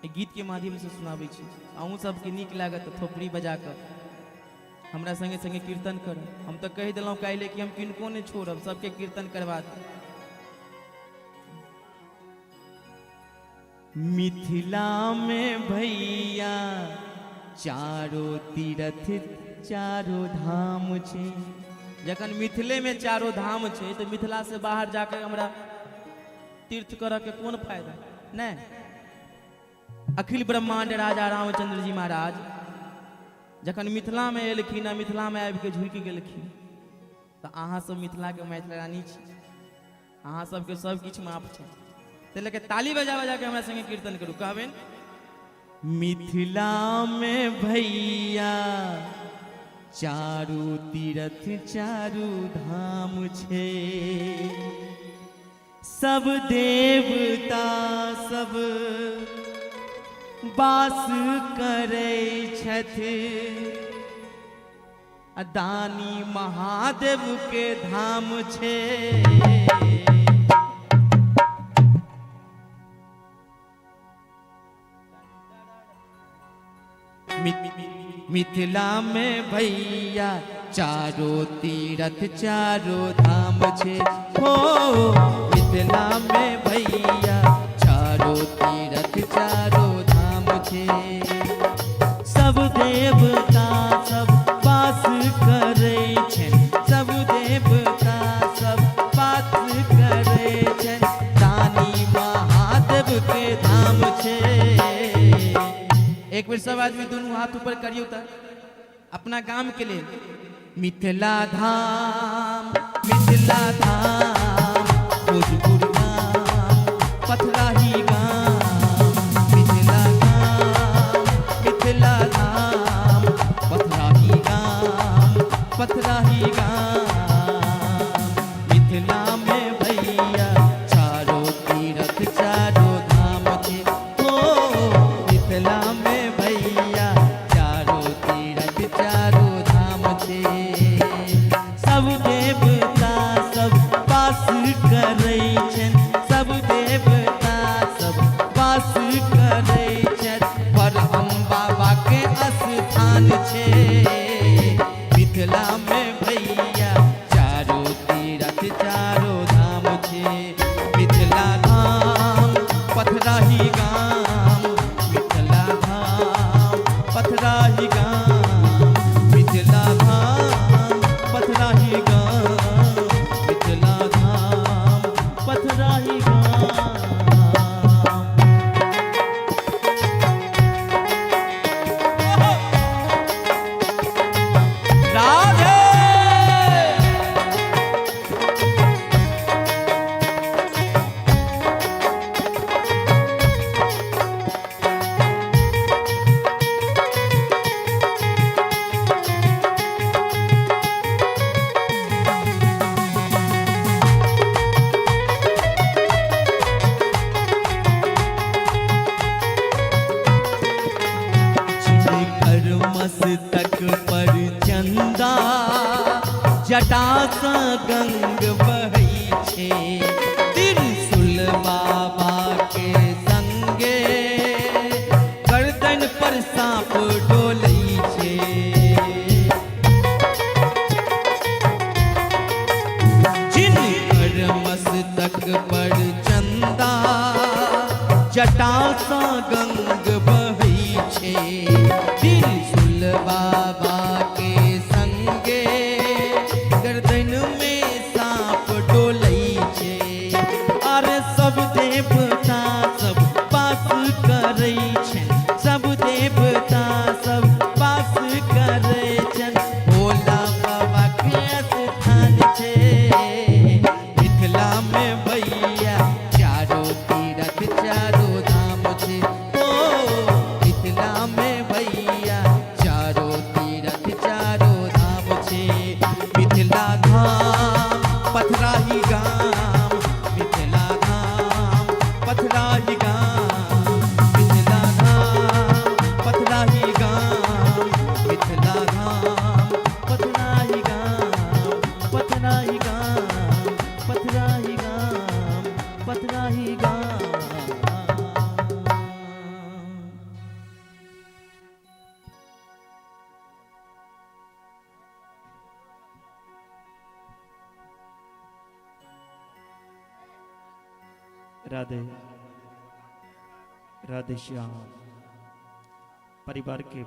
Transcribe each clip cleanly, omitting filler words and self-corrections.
गीत के माध्यम से सुनाबै छी। अहूँ सबके नीक लागत थोपड़ी बजा कर हमरा संगे संगे कीर्तन कर। हम तो कह दिलौं काल्हि कि हम किनको नहीं छोड़ब, सबके कीर्तन करवा देब। मिथिला में भैया चारों तीर्थ चारों धाम छे। जखन मिथिले में चारों धाम छे तो मिथिला से बाहर जाकर हमरा तीर्थ करऽ के कोन फायदा नहीं। अखिल ब्रह्मांड राजा रामचंद्र जी महाराज जखन मिथिला में एलखिन, मिथिला में आबि के झुकि गेलखिन, तो अहाँ सब मिथिला के मैथिल रानी छी, अहाँ सबके सब किछु माफ छै। ते लेके ताली बजा बजा के हमरा संगे कीर्तन करू। कहबेन मिथिला में भैया चारू तीर्थ चारू धाम छे। सब देवता सब वास करे छथि, दानी महादेव के धाम छे। मिथिला में भैया चारों तीर्थ चारों धाम छे। हो मिथिला में भैया चारों तीर्थ चारों धाम छे। सब देवता सब वास करे छन, सब देवता सब वास करे छन, दानी महादेव के धाम छे। एक बेर सब आदमी दोनों हाथ ऊपर करियो त अपना गांव के लिए। मिथिला धाम मिथिला धाम, भोजपुर गांव पथराही गांव। मिथिला धाम मिथिला धाम, पथराही गांव पथराही गांव। मिथिला में भैया चारों तीर्थ चारों धाम छे। हो मिथिला में सब देवता सब वास करे छन, सब देवता सब वास करे छन, पर हम बाबा के स्थान छे। मिथिला में भैया चारों तीर्थ चारों धाम छे। मिथिला धाम पथराही गाम, मिथिला धाम पथराही गाम, मिथिला धाम पथराही गाम, मिथिला धाम पथराही गाम। राधे मस्तक पर चंदा जटा सा गंग बहै छे। त्रिशूल बाबा के संगे गर्दन पर सांप डोलै छे। जिनकर मस्तक पर चंदा जटा सा गंग बहै छे। त्रिशूल बाबा के संगे गर्दन में सांप डोलै छे। अरे सब देवता सब वास करे छन, सब देवता सब वास करे छन, भोला बाबा के स्थान छे। मिथिला में भैया चारों तीर्थ चारों धाम छे। ओ मिथिला में भैया चारों तीर्थ चारों धाम छे। मिथिला धाम पथराही गाम, मिथिला धाम पथराही गाम, मिथिला धाम पथराही गाम, मिथिला धाम पथराही गाम, पथराही गाम, पथराही गाम, पथराही गाम। राधे राधे श्याम। परिवार के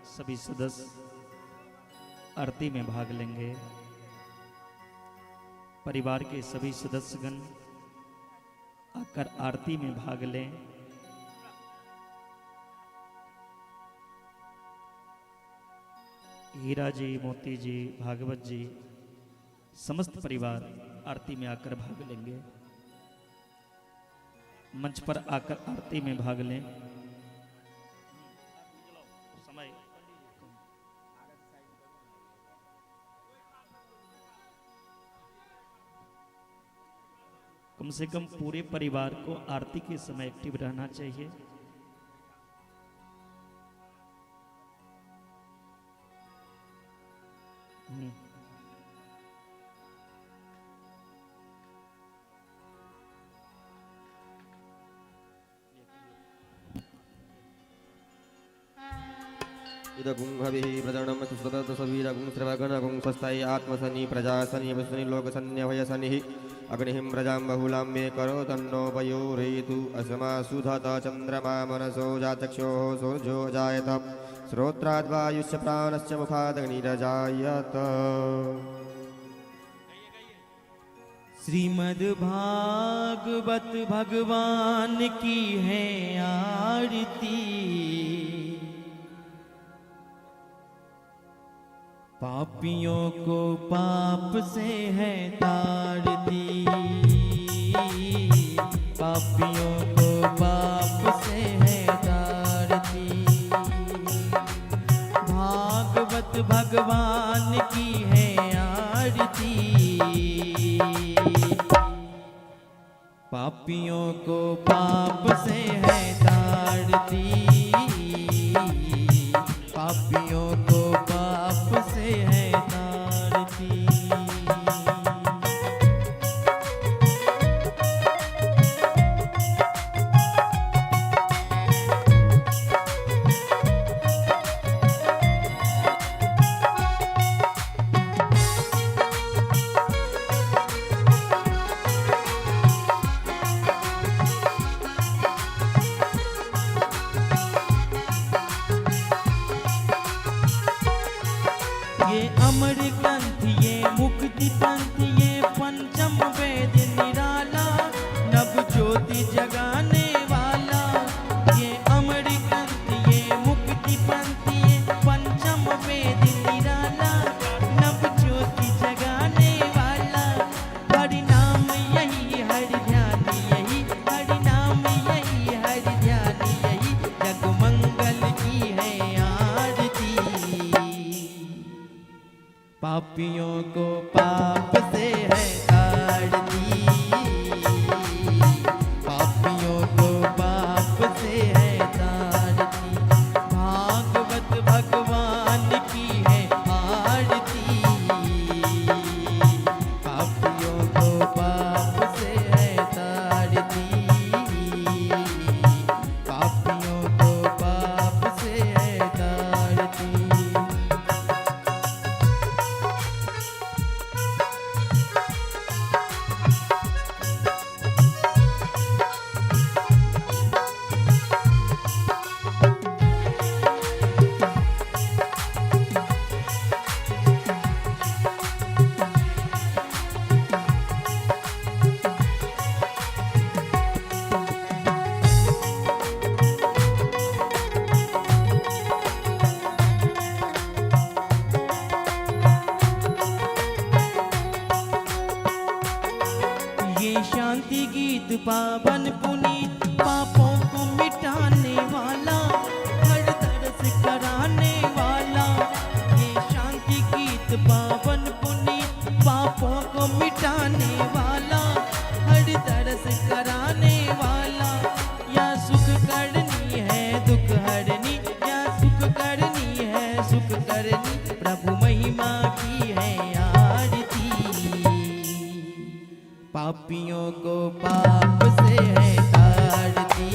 सभी सदस्य आरती में भाग लेंगे। परिवार के सभी सदस्यगण आकर आरती में भाग लें। हीरा जी, मोती जी, भागवत जी, समस्त परिवार आरती में आकर भाग लेंगे। मंच पर आकर आरती में भाग लें। समय कम से कम पूरे परिवार को आरती के समय एक्टिव रहना चाहिए। इदगुं हविः प्रजनम सुसदसवीरगुं श्रवगणगुं स्वस्ताय आत्मसनि प्रजासनि विष्णुनि लोकसन्यभयसनिः अग्निहिं प्रजां बहुलां मे करोतन्नो पयोरयितु असमासुधत चन्द्रमा मनसो जातक्षोः सूर्यो जायत श्रोत्राद्वायुश्च प्राणश्च मुखादग्निरजायत। श्रीमद् भागवत भगवान की है आरती, पापियों को पाप से है तारती, पापियों को पाप से है तारती। भागवत भगवान की है आरती, पापियों को पाप से है तारती, पापियों को पाप से है तारती। ये अमर ग्रंथ, ये मुक्ति पंथ, ये पंचम वेद निराला, नव ज्योति जगाने वाला। ये अमर ग्रंथ, ये मुक्ति पंथ, ये पंचम वेद निराला, नव ज्योति जगाने वाला। हरि नाम यही हरि ध्यान यही, हरि नाम यही हरि ध्यान यही, जग मंगल की है आरती। पापियों को पाप से है तारती, पापियों को पाप से है तारती। भागवत भगवान की है आरती, पापियों को पाप से है तारती, पापियों को पाप से है तारती। ये शांति गीत पावन पुनीत, पापों को मिटाने वाला, हर तरस कराने वाला। ये शांति गीत पावन पुनीत, पापों को मिटाने वाला, हर तरस कराने वाला। या सुख करनी है दुख हरनी, या सुख करनी है सुख करनी, प्रभु महिमा की है आरती। पापियों को पाप से है तारती,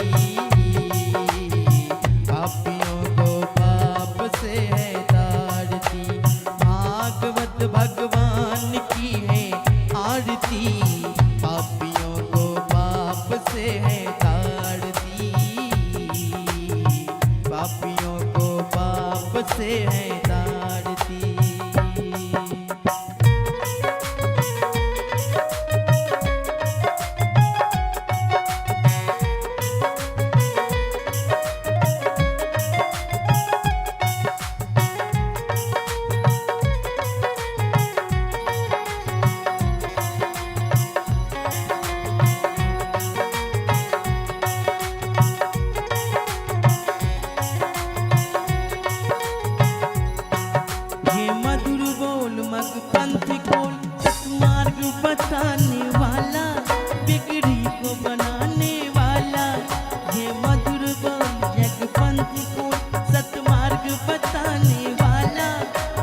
पापियों को पाप से है तारती। भागवत भगवान की है आरती, से है ताड़ती, पापियों को पाप से है ताड़ती। ये मधुर बोल मग पंथ खोल, सतमार्ग बताने वाला, बिगड़ी को बनाने वाला। ये मधुर बोल जग पंथ खोल, सतमार्ग बताने वाला,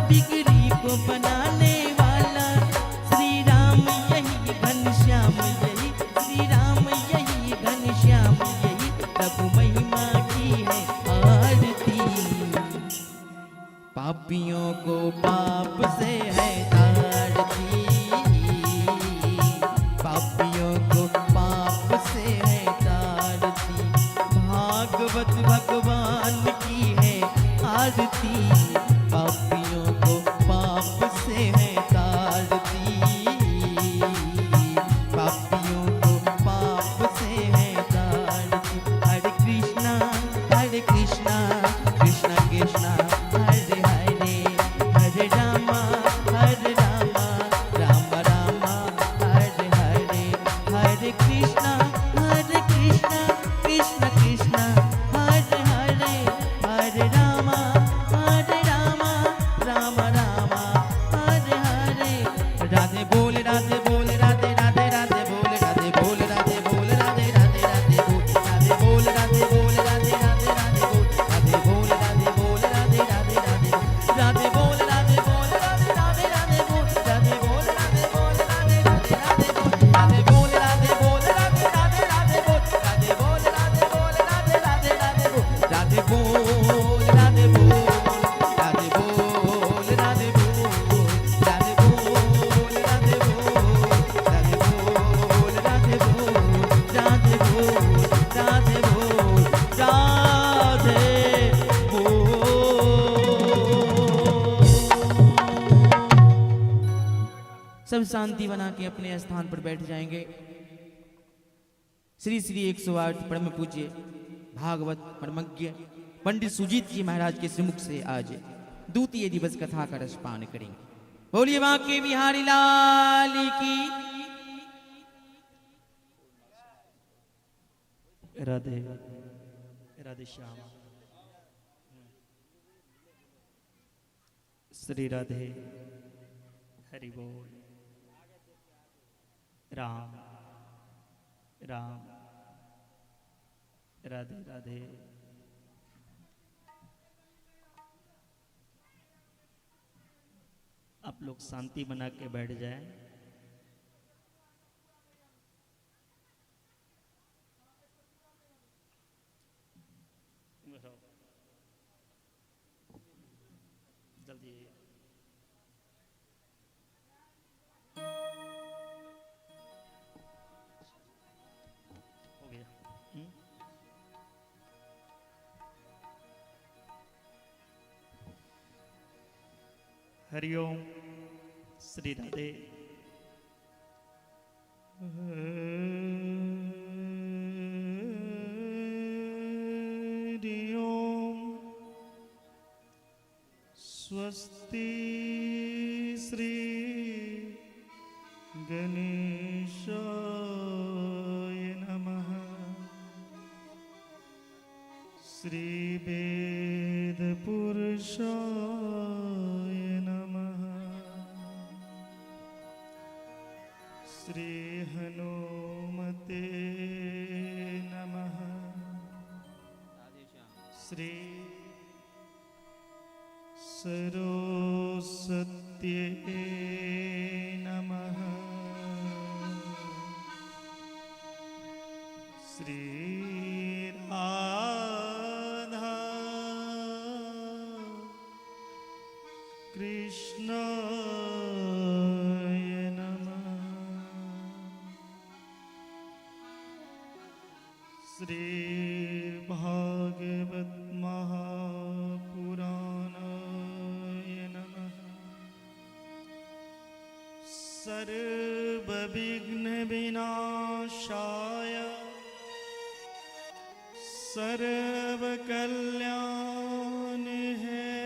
बिगड़ी को बनाने वाला। श्री राम यही घनश्याम यही, श्री राम यही घनश्याम यही, प्रभु महिमा की है आरती। पापियों को पाप से है ताड़ती, पापियों को पाप से है ताड़ती। भागवत भगवान की है आरती, पापियों को पाप से है ताड़ती, पापियों को पाप से है ताड़ती। हरे कृष्णा कृष्णा कृष्णा हरे हरे, हरे रामा राम राम हरे हरे। हरे कृष्णा कृष्णा कृष्णा हरे हरे, हरे रामा राम राम हरे हरे। राधे बोल राधे बोल राधे राधे राधे बोल राधे बोल राधे बोल राधे राधे राधे बोल राधे बोल राधे बोल राधे राधे राधे बोल राधे बोल राधे बोल राधे राधे राधे राधे बोल राधे बोल राधे राधे राधे बोल राधे बोल राधे बोल राधे राधे राधे बोल राधे बोल राधे बोल राधे राधे राधे बोल राधे बोल राधे बोल राधे राधे राधे बोल राधे बोल राधे बोल राधे बोल राधे बोल राधे बोल राधे बोल राधे बोल राधे बोल राधे बोल राधे बोल राधे बोल। सब शांति बना के अपने स्थान पर बैठ जाएंगे। श्री श्री 108 परम पूज्य भागवत परमज्ञ पंडित सुजीत जी महाराज के श्रीमुख से आज द्वितीय दिवस कथा का रसपान करेंगे। बोलिए बांके बिहारी लाल की। राधे राधे श्याम। श्री राधे हरि बोल। राम राम राधे राधे। आप लोग शांति बना के बैठ जाएं। जल्दी हो गया। हरिओम। श्री राधे। हरिओम। स्वस्ति श्री गणेशाय नमः। श्री वेद पुरुषाय नमः। श्री हनुमते नमः। श्री सरस्वत्यै नमः। श्री राधा कृष्णाय नमः। श्री भागवत महापुराणाय नमः। सर्वविघ्न विनाशाय सर्वकल्याण हेतवे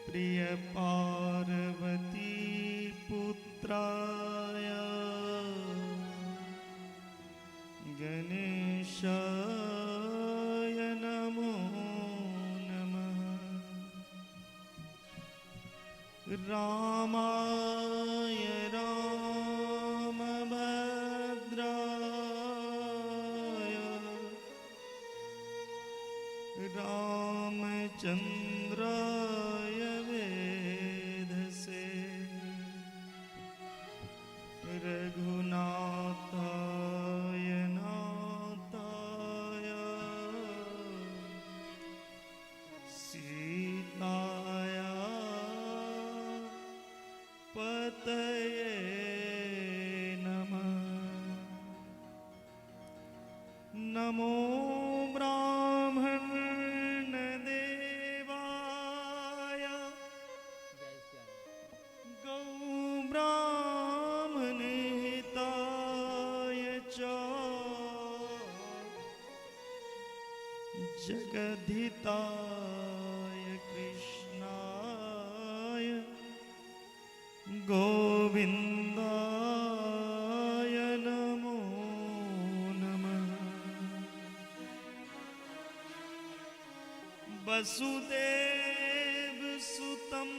प्रिय पार्वती पुत्राय गणेशाय नमो नमः। रामाय रामभद्राय रामचन्द्राय वेधसे रघुनाथाय नाथाय सीताया पतये नमः। नमो ब्राह्मण देवाय गौ ब्राह्मण हिताय च जगद्धिताय कृष्णाय गोविन्दाय नमो नमः। वसुदेव सुतं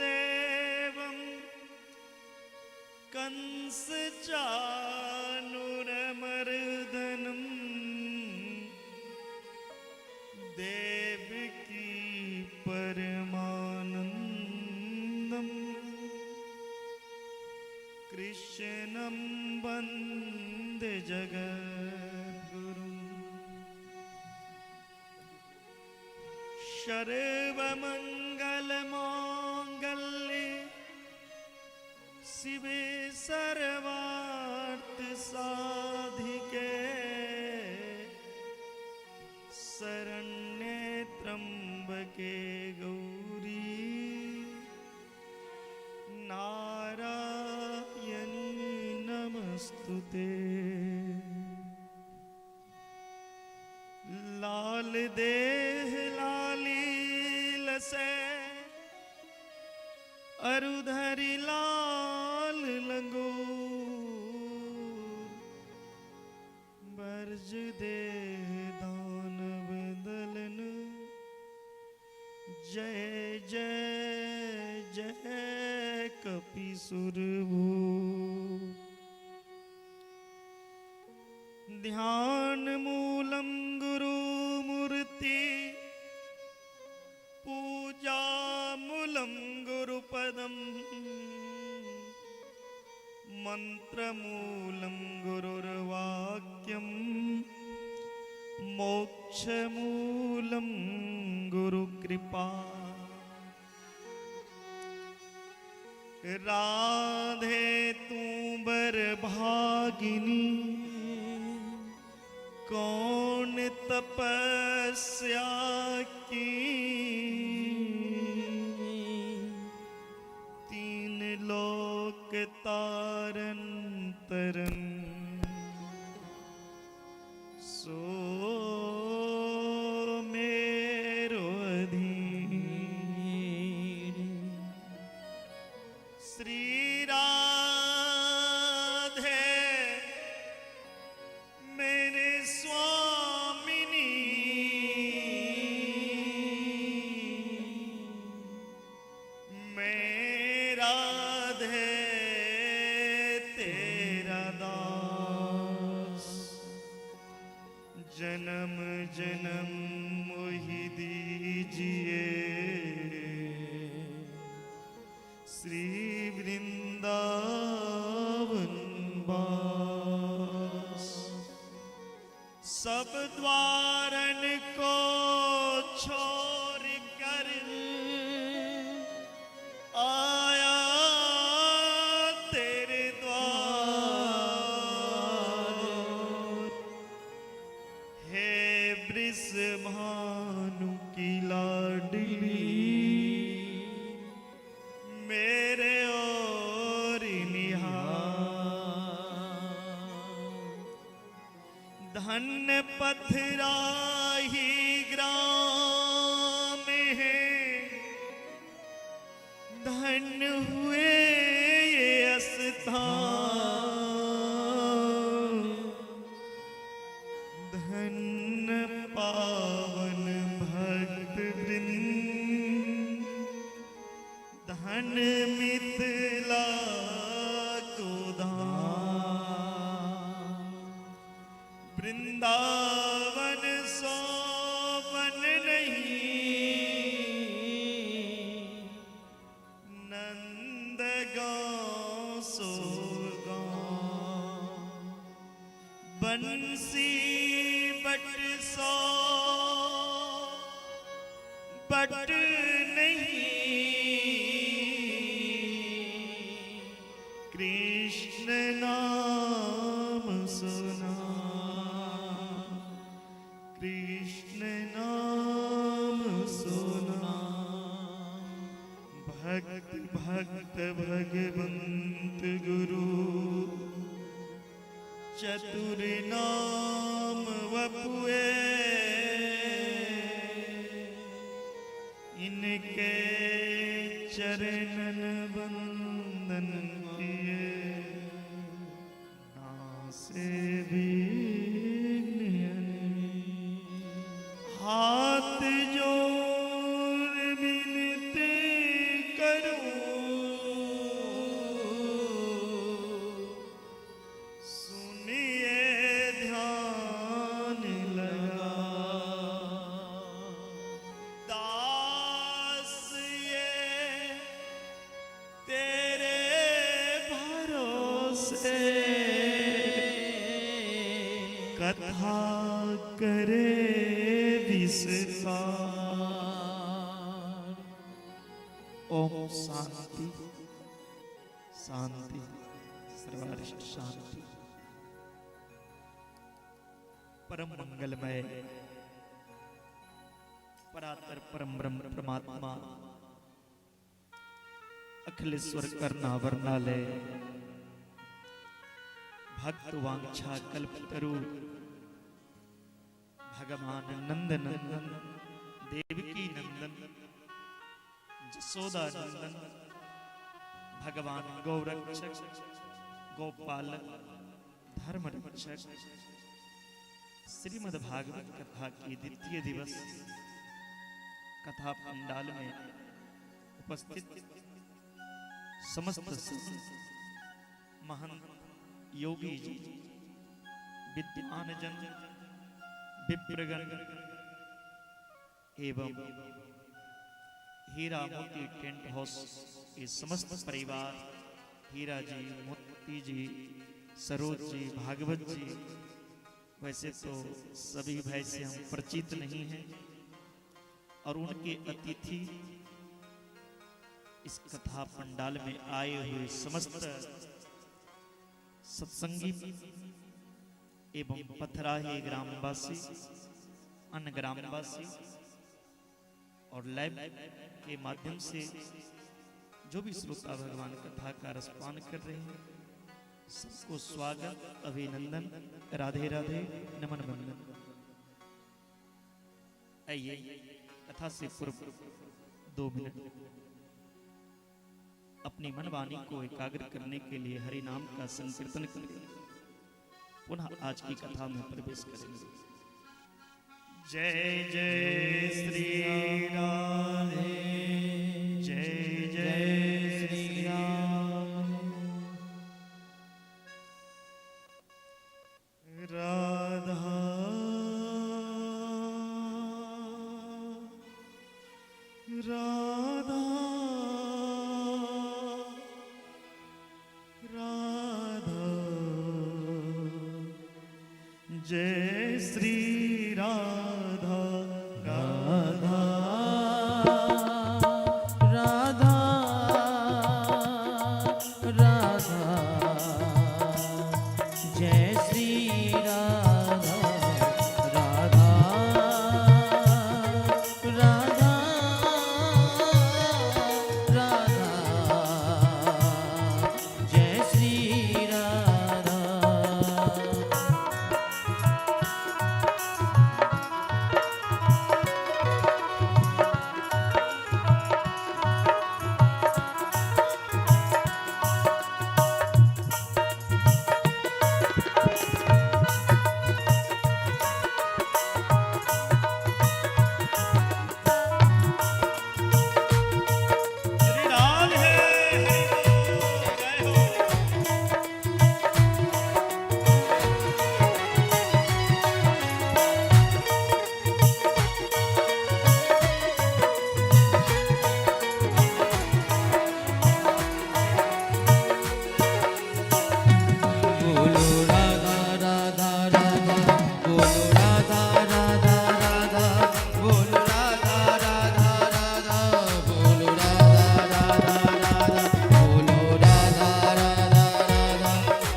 देवं कंस चाणूरमर्दनं देवकी परमानन्दं कृष्णं वन्दे जगद्गुरुम्। सर्वमङ्गलमाङ्गल्ये शिवे सर्वार्थसाधिके शरण्ये त्र्यम्बके गौरी नारायणी नमस्तुते। लाल देह लाली लसे अरुधरि लाल लंगोर बरज दे दानव दलन जय जय जय कपिसुर भूप। ध्यान मूलम गुरु मूर्ति पूजा मूलम गुरुपदम मंत्र मूलम गुरुर्वाक्यम मोक्ष मूलम गुरु कृपा। राधे तू बर भागिनी कौन तपस्या की तीन लोक तारन तरन सो मेरो अधीन। श्री राधे मेरे स्वामिनी मैं राधे तेरा दास जन्म जन्म मोहि दीजिए श्री वृंदावन वास। सब द्वारन को छोड़ कर आया तेरे इस भानु की लाडली मेरे और निहार। धन्य पथराही ग्राम है, धन्य हुए ये स्थान, धन्य पावन भक्त वृंद, धन्य मिथिला को धाम। वृंदावन सोवन नहीं, नंदगांव सो गांव। बंसी बट सौ बट नहीं, कृष्ण नाम सुना, कृष्ण नाम सुना। भक्त भक्त भगवंत गुरु, चतुर नाम वपुए, इनके चरणन बंदन किए, नासे विघ्न। हाथ जोड़ विनती करूं, सुनिए ध्यान लगा। दास ये तेरे भरोसे, कथा करे विस्तार। ओम शांति शांति सर्वारिष्ट शांति। परम मंगलमय परात्पर परम ब्रह्म परमात्मा अखिलेश्वर करना वर्णालय भक्त वांछा कल्पतरु भगवान नंद नंदन देवकी नंदन जसोदा नंदन भगवान गौरक्षक गोपालक धर्म रक्षक श्रीमद् भागवत कथा की द्वितीय दिवस कथा पंडाल में उपस्थित समस्त महंत योगी जी विद्वान जन विप्रगण एवं हीरा मोती टेंट हाउस के समस्त परिवार, हीरा जी, मोती जी, सरोज जी, भागवत जी, वैसे तो सभी भाई से हम परिचित नहीं हैं और उनके अतिथि इस कथा पंडाल में आए हुए समस्त सत्संगी एवं पथराही ग्रामवासी, अन्य ग्रामवासी और लाइव के माध्यम से जो भी श्रोता भगवान कथा का रसपान कर रहे हैं, सबको स्वागत, अभिनंदन, राधे राधे, नमन वंदन। आइए कथा से पूर्व 2 मिनट अपनी मनवाणी को एकाग्र करने के लिए हरि नाम का संकीर्तन करें, पुनः आज की कथा में प्रवेश करेंगे। जय जय श्री राधे, जय जय श्री राम। राधा राधा राधा, जय श्री राधा राधा राधा राधा, जय श्री राधा राधा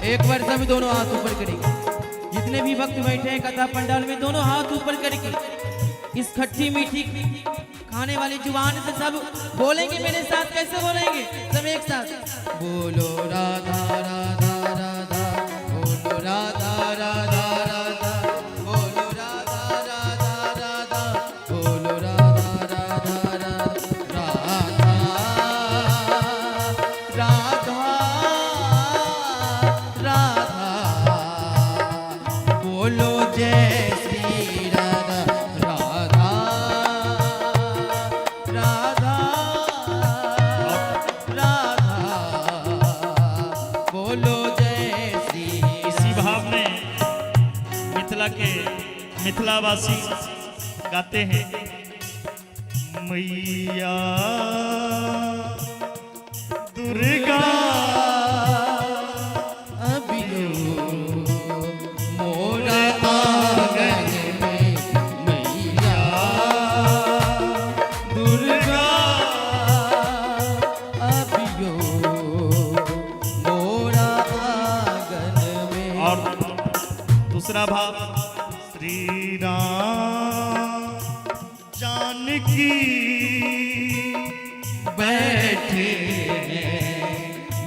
एक बार सब दोनों हाथ ऊपर करेंगे। जितने भी भक्त बैठे हैं कथा पंडाल में, दोनों हाथ ऊपर करके इस खट्टी मीठी खाने वाली जुबान से सब बोलेंगे मेरे साथ। कैसे बोलेंगे? सब एक साथ। बोलो राधा राधा राधा, बोलो राधा राधा राधा, बोलो राधा राधा राधा, बोलो राधा राधा राधा, राधा राधा बोलो जय श्री राधा, राधा राधा राधा बोलो जय श्री। इसी भाव में मिथिलावासी गाते हैं, मैया दुर्गा अबिलो मोरा आंगन में, मैया दुर्गा अबिलो मोरा आंगन में। और दूसरा भाव, श्री राम जानकी बैठे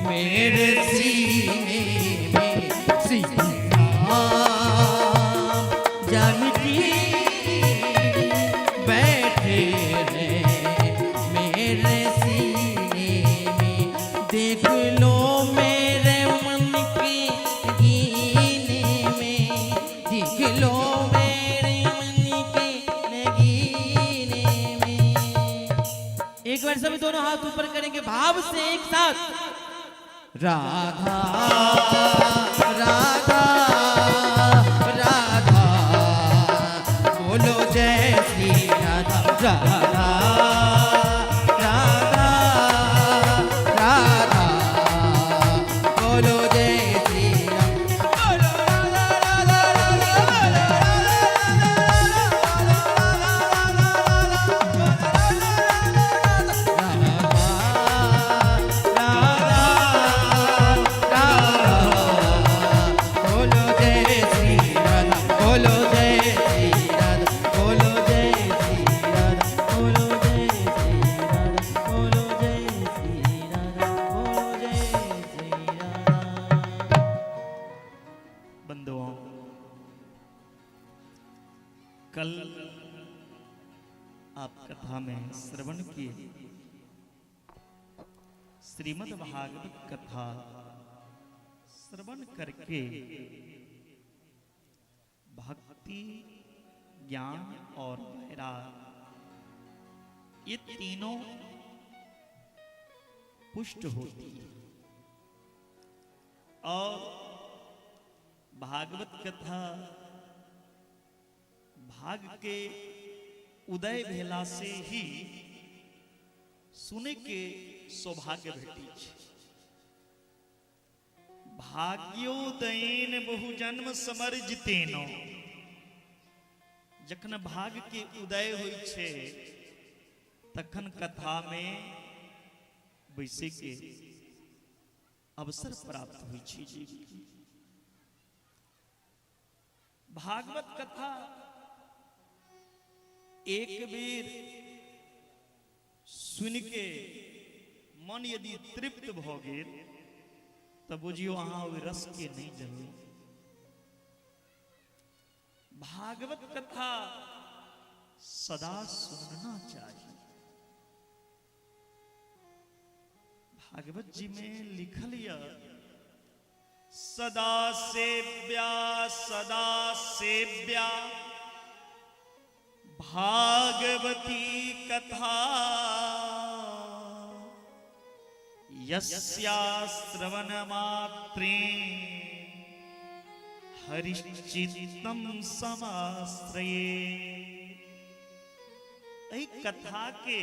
मेरे सीने में, सीता जानकी बैठे मेरे सीने में। देख लो मेरे मन के गीने में, देख लो मेरे मन के गीने में। एक बार सब दोनों हाथ ऊपर करेंगे भाव से एक साथ। राधा राधा राधा बोलो जय श्री राधा, राधा राधा राधा बोलो जय श्री राधा, बोलो राधा राधा बोलो जय श्री राधा, बोलो जय श्री राधा, बोलो जय श्री राधा, बोलो जय श्री राधा, बोलो जय श्री राधा, बोलो जय श्री राधा। बंधुओं, कल आप कथा में श्रवण किए श्रीमद् भागवत कथा श्रवण करके भक्ति, ज्ञान और वैराग ये तीनों पुष्ट होती है। और भागवत कथा भाग के उदय भेला से ही सुने के सौभाग्य भेटी छै। भाग्योदयन बहु जन्म समर्जितेनो, जखन भाग के उदय होई छै तखन कथा में बैसे के अवसर प्राप्त हुई छै। जीव की भागवत कथा एक बेर सुन के मन यदि तृप्त भ गेल तब बुझियो अहाँ ओहि रस के नहीं जरूर। भागवत कथा सदा सुनना चाहिए। भागवत जी में लिखल यह सदा सेव्या भागवती कथा यस्या श्रवण मात्रे हरिश्चित्तम समाश्रये। यही कथा के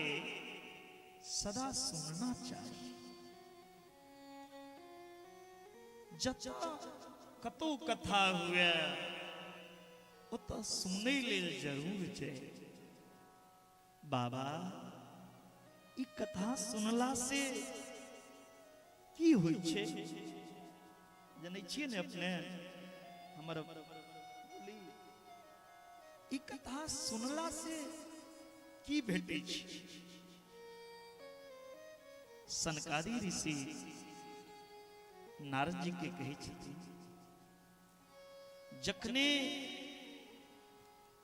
सदा सुनना चाहिए। जता कतो कथा हुए ओत सुनै लेल जरूर जाए। बाबा ई कथा सुनला से की होइ छै? जनै छियै ने अपने हमर ई कथा सुनला से की भेटै छै। सनकादि ऋषि नारद जी के कहै छथिन जखने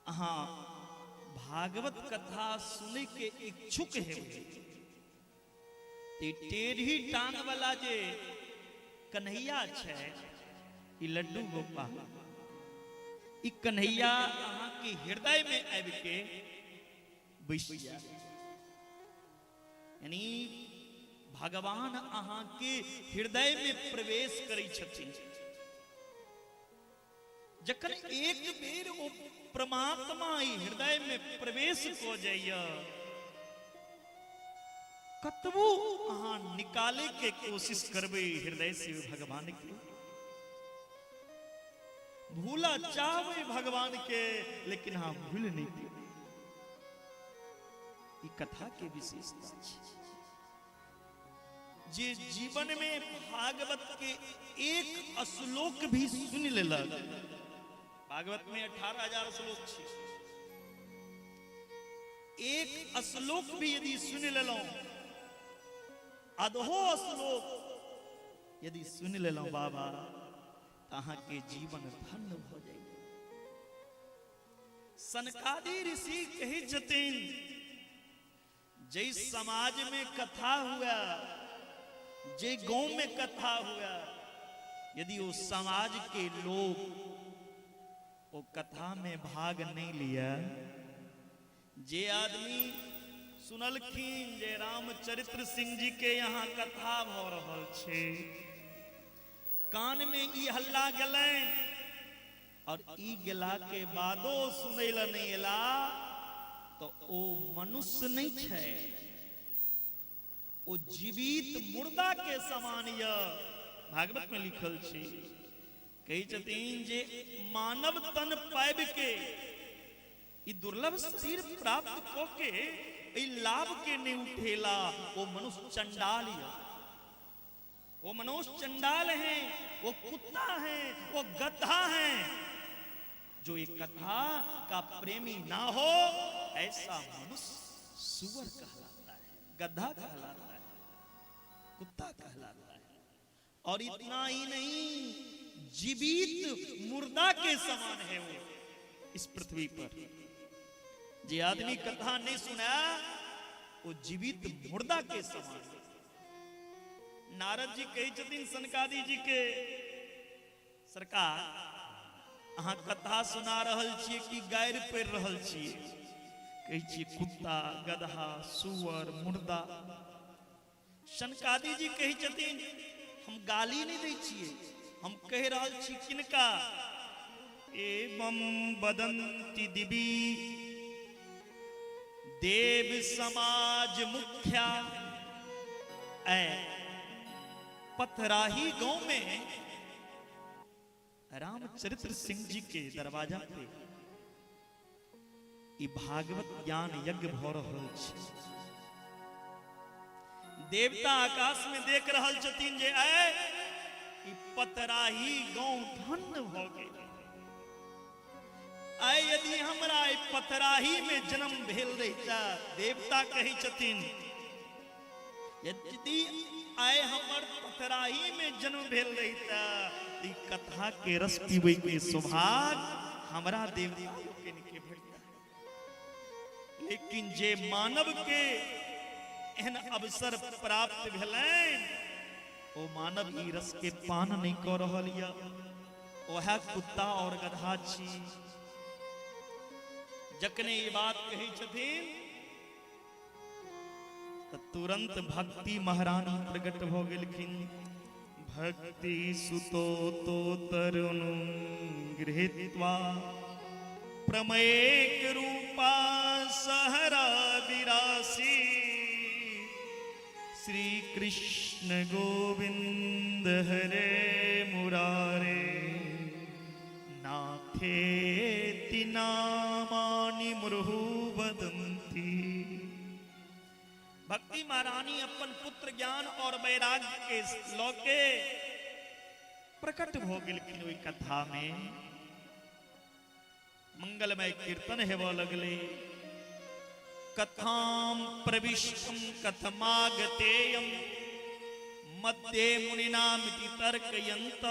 अहाँ भागवत कथा सुनै के इच्छुक हेबै ते टेढ़ी टांग वाला जे कन्हैया छै ई लड्डू गोपाल ई कन्हैया अहाँ के हृदय में आबि के बैस जाए, यानी भगवान अहाँ के हृदय में प्रवेश करै छथिन। जखन एक बेर ओ परमात्मा ई हृदय में प्रवेश को जाइया कतबो अहाँ निकाले के कोशिश करबे हृदय से भगवान के, भूला चाहबे भगवान के लेकिन हाँ भूल नहीं पे। ई कथा के विशेषता छै जे जीवन में भागवत के एक श्लोक भी सुन लेलक। भागवत में 18,000 श्लोक छै, एक श्लोक भी यदि सुन लेलौं, अधो श्लोक यदि सुन लेलौं बाबा अहाँ के जीवन धन्य हो जाए। सनकादि ऋषि कही छथिन जै समाज में कथा हुआ, जे गांव में कथा हुआ, यदि वो समाज के लोग वो कथा में भाग नहीं लिया, जे आदमी सुनलखिन जे रामचरित्र सिंह जी के यहाँ कथा भ रहल छे, कान में ई हल्ला गेलैन और ई गेला के बादो सुनै ला नहीं एला तो ओ मनुष्य नहीं छै, ओ जीवित मुर्दा के समान य। भागवत में लिखल छै कही छथिन जे मानव तन पाबि के ई दुर्लभ शरीर प्राप्त क के ई लाभ के नहीं उठेला वो मनुष्य चंडाल य। वो मनुष्य चंडाल हैं, वो कुत्ता है, वो गधा है। जो एक कथा का प्रेमी ना हो ऐसा मनुष्य सुअर कहलाता है, गधा कहलाता है, कुत्ता कहलाता है। और इतना ही नहीं जीवित मुर्दा के समान है वो इस पृथ्वी पर। जे आदमी कथा नहीं सुना वो जीवित मुर्दा के समान है। नारद जी कही छथिन सनकादि जी के सरकार अहाँ कथा सुना रहल छियै कि गारि पढ़ि रहल छियै? कही छियै कुत्ता, गधा, सुअर, मुर्दा। सनकादि जी कही छथिन हम गाली नहीं दै छियै, हम कह रहल छी किनका? एवं वदन्ति दिवी देव समाज मुखिया। पथराही गांव में रामचरित्र सिंह जी के दरवाजा पे ई भागवत ज्ञान यज्ञ भ रहल छै। देवता आकाश में देख रहल छथिन जे ई पथराही गांव धन्य भ गेल। आय यदि हमरा ई पथराही में जन्म भेल रहिता, देवता कही छथिन यदि आय हमर पथराही में जन्म भेल रहिता ई कथा के रस पीबै के सौभाग्य हमरा देवता के भेटता। लेकिन जे मानव के एहन अवसर प्राप्त भेलैन ओ मानव ई रस के पान नहीं कर रहल य, ओह कुत्ता और गधा छी। जखने ये बात कही छथिन तो तुरंत भक्ति महारानी प्रकट हो गेलखिन। भक्ति सुतो तो तरुनु गृहीत्वा प्रमेक रूपा सहरा विरासी। श्री कृष्ण गोविंद हरे मुरारे नाथेति नामानि मुरुहु वदन्ति। भक्ति महारानी अपन पुत्र ज्ञान और वैराग्य के लौके प्रकट हो गेलखिन ओई कथा में। मंगलमय कीर्तन हेबो लगले। कथाम प्रविष्टम कथमागतेयम मध्य मुनिनामिति तर्कयंत।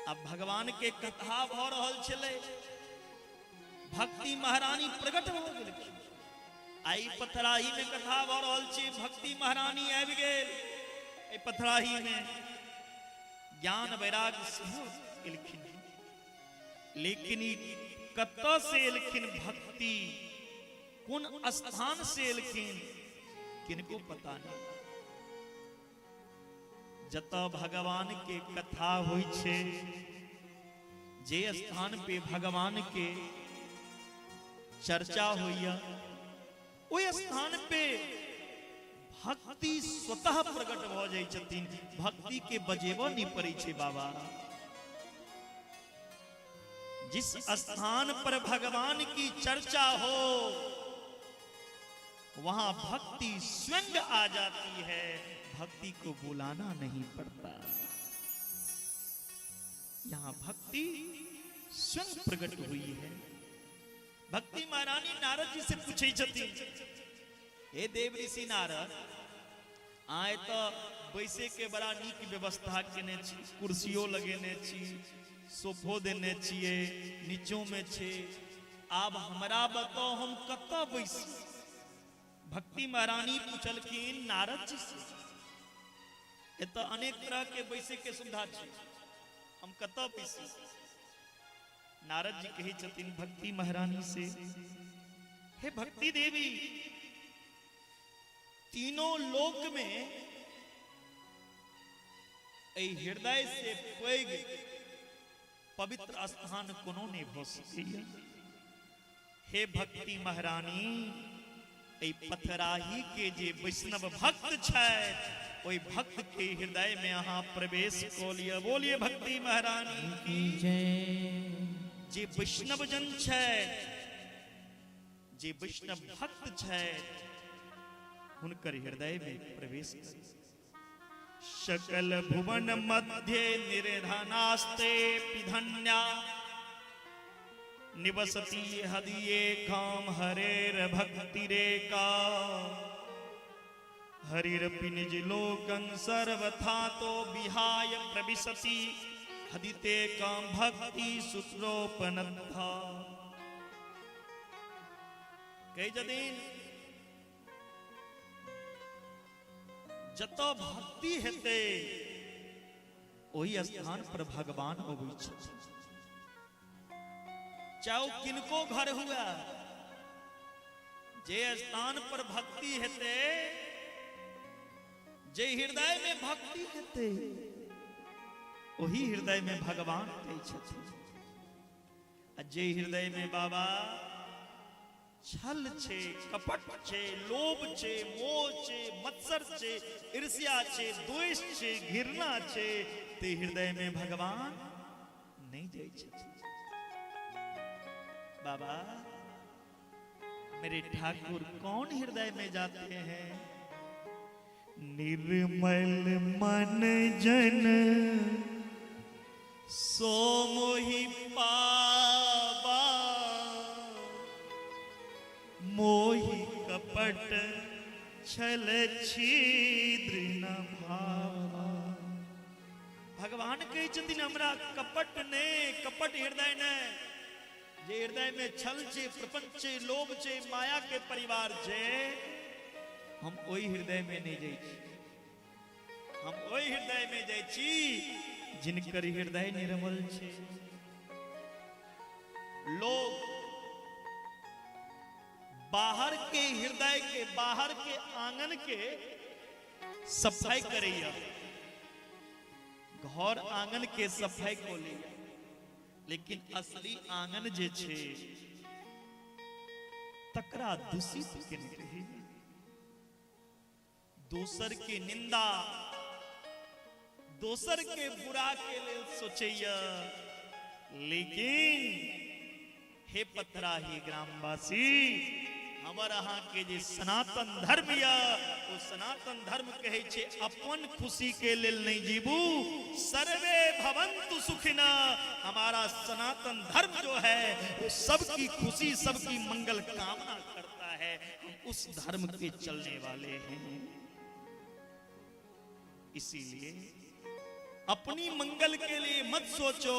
अब भगवान के कथा भ रहल छले, भक्ति महारानी प्रकट हो गेलखिन। आई पथराही में कथा भ रहल छी, भक्ति महारानी आबि गेल। ए पथराही में ज्ञान वैराग्य सेहो एलखिन, लेकिन कतऽ से एलखिन भक्ति, कोन स्थान से एलखिन, किनको पता नहीं। जतऽ भगवान के कथा होइ छे, जे स्थान पे भगवान के चर्चा होइया, ओइ स्थान पे भक्ति स्वतः प्रकट भ जाय छथिन। भक्ति के बजेबो नहीं पड़ै छे बाबा। जिस स्थान पर भगवान की चर्चा हो, वहां भक्ति स्वयं आ जाती है। भक्ति को बुलाना नहीं पड़ता। यहां भक्ति स्वयं प्रकट हुई है। भक्ति महारानी नारद जी से पूछे छथिन, हे देव ऋषि नारद, आए तो बैसे के बड़ा नीक व्यवस्था केने छी, कुर्सियों लगेने छी, सोफो देने छिए, नीचों में छे। आब हमरा बताओ हम कतऽ बैसी। भक्ति महारानी पूछलखिन नारद जी से, ये तो अनेक तरह के बैसे के सुविधा छे, हम कतऽ बैसी। नारद जी कहे छथिन भक्ति महारानी से, हे भक्ति देवी, तीनों लोक में ए हृदय से पैघ पवित्र स्थान कोनो नहीं भ सकैया। हे भक्ति महारानी, ए पथराही के जे वैष्णव भक्त छथि, ओई भक्त के हृदय में अहाँ प्रवेश को लिया। बोलिए भक्ति महारानी की जय। जे वैष्णव जन छथि, जे वैष्णव भक्त छथि, हुनकर हृदय में प्रवेश करी। सकल भुवन मध्य निर्धनास्ते पिधन्या निवसति हदिये काम हरेर भक्ति रेका। हरिरपि निज लोकं सर्वथा तो विहाय प्रविशति हदिते काम भक्ति सुत्रोपनद्धा। कई जदीन जतो भक्ति हेते, ओही स्थान पर भगवान अबै छथिन। चाहे किनको घर हुआ, जे स्थान पर भक्ति हेते, जे हृदय में भक्ति हेते, वही हृदय में भगवान रहै छथिन। आ जे हृदय में बाबा छल छे, कपट छे, लोभ छे, मोह छे, मत्सर छे, ईर्ष्या छे, द्वेष छे, घृणा छे, ते हृदय में भगवान नहीं जाय छथिन। बाबा, मेरे ठाकुर कौन हृदय में जाते हैं? निर्मल मन जन सो मोहि पावा, मोहि कपट छल छिद्र न भावा। भगवान कहे छथिन हमरा कपट ने, कपट हृदय ने, जे हृदय में छल छे, प्रपंच छे, लोभ छे, माया के परिवार छे, हम ओई हृदय में नहीं जाई छी। हम ओई हृदय में जाई छी जिनकर हृदय निर्मल छे। लोग बाहर के हृदय के, बाहर के आंगन के सफाई करैया, घर आंगन के सफाई को ले, लेकिन असली आंगन जे छे तकरा दूषित केने रही। दोसर के निंदा, दोसर के बुरा के लेल सोचैया, लेकिन हे पथराही ग्रामवासी, हमर अहाँ के जे सनातन धर्म या वो सनातन धर्म कहे छे अपन खुशी के लेल नहीं जीबू, सर्वे भवन्तु सुखिना। हमारा सनातन धर्म जो है वो सबकी खुशी सबकी मंगल कामना करता है, हम उस धर्म के चलने वाले हैं। इसीलिए अपनी मंगल के लिए मत सोचो,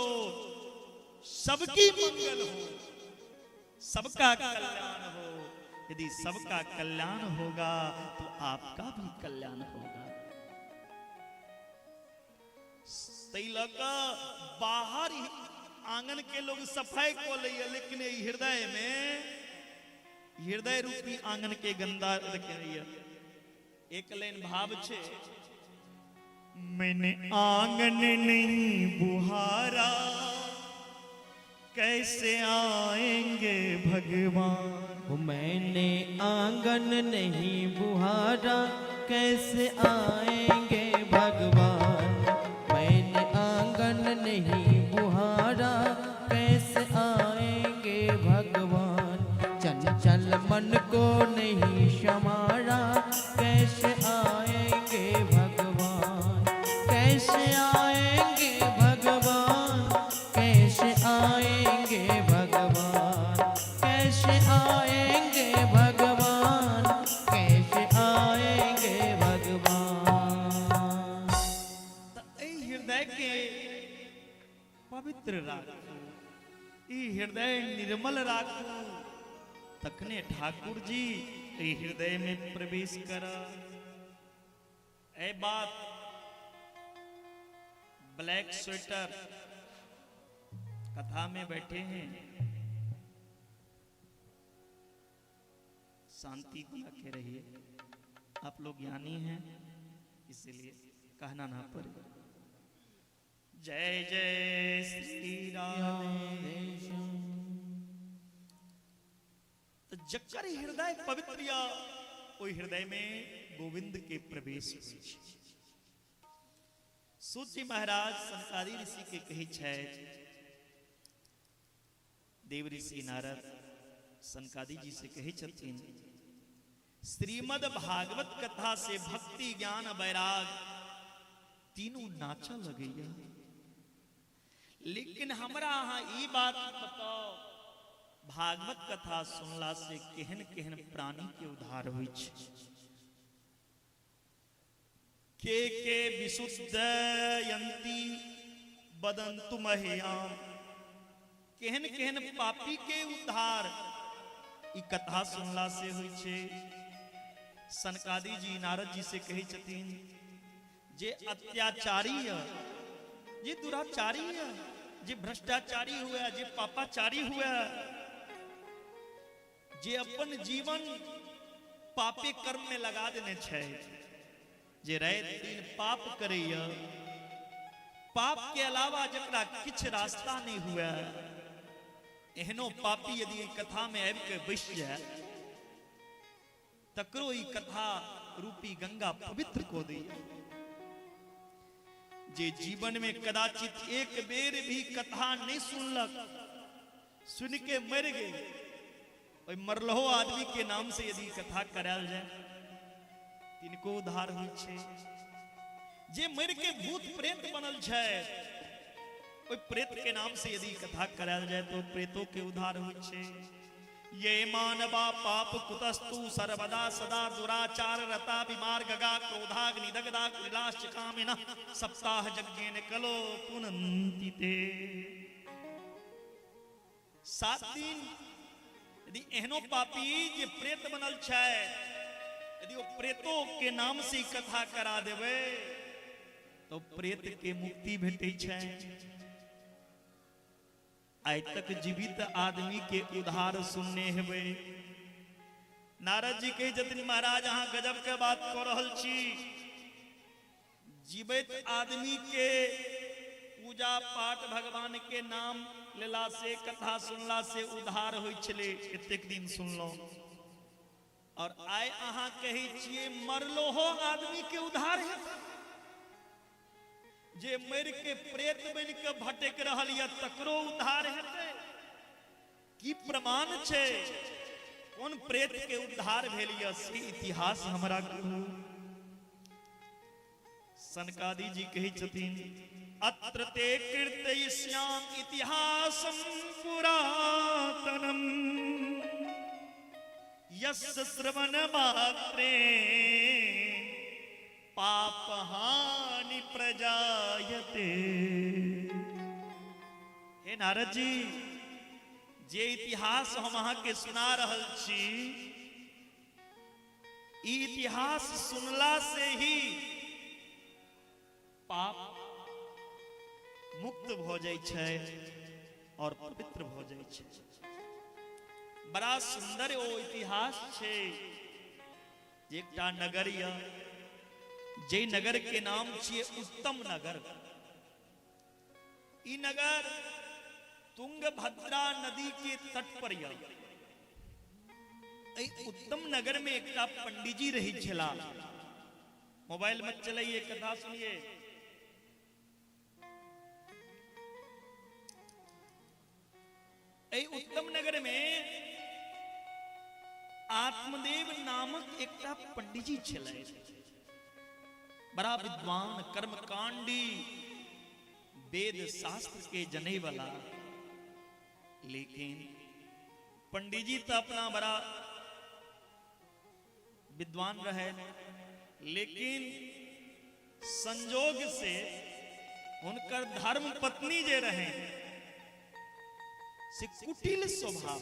सबकी मंगल हो, सबका कल्याण हो। यदि सबका कल्याण होगा तो आपका भी कल्याण होगा। तैलका बाहर आंगन के लोग सफाई को लिया, लेकिन हृदय में हृदय रूपी आंगन के गंदा रखे। एक लाइन भाव छे, मैंने आंगन नहीं बुहारा, कैसे आएंगे भगवान। मैंने आंगन नहीं बुहारा, कैसे आएंगे भगवान। मैंने आंगन नहीं बुहारा, कैसे आएंगे भगवान। चंचल मन को नहीं संवारा, कैसे आएंगे भगवान। कैसे आएंगे भगवान, कैसे आएंगे भगवान। कैसे आएंगे भगवान, कैसे आएंगे भगवान। हृदय के पवित्र राखू, हृदय निर्मल राखू, तखने ठाकुर जी हृदय में प्रवेश कर। ए बात ब्लैक स्वेटर कथा में बैठे हैं, शांति बना के रहिए। आप लोग ज्ञानी हैं, इसलिए कहना ना पड़े। जय जय श्री राम। तो जकर हृदय पवित्र या ओई हृदय में गोविंद के प्रवेश हुई। सूत जी महाराज संसारी ऋषि के कही छै, देव ऋषि नारद सनकादि जी से कही छथिन, श्रीमद् भागवत कथा से भक्ति ज्ञान वैराग तीनों नाचा लगैया। लेकिन हमरा अहाँ ई बात बताओ, भागवत कथा सुनला से केहन केहन प्राणी के उद्धार होइ छै। के विशुद्धयन्ति वदन्तु मह्यम। केहन केहन पापी के उद्धार ई कथा सुनला से होइ छै। सनकादि जी नारद जी से कही छथिन, जे अत्याचारी है, जे दुराचारी है, जे भ्रष्टाचारी हुआ, जे पापाचारी हुआ, जे अपन जीवन पापे कर्म में लगा देने छै, जे रात दिन पाप करैया, पाप के अलावा जकरा किछ रास्ता नहीं हुआ, एहनो पापी यदि ई कथा में आबि के बैस जाए, तकरो ई कथा रूपी गंगा पवित्र को दी। जे जीवन में कदाचित एक बेर भी कथा नहीं सुनलक, सुन के मर गए, ओई मरलहो आदमी के नाम से यदि कथा करायल जाए, तिनको उद्धार होइ छै। जे मर के भूत प्रेत बनल छै, ओई प्रेत के नाम से यदि कथा करायल जाए तो प्रेतों के उद्धार होइ छै। ये मानवा पाप कुतस्तु सर्वदा सदा दुराचार रता विमार्गगा क्रोधाग्नि दग्धा कुलाश्च कामिनः सप्ताह यज्ञेन कलो पुनन्ति ते। 7 दिन यदि एहनो पापी जे प्रेत बनल छै, यदि वो प्रेतों के नाम से कथा करा देवे तो प्रेत के मुक्ति भेटै छै। आज तक जीवित आदमी के उद्धार सुनने हेबे। नारद जी कहे जतिन महाराज अहाँ गजब के बात कह रहल छी। जीवित आदमी के पूजा पाठ भगवान के नाम लेला से, कथा सुनला से उद्धार होइ छले, एतेक दिन सुनलो, और आइ अहाँ कहे छिए मरलो हो आदमी के उद्धार है। जे मर के प्रेत बन के भटक रहल या तकरो उद्धार हेतै। की प्रमाण छै? कोन प्रेत के उद्धार भेल यऽ से इतिहास हमरा कहू। सनकादि जी कही छथिन अत्र ते कीर्तयिष्याम इतिहासं पुरातनम यस्य श्रवण मात्रे पापहानि प्रजायते। हे नारद जी, जे इतिहास हम अहाँ के सुना रहल छी, ई इतिहास सुनला से ही पाप मुक्त भ जाय छै और पवित्र भ जाय छै। बड़ा सुंदर ओ इतिहास छै। एकटा नगर य, जे नगर के नाम छियै उत्तम नगर। ई नगर तुंगभद्रा नदी के तट पर य। उत्तम नगर में एकटा पंडित जी रही छला। मोबाइल मत चलाइए, कथा सुनिए। उत्तम नगर में आत्मदेव नामक एकटा पंडित जी छलै, बड़ा विद्वान, कर्मकांडी, वेद शास्त्र के जनै वाला। लेकिन पंडित जी तो अपना बड़ा विद्वान रहे, लेकिन संजोग से उनकर धर्म पत्नी जे रहे से कुटिल स्वभाव।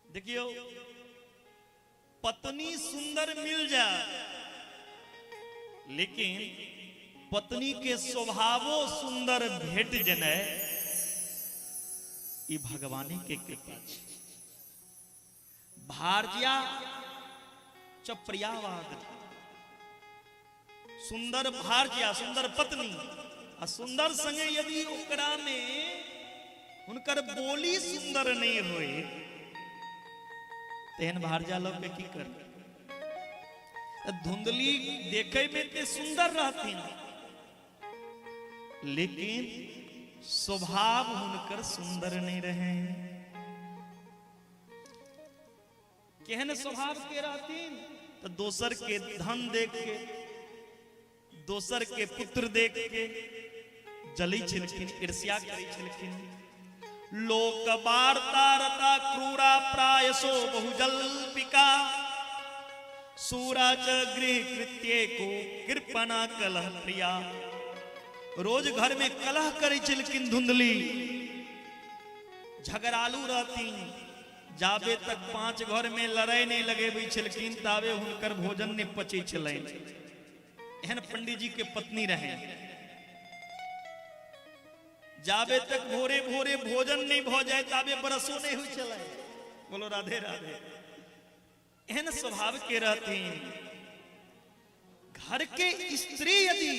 देखियो, पत्नी सुंदर मिल जाए, लेकिन पत्नी के स्वभावो सुंदर भेट जने, ई भगवानी के कृपा छै। भारजिया चप्रियावाद, सुंदर भारजिया, सुंदर पत्नी आ सुंदर संगे यदि ओकरा में हुनकर बोली सुंदर नहीं होए, तेहन भारजा लोग के की कर। धुंधली देखे में ते सुंदर रहती, लेकिन स्वभाव हुनकर सुंदर नहीं रहे। केहन स्वभाव के रहतीन तो दोसर के धन देख के, दोसर के पुत्र देख के जली छलखिन, ईर्ष्या करी छलखिन। लोक वार्ता रता क्रूरा प्रायसो बहुजल्पिका सूरज गृह कृत्ये को कृपना कलह प्रिया। रोज घर में कलह करे छलखिन धुंधली, झगड़ालू रहती। जाबे तक 5 घर में लड़ाई नहीं लगेबै छलखिन, ताबे हुनकर भोजन नहीं पचे छलैन। एहन पंडित जी के पत्नी रहे। जाबे तक भोरे भोरे भोजन नहीं भ जाए, ताबे बरसो नहीं हुई चले। बोलो राधे राधे। एहन स्वभाव के रहती। घर के स्त्री यदि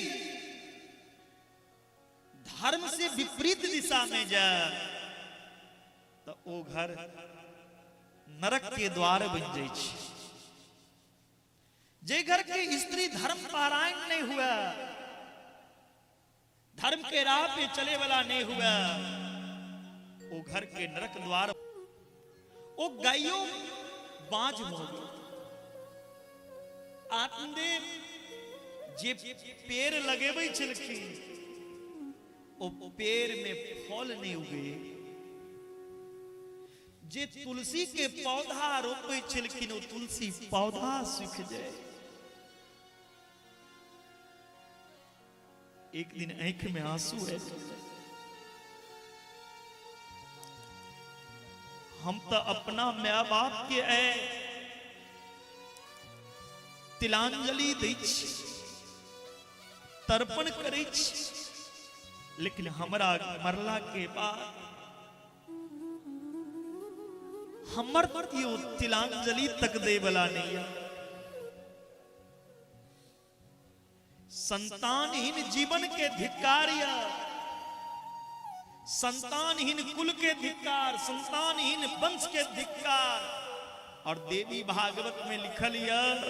धर्म से विपरीत दिशा में जाए तो वो घर नरक के द्वार बन जाए। जे घर के स्त्री धर्म पारायण नहीं हुआ, धर्म के राह पे चले वाला नहीं हुआ, वो घर के नरक द्वार। वो गायों बांझ हो गई। आत्मदेव जे पेड़ लगेबै छलखिन, वो पेड़ में फल नहीं उगे। जे तुलसी के पौधा रोपे छलखिन, वो तुलसी पौधा सूख जाए। एक दिन आंख में आंसू है। हम तो अपना माय बाप के तिलांजलि दै छी, तर्पण करै छी, लेकिन हमरा मरला के बाद हमर केओ तिलांजलि तक दे वाला नहीं है। संतानहीन जीवन के धिक्कार, संतानहीन कुल के धिक्कार, संतानहीन वंश के धिक्कार। और देवी भागवत में लिखल यह,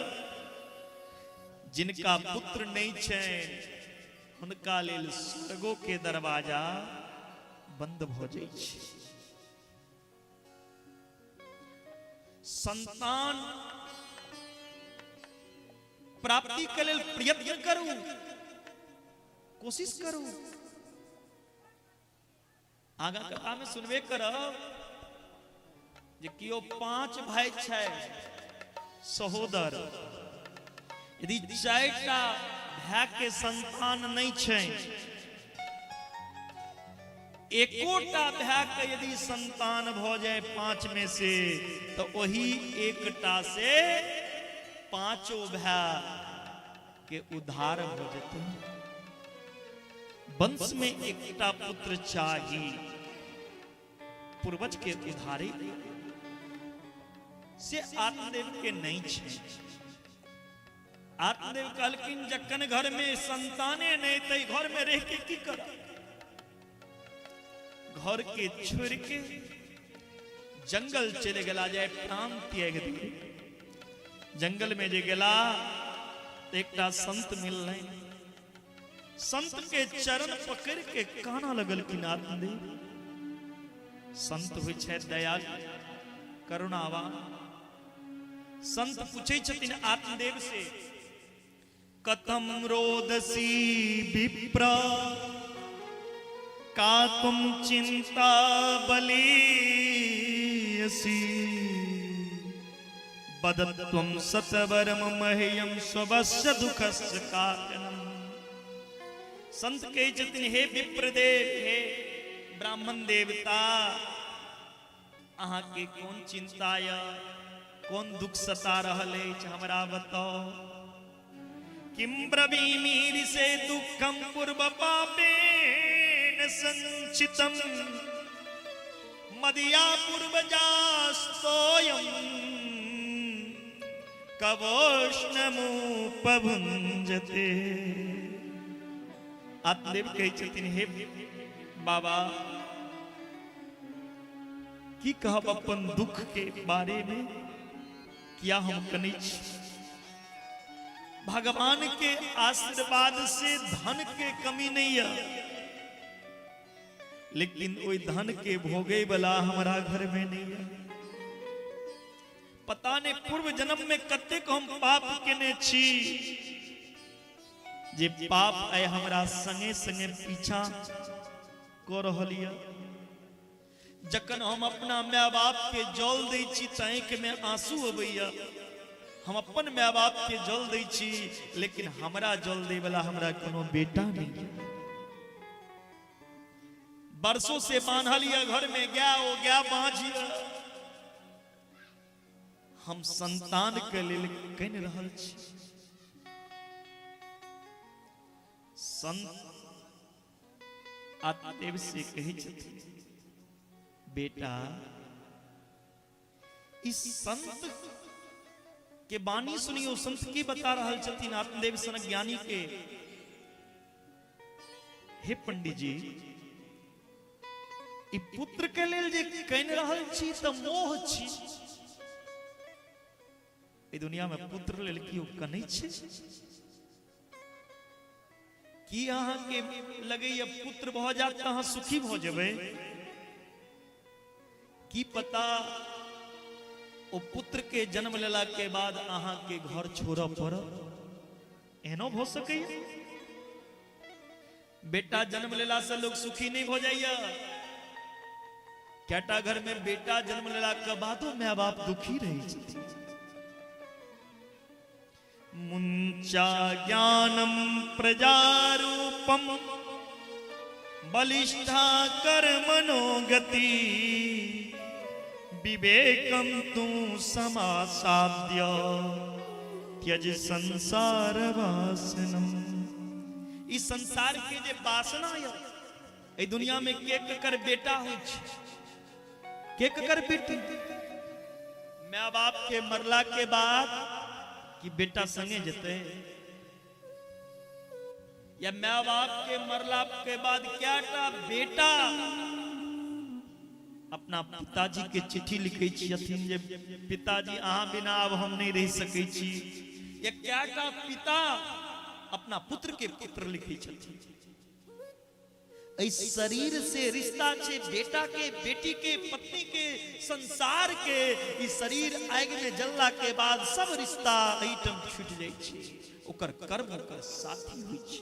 जिनका पुत्र नहीं छैन उनका लेल स्वर्गो के दरवाजा बंद भ जाय छै। संतान प्राप्ति के लिए प्रयत्न करू, कोशिश करू। आगा कथा में सुनबे करब जे कियो 5 भाई छै सहोदर, यदि 4टा भाई के संतान नहीं छै, एकोटा भाई के यदि संतान भ जाए 5 में से, तो वही एकटा से 5 भाई के उद्धार हो जाते हैं। वंश में एकटा पुत्र चाहिए पूर्वज के उद्धारे से आत्मदेव के नहीं छे। आत्मदेव कहलकिन जखन घर में संताने नहीं तई घर में रह के की करा, घर के छोड़ के जंगल चले गला, जाए प्राण त्याग दिए। जंगल में जे गेला एकटा संत मिललै, संत के चरण पकड़ के काना लगल कि आत्मदेव। संत होइ छै दयालु करुणावान। संत पूछे छथिन आत्मदेव से, कथम रोदसी विप्र का तुम चिंता बलियसी, बदत्वं सतवरम मह्यम स्वस्य दुखस्य कारणम। संत कहे छथिन, हे विप्रदेव, हे ब्राह्मण देवता, अहाँ के कौन चिंता या कौन दुख सता रहल अछि, हमरा बताओ। किम ब्रवीमि से दुखम पूर्व पापेन संचितम, मदिया पूर्वजास्तोयम कवोष्णमुपभुंजते। आत्मदेव कहे छथिन, हे बाबा, की कहब अपन दुख के बारे में, किया हम कनी छी। भगवान के आशीर्वाद से धन के कमी नहीं है, लेकिन ओई धन के भोगे वाला हमारा घर में नहीं है। पता नहीं पूर्व जन्म में कतेक हम पाप केने छी, जे पाप आय हमरा संगे संगे पीछा कर रहलिया। जखन हम अपना माय बाप के जल दै छी त आंख में आंसू अबैया। हम अपन माय बाप के जल दै छी, लेकिन हमरा जल दै वाला हमरा कोनो बेटा नहीं है। बरसों से बांधलिया घर में गाय ओ गाय बांझिया। हम संतान के लेल कन रहल छी। संत आत्मदेव से कहे छथिन, बेटा, इस संत के बानी सुनियो। संत की बता रहल छथिन आत्मदेव सन ज्ञानी के, हे पंडित जी, इ पुत्र के लेल जे कन रहल छी त मोह छी। ए दुनिया में पुत्र लेल कियो कनै छै कि अहाँ के लगैया पुत्र भ जात त अहाँ सुखी भ जेबै? की पता ओ पुत्र के जन्म लेला के बाद अहाँ के घर छोड़ऽ पड़त, एहनो भ सकैया। बेटा जन्म लेला से लोग सुखी नहीं हो जाइया। कैटा घर में बेटा जन्म लेला के बादो माय बाप दुखी रही छथिन। मुंचा ज्ञानम प्रजारूपम बलिष्ठा कर्मणोगति, विवेकम तू समासाद्य त्यज संसार वासनम। इस संसार के जे वासना है, ए दुनिया में के कर बेटा हो, के कर बेटी। माँ बाप के मरला के बाद कि बेटा संगे जते, या माँ बाप के मरला के बाद क्या टा बेटा अपना पिताजी के चिट्ठी लिखे छथिन जे पिताजी अहाँ बिना अब हम नहीं रह सकै छी। या क्या टा पिता अपना पुत्र के पुत्र लिखे छथिन। इस शरीर से रिश्ता छे बेटा के, बेटी के, पत्नी के, संसार के। इस शरीर आग में जलला के बाद सब रिश्ता आइटम छूट जाय छे, ओकर कर्म ओकर साथी होय छे।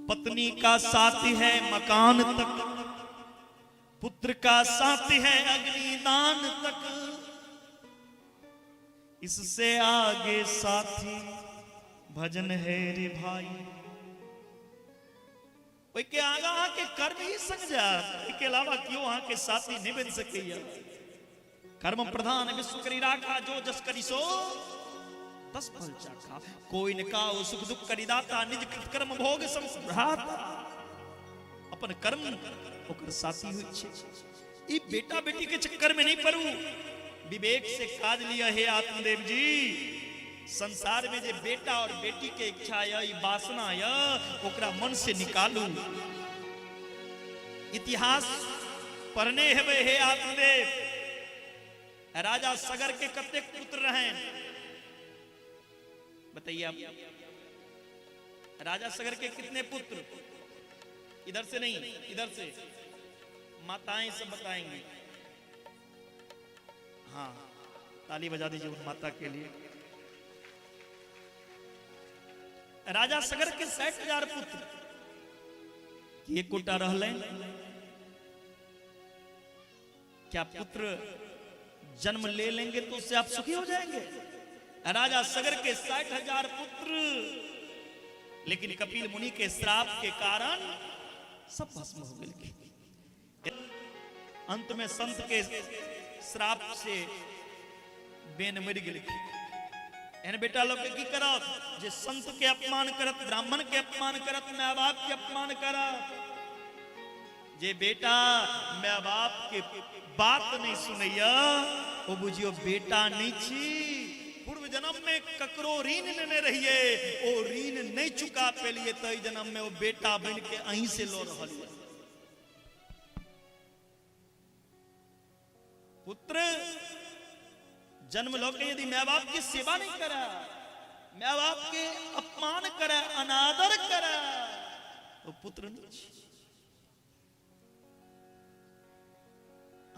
पत्नी का साथी है मकान तक, पुत्र का साथी है अग्निदान तक, इससे आगे साथी भजन है रे भाई। के आगा के कर्म ही समझा, इसके अलावा क्यों वहां के साथी नहीं बन सके। कर्म प्रधान विश्व करी राखा, जो जस करी सो तस फल चाखा। कोई न काओ सुख दुख करी दाता, निज कर्म भोग संभ्राता। अपन कर्म ओकर साथी होय छे। ई बेटा बेटी के चक्कर में नहीं पड़ू, विवेक से काज लिया है आत्मदेव जी। संसार में जे बेटा और बेटी के इच्छा है, वासना है, ओकरा मन से निकालू। इतिहास पढ़ने है आत्मदेव। राजा सगर के कितने पुत्र रहे बताइए आप? राजा सगर के कितने पुत्र? इधर से नहीं, इधर से माताएं सब बताएंगी। हाँ, ताली बजा दीजिए उस माता के लिए। राजा सगर के 60,000 पुत्र, एक कोटा रहले। क्या पुत्र जन्म ले लेंगे तो उससे आप सुखी हो जाएंगे? राजा सगर के 60,000 पुत्र, लेकिन कपिल मुनि के श्राप के कारण सब भस्म हो गए। अंत में संत के श्राप से बेन मर गए। एहन बेटा लोग की करत जे संत के अपमान करत, ब्राह्मण के अपमान करत, माँ बाप के अपमान करत। जे बेटा माँ बाप के बात नहीं सुनैया, वो बुझियो बेटा नहीं छी। पूर्व जन्म में ककरो ऋण लेने रहिए, ओ ऋण नहीं चुका पेलिए, तो जन्म में वो बेटा बन के अहीं से लो रहल है। पुत्र जन्म लोके यदि माँ बाप की सेवा नहीं करा, माँ बाप के अपमान करा, अनादर करा, तो पुत्र नहीं।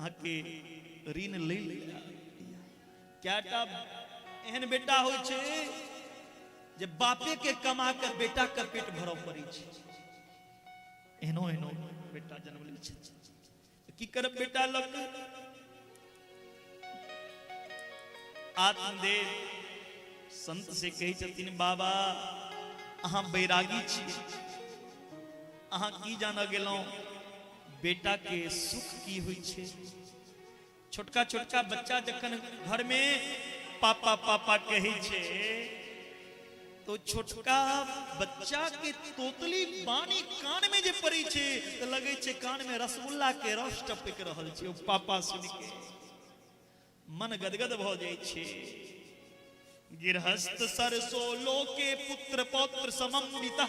आके ऋण ले लिया। क्याटा एहन बेटा होय छे जे बापे के कमा के बेटा का पेट भरव पड़ी छे। एहनो एहनो बेटा जन्म ले छे। की करब बेटा लोग? आत्मदेव संत से कही छथिन, बाबा अहाँ बैरागी छी, अहाँ की जान गेलौं बेटा के सुख की होय छे। छोटका छोटका बच्चा जखन घर में पापा पापा कहे छे, तो छोटका बच्चा के तोतली बानी कान में जे पड़ी छे, तो लगे छे कान में रसगुल्ला के रस टपक रहल छे। ओ पापा सुन के मन गदगद भ जाय छे। गिरहस्थ सरसो लोके पुत्र पौत्र समन्विता।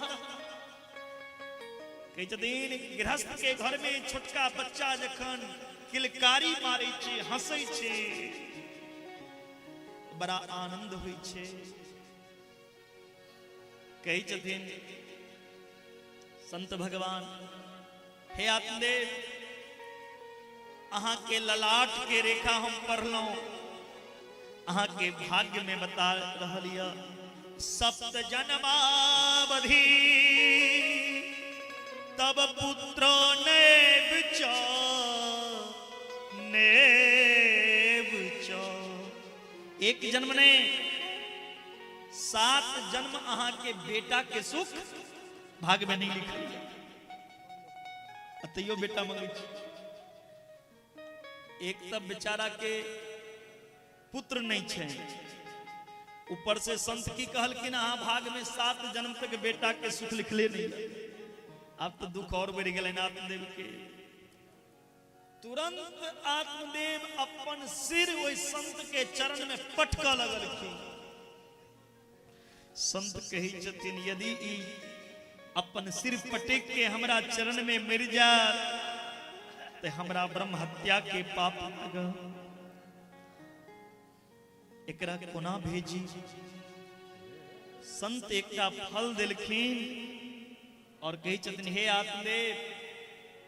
कई दिन गृहस्थ के घर में छोटका बच्चा जखन किलकारी मारे छे, हंसै छे, बड़ा आनंद होय छे। कई दिन संत भगवान, हे आत्मदेव, अहाँ के ललाट के रेखा हम पढ़लौ, अहाँ के भाग्य में बता रहलिया। सप्त जन्मावधि तब पुत्र नेव च। एक जन्म ने 7 जन्म अहाँ के बेटा के सुख भाग्य में नहीं लिखल। अतयो बेटा मंगे एक तब बेचारा के पुत्र नहीं छे, ऊपर से संत की कहलखिन अहाँ भाग में 7 जन्म तक बेटा के सुख लिखले नहीं। अब तो दुख और बढ़ गए आत्मदेव के। तुरंत आत्मदेव अपन सिर वही संत के चरण में पटका लगलखिन। संत कही छथिन, यदि अपन सिर पटक के हमरा चरण में मर जा, तो हमरा ब्रह्म हत्या के पाप लग। एकरा कोना भेजी? संत एकटा फल दिलखिन और कही छथिन हे आत्मदेव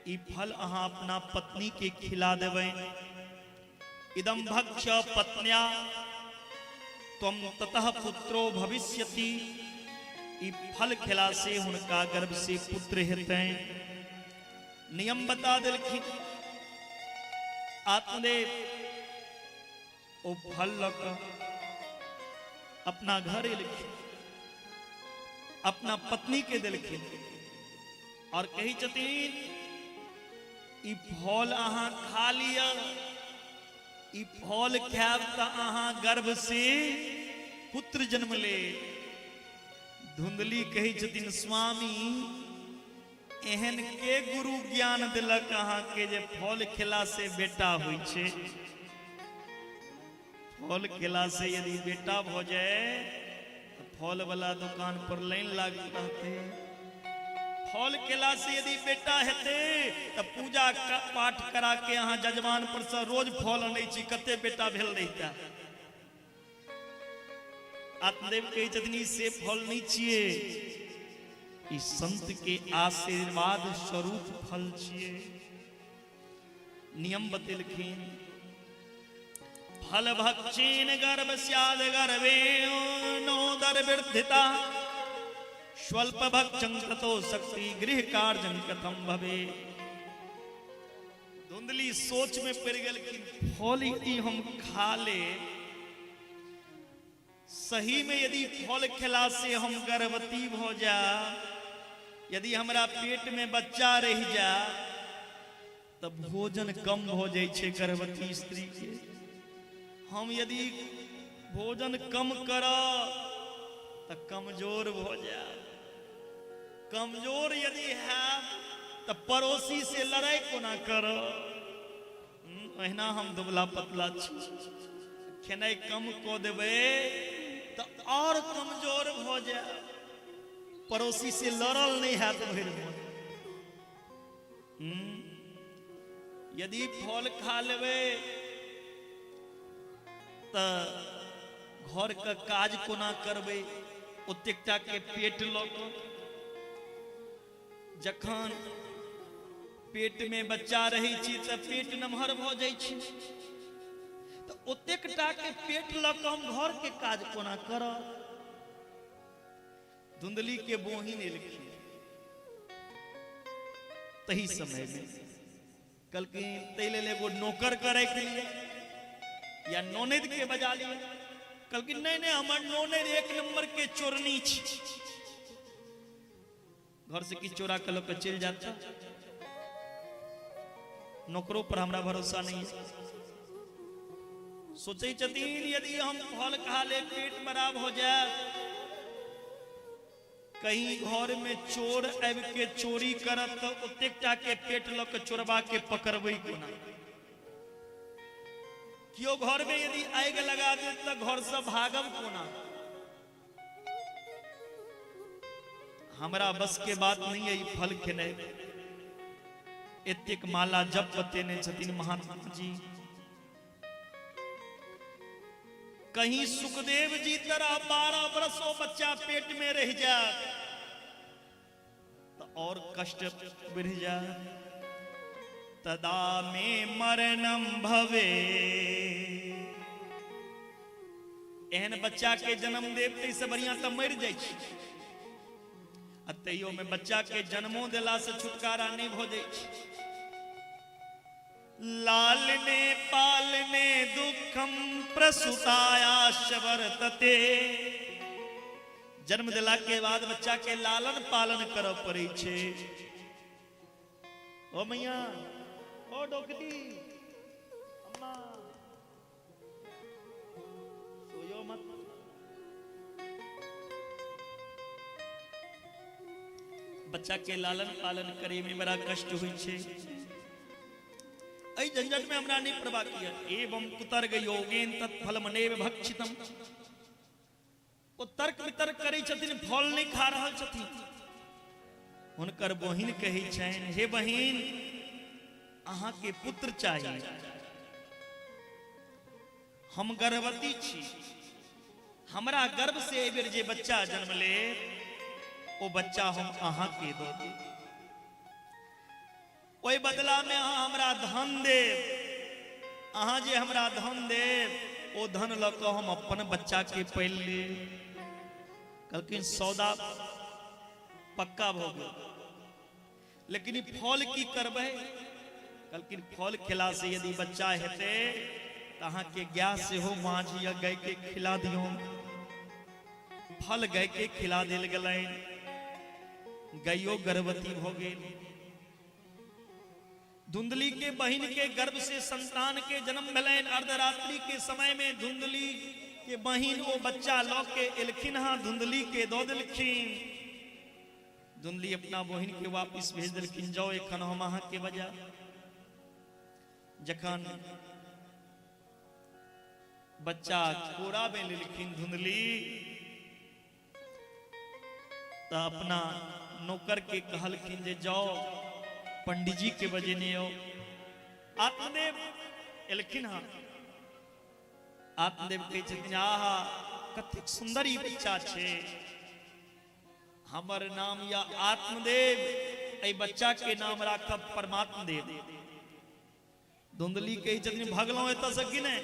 ई फल अहाँ अपना पत्नी के खिला देबै। इदम भक्ष्य पत्न्या त्वं ततः पुत्रो भविष्यति। ई फल खिला से हुनका गर्भ से पुत्र हेतै। नियम बता देलखिन आत्मदेव ओ फल लक अपना घर एलखिन, अपना पत्नी के देलखिन और कही छथिन ई फल अहाँ खा लिया, ई फल खायब त अहाँ गर्भ से पुत्र जन्म ले। धुंधली कही छथिन स्वामी एहन के गुरु ज्ञान दिलक अहाँ के जे फल खेला से बेटा होइ छै। फल खेला से यदि बेटा भ जाए तो फल वाला दुकान पर लाइन लागल रहते। फल खेला से यदि बेटा हेते तो पूजा पाठ करा के अहाँ जजमान पर से रोज फल आनै छी, कते बेटा भेल रहिता। आत्मदेव कही छथिन से फल नहीं छिए, इस संत के आशीर्वाद स्वरूप फल छिए। नियम बतेलखिन फल भक्षेन गर्भ स्याद गर्भे नोदर वृद्धिता स्वल्प भक्षं ततो शक्ति गृह कार्यं कथम भवे। धुंधली सोच में पड़ गेलखिन फल यदि हम खा ले, सही में यदि फल खिला से हम गर्भवती हो जा, यदि हमरा पेट में बच्चा रह जा तब भोजन कम हो जाए छे गर्भवती स्त्री के। हम यदि भोजन कम कर तो कमजोर हो जा, कमजोर यदि है तो पड़ोसी से लड़ाई कोना कर। अहिना हम दुबला पतला छी, खेनाई कम को देबे तो और कमजोर हो जा, पड़ोसी से लड़ल नहीं है तो भर मन। यदि फल खा लेबे तो घर का काज कोना करबे, ओतेकटा के पेट लग जखन पेट में बच्चा रही छी तो पेट नमहर भ जाय छी, तो ओतेकटा के पेट लग हम घर के काज कोना करब। धुंधली के बोहिन एलखिन तही समय में कल की तैले एगो नौकर करे के लिए या नौनेद के बजा लिए। कल की नहीं नहीं हमार नौनेद एक नंबर के चोरनी छी, घर से की चोरा के लोग चल जाता। नौकरों पर हमरा भरोसा नहीं है। सोचे छथिन यदि हम फल खा ले पेट खराब हो जाए, कहीं घर में चोर आबि के चोरी करत तो ओतेकटा के पेट लग के चोरबा के पकड़बै कोना। कियो घर में यदि आग लगा दे तो घर से भागब कोना। हमरा बस के बात नहीं है फल खेने। एतेक माला जप बतेने छथिन महात्मा जी। कहीं सुखदेव जी तरह 12 बरसों बच्चा पेट में रह जाए तो और कष्ट बढ़ जाए। तदा में मरणम भवे, एहन बच्चा के जन्म देव से बढ़िया तो मर जाए। तैयो में बच्चा के जन्मों दिला से छुटकारा नहीं हो जाए। लालने पालने दुखम प्रसुताया वर्तते। जन्म दिला के बाद बच्चा के लालन पालन करो पड़े छे। ओ मैया, ओ डोकटी, अम्मा सोयो मत। बच्चा के लालन पालन करे में बड़ा कष्ट हुई छे। ऐ झंझट में हमरा नहीं प्रभा किया। एवं कुतर्क योगेन तत्फलमनेव भक्षितम। वो तर्क वितर्क करे छथिन, फल नहीं खा रहल छथिन। हुनकर बहिन कही छन, हे बहिन अहाँ के पुत्र चाहिए, हम गर्भवती छी, हमरा गर्भ से एहि बेर जे बच्चा जन्म ले वो बच्चा हम अहाँ के दो दी, ओई बदला में अहाँ हमरा धन देव, अहाँ जे हमरा धन देव ओ धन ल के हम अपन बच्चा के पाल ले। कहलखिन सौदा पक्का भ गेल, लेकिन ई फल की करबै? कहलखिन फल खिला से यदि बच्चा हेते त अहाँ के गाय से हो मांझ या गाय के खिला दियो। फल गाय के खिला देल गेलैन, गायो गर्भवती भ गेल। धुंधली के बहिन के गर्भ से संतान के जन्म भेलैन। अर्धरात्रि के समय में धुंधली के बहिन वो बच्चा लौ के एलखिन, हाँ धुंधली के दो दिलखिन। धुंधली अपना बहिन के वापिस भेज दिलखिन, जाओ एखन हम अहाँ के बजा। जखन बच्चा कोरा में लेलखिन धुंधली तो अपना नौकर के कहलखिन जे जाओ पंडित जी के बजेने आओ। आत्मदेव एलखिन, हाँ आत्मदेव कहे छथिन आहा कतेक सुंदर ई बच्चा छे, हमर नाम या आत्मदेव, ए बच्चा के नाम राखब परमात्मा देव। धुंधली कहे छथिन भगलो एत से कि नहीं,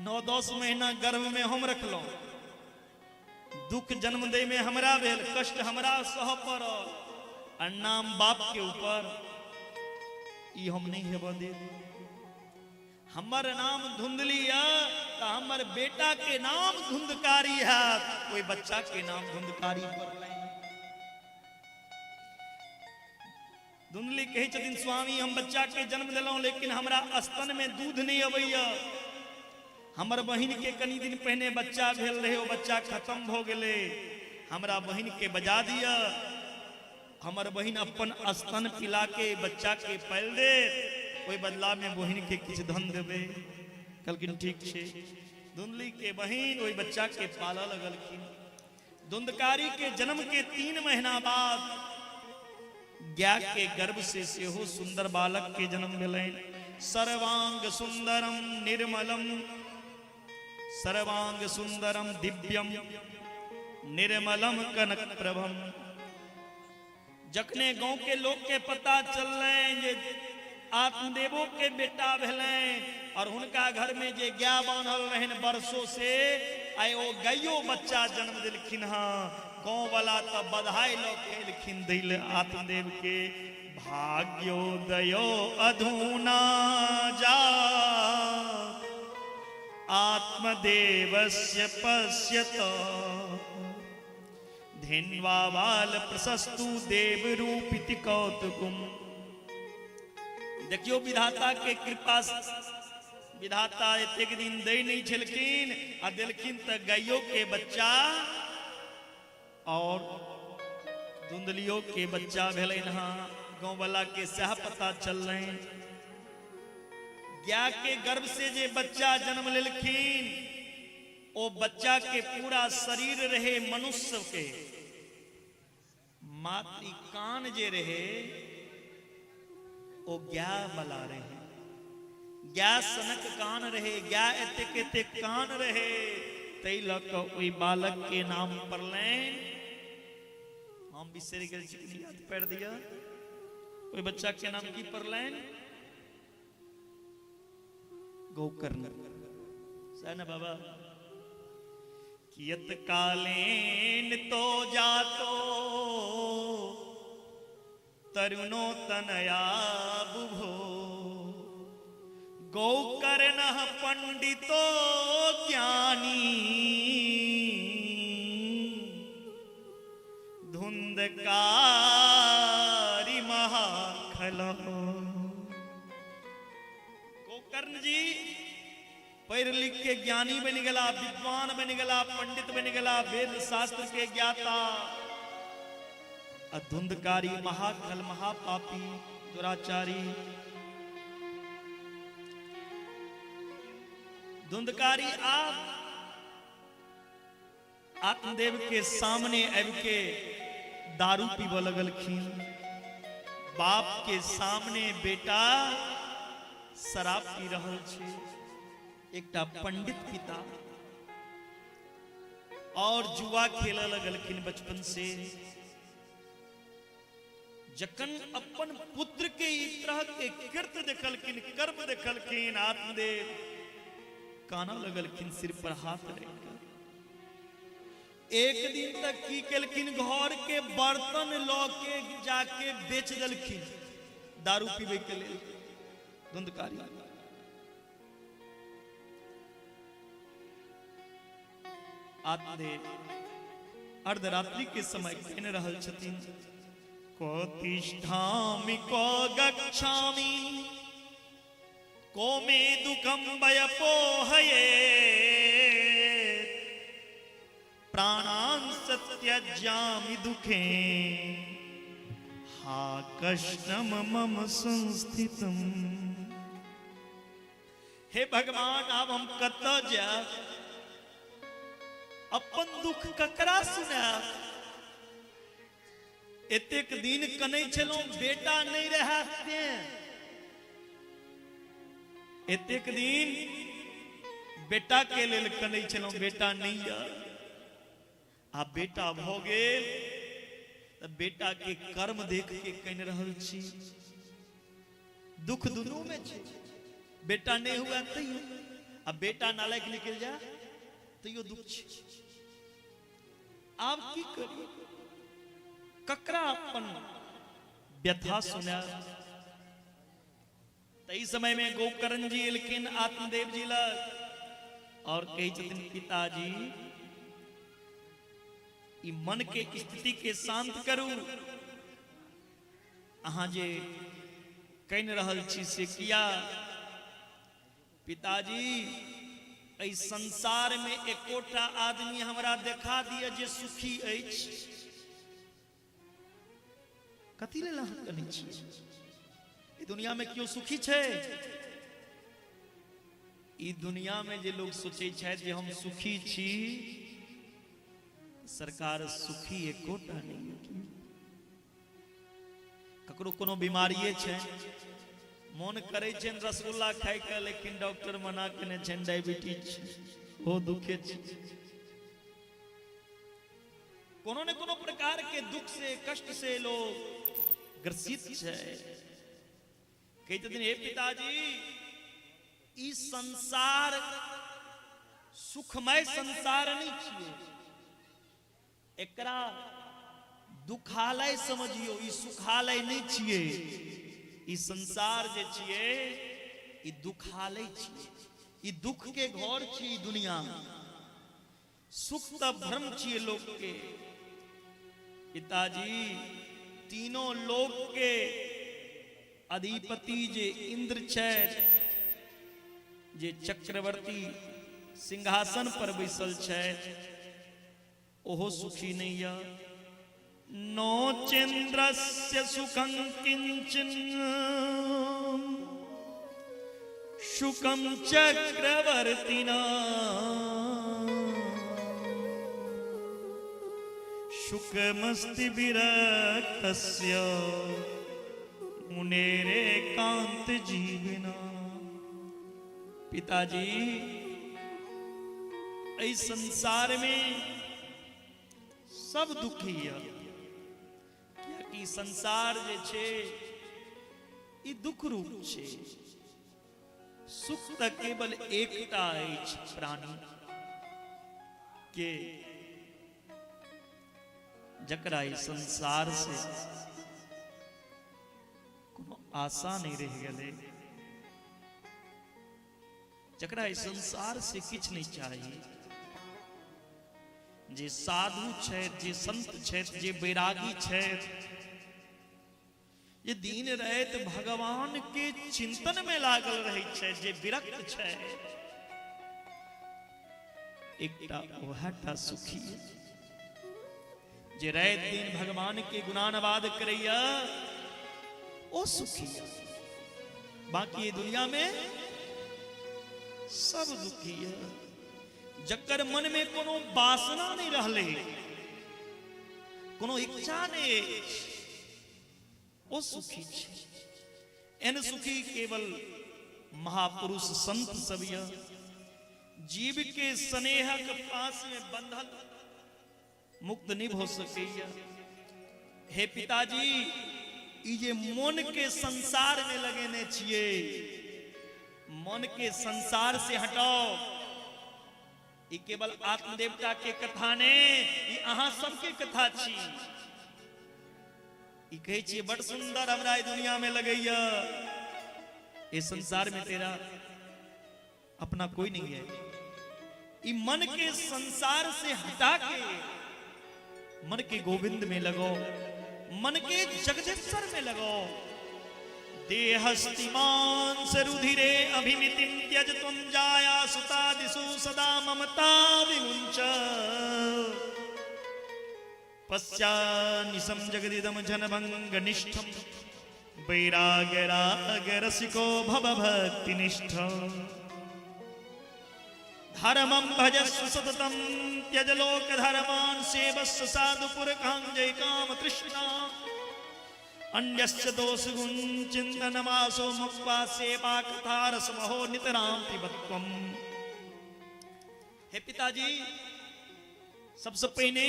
9-10 महीना गर्भ में हम रखलो, दुख जन्म दे में हमरा भेल, कष्ट हमरा सह पड़ल, और नाम बाप के ऊपर ई हम नहीं हेब दे। हमर नाम धुंधली है तो हमर बेटा के नाम धुंधकारी है, कोई बच्चा के नाम धुंधकारी पड़ल। धुंधली कहे छथिन स्वामी हम बच्चा के जन्म दिलौं, लेकिन हमरा स्तन में दूध नहीं अबैया। हमर बहिन के कनी दिन पहले बच्चा भेल रहे, वो बच्चा खत्म हो गेले, हमरा बहिन के बजा दिया। हमर बहिन अपन स्तन पिला के बच्चा के पाल दे, कोई बदला में बहिन के किछ धन देबे। कहलखिन ठीक छे। धुंधली के बहिन वही बच्चा के पाला लगलखिन। धुंधकारी के जन्म के 3 महीना बाद गाय के गर्भ से सेहो सुंदर बालक के जन्म भेलैन। सर्वांग सुंदरम निर्मलम, सर्वांग सुंदरम दिव्यम निर्मलम कनक प्रभम। जखने गांव के लोग के पता चललै जे आत्मदेवो के बेटा भेलैन और उनका घर में जे गाय बांधल रहन बरसों से, आए वो गायो बच्चा जन्म दिलखिन। हाँ गांव वाला तो बधाई लोग खेलखिन दिल आत्मदेव के। भाग्योदयो अधुना जा आत्मदेवस्य पश्यत, धिन्वा बाल प्रशस्तु देव रूपिति कौतुकम। देखियो विधाता के कृपा, विधाता एक दिन दे नहीं छलखिन आ दिलखिन त गायों के बच्चा और धुंधलियों के बच्चा भेलैन। हाँ गांव वाला के सह पता चल रहे। गाय के गर्भ से जे बच्चा जन्म लेलखिन, ओ बच्चा के पूरा शरीर रहे मनुष्य के, मातृ कान जे रहे ओ गाय वाला रहे। गाय सनक कान रहे, गाय एतेक एतेक कान रहे, तै लक ओई बालक के नाम पड़लैन। हम बिसरि गेल छी, याद पड़ दिया। ओई बच्चा के नाम की पड़लैन? गोकर्ण। सैन बाबा कियत कालेन तो जातो तरुणो तनया बुभो, गोकर्ण पंडितो ज्ञानी धुंधकारी महाखल। गोकर्ण जी पढ़ लिख के ज्ञानी बन गला, विद्वान बन गला, पंडित बन गला, वेद शास्त्र के ज्ञाता। धुंधकारी महाखल महापापी दुराचारी। धुंधकारी आप आत्मदेव के सामने अब के दारू पीब लगलखिन। बाप के सामने बेटा शराब पी रहल छे। एकटा पंडित पिता और जुआ खेला लगलखिन बचपन से। जखन अपन पुत्र के इस तरह के कृत्य देखलखिन, कर्म देखलखिन, आत्मदेव काना लगलखिन सिर पर हाथ रखकर। एक दिन तक की केलखिन, घर के बर्तन लौ के जाके बेच देलखिन दारू पीबे के लिए धुंधकारी। आत्मदेव अर्धरात्रि के समय कहने रहल छथिन, को तिष्ठामि को गच्छामि को मे दुखम वयपोहये प्राणान सत्यज्यामि दुखे हा कष्टम मम संस्थितम। हे भगवान, अब हम कत जा अपन दुख ककरा सुना। एतेक दिन कनै छलौ बेटा नहीं रहा, एतेक दिन बेटा के लेल कनै छलौ बेटा नहीं या। आ बेटा भ गेल त बेटा के कर्म देख के कहि रहल छी दुख दुनू में छै। बेटा नहीं हुआ तैयो, अब बेटा नालायक निकल जा तैयो दुख छै। आब की करी, ककरा अपन व्यथा सुना। तई समय में गोकर्ण जी एलखिन आत्मदेव जी लग और कही छथिन, पिताजी ई मन के स्थिति के शांत करू। अहाँ जे कहि रहल छी से किया। पिताजी ऐ संसार में एकोटा आदमी हमरा देखा दिया जे सुखी अछि। कथी लेल अहाँ कहै छी, ई दुनिया में क्यों सुखी छै। ई दुनिया में जे लोग सोचे छै जे हम सुखी छी, सरकार सुखी एकोटा नहीं। ककरो कोनो बीमारिये छै, मन करे छै रसगुल्ला खाय के, लेकिन डॉक्टर मना केने छै डायबिटीज हो दुखे छै। कोनो न कोनो प्रकार के दुख से कष्ट से लोग ग्रसित है। कहते दिन, हे पिताजी ई संसार सुखमय संसार नहीं छिए, एकरा दुखालय समझियो, ई सुखालय नहीं छिए। ई संसार जे छिए ई दुखालय छिए, ई दुख के घर छिए। दुनिया सुख त भ्रम छिए लोग के। पिताजी तीनों लोक के अधिपति जे इंद्र छै, जे चक्रवर्ती सिंहासन पर बैसल छै, ओहो सुखी नहीं या। नो चंद्रस्य सुखं किंचन सुखं चक्रवर्तिना सुखमस्ति विरक्तस्य मुनेरे कांत जीवना। पिताजी इस संसार में सब दुखी है, क्योंकि संसार जे छे ई दुख रूप छे। सुख त केवल एकटा अछि प्राणी के, जकरा इस संसार से कोनो आशा नहीं रह गए, जकरा इस संसार से किछ नहीं चाहिए। जे साधु छथि, जे संत छथि, जे बैरागी छथि, जे दिन रात भगवान के चिंतन में लागल रहे छथि, जे विरक्त छथि, एकटा ओहटा सुखी है। जे रात दिन भगवान के गुणानुवाद करैया ओ सुखी है। बाकी दुनिया में सब दुखी है। जकर मन में कोनो वासना नहीं रहले, कोनो इच्छा नहीं, ओ सुखी छे। एन सुखी केवल महापुरुष संत सब यह जीव के स्नेहक पास में बंधल मुक्त नहीं हो सके। हे पिताजी, ई जे मन के संसार में लगेने छिए, मन के संसार से हटाओ। ई केवल आत्मदेवता के कथा ने, ई अहाँ सबके कथा छी। ई कहे छिए बड़ सुंदर हमरा ई दुनिया में लगैया, इस संसार में तेरा अपना कोई नहीं है। ई मन के संसार से हटा के मन के गोविंद में लगो, मन के जगदीश्वर में लगो। देहस्तिमान से रुधिरे अभिमितिं त्यज त्वं जाया सुतादिषु सदा ममता विमुञ्च। पश्चान्निशं जगदिदं जनभङ्गनिष्ठं वैराग्यरागरसिको भव भक्तिनिष्ठ। धर्मं भजस्व सततं त्यज लोकधर्मान् सेवस्व साधुपुरकां जय काम तृष्णा। अन्यस्य दोषगुण चिंतनमासो मुक्त्वा सेवा कथा रसमहो नितरां पिबत्वम्। हे पिताजी, सबसे पहले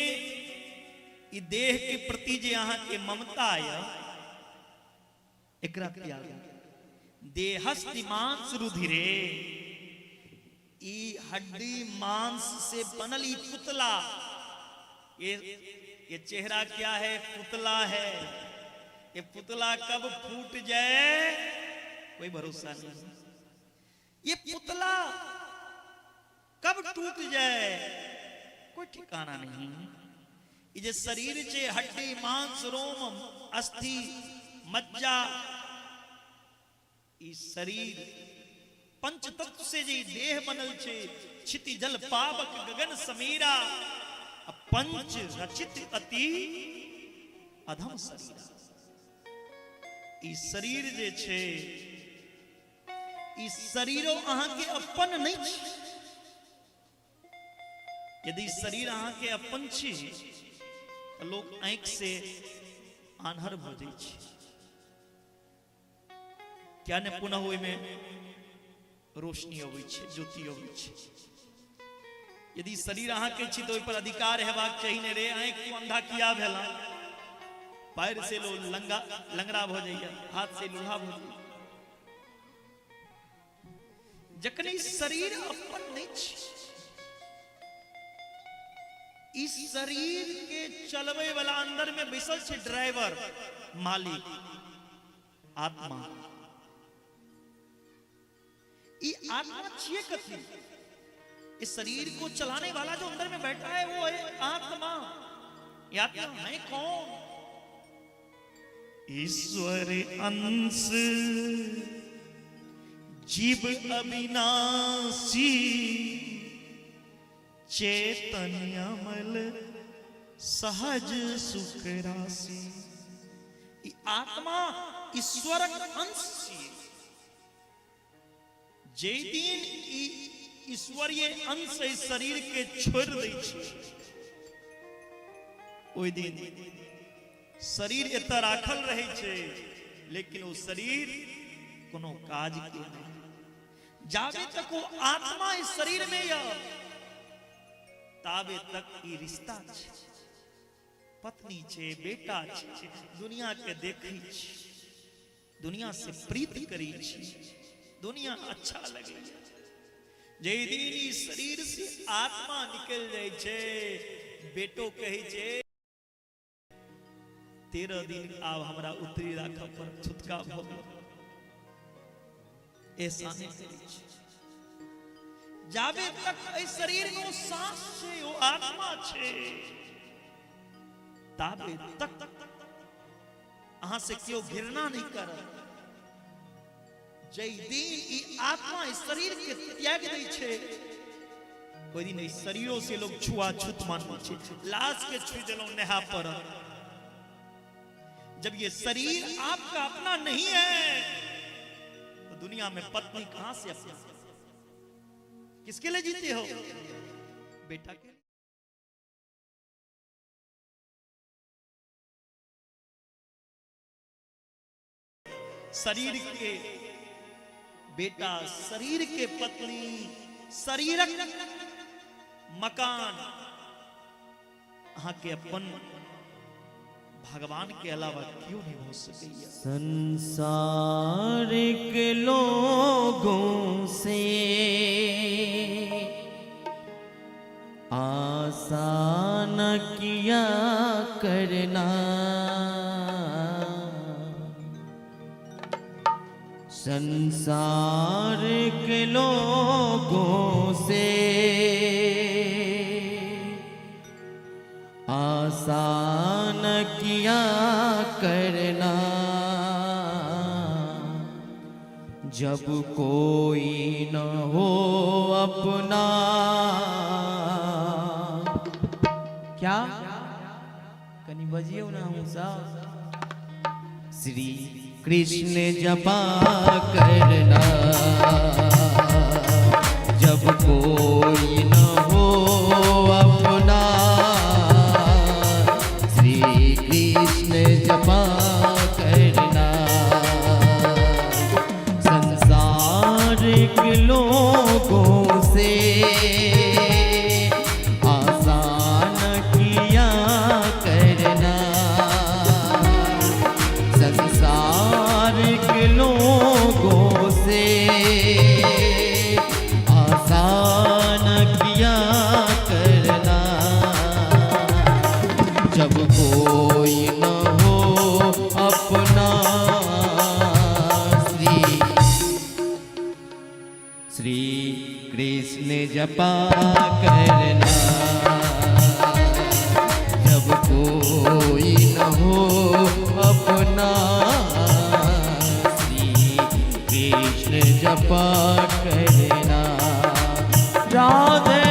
ई देह के प्रति जे अहाँ के ममता है एकरा त्याग। देहस्ति मांस रुधिरे, ई हड्डी मांस से बनल ई पुतला, ये चेहरा क्या है? पुतला है। ये पुतला कब फूट जाए कोई भरोसा नहीं। ये पुतला कब टूट जाए कोई ठिकाना नहीं। ये शरीर चे हड्डी मांस रोम अस्थि मज्जा, ई शरीर पंच तत्व से जी देह बनल छे। क्षिति जल पावक गगन समीरा, पंच रचित अति अधम शरीर। ई शरीर जे छे, ई शरीरो अहाँ के अपन नहीं छे। यदि शरीर अहाँ के अपन छे तो लोग आंख से आन्हर भ जाय छे। क्या ने पुनः ओय में रोशनी अबै छे, ज्योति अबै छे। यदि शरीर अहाँ के छी तो ओय पर अधिकार हेबाक चाही ने रे। आंख को अंधा किया भेला, पैर से लो लंगड़ा हो जाइए, हाथ से लूहा हो जाइए। जखन शरीर अपन नहीं छे, इस शरीर के चलवे वाला अंदर में बैसल छे ड्राइवर, मालिक, आत्मा। ये आत्मा छिए कथी? इस शरीर को चलाने वाला जो अंदर में बैठा है वो है आत्मा। ये आत्मा है कौन? ईश्वर अंश जीव अविनाशी, चैतन्यमल सहज सुख राशि। आत्मा ईश्वर अंश छे। जे दिन ईश्वरीय अंश शरीर के छोड़ दै छै, ओइ दिन शरीर एतऽ राखल रहे छे, लेकिन वो शरीर कोनो काज के नहीं। जाबे तक वो आत्मा इस शरीर में या ताबे तक ई रिश्ता छे। पत्नी छे, बेटा छे, दुनिया के देखी छे, दुनिया से प्रीति करी छे, दुनिया अच्छा लगे। जे दिन ई शरीर से आत्मा निकल जाय छे, बेटो कहे छे 13 दिन आब हमरा उत्तरी राखब पर छुटका भ गेल। ऐसा नहीं करी छे। जाबे तक ए शरीर में सांस छे, वो आत्मा छे, ताबे तक अहाँ से क्यों घृणा नहीं कर। जय दिन ई आत्मा इस शरीर के त्याग दै छे, कोई दिन इस शरीरों से लोग छुआछूत माने छे। लाश के छू देलो नेहा पर। जब ये शरीर आपका अपना नहीं है तो दुनिया में पत्नी कहां से अपना? किसके लिए जीते हो? बेटा के। शरीर के बेटा, शरीर के पत्नी, शरीरक मकान। अहाँ के अपन भगवान के अलावा क्यों नहीं हो सकैया। संसारिक लोगों से आशा न किया करना, संसारिक लोगों से आशा न किया करना, जब कोई न हो अपना। क्या कनी बजियो ना हूँ साहब। श्री कृष्ण जपा करना, जब कोई न हो अपना। श्री कृष्ण जपा करना, संसारिक लोगों से आशा न किया करना, संसारिक लोगों से आशा न किया करना, जब कोई न हो अपना। श्री कृष्ण जपा करना, जब कोई न हो अपना। श्री कृष्ण जपा करना। राधे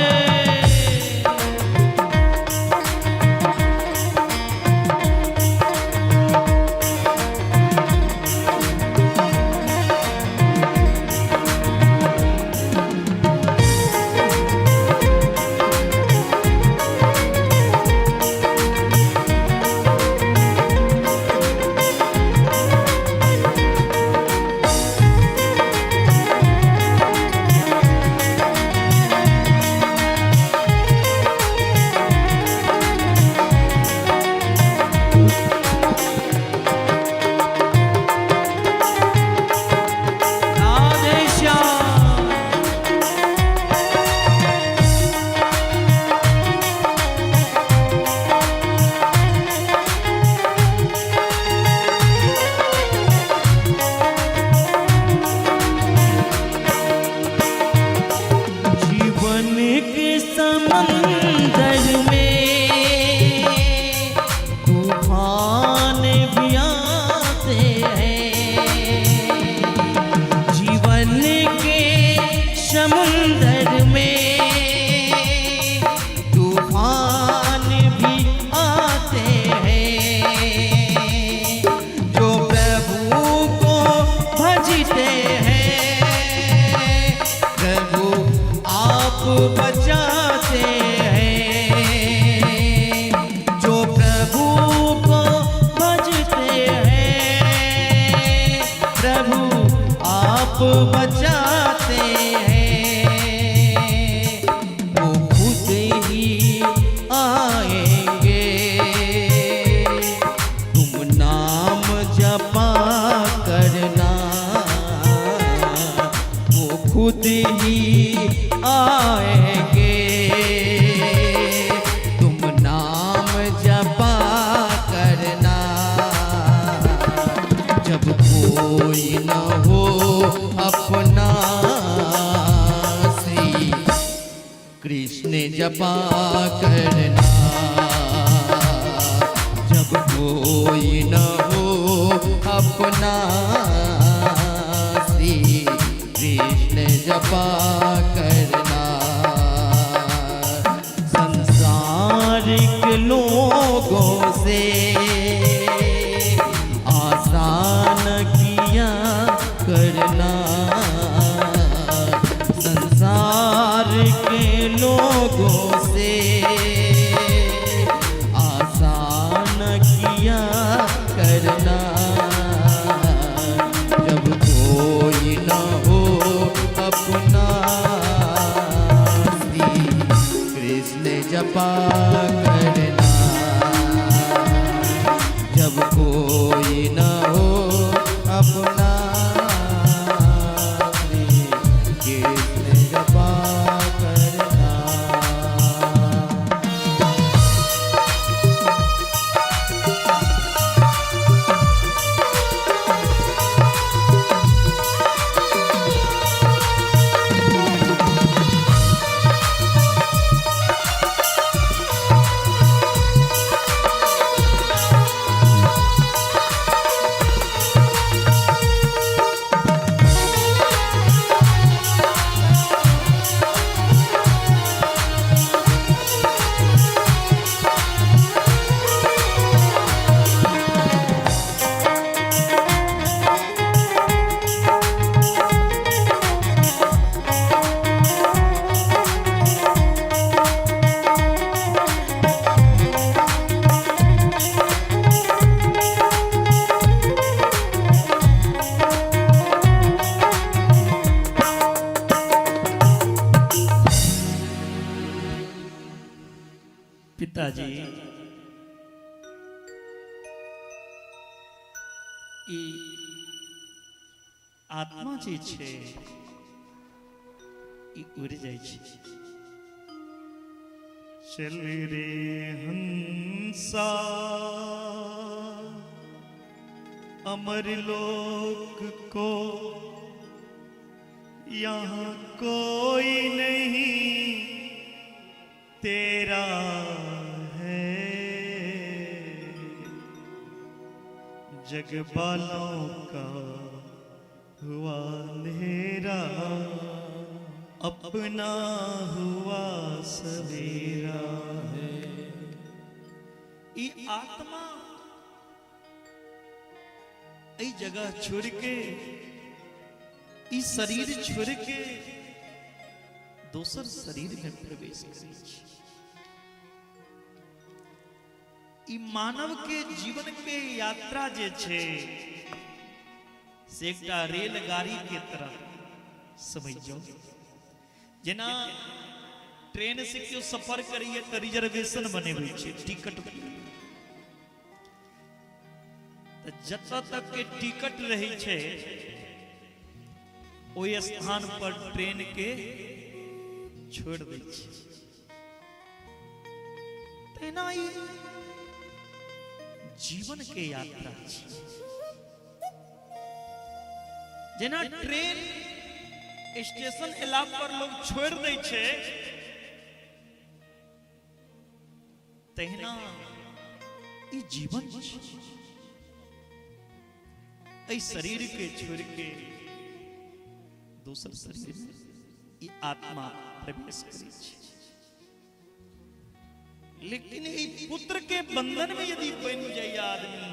बचाते हैं, जो प्रभु को भजते हैं। प्रभु आप बचाते हैं, वो खुद ही आएंगे। तुम नाम जपा करना, वो खुद ही आएंगे। तुम नाम जपा करना, जब कोई न हो अपना। श्री कृष्ण जपा करना, जब कोई न हो अपना। श्री कृष्ण जपा करना, संसारिक लोगों से आसान किया करना। संसार के लोगों से आसान किया करना, जब कोई न हो अपना। श्री कृष्ण जपा करना, ई आत्मा जे छे ई उड़ जाय छे। चल रे हंसा अमर लोक को, यहाँ कोई नहीं तेरा है। जग बालों का हुआ अंधेरा, अपना हुआ सवेरा है। ये आत्मा ई जगह छोड़ के, ई शरीर छोड़ के दोसर शरीर में प्रवेश करे छै। ई मानव के जीवन के यात्रा जे छे से एकटा रेलगाड़ी के तरह समझो। जेना ट्रेन से क्यों सफर करिए तो रिजर्वेशन बने हुए छे, टिकट। जत तक के टिकट रही छे ओई स्थान पर ट्रेन के छोड़ दै छे। तेना ही जीवन के यात्रा छे। जेना ट्रेन स्टेशन एला पर लोग छोड़ दै छे, तहिना ई जीवन छे। ऐ शरीर के छोड़ के दूसर शरीर में ई आत्मा प्रवेश करे छे। लेकिन ई पुत्र के बंधन में यदि बन जाए आदमी,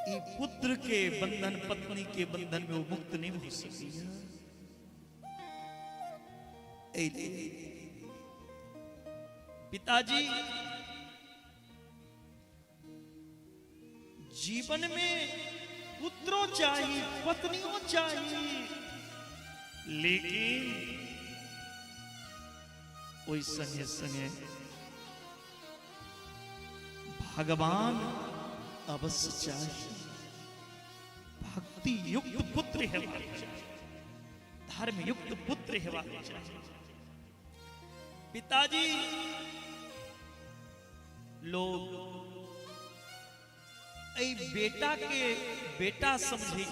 ई पुत्र के बंधन, पत्नी के बंधन में वो मुक्त नहीं हो सकती है। पिताजी जीवन में पुत्रों चाहिए, पत्नियों चाहिए, लेकिन वही संगे संगे भगवान अवश्य चाहिए। भक्ति युक्त पुत्र है, धर्म युक्त पुत्र है। पिताजी लोग ऐ बेटा के बेटा समझे,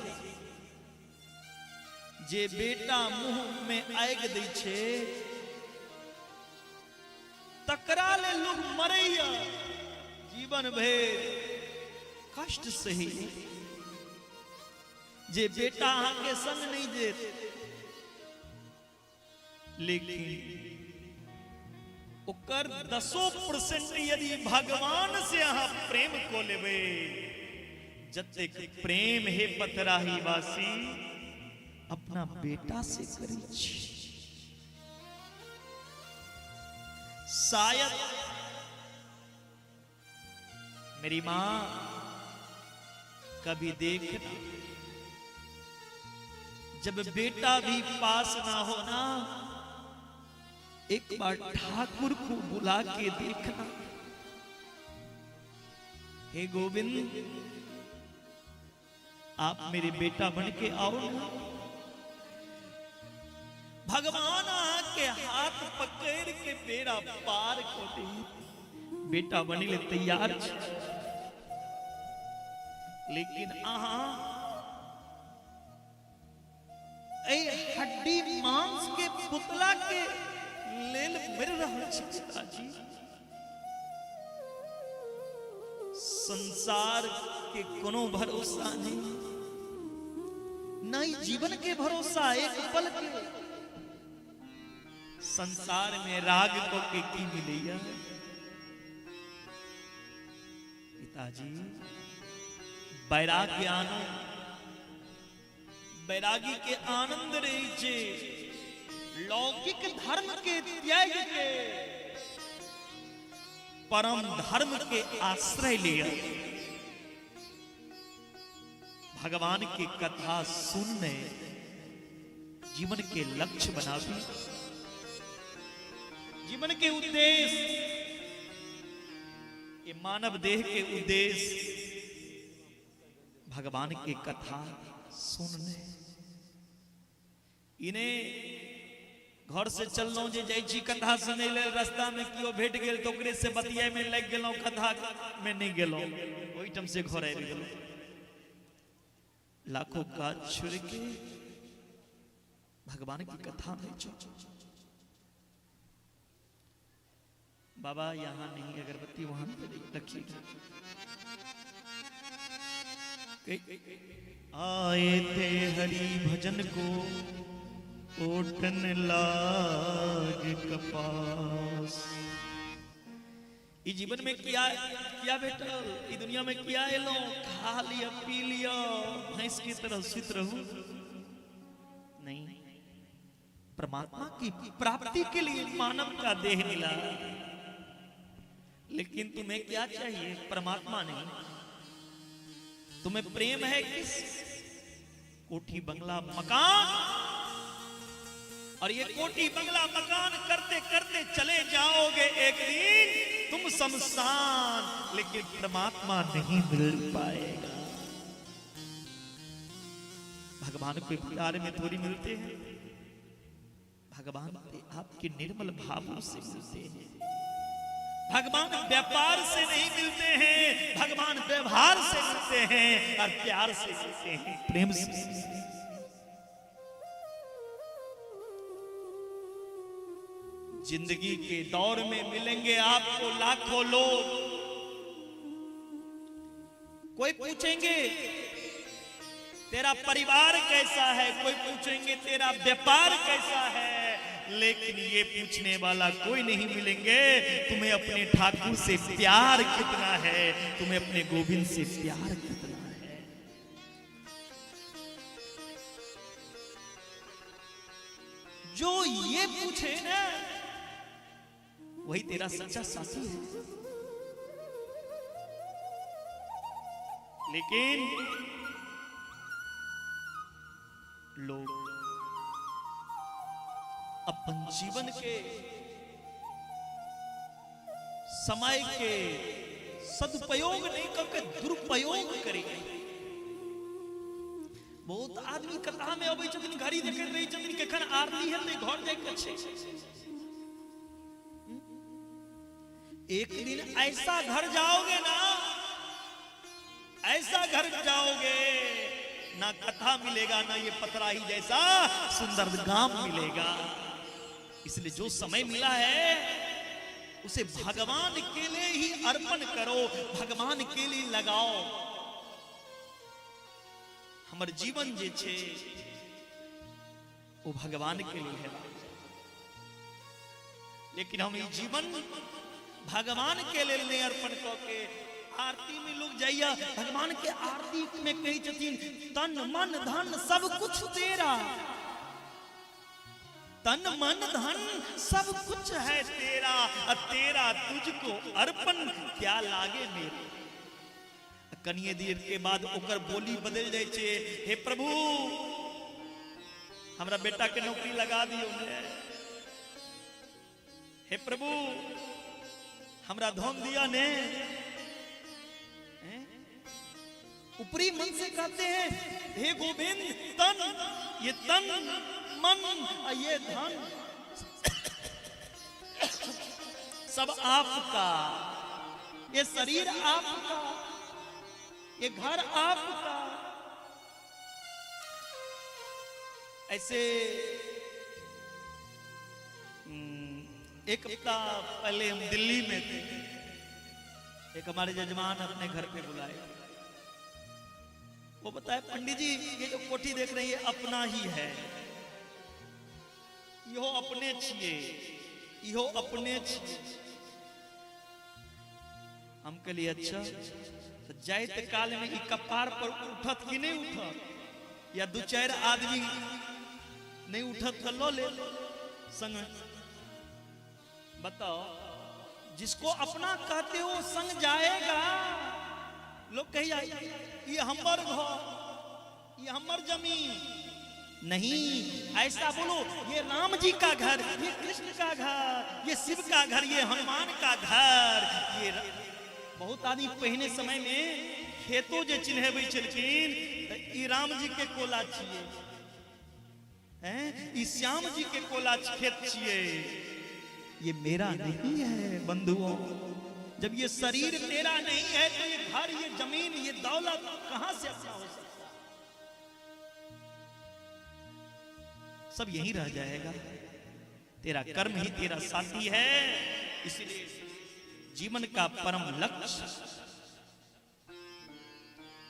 जे बेटा मुंह में आग दै छे तकरा ले लोग मरैया, जीवन भर कष्ट सही। जे बेटा अहाँ के संग नहीं देत, लेकिन ओकर 10% यदि भगवान से अहाँ प्रेम को लेबे, जतेक प्रेम है पतराही वासी अपना बेटा से करी छी। शायद मेरी मां कभी देखना, जब बेटा भी पास ना होना, एक बार ठाकुर को बुला के देखना, हे गोविंद आप मेरे बेटा बन के आओ ना। भगवान आके हाथ पकड़ के बेड़ा पार को दे, बेटा बने ले तैयार छे। लेकिन आहा ए हड्डी मांस के पुतला के लेल मर रहा छे पिताजी। संसार के कोनो भरोसा नहीं, नहीं जीवन के भरोसा एक पल के। संसार में राग को के की मिलैया पिताजी। बैराग्य आनंद, बैरागी के आनंद रही छे, लौकिक धर्म के त्याग के परम धर्म के आश्रय लिया। भगवान की कथा सुनने जीवन के लक्ष्य बनावी, जीवन के उद्देश्य, ये मानव देह के उद्देश्य भगवान की कथा सुनने इन्हें घर से चलना जे जाइ छी कथा सुने ले रास्ता में कियो भेट गेल तो ओकरे से बतियाए में लग गेलौ कथा में नहीं गेलौ ओइठम से घर आबि गेलौ लाखों काज छोड़ के भगवान की कथा में बाबा यहाँ नहीं अगरबत्ती वहां रखिए आए थे हरि भजन को ओटन लाग कपास ई जीवन में किया किया बेटा ई दुनिया में किया एलो खा लिया पी लिया भैंस की तरह सुत रहूं नहीं परमात्मा की प्राप्ति के लिए मानव का देह मिला लेकिन तुम्हें क्या चाहिए परमात्मा नहीं तुम्हें प्रेम है किस कोठी बंगला मकान और ये कोठी बंगला मकान करते करते चले जाओगे एक दिन तुम शमशान लेकिन परमात्मा नहीं मिल पाएगा भगवान को प्यार में थोड़ी मिलते हैं भगवान आपके निर्मल भावों से मिलते हैं भगवान व्यापार से नहीं मिलते हैं भगवान व्यवहार से मिलते हैं और प्यार से मिलते हैं प्रेम से जिंदगी के दौर में मिलेंगे आपको लाखों लोग कोई पूछेंगे तेरा परिवार कैसा है कोई पूछेंगे तेरा व्यापार कैसा है लेकिन ये पूछने वाला कोई नहीं मिलेंगे तुम्हें अपने ठाकुर से प्यार कितना है तुम्हें अपने गोविंद से प्यार कितना है जो ये पूछे ना वही तेरा सच्चा साथी है लेकिन लोग अपन जीवन के समय के सदुपयोग नहीं करके दुरुपयोग करेंगे बहुत आदमी कथा में अबै छथिन घड़ी देखैत रही छथिन केखन आरती हेतै घर जाके छै एक दिन ऐसा घर जाओगे ना ऐसा घर जाओगे ना कथा मिलेगा ना ये पतराही जैसा सुंदर गांव मिलेगा इसलिए जो समय मिला है उसे भगवान के लिए ही अर्पण करो भगवान के लिए लगाओ हमर जीवन जे छे वो भगवान के लिए है लेकिन हम ये जीवन भगवान के लिए नहीं अर्पण करके आरती में लोग जाइया भगवान के आरती में कही छथिन तन मन धन सब कुछ तेरा तन मन धन सब कुछ है तेरा तेरा तुझको अर्पण क्या लागे मेरे कनिए देर के बाद ओकर बोली बदल जाए छे हे प्रभु हमरा बेटा के नौकरी लगा दियो हे प्रभु हमरा धन दिया ने ऊपरी मन से कहते हैं हे गोविंद तन ये तन मन ये धन सब आपका ये शरीर आपका ये घर आपका ऐसे एक हफ्ता पहले हम दिल्ली में थे एक हमारे जजमान अपने घर पे बुलाए वो बताए पंडित जी ये जो कोठी देख रही है अपना ही है यो अपने छिए यो अपने छिए हम के लिए अच्छा तो जाइत काल में ई कपार पर उठत कि नहीं उठत या दो चार आदमी नहीं उठत तो लो ले संग बताओ जिसको अपना कहते हो संग जाएगा लोग कही जाए ये हमर घर ये हमर जमीन नहीं ऐसा बोलो ये राम जी का घर ये कृष्ण का घर ये शिव का घर ये हनुमान का घर ये बहुत आदमी पहले समय में खेतो जे चिन्हेबै छलखिन त ई राम जी के कोला छिए, हैं ई श्याम जी के कोला खेत छिए, ये मेरा नहीं है बंधुओं। जब ये शरीर तेरा नहीं है तो ये घर, ये जमीन, ये दौलत कहां से अपना हो सकता, सब यहीं रह जाएगा। तेरा कर्म ही तेरा साथी है। इसलिए जीवन का परम लक्ष्य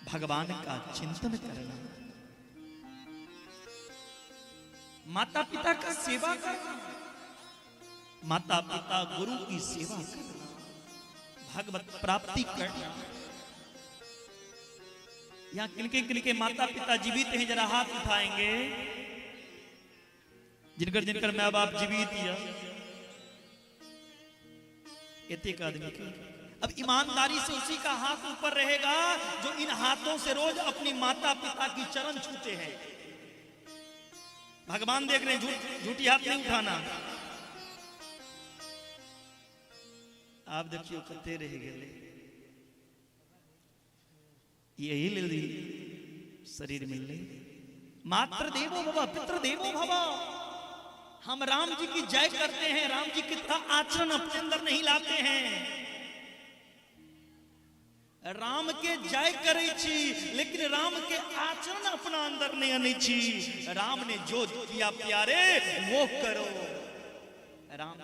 भगवान का चिंतन करना, माता पिता का सेवा करना, माता पिता गुरु की सेवा करना, भगवत प्राप्ति करना। यहां किनके किनके माता पिता जीवित हैं, जरा हाथ उठाएंगे। जिनकर जिनकर माँ बाप जीवित या एक आदमी के। अब ईमानदारी से उसी का हाथ ऊपर रहेगा जो इन हाथों से रोज अपनी माता पिता की चरण छूते हैं। भगवान देख रहे हैं, झूठी हाथ नहीं उठाना। आप देखियो कते रह गए, यही ले ली शरीर मिलने। मात्र देवो भव पितृ देवो भव। हम राम जी की जय करते हैं, राम जी की तरह आचरण अपने अंदर नहीं लाते हैं। राम के जय करे छी, लेकिन राम के आचरण अपना अंदर नहीं आने छी। राम ने जो किया प्यारे वो करो। राम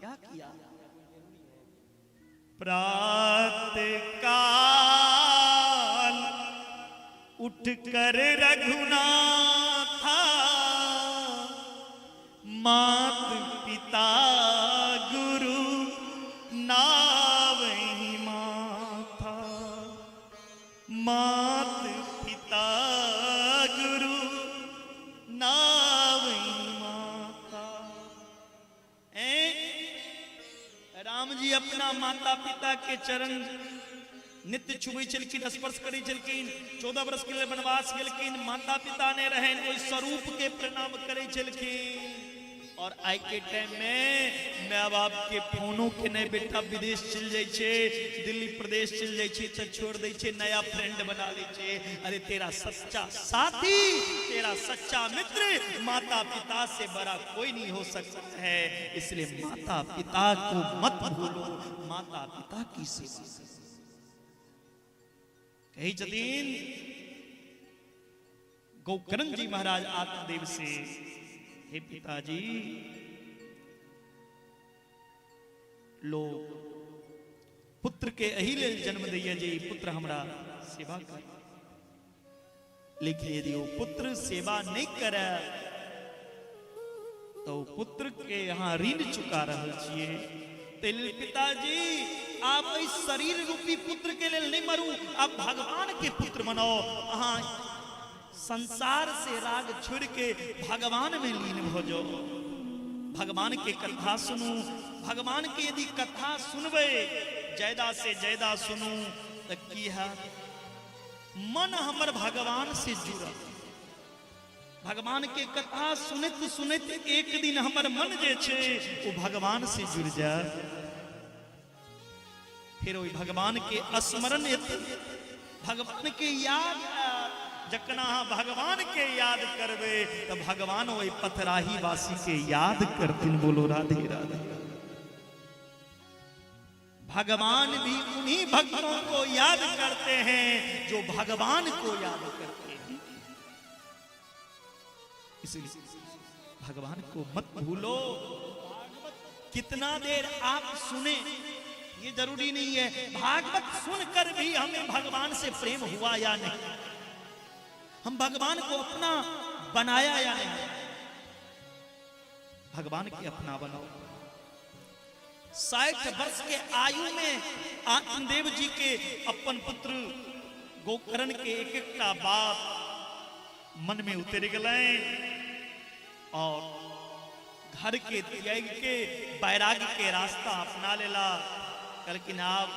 क्या किया? प्रातः काल उठकर रघुनाथा, मात पिता गुरु नावहि माथा। मात पिता गुरु नावहि माथा। राम जी अपना माता पिता के चरण नित्य छुबे छलखिन, स्पर्श करे छलखिन। 14 वर्ष के लिए वनवास गेलखिन, माता पिता ने रहे ओहि स्वरूप के प्रणाम करे छलखिन। और आई के टाइम में माँ बाप के फोनों के नहीं बेटा विदेश चल जाए छे, दिल्ली प्रदेश चल जाए छे तो छोड़ दे छे, नया फ्रेंड बना ले छे। अरे तेरा सच्चा साथी, तेरा सच्चा मित्र माता पिता से बड़ा कोई नहीं हो सकता है। इसलिए माता पिता को मत भूलो, माता पिता की सेवा कही जतीन। गोकर्ण जी महाराज आत्मदेव से, हे पिताजी, लोग पुत्र के अही ले जन्म दिए जी, पुत्र हमरा सेवा कर। लेकिन यदि वो पुत्र सेवा नहीं करे तो पुत्र के यहाँ ऋण चुका रहल छिए। पिताजी आप इस शरीर रूपी पुत्र के लिए नहीं मरू, आप भगवान के पुत्र बनो। अहाँ संसार से राग छोड़ के भगवान में लीन हो जाओ। भगवान के कथा सुनू। भगवान के यदि कथा सुनबे, ज्यादा से ज्यादा सुनू तो की है मन हमर भगवान से जुड़ा। भगवान के कथा सुनित सुनित एक दिन हमर मन जे छे वो भगवान से जुड़ जाए। फिर वही भगवान के स्मरण, भगवान के याद, जकना भगवान के याद करबे तो भगवान वही पथराही वासी के याद करतीन। बोलो राधे राधे। भगवान भी उन्हीं भक्तों को याद करते हैं जो भगवान को याद करते हैं। इसलिए भगवान को मत भूलो। कितना देर आप सुने ये जरूरी नहीं है, भागवत सुनकर भी हमें भगवान से प्रेम हुआ या नहीं, हम भगवान को अपना बनाया या नहीं। भगवान के अपना बनाओ। 60 वर्ष के आयु में आत्मदेव जी के अपन पुत्र गोकर्ण के एक एकटा बात मन में उतर गए और घर के त्याग के वैराग्य के रास्ता अपना लेला। लेकिन आप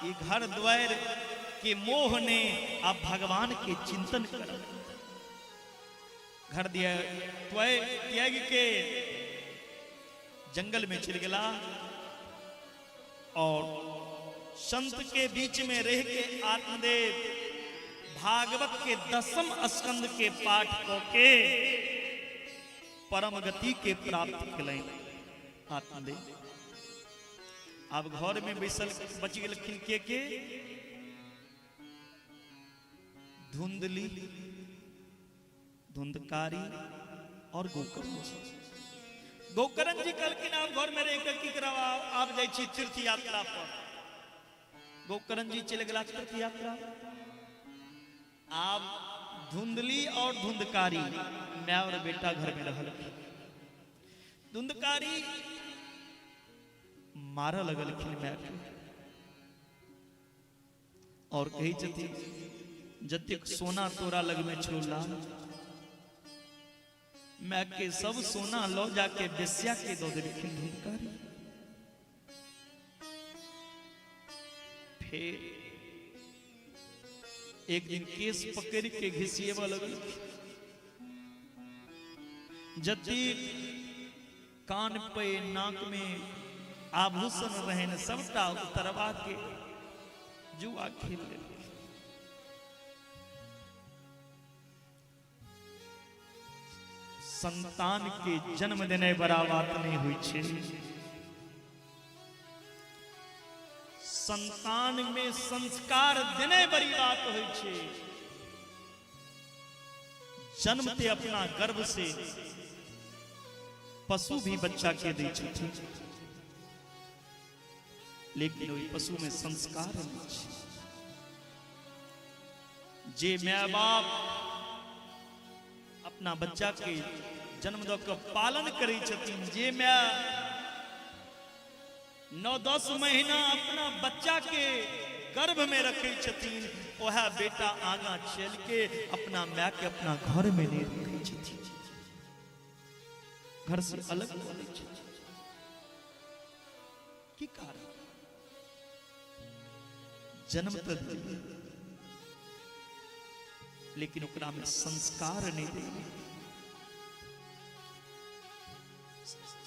ये घर द्वार के मोह ने आप भगवान के चिंतन कर घर दिया त्याग के जंगल में चल गया और संत के बीच में रह के आत्मदेव भागवत के 10वें स्कंद के पाठ को के परम गति के प्राप्त कलें आत्मदेव। अब घर में बैसल बच गलखिन के धुंधली, धुंधकारी और गोकर्ण जी। गोकर्ण जी कहलखिन आप घर में रह की करवा आप जाई छी तीर्थ यात्रा पर। गोकर्ण जी चले गला तीर्थ यात्रा। आप धुंधली और धुंधकारी मैं और बेटा घर में रहल। धुंधकारी मारा लगलखिन मैं और कही जति जतिक सोना तोरा लग में छोला मैं के सब सोना लो जाके बेस्या के दो दिलखिन धुंधकारी। फिर एक दिन केस पकड़ के घिसिएवा लगल। जति कान पे नाक में आभूषण रहन सबटा उतरवा के जुआ खेल ले। संतान के जन्म देने बड़ा बात नहीं हुई छे। संतान में संस्कार देने बड़ी बात हुई छे। जन्मते अपना गर्भ से पशु भी बच्चा के दै छथिन, लेकिन वही पशु में संस्कार नहीं छे। जे माय बाप अपना बच्चा के जन्म द के पालन करै छथिन, जे माय 9-10 महीना अपना बच्चा के गर्भ में रखे छथिन, वह बेटा आगा चल के अपना माय के अपना घर में नहीं रखे छथिन, घर से अलग बोले छथिन। की कारण जन्म तो दिए लेकिन ओकरा में संस्कार नहीं दे।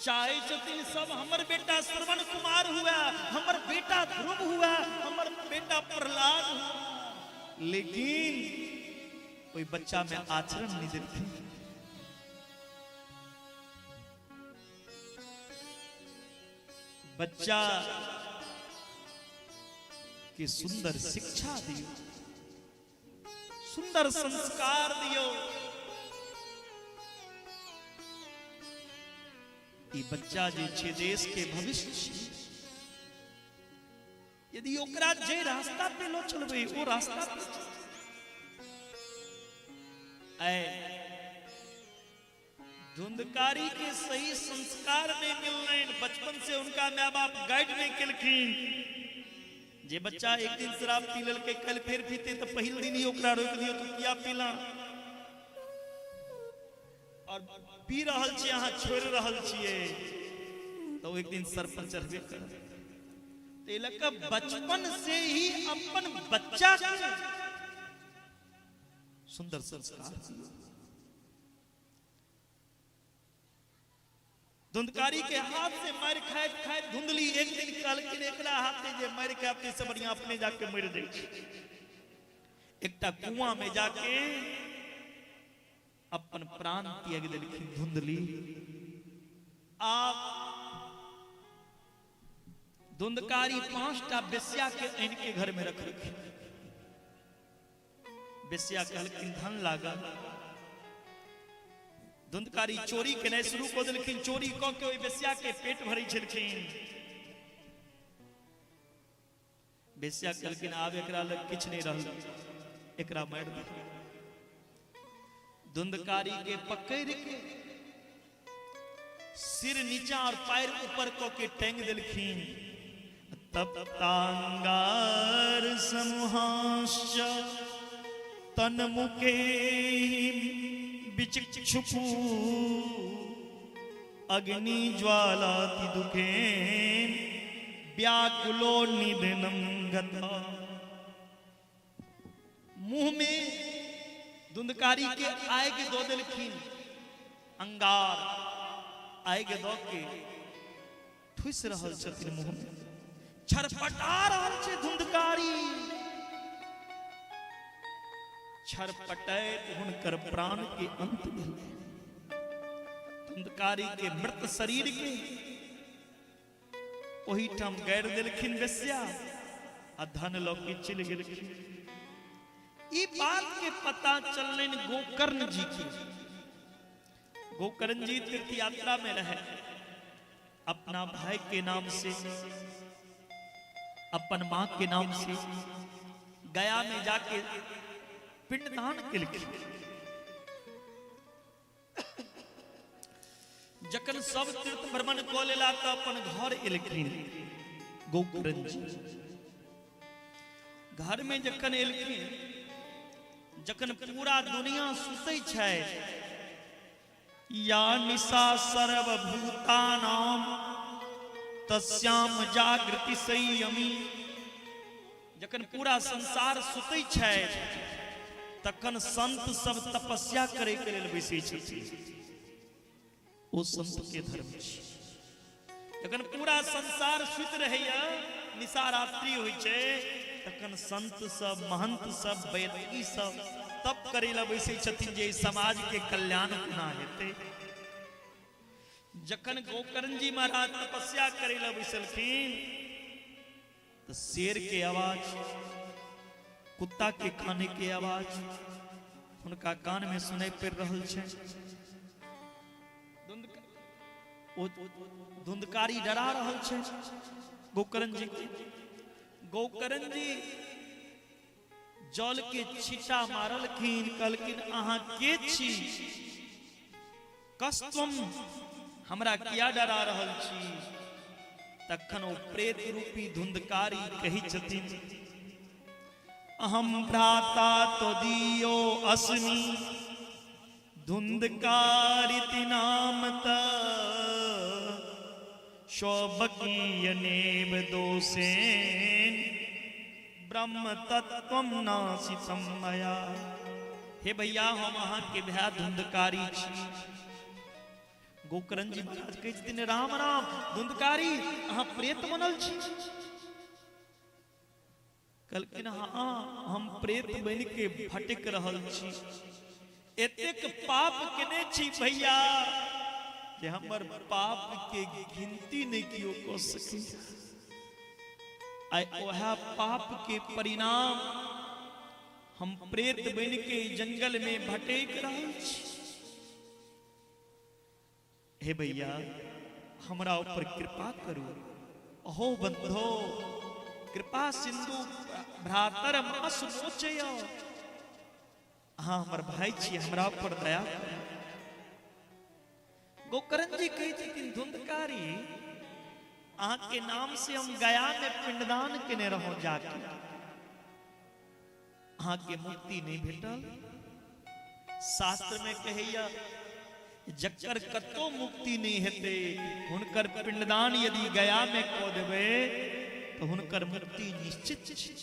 चाहे छथिन सब हमर बेटा श्रवण कुमार हुआ, हमर बेटा ध्रुव हुआ, हमर बेटा प्रहलाद हुआ, लेकिन कोई बच्चा में आचरण नहीं देते। बच्चा की सुंदर शिक्षा दियो, सुंदर संस्कार दियो। ये बच्चा जे छे देश के भविष्य छे। यदि ओकरा जे रास्ता पे लो चलबे वो रास्ता पे धुंधकारी के सही संस्कार नहीं मिलने, बचपन से उनका माँ बाप गाइड नहीं केलखिन। जे बच्चा एक दिन शराब पी लेल के कल फिर पीते तो पहिल दिन ही ओकरा रोक दियो तो किया पीला, और पी रहल छी अहाँ छोड़ रहल छिए तो एक दिन सर पर चढ़बे करत। तेलक बचपन से ही अपन बच्चा के सुंदर संस्कार। धुंधकारी के हाथ से मार खाए खाए धुंधली एक दिन कहलखिन एकरा हाथे जे मार के अपने से बढ़िया अपने जाके मर दे। एकटा कुआं में जाके अपन प्राण त्याग देलखिन धुंधली। आप धुंधकारी 5टा बेस्या के आन के घर में रख रखी। बेस्या कहलखिन धन लागा। धुंधकारी चोरी केनाइ शुरू कऽ देलखिन। चोरी कऽ के ओइ बेस्या के पेट भरै छलखिन। बेस्या कहलखिन आब एकरा लग किछ नहीं रहल, एकरा मारि दे। धुंधकारी के पकड़ के सिर नीचा और पैर ऊपर कऽ के टांग देलखिन। तब तांगार समूहाश्च तन्मुखे बिचक्षुपु अग्नि ज्वालाति दुखेन व्याकुलो निधनम गता। मुंह में धुंधकारी के आग दो देलखिन। अंगार आग दो के ठुस रहल छथिन मुंह में। छरपटा रहल छै धुंधकारी, छरपटैत हुनकर प्राण के अंत भेल। धुंधकारी के मृत शरीर के ओही ठाम गाड़ि देलखिन वेश्या आ धन लऽ के चलि गेलखिन। ई बात के पता चललनि गोकर्ण जी के। गोकर्ण जी तीर्थ यात्रा में रहे, अपना भाई के नाम से, अपन मां के नाम से गया में जाके पिंडदान केलखिन। जखन सब तीर्थ भ्रमण कऽ लेला तऽ अपन घर एलखिन गोकर्ण जी। घर में जखन एलखिन, जखन पूरा दुनिया सुतै छै, या निशा सर्वभूतानां तस्याम जागृति संयमी, जखन पूरा संसार सुतै छै तखन संत सब तपस्या करे के लेल बैसै छथिन। ओ संत के धर्म छै। जखन पूरा संसार सुति रहैया, निशा रात्रि होइ छै, तखन संत सब, महंत सब, वैदिकी सब तप करे ला बैसै छथिन जे समाज के कल्याण कोना हेतै। जखन गोकर्ण जी महाराज तपस्या करे ला बैसलखिन तो शेर के आवाज, कुत्ता के खाने के आवाज उनका कान में सुनाई पड़ रहल छै। धुंधकारी डरा रहल छै गोकर्ण जी के। गोकर्ण जी जल के छीटा मारलखिन, कहलखिन अहाँ के छी, कस्तम हमरा किया डरा रहल छी। तखन ओ प्रेत रूपी धुंधकारी कही छथिन, अहम भ्राता त्वदीयो अस्मि धुंधकारिति नामतः शौबकीयनेव दोषेन ब्रह्म तत्वम नासितम मया। हे भैया, हम अहाँ के भाई धुंधकारी छी। गोकर्ण जी महाराज कहै छथिन, राम राम धुंधकारी, अहाँ प्रेत बनल छी। कहलखिन हाँ, हम प्रेत बन के भटक रहल छी। एतेक पाप केने छी भैया जे हमर पाप के गिनती नहीं कियो कऽ सकै। आइ ओह पाप के परिणाम हम प्रेत बन के जंगल में भटक रहल छी। हे भैया, हमरा ऊपर कृपा करू। अहो बंधो, कृपा सिंधु भ्रातर मास मोचय। हाँ, हमर भाई छी, हमरा ऊपर दया करू। गोकर्ण जी कहै छथिन, धुंधकारी, अहाँ के नाम से हम गया में पिंडदान केने रहो जाके, अहाँ के मुक्ति नहीं भेटल। शास्त्र में कहैया जकर कतो मुक्ति नहीं हेते, हुनकर पिंडदान यदि गया में कऽ देबै तो हुनकर मुक्ति निश्चित छै।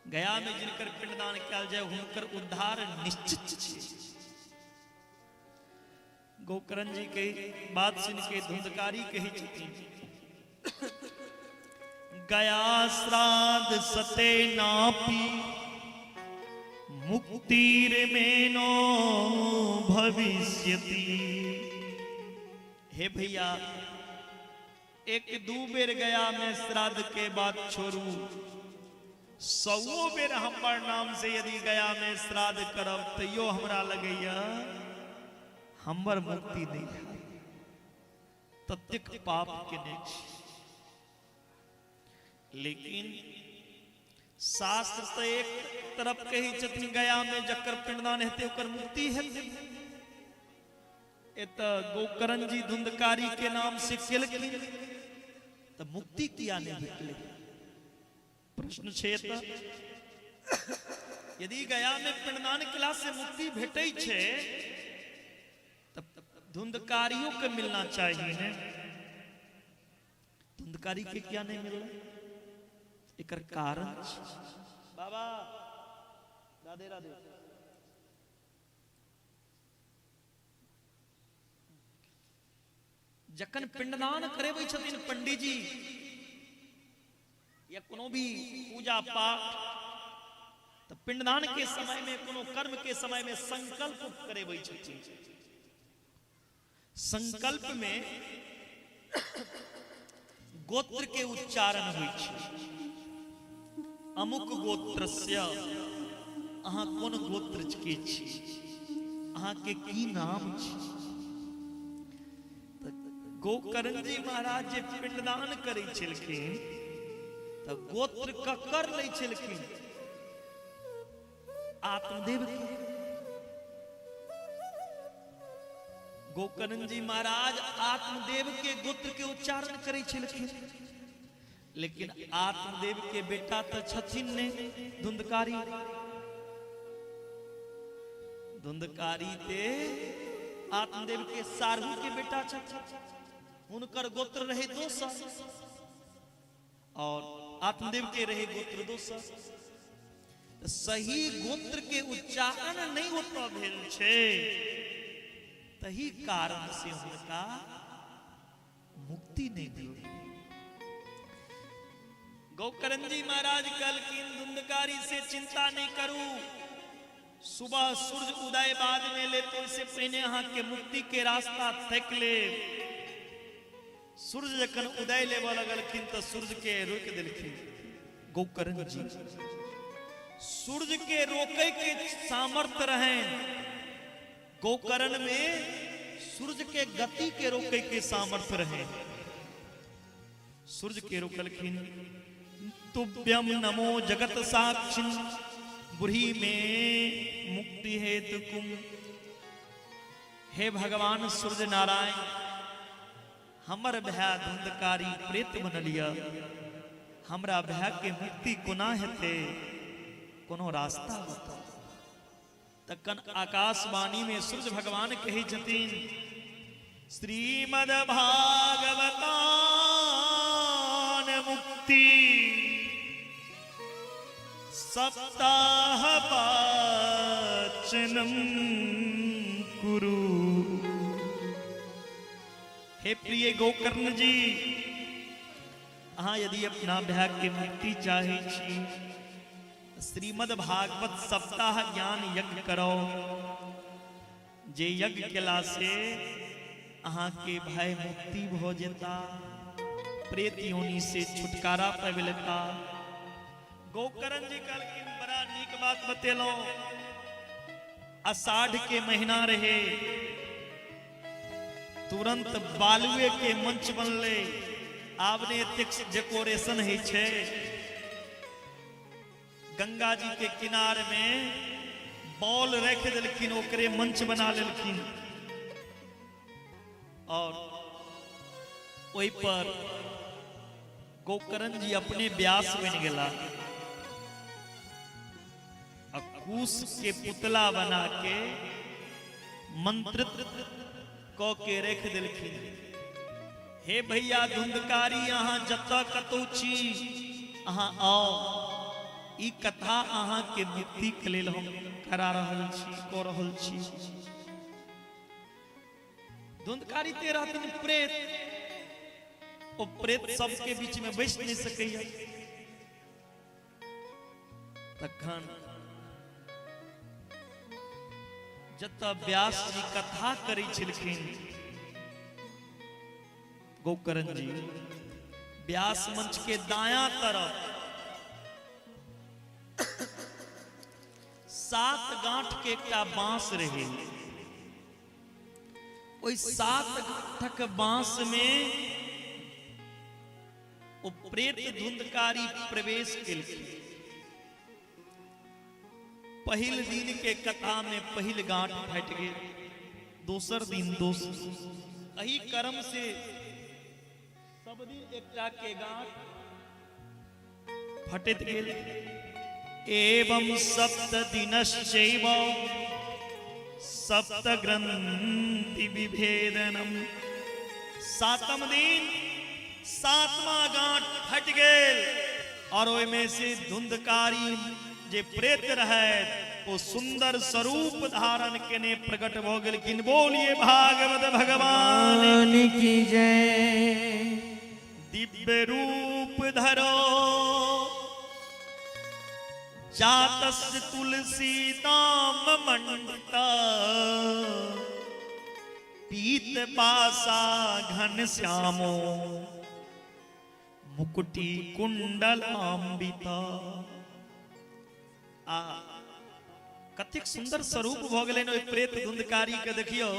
गया में जिनकर पिंडदान कयल जाय हुनकर उद्धार निश्चित छै। गोकर्ण जी के बात सुन के धुंधकारी कही छथिन, गया श्राद्ध सते नापी मुक्तिर मेनो भविष्यति। हे भैया, एक दू बेर गया में श्राद्ध के बाद छोड़ू, 100 बेर हमर नाम से यदि गया में श्राद्ध करब तैयो हमरा लगैया हमर मुक्ति नहीं है। ततेक पाप केने छी। लेकिन शास्त्र तो एक तरफ कही छथिन, गया में जकर पिंडदान हेते ओकर मुक्ति हेते। एत गोकर्ण जी धुंधकारी के नाम से केलखिन तो मुक्ति किया नहीं भेटले? प्रश्न छै एत। यदि गया में पिंडदान केला से मुक्ति भेटै छै तब धुंधकारियों के मिलना चाहिए ने। धुंधकारी के क्या नहीं मिल रहा? एकर कारण बाबा राधे राधे। जखन पिंडदान करेबै छथिन पंडित जी या कोनो भी पूजा पाठ तो पिंडदान के समय में कोनो कर्म के समय में संकल्प करेबै छथिन। संकल्प में गोत्र के उच्चारण होइ छै। अमुक गोत्रस्य, अहाँ कोन गोत्र के छी, अहाँ के की नाम छी। गोकर्ण जी महाराज जे पिंडदान करै छलखिन तो गोत्र ककर लै छलखिन, आत्मदेव के। गोकर्ण जी महाराज आत्मदेव के गोत्र के उच्चारण करै छलखिन, लेकिन आत्मदेव के बेटा तो छथिन ने धुंधकारी। धुंधकारी ते आत्मदेव के सारहू के बेटा छथिन, हुनकर गोत्र रहे दोसर और आत्मदेव के रहे गोत्र दोसर। सही गोत्र के उच्चारण नहीं होता भेल छे, तही कारण से हुनका मुक्ति नहीं भेल। गोकर्ण जी महाराज कहलखिन धुंधकारी से चिंता नहीं करू, सुबह सूरज उदय बाद में ले तो इससे पहले अहाँ के मुक्ति के रास्ता तक ले। सूरज जखन उदय लेबऽ लगलखिन तो सूरज के रोक देलखिन गोकर्ण जी। सूरज के रोके के सामर्थ्य रहे गोकर्ण में, सूरज के गति के रोके के सामर्थ्य रहे। सूरज के रोकलखिन। तुभ्यम नमो जगत साक्षिन् बुढ़ी में मुक्ति हेतु कुम। हे भगवान सूर्य नारायण, हमर भया धुंधकारी प्रेत बनलिया, हमरा भया के मुक्ति कोना हेते, कोनो रास्ता बताओ। तखन आकाशवाणी में सूर्य भगवान कहे छथिन, श्रीमद् भागवतान मुक्ति सप्ताह पाचनम कुरु। हे प्रिय गोकर्ण जी, अहाँ यदि अपना भय के मुक्ति चाहे छी, श्रीमद् भागवत सप्ताह ज्ञान यज्ञ करो। जे यज्ञ केला से अहाँ के भय मुक्ति भ जेता, प्रेत योनि से छुटकारा पाबि लेता। गोकर्ण जी कहलखिन बड़ा नीक बात बतेलो। आषाढ़ के महीना रहे, तुरंत बालुए के मंच बनले। आबने एतेक डेकोरेशन है छे, गंगा जी के किनार में बॉल रख देलखिन, ओकरे मंच बना लेलखिन और ओई पर गोकर्ण जी अपने व्यास बन गेला। कुश के पुतला बना के मंत्रित क के रख देलखिन। हे भैया धुंधकारी, अहाँ जतऽ कतौ छी अहाँ आओ, ई कथा अहाँ के मुक्ति के लेल हम करा रहल छी, कऽ रहल छी। धुंधकारी ते रहथिन प्रेत, ओ प्रेत सबके बीच में बैस नहीं सकैया। तखन जतऽ व्यास जी कथा करै छलखिन, गोकर्ण जी व्यास मंच के दायां तरफ 7 गांठ के एकटा बांस रहे। ओई 7 गांठक बांस में ओ प्रेत धुंधकारी प्रवेश केलखिन। पहिल दिन के कथा में पहिल गांठ फट गए, दोसर दिन दोसर। एही कर्म से सब दिन एकटा के गांठ फटैत गेल। एवं सप्त दिनश्चैव सप्त ग्रंथि विभेदनम। 7वां दिन 7वां गांठ फट गेल और ओय में से धुंधकारी जे प्रेत रहे वो सुंदर स्वरूप धारण केने प्रकट भ गेलखिन। बोलिए भागवत भगवान की जय। दिव्य रूप धरो जातस्य तुलसी नाम मंडिता पीत बासा घन श्यामो मुकुटी कुंडलांबिता। कतेक सुंदर स्वरूप भ गेलै ओइ प्रेत धुंधकारी के देखियो,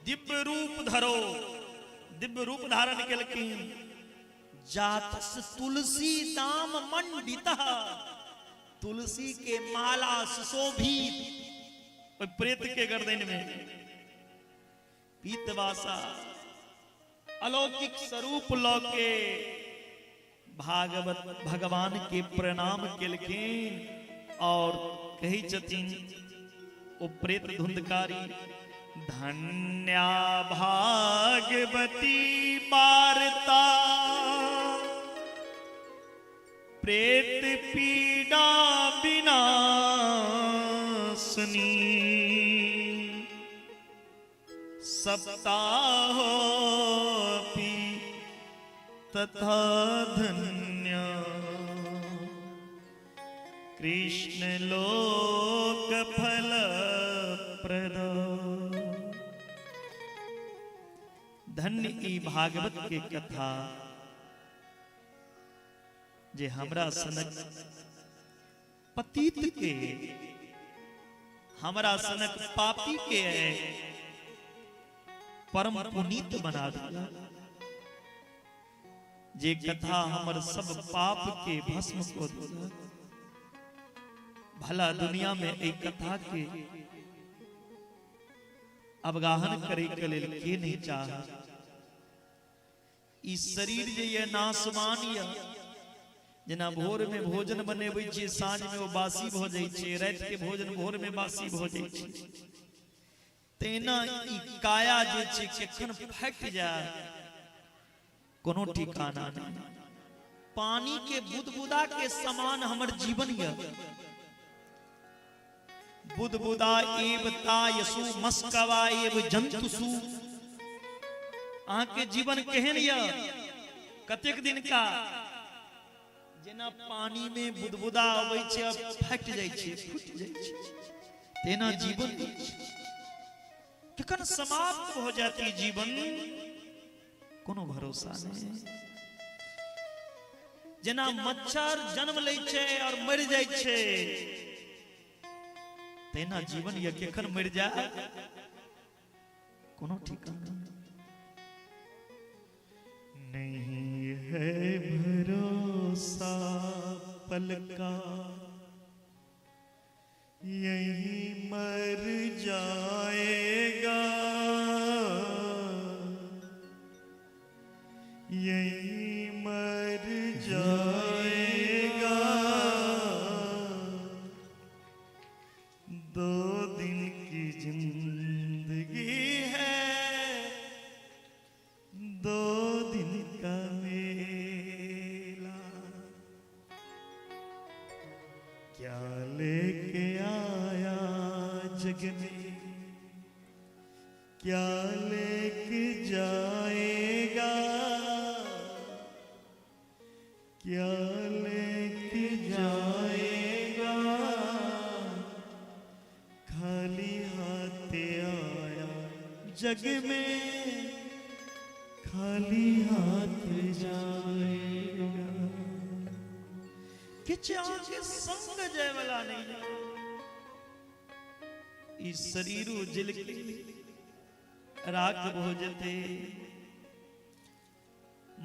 दिव्य रूप धरो, दिव्य रूप धारण केलखिन। जातस तुलसी नाम मंडिता, तुलसी के माला सुशोभित ओइ प्रेत के गर्दन में। पीतवासा अलौकिक स्वरूप लौके भागवत भगवान के प्रणाम केलखिन और कही छथिन ओ प्रेत धुंधकारी, धन्या भागवती वार्ता प्रेत पीड़ा विनाशनी, सप्ताहोऽपि तथा धन्या कृष्ण लोक फल प्रदा। धन्य ई भागवत के कथा जे हमरा सनक पतित के, हमरा सनक पापी के परम पुनीत बना दिया। जे कथा हमर सब पाप के भस्म को दिया। भला दुनिया में एक कथा के अवगाहन करे के लेल के नहीं चाह। ई शरीर जे ये नासमान या, जेना भोर में भोजन बनेबै छियै साँझ में वो बासी भ जाइ छै, रात के भोजन भोर में बासी भ जाइ छै, तेना ई काया जे छै केखन फट जाय कोनो ठिकाना नहीं। पानी के बुदबुदा के समान हमर जीवन या। बुदबुदा एव तायसु मस्कवा एव जंतुसु। अहाँ के जीवन केहन या, कतेक दिन का, जेना पानी में बुदबुदा अबै छै फट जाइ छै, फुट जाइ छै, तेना जीवन कखन समाप्त हो जाती जीवन कोनो भरोसा नहीं। जेना मच्छर जन्म लै छै और मर जाइ छै, तेना जीवन या केखन मर जाए कोनो ठिकाना नहीं है। भरोसा पल का यही मर जाएगा, यही मर जाएगा। 2 दिन की जिंदगी है, 2 दिन का मेला। क्या लेके आया जग में, क्या लेके जाएगा, क्या लेके जाएगा। खाली हाथ आया जग में, खाली हाथ जाएगा। किछ आगे संग जाए वाला नहीं। इस शरीरू जिल के राख हो जते।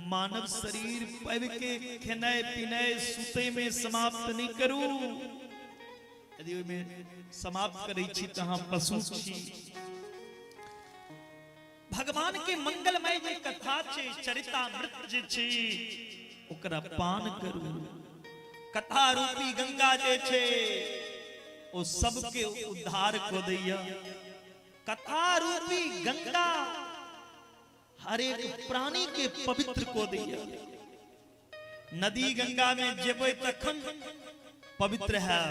मानव शरीर पब के खेनाय पिनाय सुते में समाप्त नहीं करू। यदि में समाप्त करै छी त अहाँ पशु छी। भगवान के मंगलमय जे कथा छै, चरितामृत जे छै ओकरा पान करू। कथा रूपी गंगा जे छै ओ सबके उद्धार को दैया। कथा रूपी गंगा हर एक प्राणी के पवित्र को दैया। नदी गंगा में जेबै तखन पवित्र है।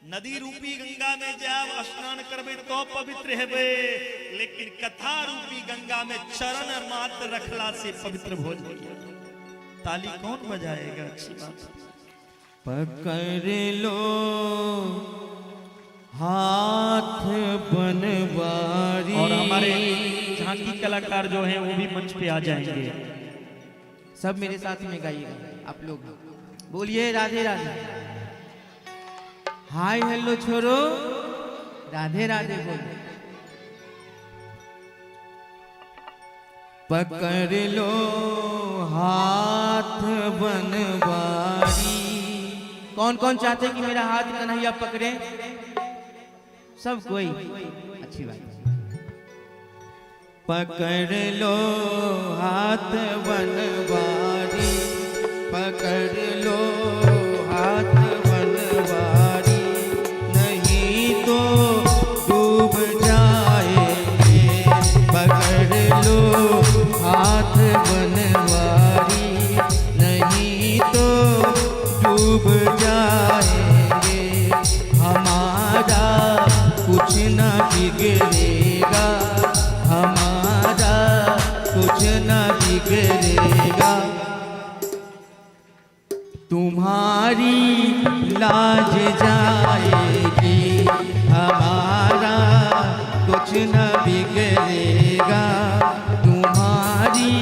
नदी रूपी गंगा में जाब स्नान करबै तो पवित्र हेबै, लेकिन कथा रूपी गंगा में चरण मात्र रखला से पवित्र हो जाएगा। ताली कौन बजाएगा? अच्छी बात। पकड़ लो हाथ बनवारी। और हमारे झांकी कलाकार जो हैं वो भी मंच पे आ जाएंगे। सब मेरे साथ में गाइएगा आप लोग, बोलिए राधे राधे। हाय हेलो छोरो, राधे राधे बोलो। पकड़ लो हाथ बनवारी। कौन कौन चाहते कि मेरा हाथ कन्हैया पकड़े? सब कोई, अच्छी बात। पकड़ लो हाथ बनवारी, पकड़ लो हाथ बनवारी, नहीं तो डूब जाएंगे। पकड़ लो हाथ बनवारी, नहीं तो डूब जाएंगे। हमारा कुछ न बिगड़ेगा, हमारा कुछ न बिगड़ेगा। तुम्हारी लाज जाएगी, हमारा कुछ न बिगड़ेगा। तुम्हारी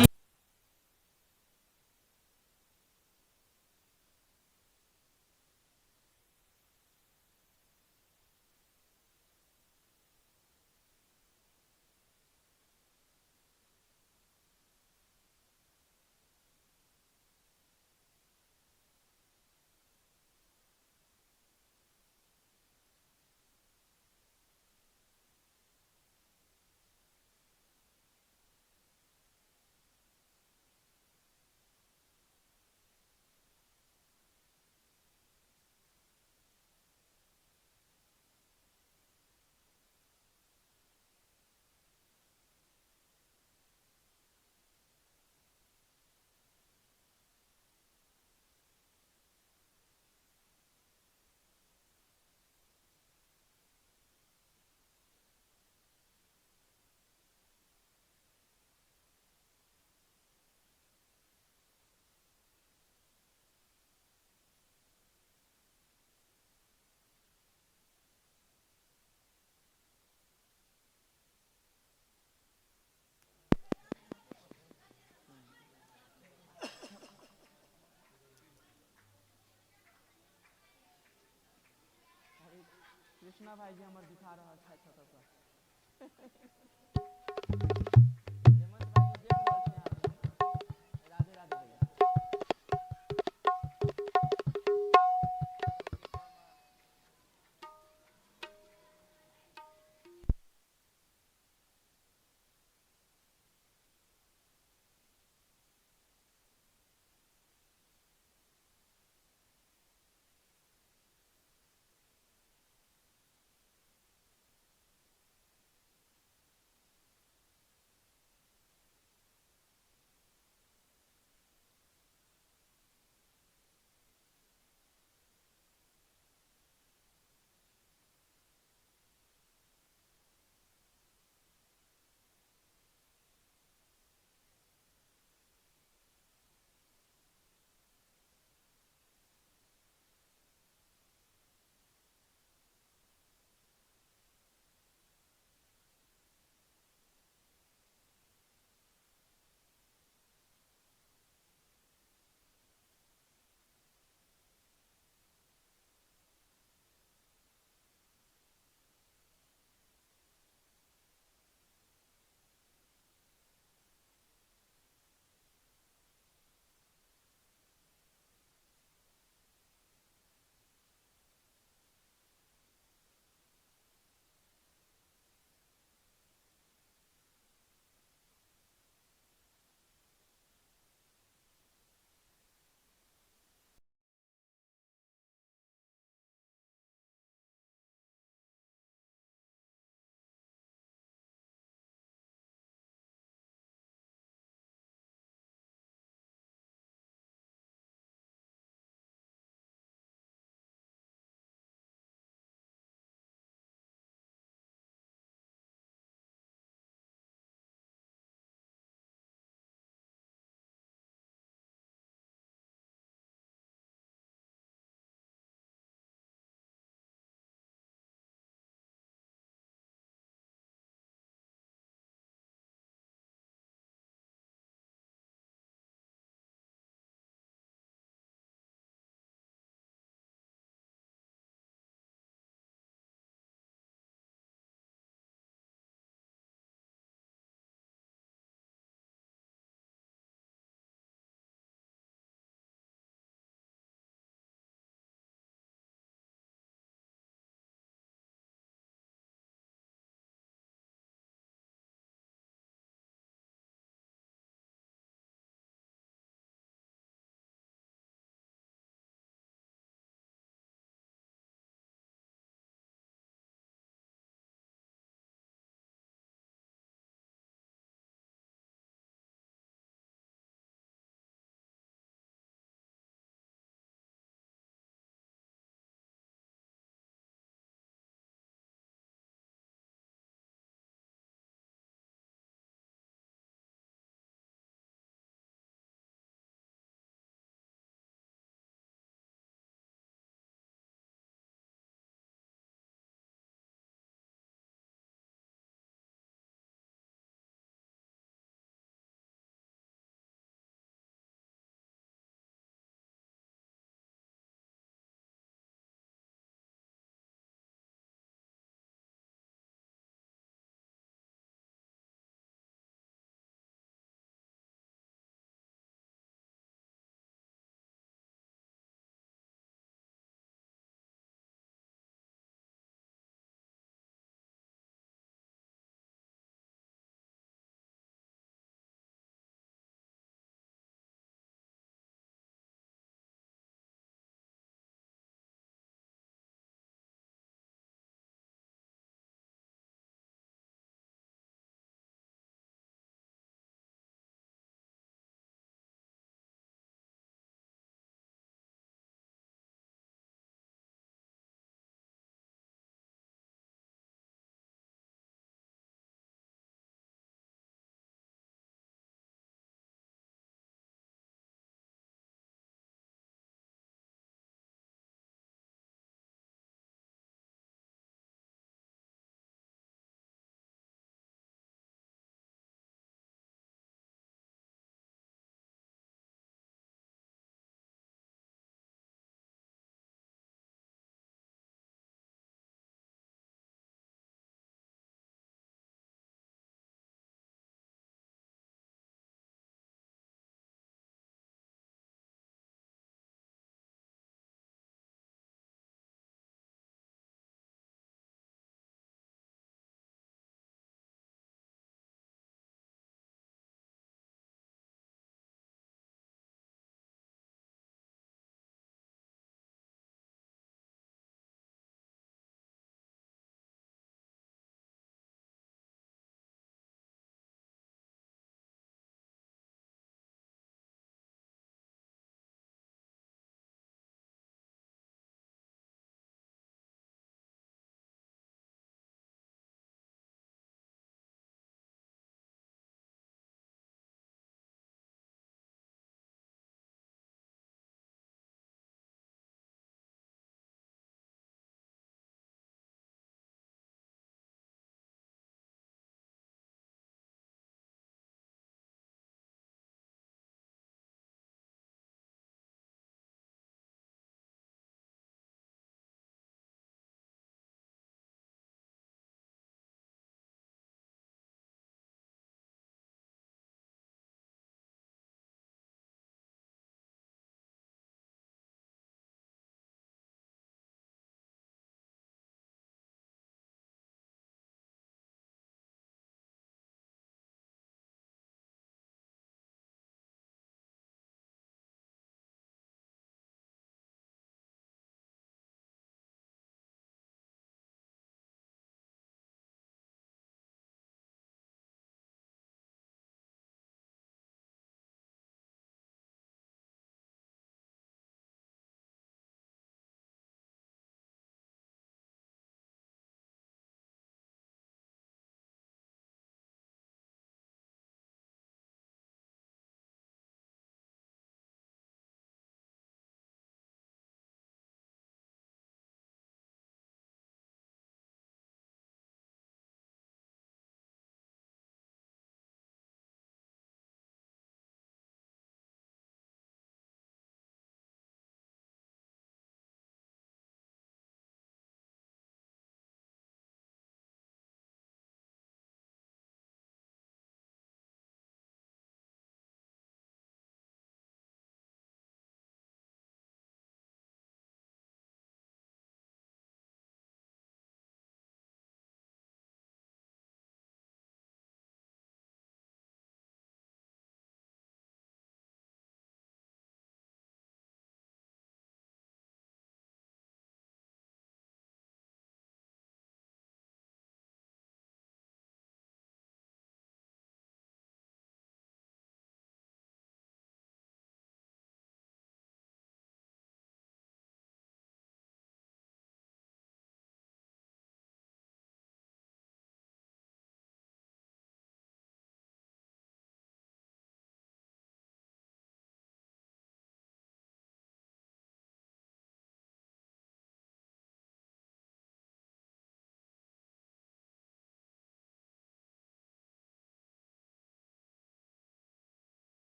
कृष्णा भाई जी हमारे दिखा रहा है छोटा सा। राधे राधे भैया।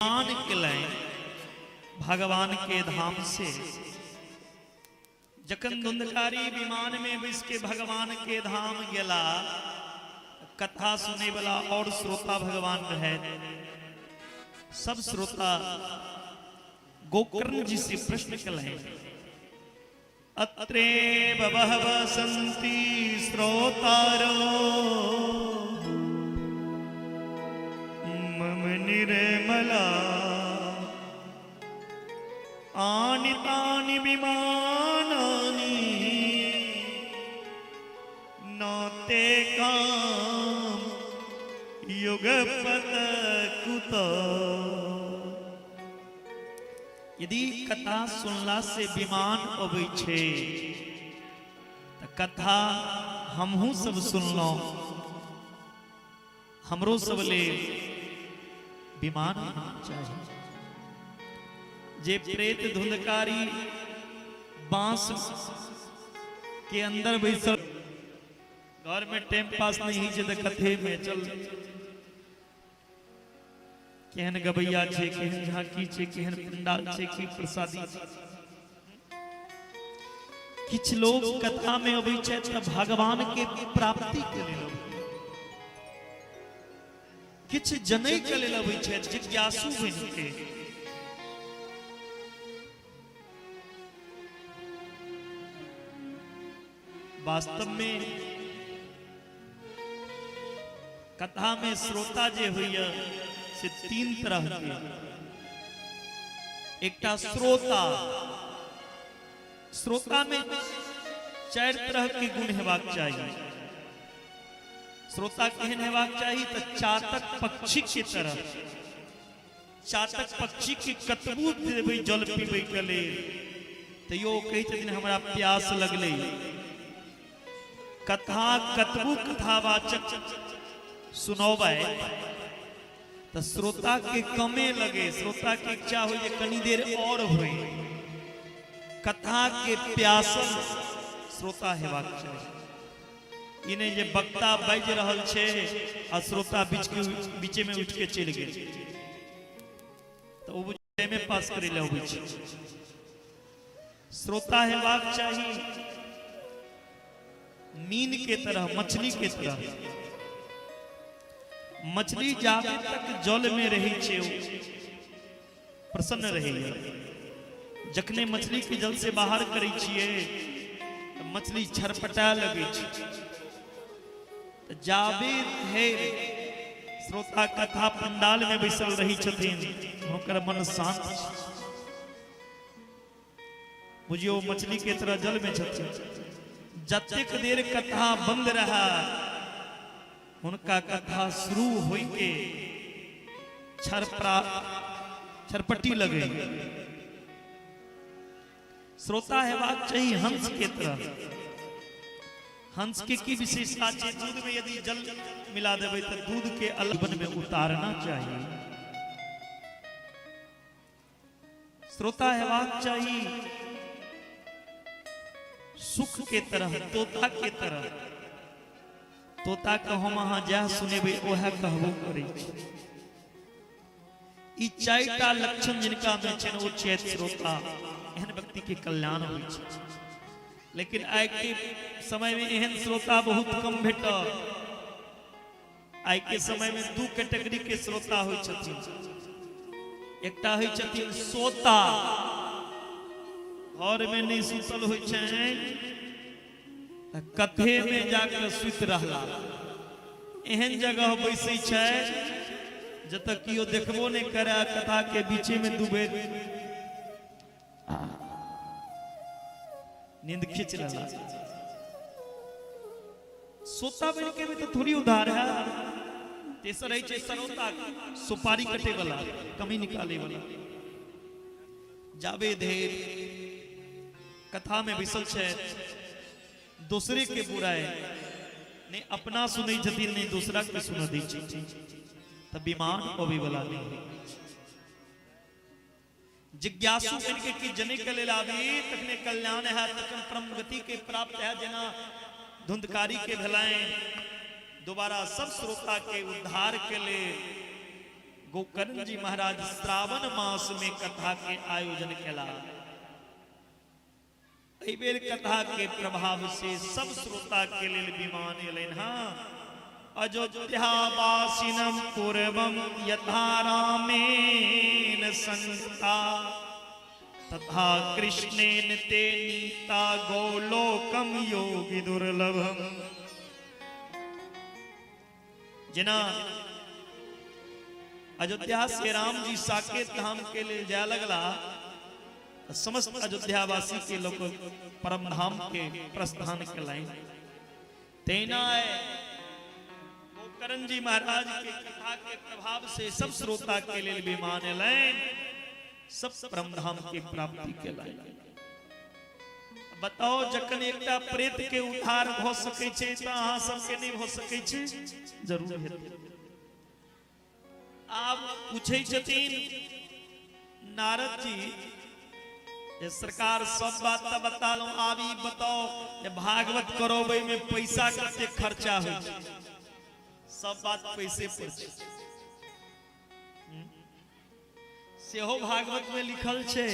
विमान के लाए भगवान के धाम से। जखन धुंधकारी विमान में बैस के भगवान के धाम गेला, कथा सुने वाला और श्रोता भगवान रहे। सब श्रोता गोकर्ण जी से प्रश्न कले, अत्रे बहव सन्ति श्रोतारो मम निर्मला आनितानि विमानानि नौते काम युगपत कुत। यदि कथा सुनला से विमान अबै छे त कथा हमहू सब सुनलो, हमरो सब ले विमान चाहिए। जे प्रेत धुंधकारी बांस के अंदर बैसल घर में टाइम पास नहीं जे कथे में चल केहन गबैया छे, केहन झांकी छे, केहन पंडाल छे, की प्रसादी। किछ लोग कथा में अबै छे त भगवान के प्राप्ति के लेल, किछ जनै के लेल अबै छे, जिज्ञासु बन के। वास्तव में कथा में श्रोता जे होइया से तीन तरह के। एकटा श्रोता, श्रोता में चार तरह के गुण हेबाक चाहिए। श्रोता केहन हेबाक चाहिए तो चातक पक्षी के तरह। चातक पक्षी के कतबू देबै जल पीबै के लेल तो यो कहै छथिन हमरा प्यास लगलै। कथा कतबू कथावाचक सुनौबै तो श्रोता के कमे लगे, श्रोता के इच्छा हो जे कनी देर और होए। कथा के प्यासल श्रोता हेबाक चाहिए। इने जे वक्ता बाज रहल छे आ श्रोता बीचे में उठ के चल गेल तो ओ में पास करे ले अबै छै। श्रोता हेबाक चाहिए मीन के तरह, मछली के तरह। मछली जाबे तक जल में रही छे प्रसन्न रहे। जखने मछली के जल से बाहर करै छिए तो मछली छरपटा लगे छे। जाबे है श्रोता कथा पंडाल में बैसल रही छथिन, हुनकर मन शांत बुझियो मछली के तरह जल में छथिन। जतेक देर कथा बंद रहा उनका कथा शुरू होई के छरपटी लगे। श्रोता हेबाक चाहिए हंस के तरह। हंस के की विशेषता है? दूध में यदि जल मिला देवे तो दूध के अलग में उतारना चाहिए। श्रोता हेबाक चाहिए सुख के तरह, तोता के तरह। तोता के हम अहाँ जह सुनेबे ओह कहबो करै छी। ई चारिटा लक्षण जिनका में छै ओ छै श्रोता। एहन व्यक्ति के कल्याण होइ छै। लेकिन आइ के समय में एहन श्रोता बहुत कम भेटल। आइ के समय में दू कैटेगरी के श्रोता होइ छथिन। एकटा होइ छथिन सोता, घर में नहीं सुतल होइ छै कथे में जाकर सुत रहला। एहन जगह बैसै छै जतऽ कियो देखबो नहीं करे, कथा के बीचे में दू बेर नींद खींच लेला। सोता बन के भी तो थोड़ी उधार है। तेसर है सरोता, सुपारी कटे वाला, कमी निकाले वाला। जाबे देर कथा में बिसल छे दूसरे के बुराई ने अपना सुनै छथिन, नहीं दूसरा के सुन दै छै तब विमान होवे वाला नहीं। जिज्ञासु बनके कि जने के लेल आबी तखने कल्याण है, तखन परम गति के प्राप्त है। जना धुंधकारी के भलाएं दोबारा सब श्रोता के उद्धार के लिए गोकर्ण जी महाराज श्रावण मास में कथा के आयोजन केला। एहि बेर कथा के प्रभाव से सब श्रोता के लिए विमान एलैन। हाँ, अयोध्यावासिनम पूर्वम यथा रामेण संगता तथा कृष्णेन ते नीता गोलोकम योगी दुर्लभम। जिना अयोध्या से राम जी साकेत धाम के लिए जाए लगला, समस्त अयोध्यावासी के लोग परम धाम के प्रस्थान के लाइन तेना गोकर्ण जी महाराज के कथा के प्रभाव से सब श्रोता के लिए विमान लाइन, सब परम धाम की प्राप्ति के लाइन। बताओ, जखन एकटा प्रेत के उद्धार हो सके छे त अहाँ सबके नहीं हो सके छे? जरूर हेतै। आप पूछे छथिन नारद जी, जे सरकार सब बात त बतालो, आब ई बताओ जे भागवत करबै में पैसा कते खर्चा होय छै? सब बात पैसे पर छै। सेहो भागवत में लिखल छै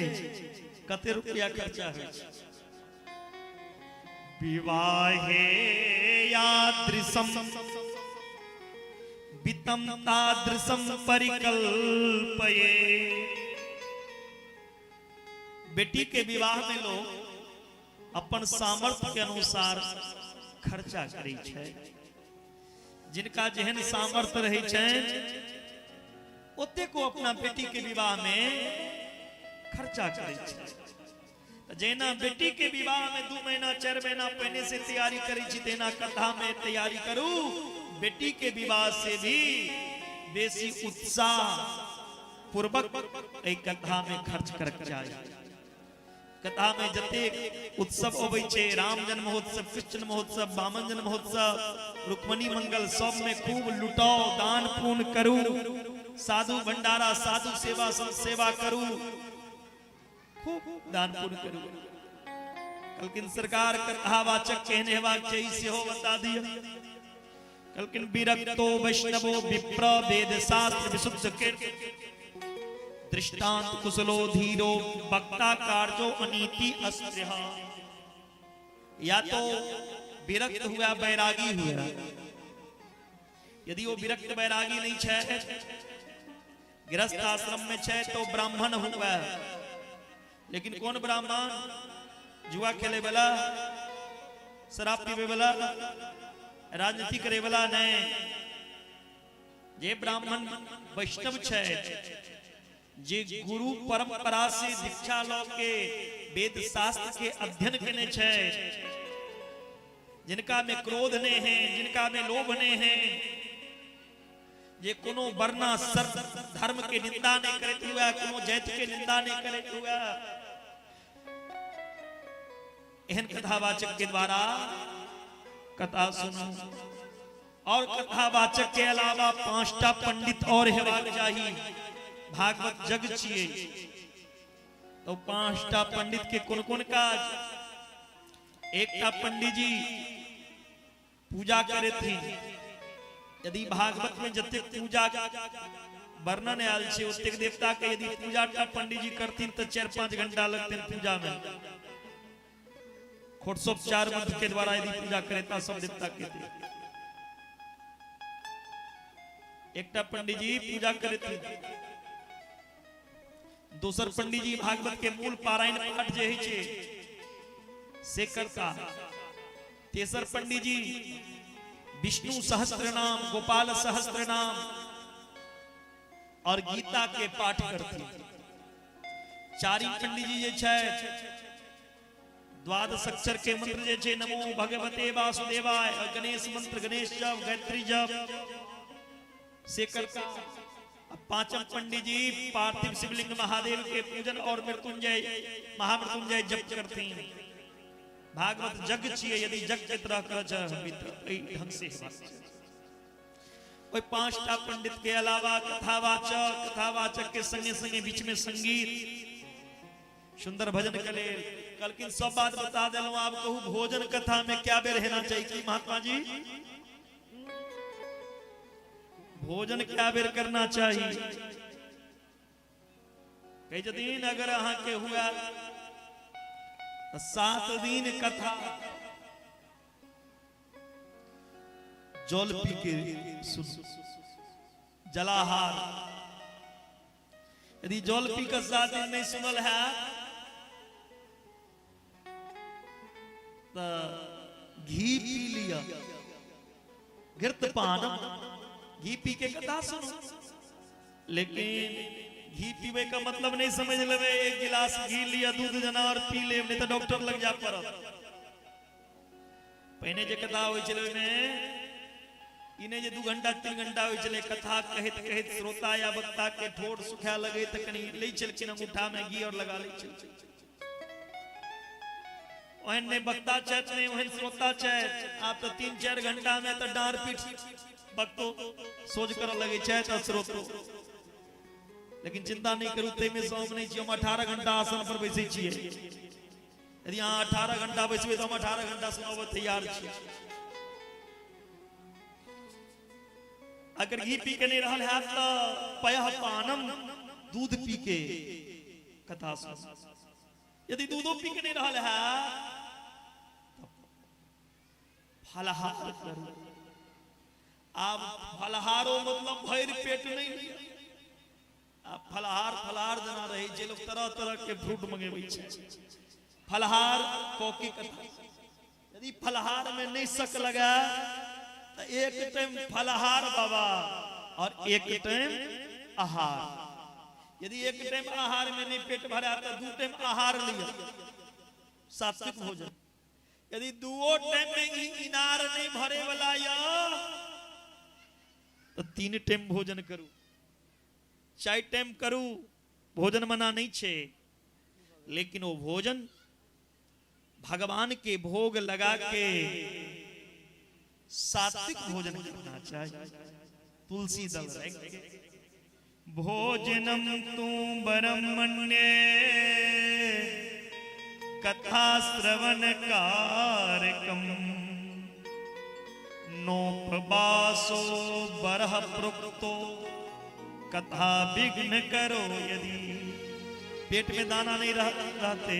कते रुपया खर्चा होय छै। विवाहे यादृशम वित्तम तादृशम परिकल्पये। बेटी के विवाह में लोग अपन सामर्थ्य के अनुसार खर्चा करै छै। जिनका जेहन सामर्थ्य रहै छै ओते को अपना बेटी के विवाह में खर्चा करै छै। जेना बेटी के विवाह में 2 महीना 4 महीना पहले से तैयारी करी छी, तेना कथा में तैयारी करू। बेटी के विवाह से भी बेसी उत्साह पूर्वक एक कथा में खर्च करके जाए। कथा में जते उत्सव होबै छै, राम जन्म महोत्सव, कृष्ण महोत्सव, वामन जन्म महोत्सव, रुक्मणी मंगल, सब में खूब लुटाओ, दान पुण्य करू, साधु भंडारा, साधु सेवा, संत सेवा करू, खूब दान पुण्य करू। कलकिन सरकार कथावाचक कहने हेबाक चाहिए सेहो बता दिया। कलकिन विरक्तो वैष्णवो विप्र वेद शास्त्र विशुद्ध के दृष्टांत कुशलो धीरो वक्ता कार्यो अनीति अस्पृह। या तो विरक्त हुआ बैरागी हुआ, यदि वो विरक्त बैरागी नहीं है, गृहस्थ आश्रम में है तो ब्राह्मण हुआ। लेकिन कौन ब्राह्मण? जुआ खेले वाला, शराब पीवे वाला, राजनीति करे वाला नहीं। जे ब्राह्मण वैष्णव है, जे गुरु परंपरा से दीक्षा लो के वेद शास्त्र के अध्ययन करने छे, जिनका में क्रोध नहीं है, जिनका में लोभ नहीं है, जे कोनो वर्णा सर धर्म के निंदा नहीं करते हुआ, कोनो जाति के निंदा नहीं करते हुआ, एहन कथावाचक के द्वारा कथा सुनो। और कथावाचक के अलावा 5टा पंडित और हेबाक चाहिए। भागवत जग छिए तो 5टा पंडित के कोन कोन काज? एकटा पंडित जी पूजा करे थी। यदि भागवत में जते पूजा वर्णन आयल छे ओतेक देवता के यदि पूजा टा पंडित जी करतीन तो 4-5 घंटा लगते पूजा में। खोटसोपचार मंत्र के द्वारा यदि पूजा करेता सब देवता के थे। एकटा पंडित जी पूजा करे थे, दूसर पंडित जी भागवत के मूल पारायण पाठ जे है छे से करता। तेसर पंडित जी विष्णु सहस्त्र नाम, गोपाल सहस्त्र नाम और गीता के पाठ करती। चारी पंडित जी जे छे द्वादश अक्षर के मंत्र जे छे नमो भगवते वासुदेवाय, गणेश मंत्र, गणेश जप, गायत्री जप से करता। पांचम पंडित जी पार्थिव शिवलिंग महादेव के पूजन और मृत्युंजय महामृत्युंजय जप करती। भागवत जग छिए, यदि जग के तरह कर ढंग से कोई 5टा पंडित के अलावा कथावाचक के संगे संगे बीच में संगीत सुंदर भजन करे। कलकिन सब बात बता दिलो। आप कहू भोजन कथा में क्या बे रहना चाहिए कि महात्मा जी? भोजन क्या बेर करना चाहिए। कई दिन अगर अहाँ के हुआ तो 7 दिन कथा जल पी के जलाहार, यदि जल पी कर 7 दिन नहीं सुनल है तो घी पी लिया, घृतपान, घी पी के कथा सुनो। लेकिन घी पीवे का मतलब नहीं समझ लेवे, 1 गिलास घी लिया दूध जना और पी ले, नहीं तो डॉक्टर लग जा पड़त। पहले जे कथा होय छले में इने जे 2 घंटा 3 घंटा होय छले, कथा कहत कहत श्रोता या वक्ता के ठोड़ सुखा लगे त कनी ले चलखिन अंगूठा में घी और लगा ले चल। ओहन ने वक्ता चैत ने ओहन श्रोता चैत, आप तो 3-4 घंटा में तो डार पीठ वक्तो सोच कर लगे चैत और श्रोतो। लेकिन चिंता नहीं करू, ते में सौम नहीं छी, हम 18 घंटा आसन पर बैसे छिए। यदि यहाँ 18 घंटा बैसबे तो हम 18 घंटा सुनावे तैयार छी। अगर घी पी के नहीं रहल है तो पयः पानम, दूध पी के कथा सुन। यदि दूधो पी के नहीं रहल है तो फलाहार करू। आप फलाहारो मतलब भर पेट नहीं लिया, आप फलाहार जना रही जे लोग तरह तरह के फ्रूट मंगेबै छै, फलाहार कोकी कथा। यदि फलाहार में नहीं शक लगा तो 1 टाइम फलाहार बाबा और 1 टाइम आहार। यदि 1 टाइम आहार में नहीं पेट भरा तो 2 टाइम आहार लिया, सात्विक भोजन। यदि 2 टाइम में इनार नहीं भरे वाला या तो 3 टाइम भोजन करू, 4 टाइम करू, भोजन मना नहीं छे। लेकिन वो भोजन भगवान के भोग लगा के सात्विक भोजन करना चाहिए। तुलसी दल भोजनम तू ब्रह्मण्ये कथा श्रवण कारकम नोपवासो बरह प्रोक्तो कथा विघ्न करो। यदि पेट में दाना नहीं रहते,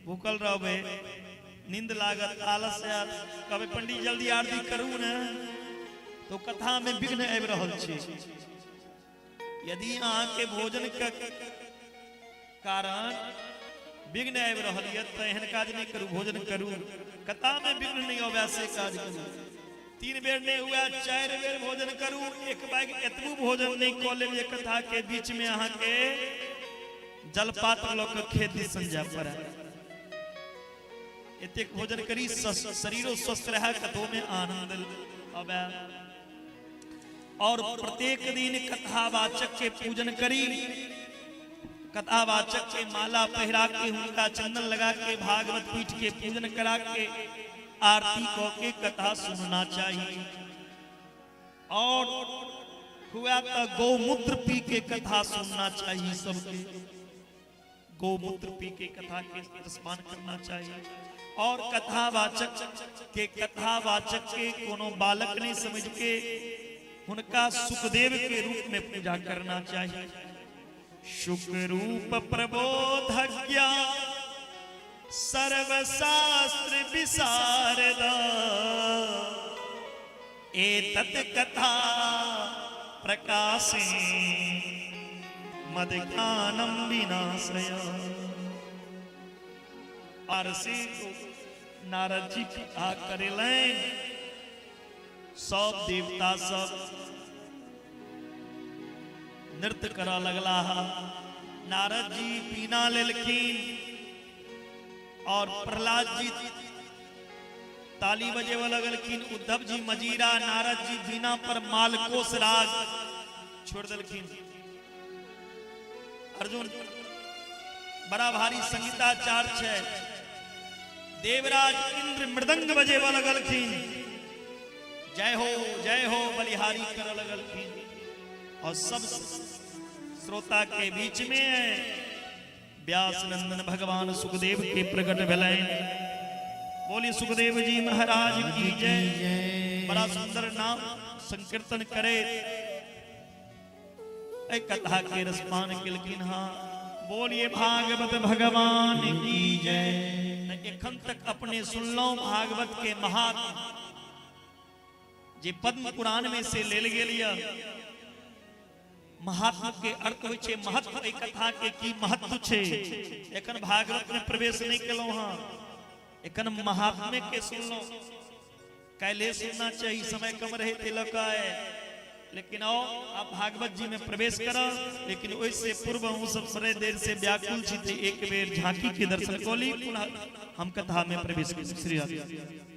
भूखल रहे, नींद लागत, आलस आत, कभी पंडित जल्दी आरती करू न तो कथा में विघ्न आबि रहल छै। यदि अहाँ के भोजन के कारण विघ्न आबि रहल है तो एहन काज नहीं करू, भोजन करू। कथा में विघ्न नहीं आवे से काज करू। 3 बेर नहीं हुआ 4 बेर भोजन करू, 1 बैग एतबू भोजन नहीं कऽ लेब कथा के बीच में अहाँ के जलपात लोक खेत दिसन जाय पड़े। एतेक भोजन करी शरीरो स्वस्थ रहे, कथो में आनंद आवे। और प्रत्येक दिन कथावाचक के पूजन करी, कथावाचक के माला पहिरा के, हुनका चंदन लगा के, भागवत पीठ के पूजन करा के, आरती को के कथा सुनना चाहिए। और हुआ तो गौमूत्र पी के कथा सुनना चाहिए। सबके गौमूत्र पी के कथा के स्मरण करना चाहिए। और कथावाचक के कोनो बालक नहीं समझ के उनका सुखदेव के रूप में पूजा करना चाहिए। शुक रूप प्रबोधज्ञ सर्वशास्त्र विशारदा एतत् कथा प्रकाशे मदज्ञानम विनाशय। आरसी नारद जी की आ करेलें, सब देवता सब नृत्य करा लगला। नारद जी बीना लेलखिन और प्रहलाद जी ताली बजेव लगलखिन, उद्धव जी मजीरा, नारद जी बीना पर मालकोस राग छोड़ देलखिन। अर्जुन बड़ा भारी संगीताचार्य है। देवराज इंद्र मृदंग बजेव लगलखिन, जय हो बलिहारी कर लगलखिन। और सब श्रोता के बीच में व्यास नंदन भगवान सुखदेव के प्रकट भेलें। बोली सुखदेव जी महाराज की जय। बड़ा सुंदर नाम संकीर्तन करे। ऐ कथा के रसपान के लेकिन हाँ बोलिए भागवत भगवान की जय। एखन तक अपने सुन लो भागवत के महात्म जे पद्म पुराण में से लेल गेल य महात्म के अर्थ होइ छे महत्व। ए कथा के की महत्व छे एखन भागवत में प्रवेश नहीं केलो हां, एखन महात्म्य के सुन लो। कैले सुनना चाहिए, समय कम रहे थे लकाए, लेकिन आओ आप भागवत जी में प्रवेश करो। लेकिन वैसे पूर्व हम सब बड़े देर से व्याकुल छी, एक बेर झांकी के दर्शन कोली पुनः हम कथा में प्रवेश करें। श्री राम।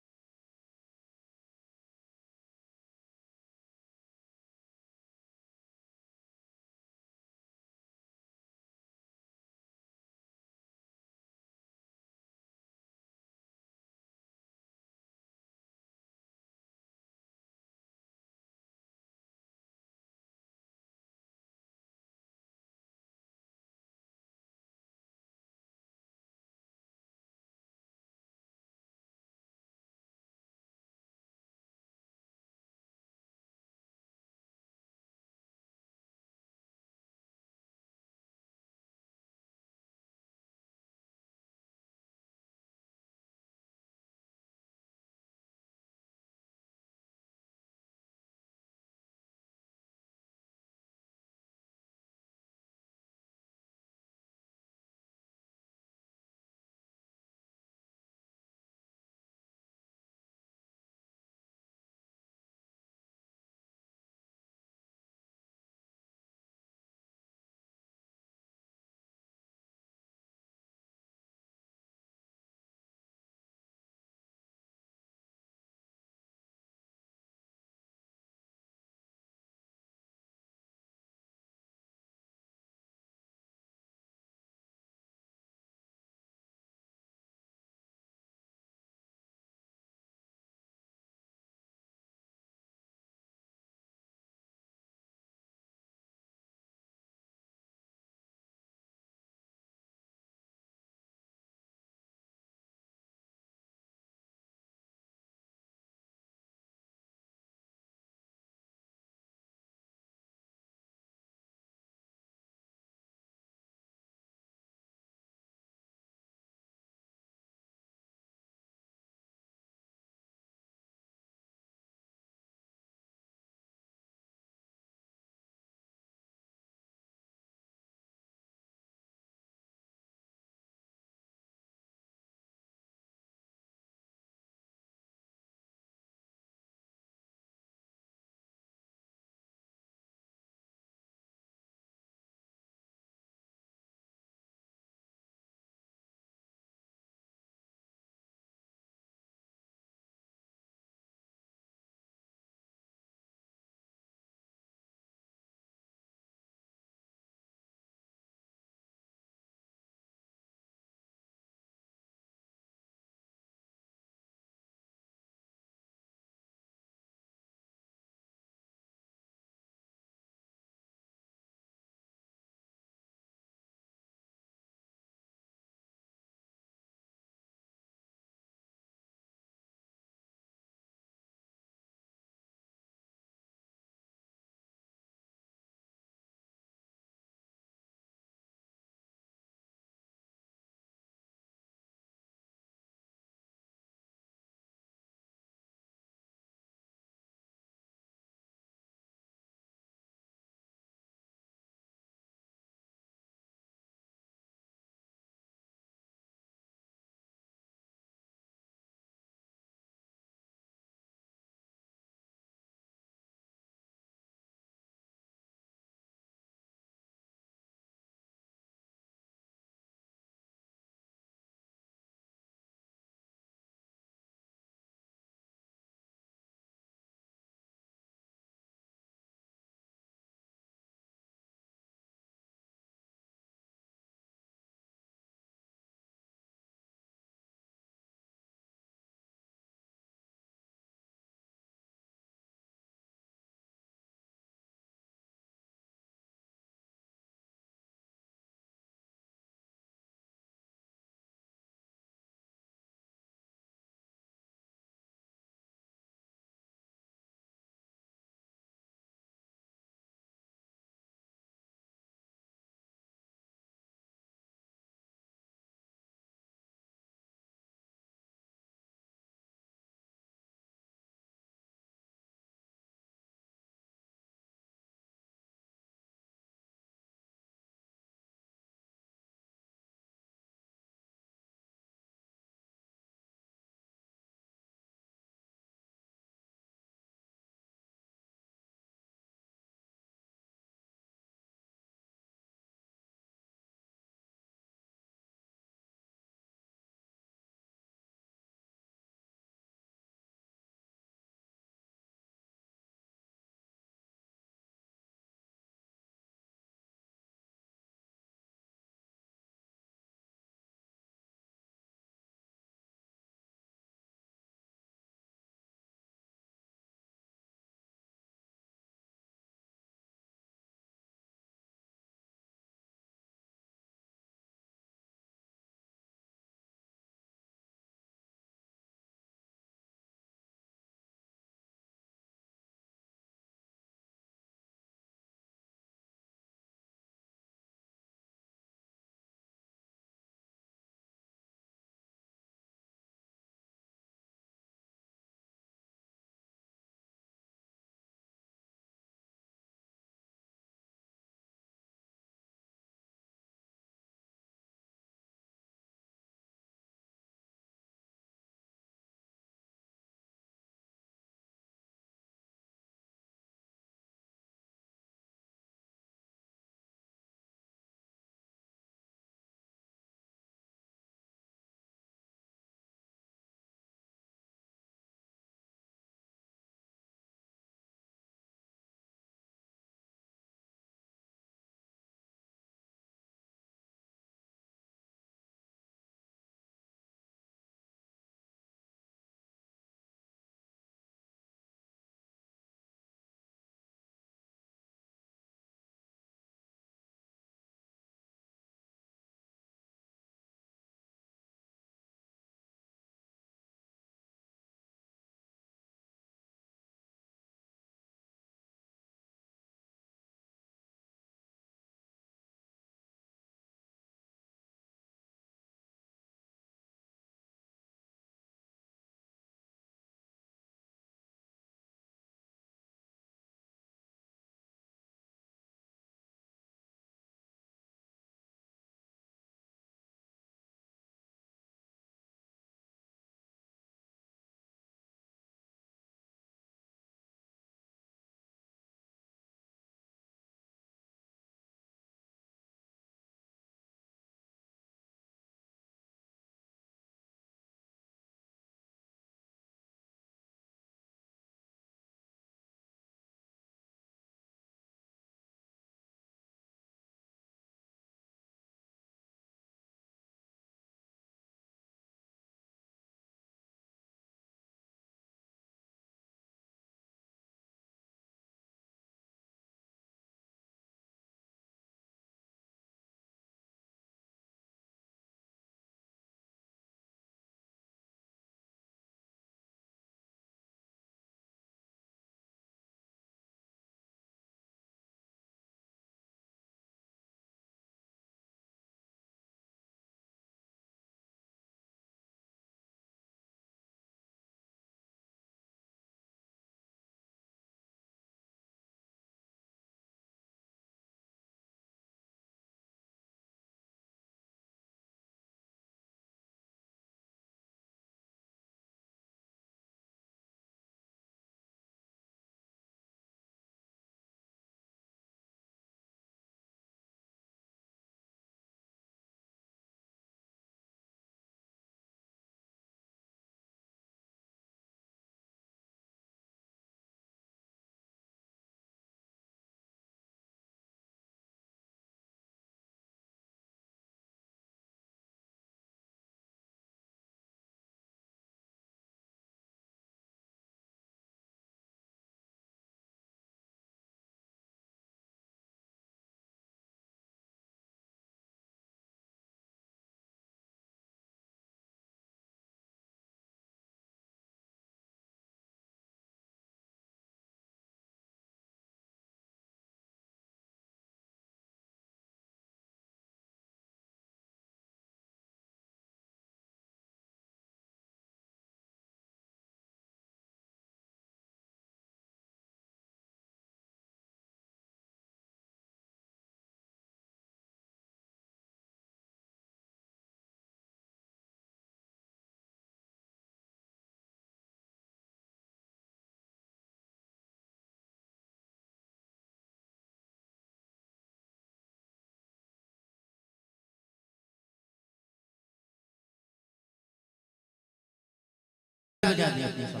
बजा दिया अपने सब।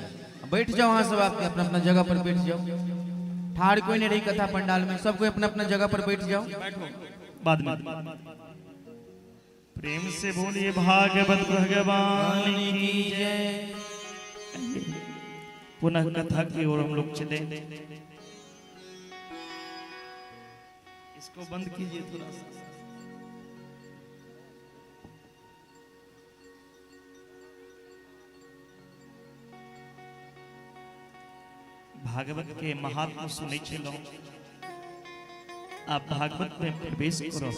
बैठ जाओ वहां सब, आपके अपना अपना जगह पर बैठ जाओ। ठाड़ कोई नहीं रही कथा पंडाल में, सब कोई अपना अपना जगह पर बैठ जाओ। बाद में प्रेम से बोलिए भागवत भगवान की जय। पुनः कथा की ओर हम लोग चले। इसको बंद कीजिए थोड़ा सा। भागवत के महात्मा सुनै छलौ, आप भागवत में प्रवेश करो।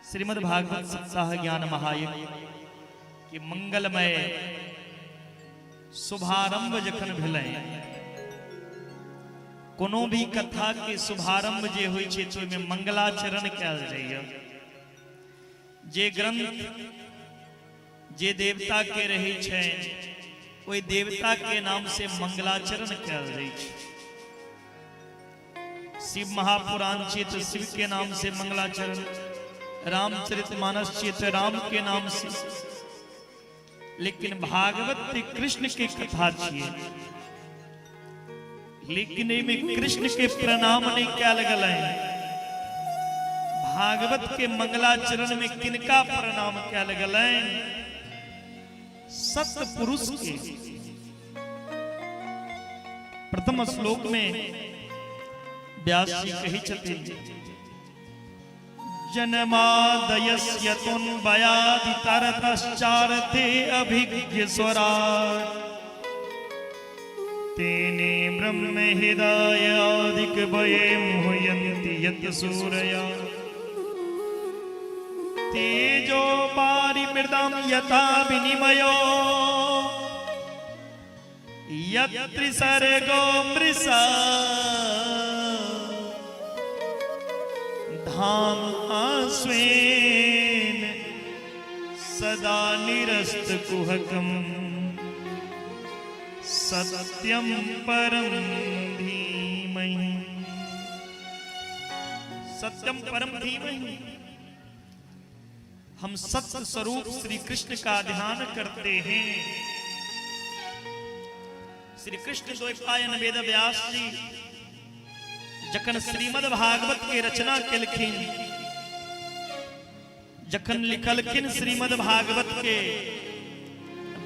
श्रीमद् भागवत सप्ताह ज्ञान महायज्ञ के मंगलमय शुभारंभ जखन भेलै, कोनो भी कथा के शुभारंभ जे होइ छै तो में मंगलाचरण कयल जाइए। जे ग्रंथ जे देवता के रहे छै ओहि देवता के नाम से मंगलाचरण कयल जाइ छै। शिव महापुराण छै तो शिव के नाम से मंगलाचरण, रामचरितमानस छै तो राम के नाम से। लेकिन भागवत कृष्ण के कथा छियै, लेकिन एहिमे कृष्ण के प्रणाम नहीं कयल गेलै। भागवत के मंगलाचरण में किनका प्रणाम कयल गेलै? सत्पुरुष के। प्रथम श्लोक में व्यास जी कही छथिन, जन्मादयस्य तुन्वयादितरतश्चार्थे अभिज्ञ स्वराट्, तेने ब्रह्म हृदयादिक वये मुह्यन्ति यत् सूरया, तेजो पारिमृदं यथा विनिमयो यत्र सर्गो मृषा, धामा स्वेन सदा निरस्तकुहकम्, सत्यं परम धीमहि। सत्यम परम धीमहि। हम सत्य स्वरूप श्री कृष्ण का ध्यान करते हैं। श्री कृष्ण द्वैपायन वेद व्यास जी जखन श्रीमद् भागवत के रचना केलखिन, जखन लिखलखिन श्रीमद् भागवत के,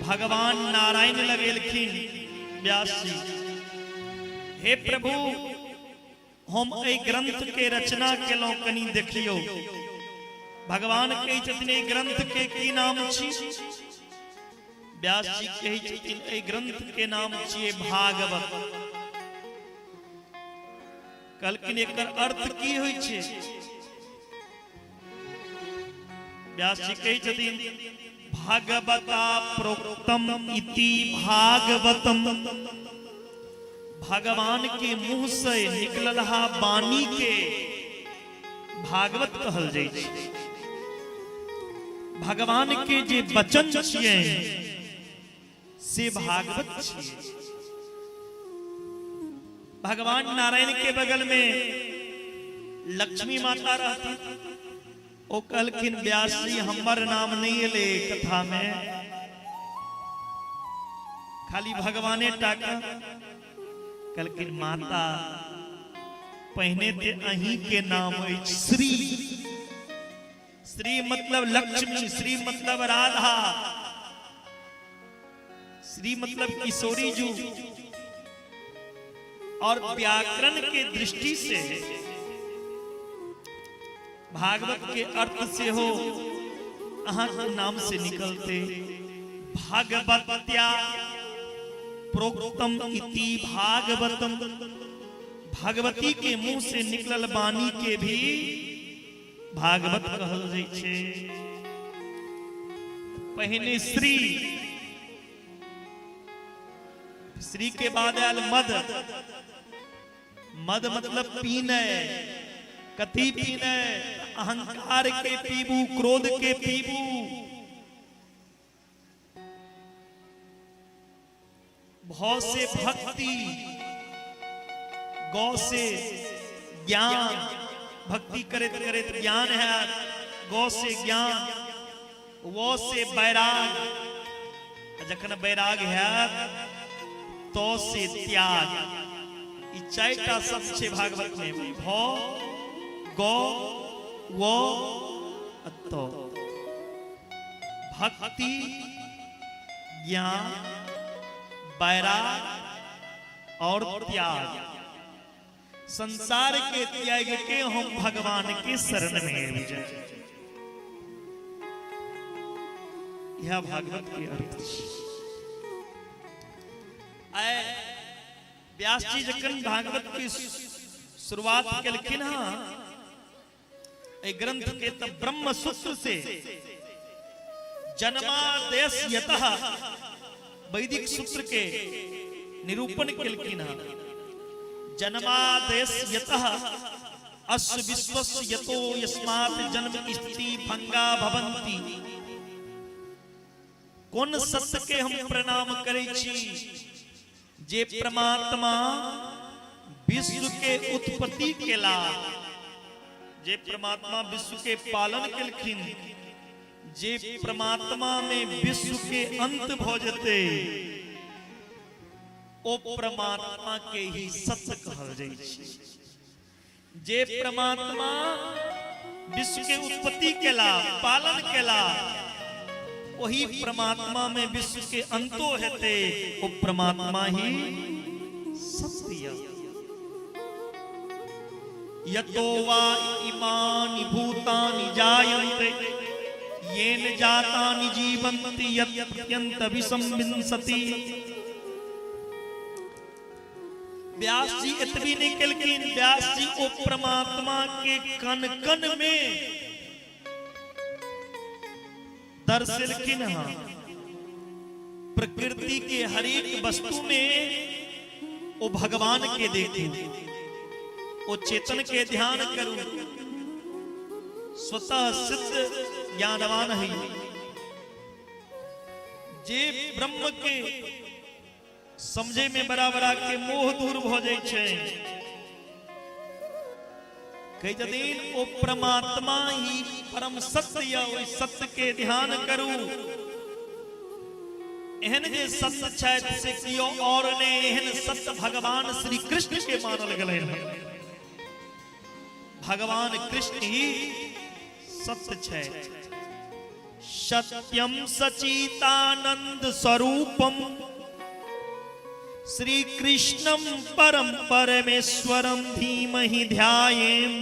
भगवान नारायण लगेलखिन व्यास जी, हे प्रभु हम एहि ग्रंथ के रचना केलहुं, कनी देखियो। भगवान कहै छथिन एहि ग्रंथ के की नाम छी? व्यास जी कहै छथिन एहि ग्रंथ के नाम छियै भागवत। कहलखिन एकर अर्थ की होइ छै? व्यास जी कहै छथिन भागवता प्रोक्तम इति भागवतम। भगवान के मुंह से निकललहा वाणी के भागवत कहल जाइ छै। भगवान के जे वचन छियै से भागवत छियै। भगवान नारायण के बगल में लक्ष्मी माता रहती, ओ कहलखिन व्यास जी हमर नाम नहीं एले कथा में, खाली भगवाने टाका। कहलखिन माता पहने ते अहीं के नाम अछि श्री। श्री मतलब लक्ष्मी, श्री मतलब राधा, श्री मतलब किशोरी जू। और व्याकरण के दृष्टि से भागवत के अर्थ से हो अहाँ के नाम से निकलते भागवत्या प्रोक्तम इति भागवतम। भगवती के मुंह से निकलल वाणी के भी भागवत कहल जाइ छै। पहिने श्री, श्री के बाद आयल मद। मद मतलब पीने, कथी पीने? अहंकार के पीबू, क्रोध के पीबू। भौ से भक्ति, गौ से ज्ञान, भक्ति करत करत ज्ञान है, गौ से ज्ञान, वो से बैराग, जखन बैराग है तो से त्याग, ई चारिटा शब्द छे भागवत में, भ गो वो तो। भक्ति, ज्ञान, बैराग और त्याग, संसार के त्याग के हम भगवान के शरण में विजय। यह भागवत के अर्थ है। व्यास जी जखन भागवत की शुरुआत कलखिन ग्रंथ के तब ब्रह्म सूत्र से जन्मादेश यतः वैदिक सूत्र के निरूपण कलखिन। जन्मादेश यतः अस्य विश्वस्य यतो यस्मात् जन्म स्थिति भंगा भवन्ति। कौन सत्य के हम प्रणाम करे छी, जे परमात्मा विश्व के उत्पत्ति केला, जे परमात्मा विश्व के पालन केलखिन, जे परमात्मा में विश्व के अंत भ जेते, ओ परमात्मा के ही सत्य कहल जाइ छै। जे परमात्मा विश्व के उत्पत्ति केला, पालन केला, वही परमात्मा में विश्व के अंतो हेते, वो परमात्मा ही सत्य। यतो वा इमानि भूतानि जायन्ते येन जातानि जीवन्ति यत्यन्त विसंविंसति। व्यास जी इतनी नहीं कलखिन, व्यास जी ओ परमात्मा के कन कन में दर्शलखिन। प्रकृति के हर एक वस्तु में वो भगवान के देखो, वो चेतन के ध्यान करूं, स्वतः सिद्ध ज्ञानवान है। जे ब्रह्म के समझे में बराबरा के मोह दूर हो जाए छे। कई दिन वो परमात्मा ही परम सत्य या वही सत्य के ध्यान करूं। एहन जे सत्य छे से कियो और ने एहन सत्य भगवान श्री कृष्ण के मानल गए हैं। भगवान कृष्ण ही सत्य छे। सत्यम सचितानंद स्वरूपम श्री कृष्णम परम परमेश्वरम धीमहि ध्यायेम।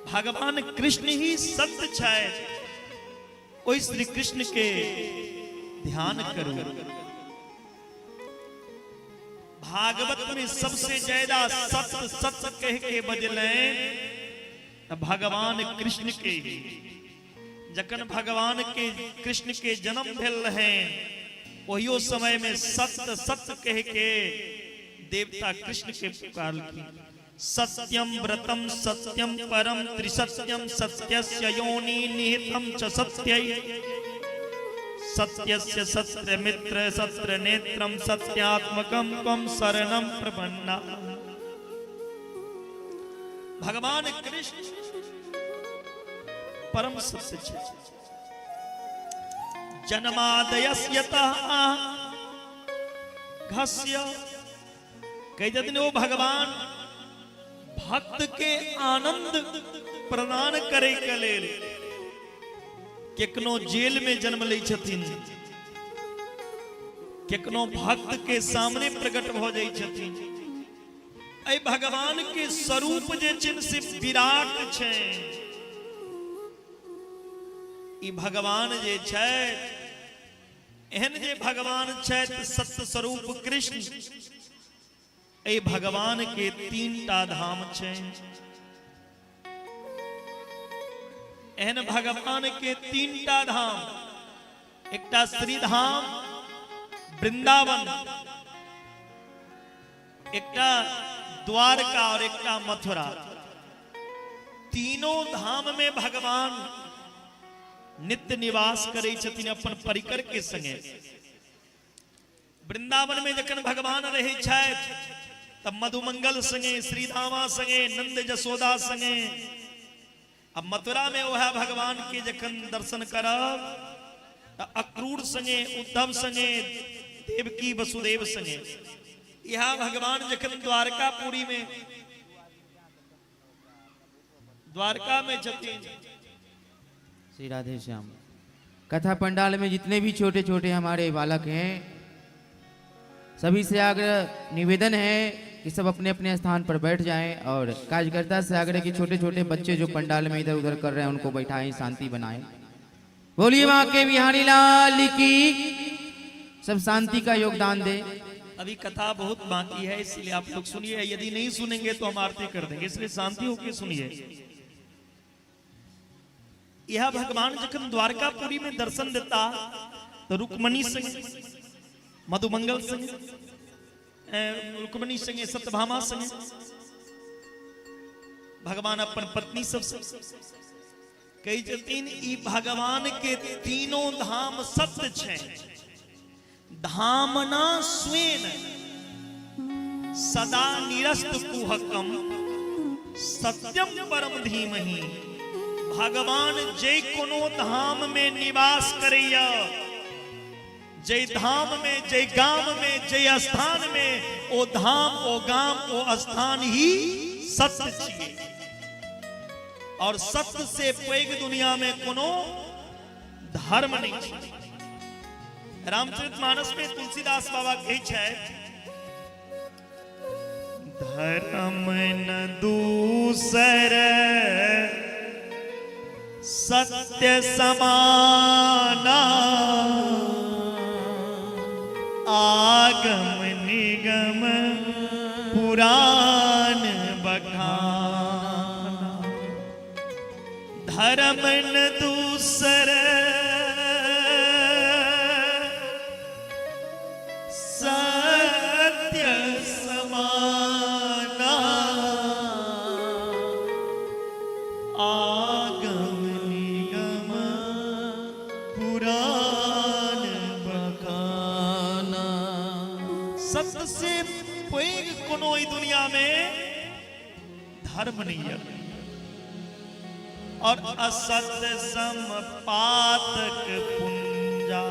भगवान कृष्ण ही सत्य छे, ओई श्री कृष्ण के ध्यान करो। भागवत में सबसे ज्यादा सत्य सत्य कह के बजले भगवान कृष्ण के। जखन भगवान के कृष्ण के जन्म भेल है, वही समय में सत्य सत्य कह के देवता कृष्ण के पुकारलखिन। सत्यम व्रतम सत्यम परम त्रिसत्यम सत्यस्य योनि निहितम च सत्यय। सत्यस्य सत्य मित्र सत्य नेत्रम सत्यात्मकम त्वं शरणं प्रपन्ना। भगवान कृष्ण परम सत्य छे। जन्मादयस्यतः घस्य कई दिन वो भगवान भक्त के आनंद प्रदान करे के लेल केकनो जेल में जन्म ले छथिन, केकनो भक्त के सामने प्रकट हो जाई छथिन। ऐ भगवान के स्वरूप जे चिन्ह से विराट छे। ई भगवान जे छे, एहन जे भगवान छे सत्य स्वरूप कृष्ण। ऐ भगवान के तीनटा धाम छे। एहन भगवान के तीनटा धाम, एकटा श्रीधाम वृंदावन, एकटा द्वारका और एकटा मथुरा। तीनों धाम में भगवान नित्य निवास करे छथिन अपन परिकर के संगे। वृंदावन में जखन भगवान रहे छथि तब मधुमंगल संगे, श्रीधामा संगे, नंद जसोदा संगे। अब मथुरा में वह भगवान के जखन दर्शन करब अक्रूर संगे उद्धव संगे देवकी वसुदेव संगे यहाँ भगवान जखन द्वारकापुरी में द्वारका में जतिन श्री राधे श्याम। कथा पंडाल में जितने भी छोटे छोटे हमारे बालक हैं, सभी से आग्रह निवेदन है कि सब अपने अपने स्थान पर बैठ जाएं और कार्यकर्ता से आग्रह कि छोटे छोटे बच्चे जो पंडाल में इधर उधर कर रहे हैं उनको बैठाएं, शांति बनाएं। बोलिए मां के बिहारी लाल की, सब शांति का योगदान दे। अभी कथा बहुत बाकी है, इसलिए आप लोग सुनिए, यदि नहीं सुनेंगे तो हम आरती कर देंगे, इसलिए शांति होकर सुनिए। यह भगवान जखन द्वारकापुरी में दर्शन देता तो रुक्मणी संगे मधुमंगल संगे रुक्मणी संगे सत्यभामा संगे भगवान अपन पत्नी सब कई जतीन ई भगवान के तीनों धाम सत्य छे। धामना स्वेन सदा निरस्त कुहकम सत्यम परम धीमहि। भगवान जय कोनो धाम में निवास करैया, जय धाम में, जय गांव में, जय स्थान में, ओ धाम ओ गांव ओ स्थान ही सत्य छिए। और सत्य से पैघ दुनिया में कोनो धर्म नहीं छै। रामचरितमानस में तुलसीदास बाबा कहै छै, धर्म न दूसर सत्य समाना, आगम निगम पुराण बखाना। धर्म न दूसर सत्य समाना, आगम निगम पुराण बखाना। सत्य से पैघ कोनो ई दुनिया में धर्म नहीं है, और असत्य सम पातक पुंजा।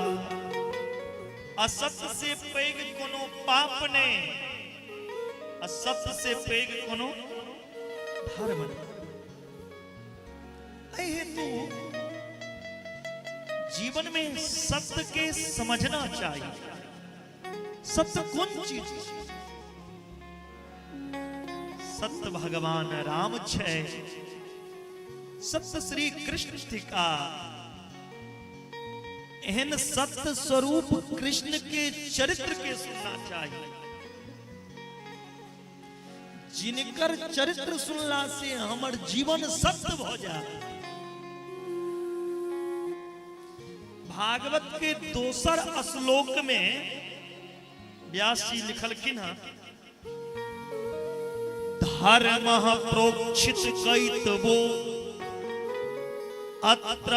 असत्य से पैघ कोनो पाप ने, असत्य से पैघ कोनो धर्म ने। हेतु जीवन में सत्य के समझना चाहिए। सत्य कौन चीज? सत्य भगवान राम छे, सत्य श्री कृष्ण थिका। एहन सत्य स्वरूप कृष्ण के चरित्र के सुनना चाहिए, जिनकर चरित्र सुनला से हमर जीवन सत्य हो जाए। भागवत के दोसर श्लोक में व्यास जी लिखलखिन है, धर्म प्रोक्षित कैतवो अत्र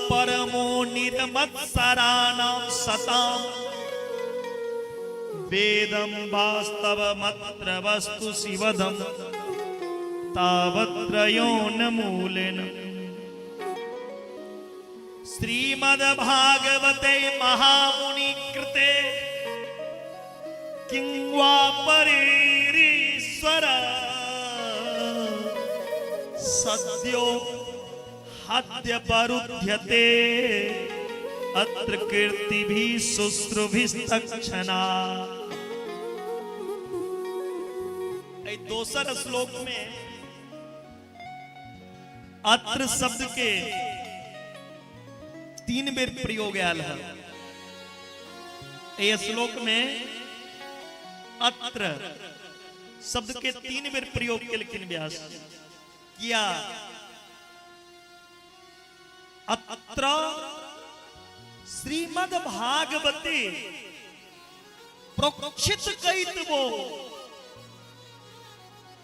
परमो निर्मत्सराणां सताम्। वेदं वास्तवमत्र वस्तु शिवदं तावत्रयो न मूलेन। श्रीमद्भागवते महामुनि कृते किं वा परेरीश्वर सद्यो हद्य परुध्यते अत्र कीर्तिभिः शुश्रूभिस्तक्षणा। दोसर श्लोक में अत्र शब्द के 3 बेर प्रयोग आयल है। ये श्लोक में अत्र शब्द के 3 बेर प्रयोग केलखिन व्यास। किया अत्र श्रीमद् भागवते प्रोक्षित कैतवो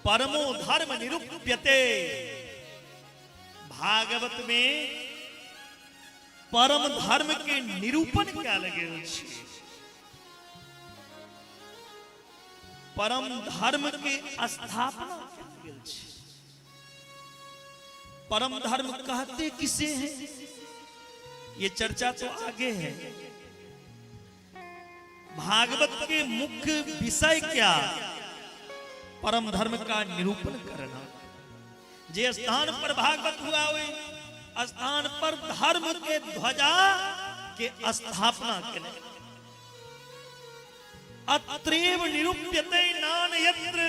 परमो धर्म निरूप्यते। भागवत में परम धर्म के निरूपण क्या लगे, परम धर्म के स्थापना। परम धर्म कहते किसे हैं? ये चर्चा तो आगे है। भागवत के मुख्य विषय क्या? परम धर्म का निरूपण करना। जे स्थान पर भागवत हुआ हुए स्थान पर धर्म के ध्वजा के स्थापना करें। अत्रेव निरूप्यते नान यत्र।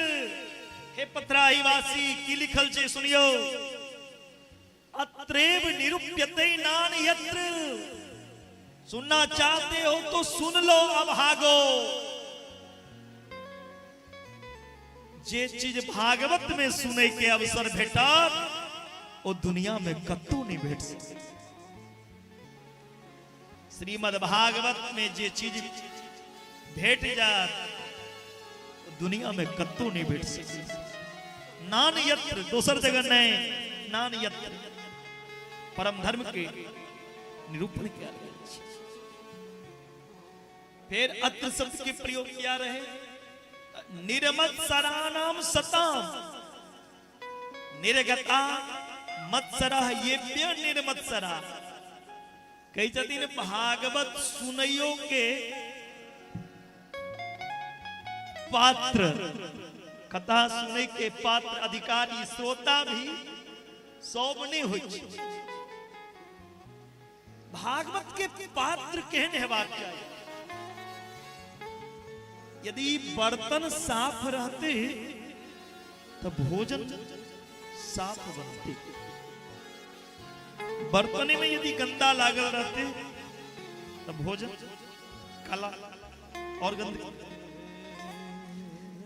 हे पथराही वासी की लिखल छे सुनियो। अत्रेव निरूप्यते नान यत्र। सुनना चाहते हो तो सुन लो अभागो। जे चीज भागवत में सुने के अवसर भेटा वो दुनिया में कत्तू नहीं भेट सकती। श्रीमद् भागवत में जे चीज भेट जात दुनिया में कत्तू नहीं भेट सकती। नान यत्र, दोसर जगह नहीं, नान यत्र। परम धर्म के निरूपण किया रहे। फिर अत्र शब्द के प्रयोग किया रहे। निर्मत्सराणाम सताम निर्गता मत्सरा येभ्य निर्मत्सरा। कई जतिन भागवत सुनइयो के पात्र, कथा सुने के पात्र अधिकारी श्रोता भी सौमने हो। भागवत के पात्र केहन हेबाक चाहिए। यदि बर्तन साफ रहते तो भोजन साफ बनते। बर्तन में यदि गंदा लागल रहते तो भोजन काला और गंदगी।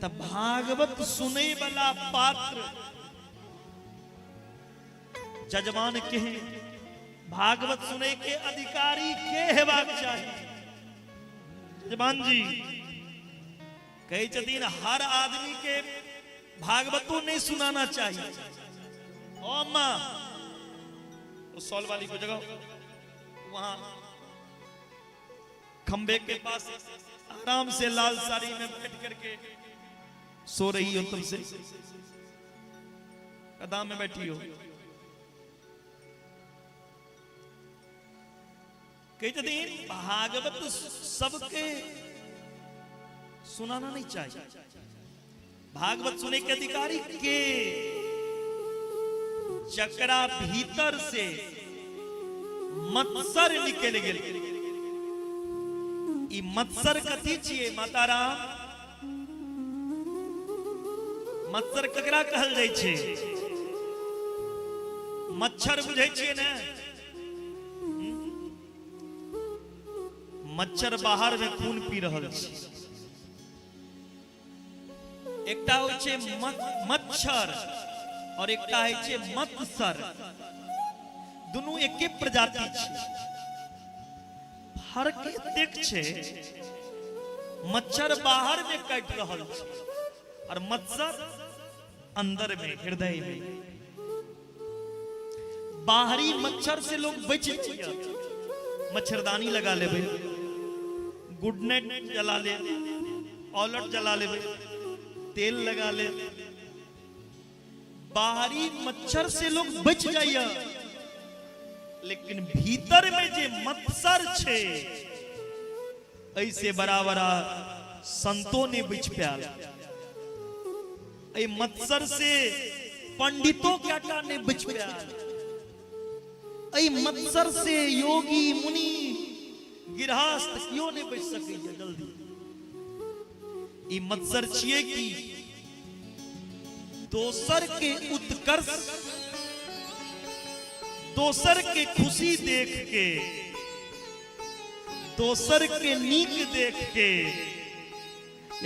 तब भागवत सुने वाला पात्र जजमान के हैं। भागवत सुने के अधिकारी के हेबाक चाहिए। जजमान जी कई जदीन हर आदमी के भागवतों नहीं सुनाना चाहिए। ओ मां, उस सॉल वाली को जगाओ, वहां खंबे के पास आराम से लाल साड़ी में बैठ करके सो रही हो, तुमसे कदम में बैठी हो। कई दिन भागवत सबके सुनाना नहीं चाहिए। भागवत सुने के अधिकारी के जकरा भीतर से मत्सर निकल गए। ई मत्सर कथी छिए माता राम? मत्सर ककरा कहल जाय छे? मच्छर बुझे छिए ने? मच्छर बाहर में खून पी रहल छै। एकटा होइ छै मच्छर और एकटा होइ छै मत्सर। दुनू एके प्रजाति छै। फर्क एतेक छै, मच्छर बाहर में काट रहल छै और मत्सर अंदर में, हृदय में। बाहरी मच्छर से लोग बच जाइए। मच्छरदानी लगा लेबे, गुड नाइट जला ले, ऑलट जला लेबे, तेल लगा ले। बाहरी मच्छर से लोग बच जाइए, लेकिन भीतर में जे मत्सर छे ऐसे बराबरा संतों ने बच पाया। ऐ मत्सर से पंडितों क्या ने बच पाया। ऐ मत्सर से योगी मुनि गिरहस्थ क्यों नहीं बच सके जल्दी। ई मत्सर छिए कि दोसर के उत्कर्ष, दोसर के खुशी देख के, दोसर के नीक देख के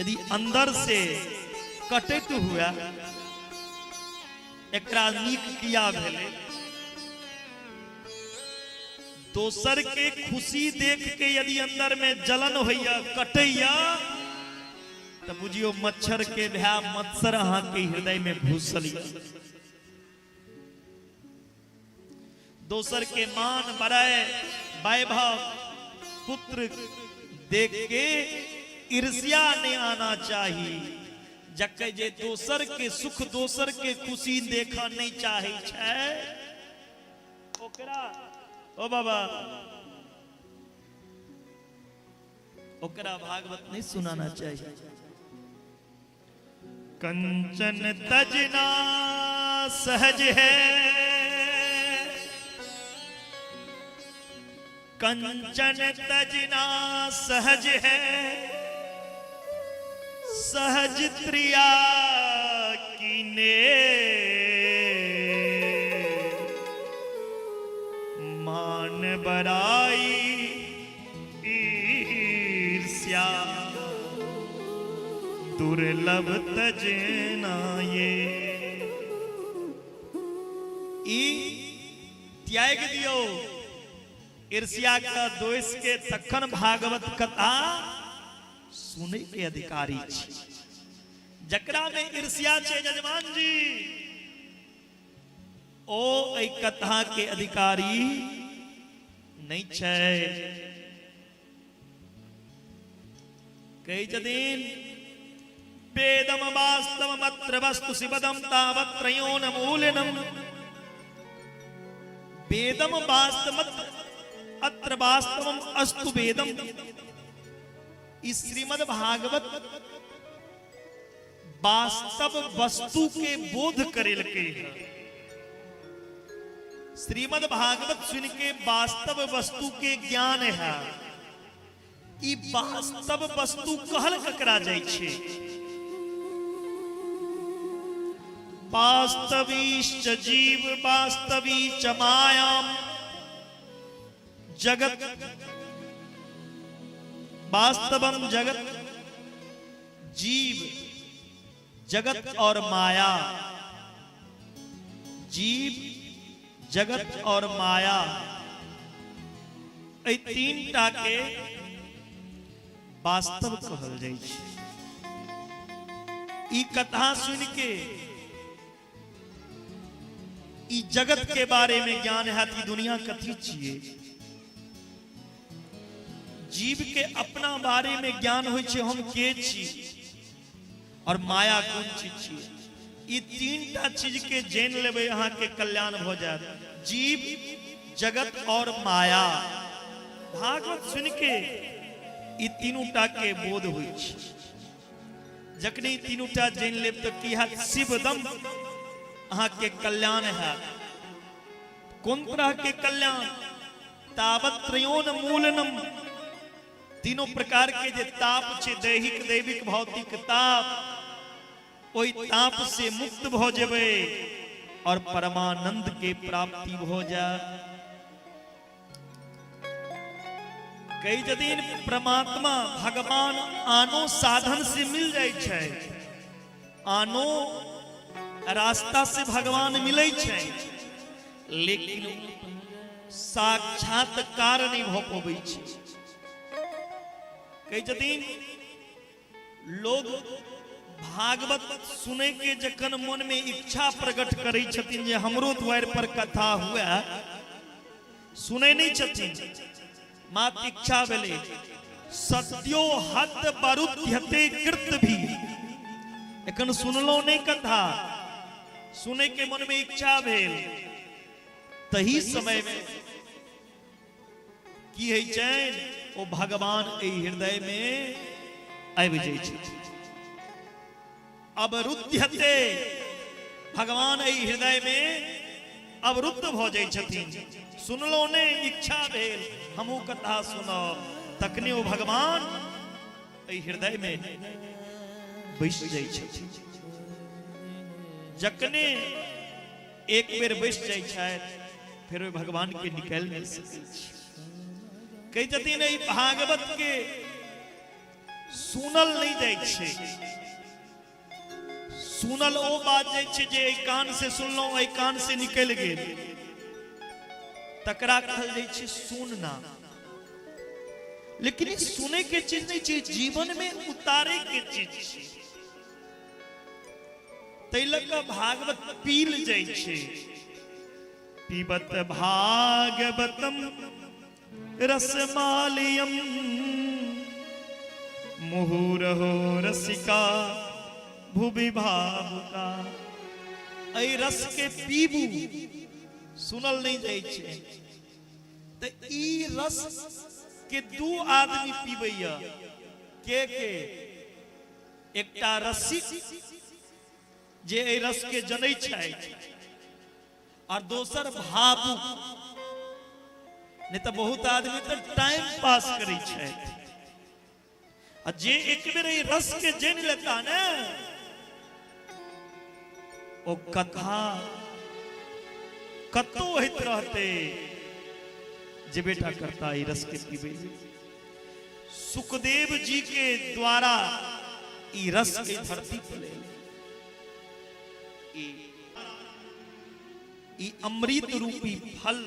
यदि अंदर से कटैत हुआ, एकरा नीक किया भेले। दोसर के खुशी देख के यदि अंदर में जलन होइया, कटैया, तो बुझियो मच्छर के भया मत्सर अहां के हृदय में घुसल। दोसर के मान बड़ाई वैभव पुत्र देख के ईर्ष्या नहीं आना चाहिए। जके जे दोसर के सुख, दोसर के खुशी देखा नहीं चाहे छै, ओकरा ओ बाबा ओकरा भागवत नहीं सुनाना चाहिए। कंचन तजना सहज है, कंचन तजना सहज है, सहज त्रिया कीने, मान बराई ईर्ष्या, दुर्लभ तजना ये। त्याग दियो ईर्ष्या का दोष के, तखन भागवत कथा सुने के अधिकारी छी। जकरा में ईर्ष्या छे जजमान जी, ओ एई कथा के अधिकारी नहीं छे। कई जदीन वेदम वास्तवम अत्र वस्तु शिवदम तावत्रयोन मूलनम, वेदम वास्तवम अत्र वास्तवम अस्तु वेदम। इस श्रीमद् भागवत वास्तव वस्तु के बोध करेल के है। श्रीमद् भागवत सुन के वास्तव वस्तु के ज्ञान है। ई वास्तव वस्तु कहल ककरा जाय छे? वास्तवीश्च जीव वास्तवी च मायाम, जगत वास्तवम जगत, जीव जगत और माया, जीव जगत और माया, ए तीन टा के वास्तव कहल जाय छै। ई कथा सुन के ई जगत के बारे में ज्ञान है कि दुनिया कथी छिए। जीव के अपना बारे में ज्ञान होय छै, हम के छी और माया कोन चीज छिए। ई तीनटा चीज के जान लेबे अहाँ के कल्याण भ जायत। जीव जगत और माया, भागवत सुन के ई तीनूटा के बोध होय छै। जखनी तीनूटा जान लेब तो की हैत? शिवदम अहाँ के कल्याण है। कौन तरह के कल्याण? तावत्रयोन मूलनम, तीनों प्रकार के जे ताप छे, दैहिक दैविक भौतिक ताप, ओई ताप से मुक्त भ जेबे और परमानंद के प्राप्ति हो जाए। कई जदीन परमात्मा भगवान आनो साधन से मिल जाय छै, आनो रास्ता से भगवान मिले छै, लेकिन साक्षात्कार नहीं हो पाबै छै। कई जदीन लोग भागवत सुने के जखन मन में इच्छा प्रकट करै छथिन जे हमरो द्वार पर कथा हुए, सुने नहीं छथिन, मात इच्छा भेले। सत्यो हत बरुध्यते कृत भी, एखन सुनलो नहीं कथा, सुने के मन में इच्छा भेल, तही समय में की है चैन, ओ भगवान ए हृदय में आबि जाइ छथिन। अवरुध्यते, भगवान ए हृदय में अवरुद्ध भ जाइ छथिन। सुनलो ने इच्छा भेल हमहू कथा सुनब, तखने ओ भगवान ए हृदय में बैस जाइ छथिन। जखने एक बेर बैस जाइ छथि, फिर ओहि भगवान के निकाल नहीं सकै छी। कई जतिन ई भागवत के सुनल नहीं जाइ छै। सुनल ओ बात जाइ छै जे एहि कान से सुनलहुं, एहि कान से निकल गेल, तकरा कहल जाइ छै सुनना। लेकिन ई सुने के चीज नहीं छै, जीवन में उतारे के चीज छै। तैलक भागवत पील जाइ छै। पीबत भागवतम रसमालियम, मुहुरहो रसिका भुवि भावुका। एहि रस के पीबू, सुनल नहीं जाइ छै। तो ई रस कि दू आदमी पीबैया के एकटा रसिक जे एहि रस के जनै छै और दोसर भावुक। नहीं तो बहुत आदमी तो टाइम पास करै छै आ जे एक बेर एहि रस के जान लेता ने ओ कथा कतो होइत रहते जे बेटा करता ई रस के पीबे। सुखदेव जी के द्वारा ई रस के धरती पर ले ई अमृत रूपी फल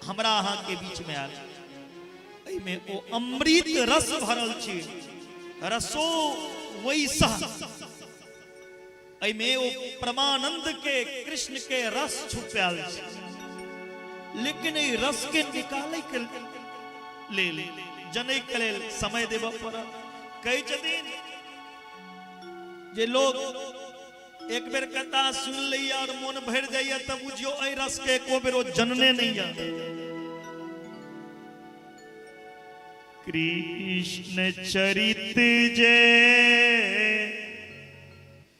हमरा अहाँ के बीच में आयल। में ओ अमृत रस भरल छै, रसो वैसा में ओ परमानंद के कृष्ण के रस छुपायल छै। लेकिन ई रस के निकाले के लेल जनै के लेल समय देबऽ पड़त। कई छथिन जे लोग एक बेर कथा सुन लिया और मन भर जाइए तब बुझियो एहि रस के एको बेर ओ जनने नहीं है। कृष्ण चरित जे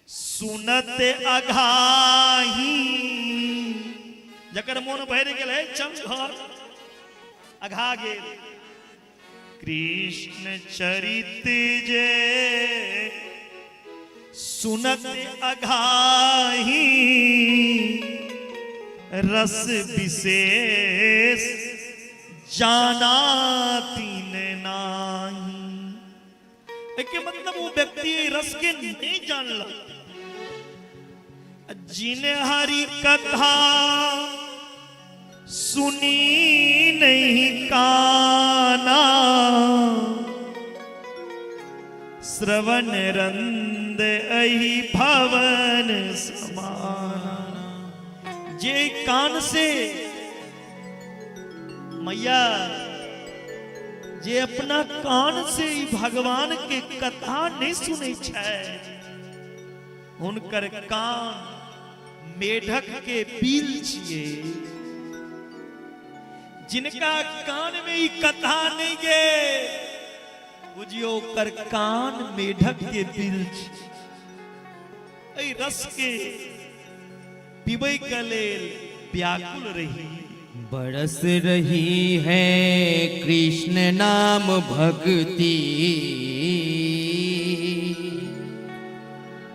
सुनत अघाही, जकर मन भर गेल चल घर अघा गेल। कृष्ण चरित जे सुनत अघाही, रस विशेष जाना तीन नाही। एक मतलब वो व्यक्ति रस के नहीं जानला। जिन्हें हरि कथा सुनी नहीं काना, श्रवण रंद अहि भवन समाना। जे कान से मैया जे अपना कान से भगवान के कथा नहीं सुने छै, हुनकर कान मेढक के बिल छिए। जिनका कान में ई कथा नहीं गे बुझियो कर कान मेढक के बिल छै। एहि रस के पीबै के लेल व्याकुल रही। बरस रही है कृष्ण नाम भक्ति,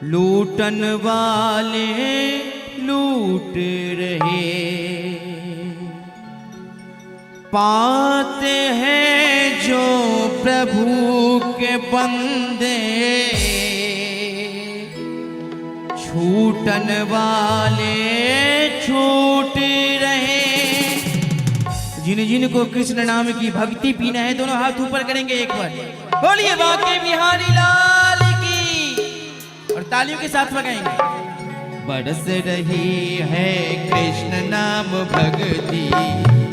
लूटन वाले लूट रहे। पाते हैं जो प्रभु के बंदे, छूटन वाले छूट रहे। जिन जिन को कृष्ण नाम की भक्ति पीना है दोनों हाथ ऊपर करेंगे एक बार, बोलिए बांके बिहारी लाल की, और तालियों के साथ लगाएंगे। बरस रही है कृष्ण नाम भक्ति,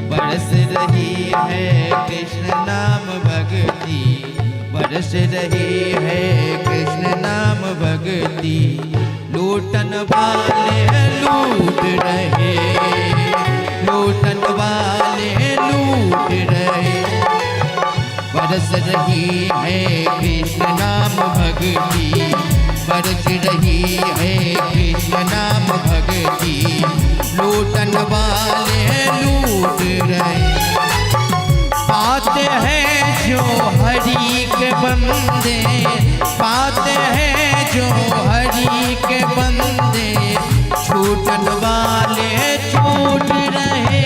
बरस रही है कृष्ण नाम भक्ति, बरस रही है कृष्ण नाम भक्ति। लूटन वाले लूट रहे, लूटन वाले लूट रहे। बरस रही है कृष्ण नाम भक्ति, बरस रही है कृष्ण नाम भक्ति। लूटन वाले लूट रहे। पाते हैं जो हरि के बंदे, पाते हैं जो हरि के बंदे, छूटन वाले छूट रहे।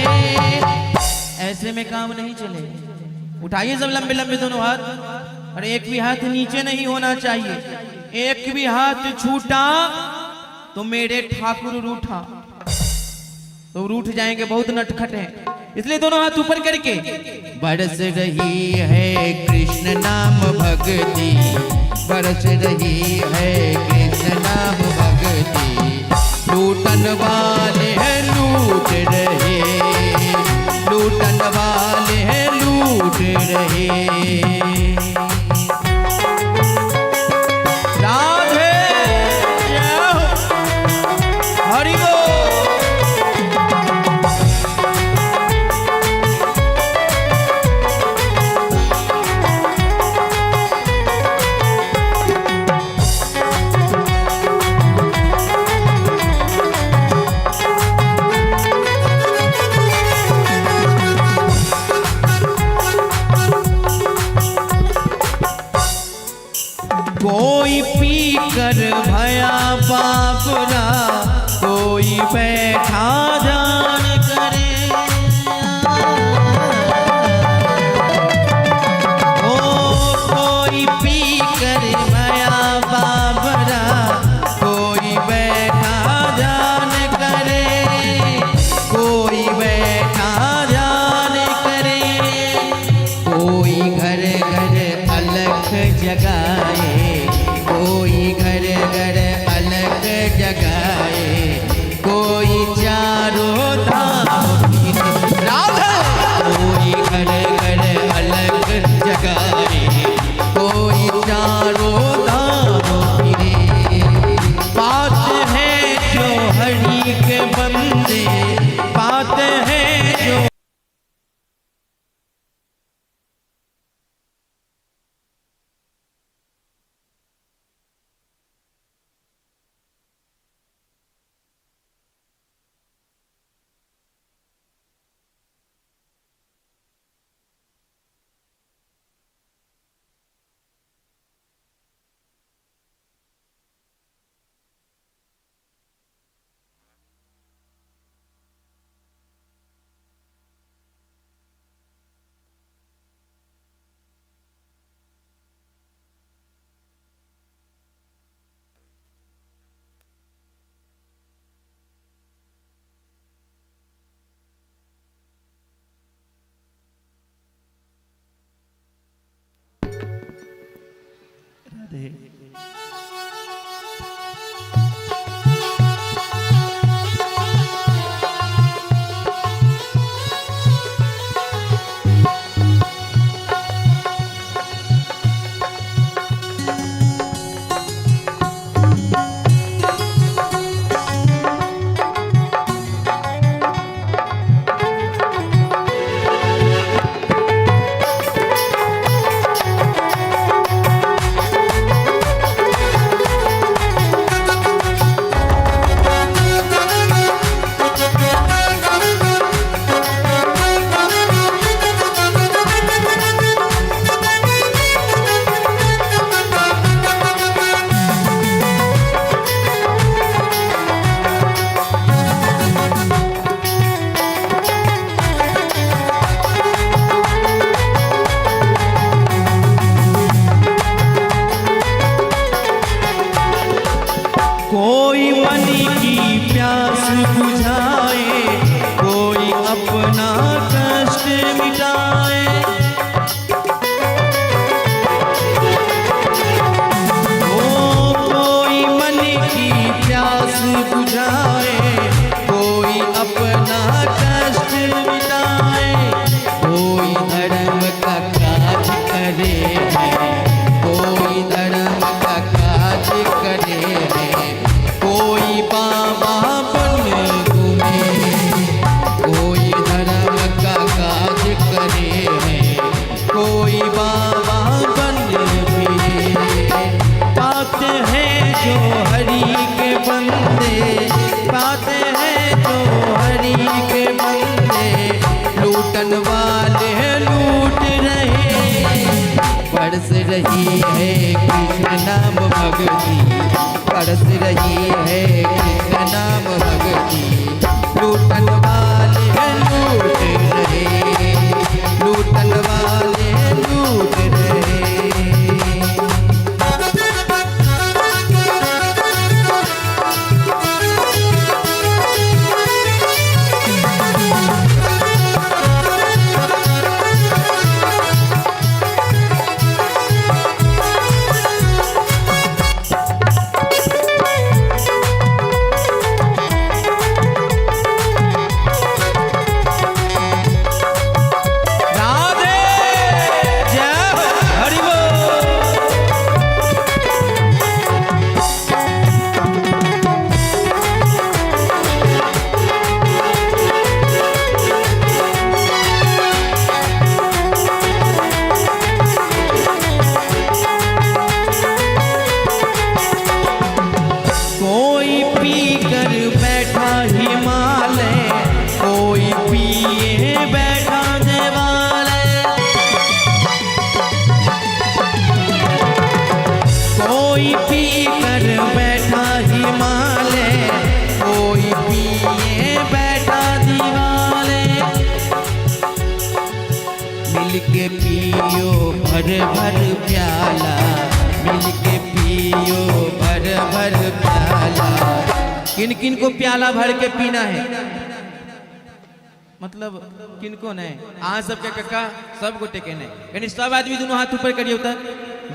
ऐसे में काम नहीं चले। उठाइए सब लंबे लंबे दोनों हाथ, और एक भी हाथ नीचे नहीं होना चाहिए। एक भी हाथ छूटा तो मेरे ठाकुर रूठा, तो रूठ जाएंगे, बहुत नटखट है। इसलिए दोनों हाथ ऊपर करके बरस रही है कृष्ण नाम भक्ति, बरस रही है कृष्ण नाम भक्ति। लूटन वाले लूट रहे, लूटन वाले लूट रहे। राधे जय हो, हरि बोल। राधे कोई घर घर अलग जगाए, कोई चारों धाम फिरे। बात है जो हरि के बंदे, बात है जो राधे कोई मन की प्यास बुझाए, कोई अपना कष्ट मिटाए। ओ कोई मन की प्यास बुझाए, कोई अपना कष्ट मिटाए। कोई धर्म का काज करे है, कोई धर्म का काज करे है। कोई बाबा बन घूमे, कोई धर्म का काज करे है, कोई बाबा बन फिरे। बात है जो हरि के बंदे, बात है जो हरि के बंदे। लूटन वाले लूट रहे, बरस रही है कृष्ण नाम भक्ति, बरस रही है कृष्ण नाम भक्ति। लूटन वाले लूट रहे, लूटन वाले लूट रहे। राधे जय हरि बोल। कोई पी कर बैठा हिमालय, कोई पिए बैठा देवालय। कोई पी कर बैठा हिमालय, कोई पिए बैठा दीवालय। मिल के पियो भर भर प्याला, मिल के पियो भर भर प्याला। किन किन को प्याला भर के पीना है? मतलब किनको नहीं, अहाँ सबके कक्का सब गोटे के नहीं, यानी सब आदमी दोनों हाथ ऊपर करिए होता।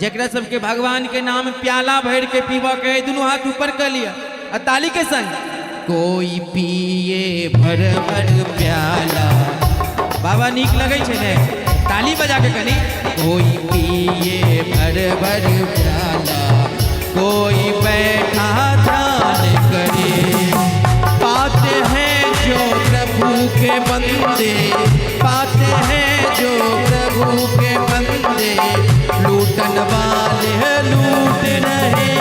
जकरा सबके भगवान के नाम प्याला भर के पीबा के दोनों हाथ ऊपर कर लिया और ताली के संग कोई पिए भर भर प्याला। बाबा नीक लगे छे ने, ताली बजा के कनी। कोई पिए भर भर प्याला, कोई बैठा ध्यान करे। पाते हैं जो प्रभु के बंदे, पाते हैं जो प्रभु के बंदे, लूटन वाले लूट रहे।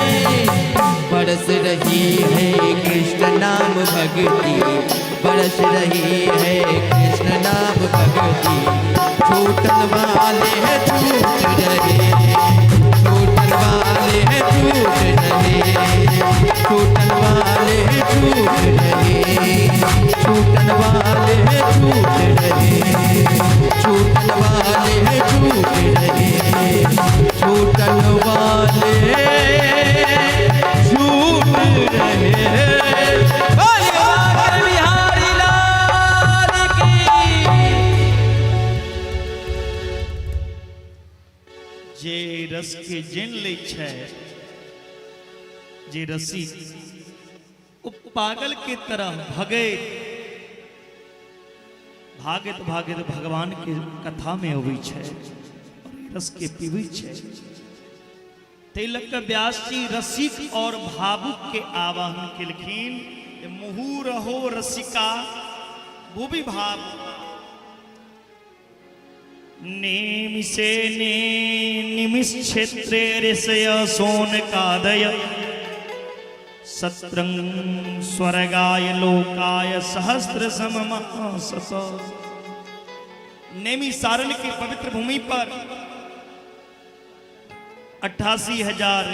बरस रही है कृष्ण नाम भक्ति, बरस रही है कृष्ण नाम भक्ति। छूटन वाले छूट रहे, छूटन वाले छूट रहे, छूटन वाले छूट रहे, छूटन वाले छूट रहे, छूटन वाले छूट रहे, छूटन वाले छूट रहे। बिहारी लाल की। जे रस के जिन ले छै, जे रसी ओ पागल के तरह भगे, भागत भागत भगवान के कथा में अबै छै और रस के पीबै छै। तिलक व्यास जी रसिक और भावुक के आवाहन केलखिन। मुहु रहो रसिका भूवि भाव, नेम से ने निमिष क्षेत्रे ऋषय सोन कादय, सत्रंग स्वर्गाय लोकाय सहस्त्र सममासस। नेमी सारण के पवित्र भूमि पर 88,000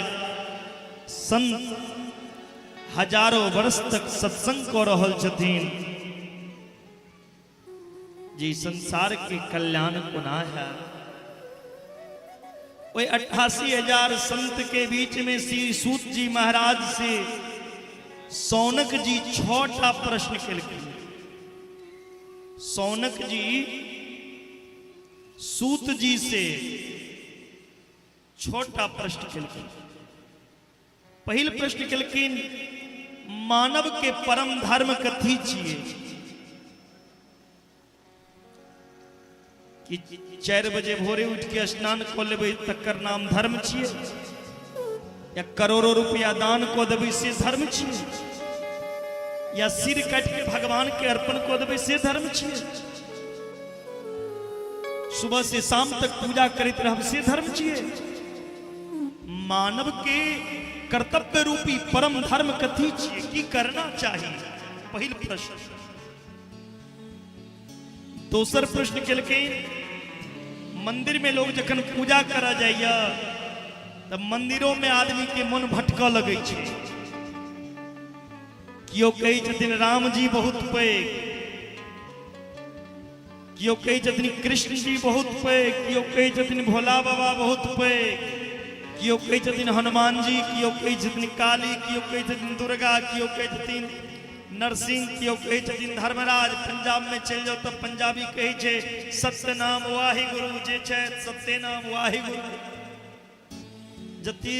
संत हजारों वर्ष तक सत्संग को रहल छथिन। जी संसार के कल्याण कोना है। वही 88,000 संत के बीच में श्री सूत जी महाराज से सौनक जी 6टा प्रश्न केलखिन। सौनक जी सूत जी से 6टा प्रश्न केलखिन। पहिल प्रश्न केलखिन, मानव के परम धर्म कथी छिए? कि 4 बजे भोरे उठ के स्नान कऽ लेबै तकर नाम धर्म छिए, या करोड़ों रुपया दान कऽ देबै से धर्म छिए, या सिर काटि के भगवान के अर्पण कऽ देबै से धर्म छिए, सुबह से शाम तक पूजा करैत रहब से धर्म छिए? मानव के कर्तव्य रूपी परम धर्म कथी छिए? की करना चाहिए? पहिल प्रश्न। दोसर प्रश्न केलखिन, मंदिर में लोग जखन पूजा करा जाइया तब मंदिरों में आदमी के मन भटकऽ लगै छै। कियो कहै छथिन राम जी बहुत पैघ, कियो कहै छथिन कृष्ण जी बहुत पैघ, कियो कहै छथिन भोला बाबा बहुत पैघ, कियो कहै छथिन हनुमान जी, कियो कहै छथिन काली, कियो कहै छथिन दुर्गा, कियो कहै छथिन नरसिंह, कियो कहै छथिन धर्मराज। पंजाब में चलि जाओ तब पंजाबी कहै छै सत्य नाम वाहि गुरु, जे छै सत्य नाम वाहि गुरु। जति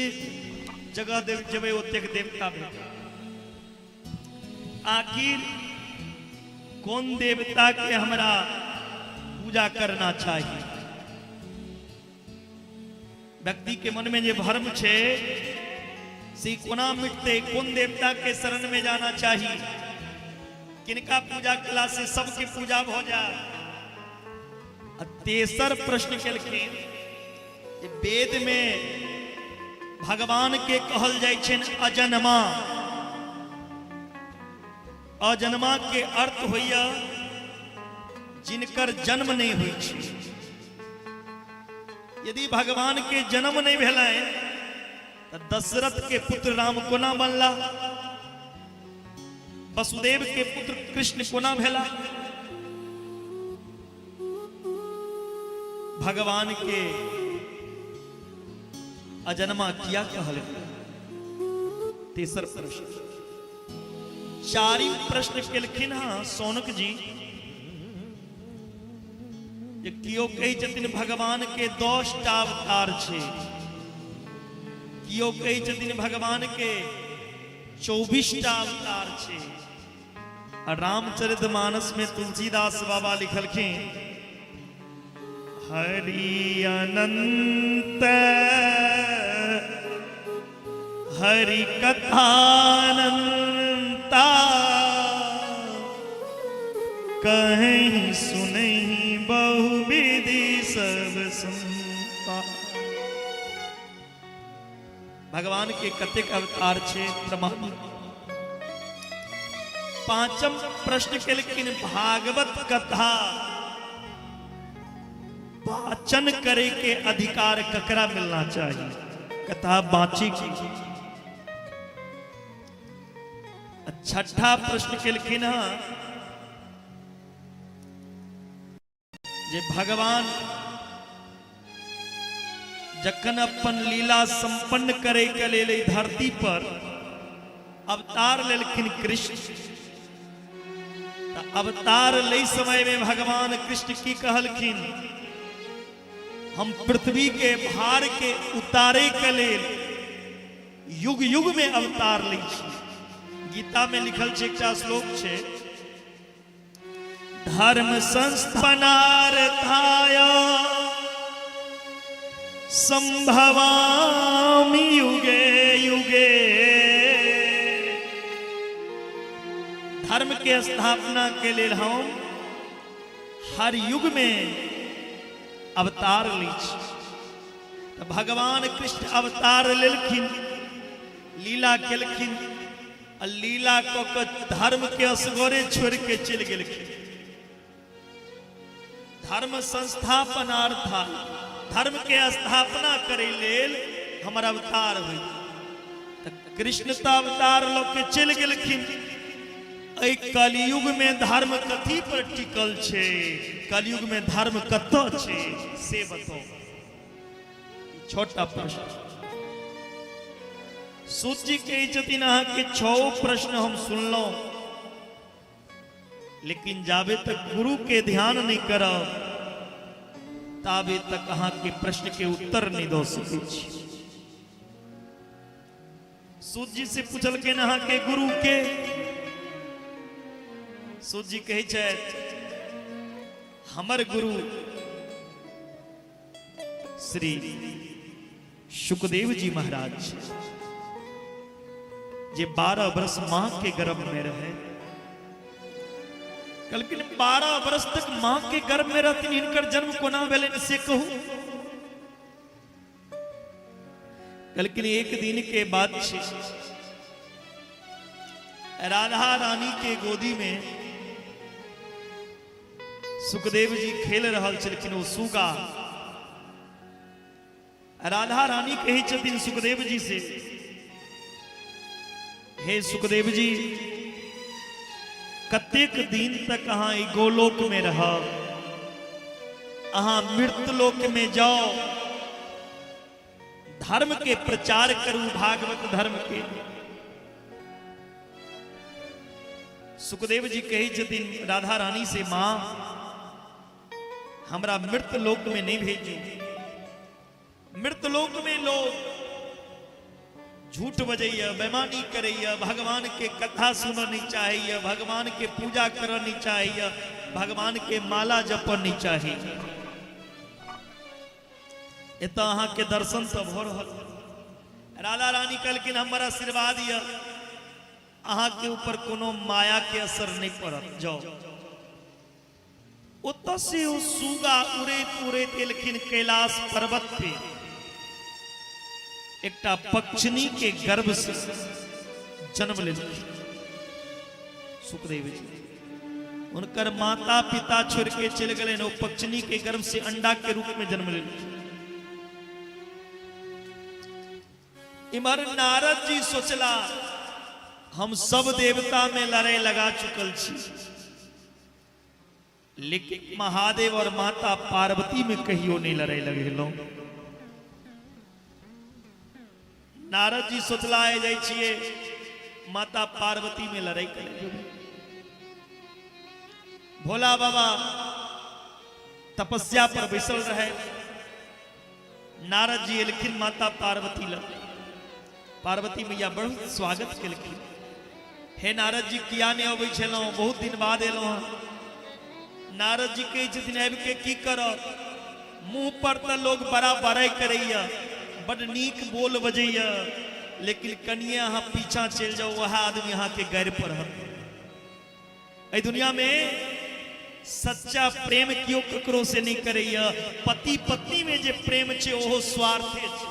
जगह जेबै ओतेक देवता भेटत। आखिर कौन देवता के हमरा पूजा करना चाहिए? व्यक्ति के मन में जे भ्रम छे से कोना मिटते? कौन देवता के शरण में जाना चाहिए? किनका पूजा कला से सबके पूजा भ जाए? तेसर प्रश्न केलखिन, वेद में भगवान के कहल जाय छन अजन्मा। अजन्मा के अर्थ होइया जिनकर जन्म नहीं हुई छै। यदि भगवान के जन्म नहीं भेलै तो दशरथ के पुत्र राम कोना बनला? वसुदेव के पुत्र कृष्ण कोना भेला? भगवान के अजन्मा किया कहल? तेसर प्रश्न। चारिम प्रश्न केलखिन हाँ सौनक जी, जे कियो कहै छथिन भगवान के 10टा अवतार छै, कियो कहै छथिन भगवान के 24टा अवतार छै, रामचरितमानस में तुलसीदास बाबा लिखलखिन हरि अनंत हरि कथानंता कहीं सुनहि बहुविधि सब संता। भगवान के कतेक अवतार छे प्रमाण। पांचम प्रश्न के लेकिन भागवत कथा वाचन करे के अधिकार ककरा मिलना चाहिए, कथा बाँची की। छठा प्रश्न के लेकिन जे भगवान जखन अपन लीला संपन्न करे के लेल धरती पर अवतार लेलखिन कृष्ण, अवतार ले समय में भगवान कृष्ण की कहलखिन हम पृथ्वी के भार के उतारे के लेल युग युग में अवतार ले छी। गीता में लिखल छे एकटा श्लोक छे धर्म संस्थानार्थाय संभवामि युगे युगे। धर्म के स्थापना के लिए हम हर युग में अवतार ली। तो भगवान कृष्ण अवतार लेलखिन, लीला केलखिन, लीला को धर्म के असगरे छोड़ के चल गेलखिन। धर्म संस्थापनार्था धर्म के स्थापना करे लेल हमर अवतार हुई। तो कृष्ण तो अवतार लोग के चल गेलखिन। कलयुग में धर्म कथी पर टिकल छे, कलयुग में धर्म कत छे से बताओ। छोटा प्रश्न सूत जी के जतिन के 6 प्रश्न हम सुनलो, लेकिन जाबे तक गुरु के ध्यान नहीं करब ताबे तक अहाँ के प्रश्न के उत्तर नहीं दो सके छी। सूत जी से पूछल के अहाँ के गुरु के, सूत जी कहे छे हमर गुरु श्री सुखदेव जी महाराज जे 12 वर्ष मां के गर्भ में रहे। कलकिन 12 वर्ष तक मां के गर्भ में रहती इनकर जन्म कोना भेले से कहू। कलकिन एक दिन के बाद राधा रानी के गोदी में सुखदेव जी खेल रहल छलखिन। वो सुगा राधा रानी कही छथिन सुखदेव जी से हे सुखदेव जी कतेक दिन तक अहाँ गोलोक में रहब, अहाँ मृतलोक में जाओ, धर्म के प्रचार करू, भागवत धर्म के। सुखदेव जी कही छथिन राधा रानी से मां हमरा मृतलोक में नहीं भेजू। मृतलोक में लोग झूठ बजैया, बेईमानी करैया, भगवान के कथा सुननी चाहिए, भगवान के पूजा करनी चाहिए, भगवान के माला जपनी चाहिए। एता अहाँ के दर्शन तो भ रहल। राधा रानी कहलखिन हमर आशीर्वाद ये अहाँ के ऊपर कोनो माया के असर नहीं पड़त। जाओ ओतऽ से ओ सुगा उड़ैत उड़ैत एलखिन कैलाश पर्वत पे। एकटा पक्षनी के गर्भ से जन्म लेलखिन सुखदेव जी। उनकर माता पिता छोड़ के चल गए। वो पक्षनी के गर्भ से अंडा के रूप में जन्म लेलखिन। इमर नारद जी सोचला हम सब देवता में लड़ाई लगा चुकल छी, लेकिन महादेव और माता पार्वती में कहियो नहीं लड़ाई लगेलो। नारद जी सोचला है जाय छिए माता पार्वती में लड़ाई करे। भोला बाबा तपस्या पर बैसल रहे। नारद जी एलखिन माता पार्वती लग। पार्वती मैया बहुत स्वागत केलखिन। हे नारद जी किया नहीं अबै छलहुँ, बहुत दिन बाद एलहुँ हँ। नारद जी कहै छथिन आबि के की करब, मुँह पर तो लोग बड़ा बड़ाई करैया, बड़ नीक बोल बजैया, लेकिन कनिए अहाँ पीछा चलि जाओ, वह आदमी अहाँ के गैर पढ़त। एहि दुनिया में सच्चा प्रेम क्यों ककरो से नहीं करैया। पति पत्नी में जे प्रेम छे ओहो स्वार्थे छे।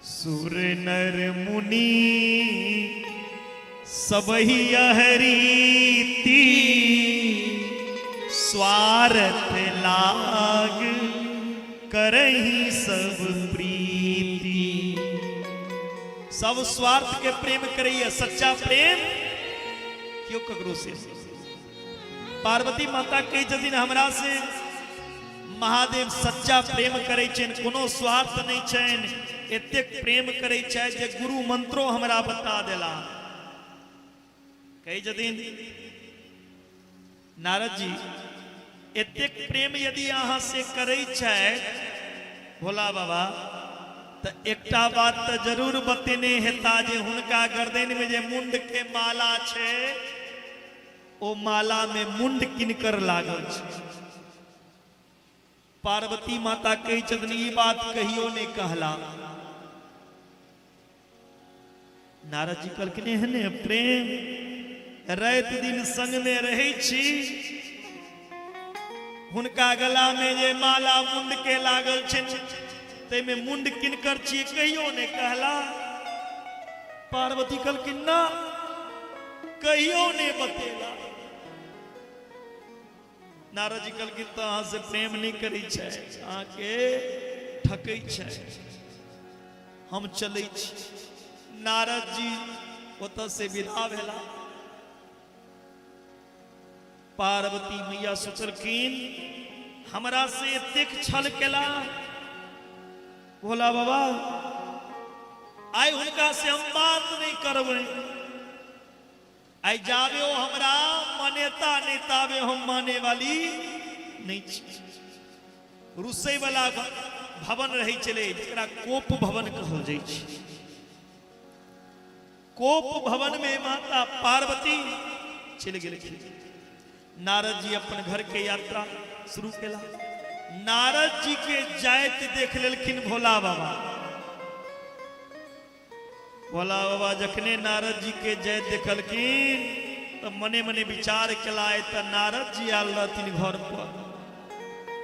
सुर नर मुनि सबहि अहरीति, स्वार्थ लाग करही सब प्रीति। सब स्वार्थ के प्रेम करैया, सच्चा प्रेम क्यों ककरो से। पार्वती माता कही छथिन हमरा से महादेव सच्चा प्रेम करे छन, कोनो स्वार्थ नहीं छन, एतेक प्रेम करे छै जे गुरु मंत्रो हमरा बता देला। कही छथिन नारद जी एतेक प्रेम यदि अहाँ से करे छै भोला बाबा, तो एकटा बात तो जरूर बतेने हेता जे हुनका गर्दन में जे मुंड के माला छे, ओ माला में मुंड किनकर लागल छे। पार्वती माता कही छथिन ई बात कहियो नहीं कहला। नारद जी कहलखिन एहने प्रेम, रात दिन संग में रहे छी, हुनका गला में जे माला मुंड के लागल छे, ते में मुंड किनकर छिए कहियो नहीं कहला। पार्वती कहलखिन ना कहियो नहीं बतेला। नारद जी कहलखिन तो अहाँ से प्रेम नहीं करी छै, अहाँ के ठकै छै, हम चलै छी। नारद जी ओतऽ से विदा भेला। पार्वती मैया सोचलखिन हमरा से एतेक छल केला भोला बाबा, आइ हुनका से हम बात नहीं करबै। आई जावे ओ हमरा मान्यता नहीं, तावे हम माने वाली नहीं छी। रुसै वाला भवन रही चले, जरा कोप भवन कहल जाइ छै। कोप भवन में माता पार्वती चल गेल। नारद जी अपन घर के यात्रा शुरू केला। नारद जी के जाइत देख लेलखिन भोला बाबा। भोला बाबा जखने नारद जी के जय देखलखिन तो मने मने विचार केला, तो नारद जी आल रहथिन घर पर,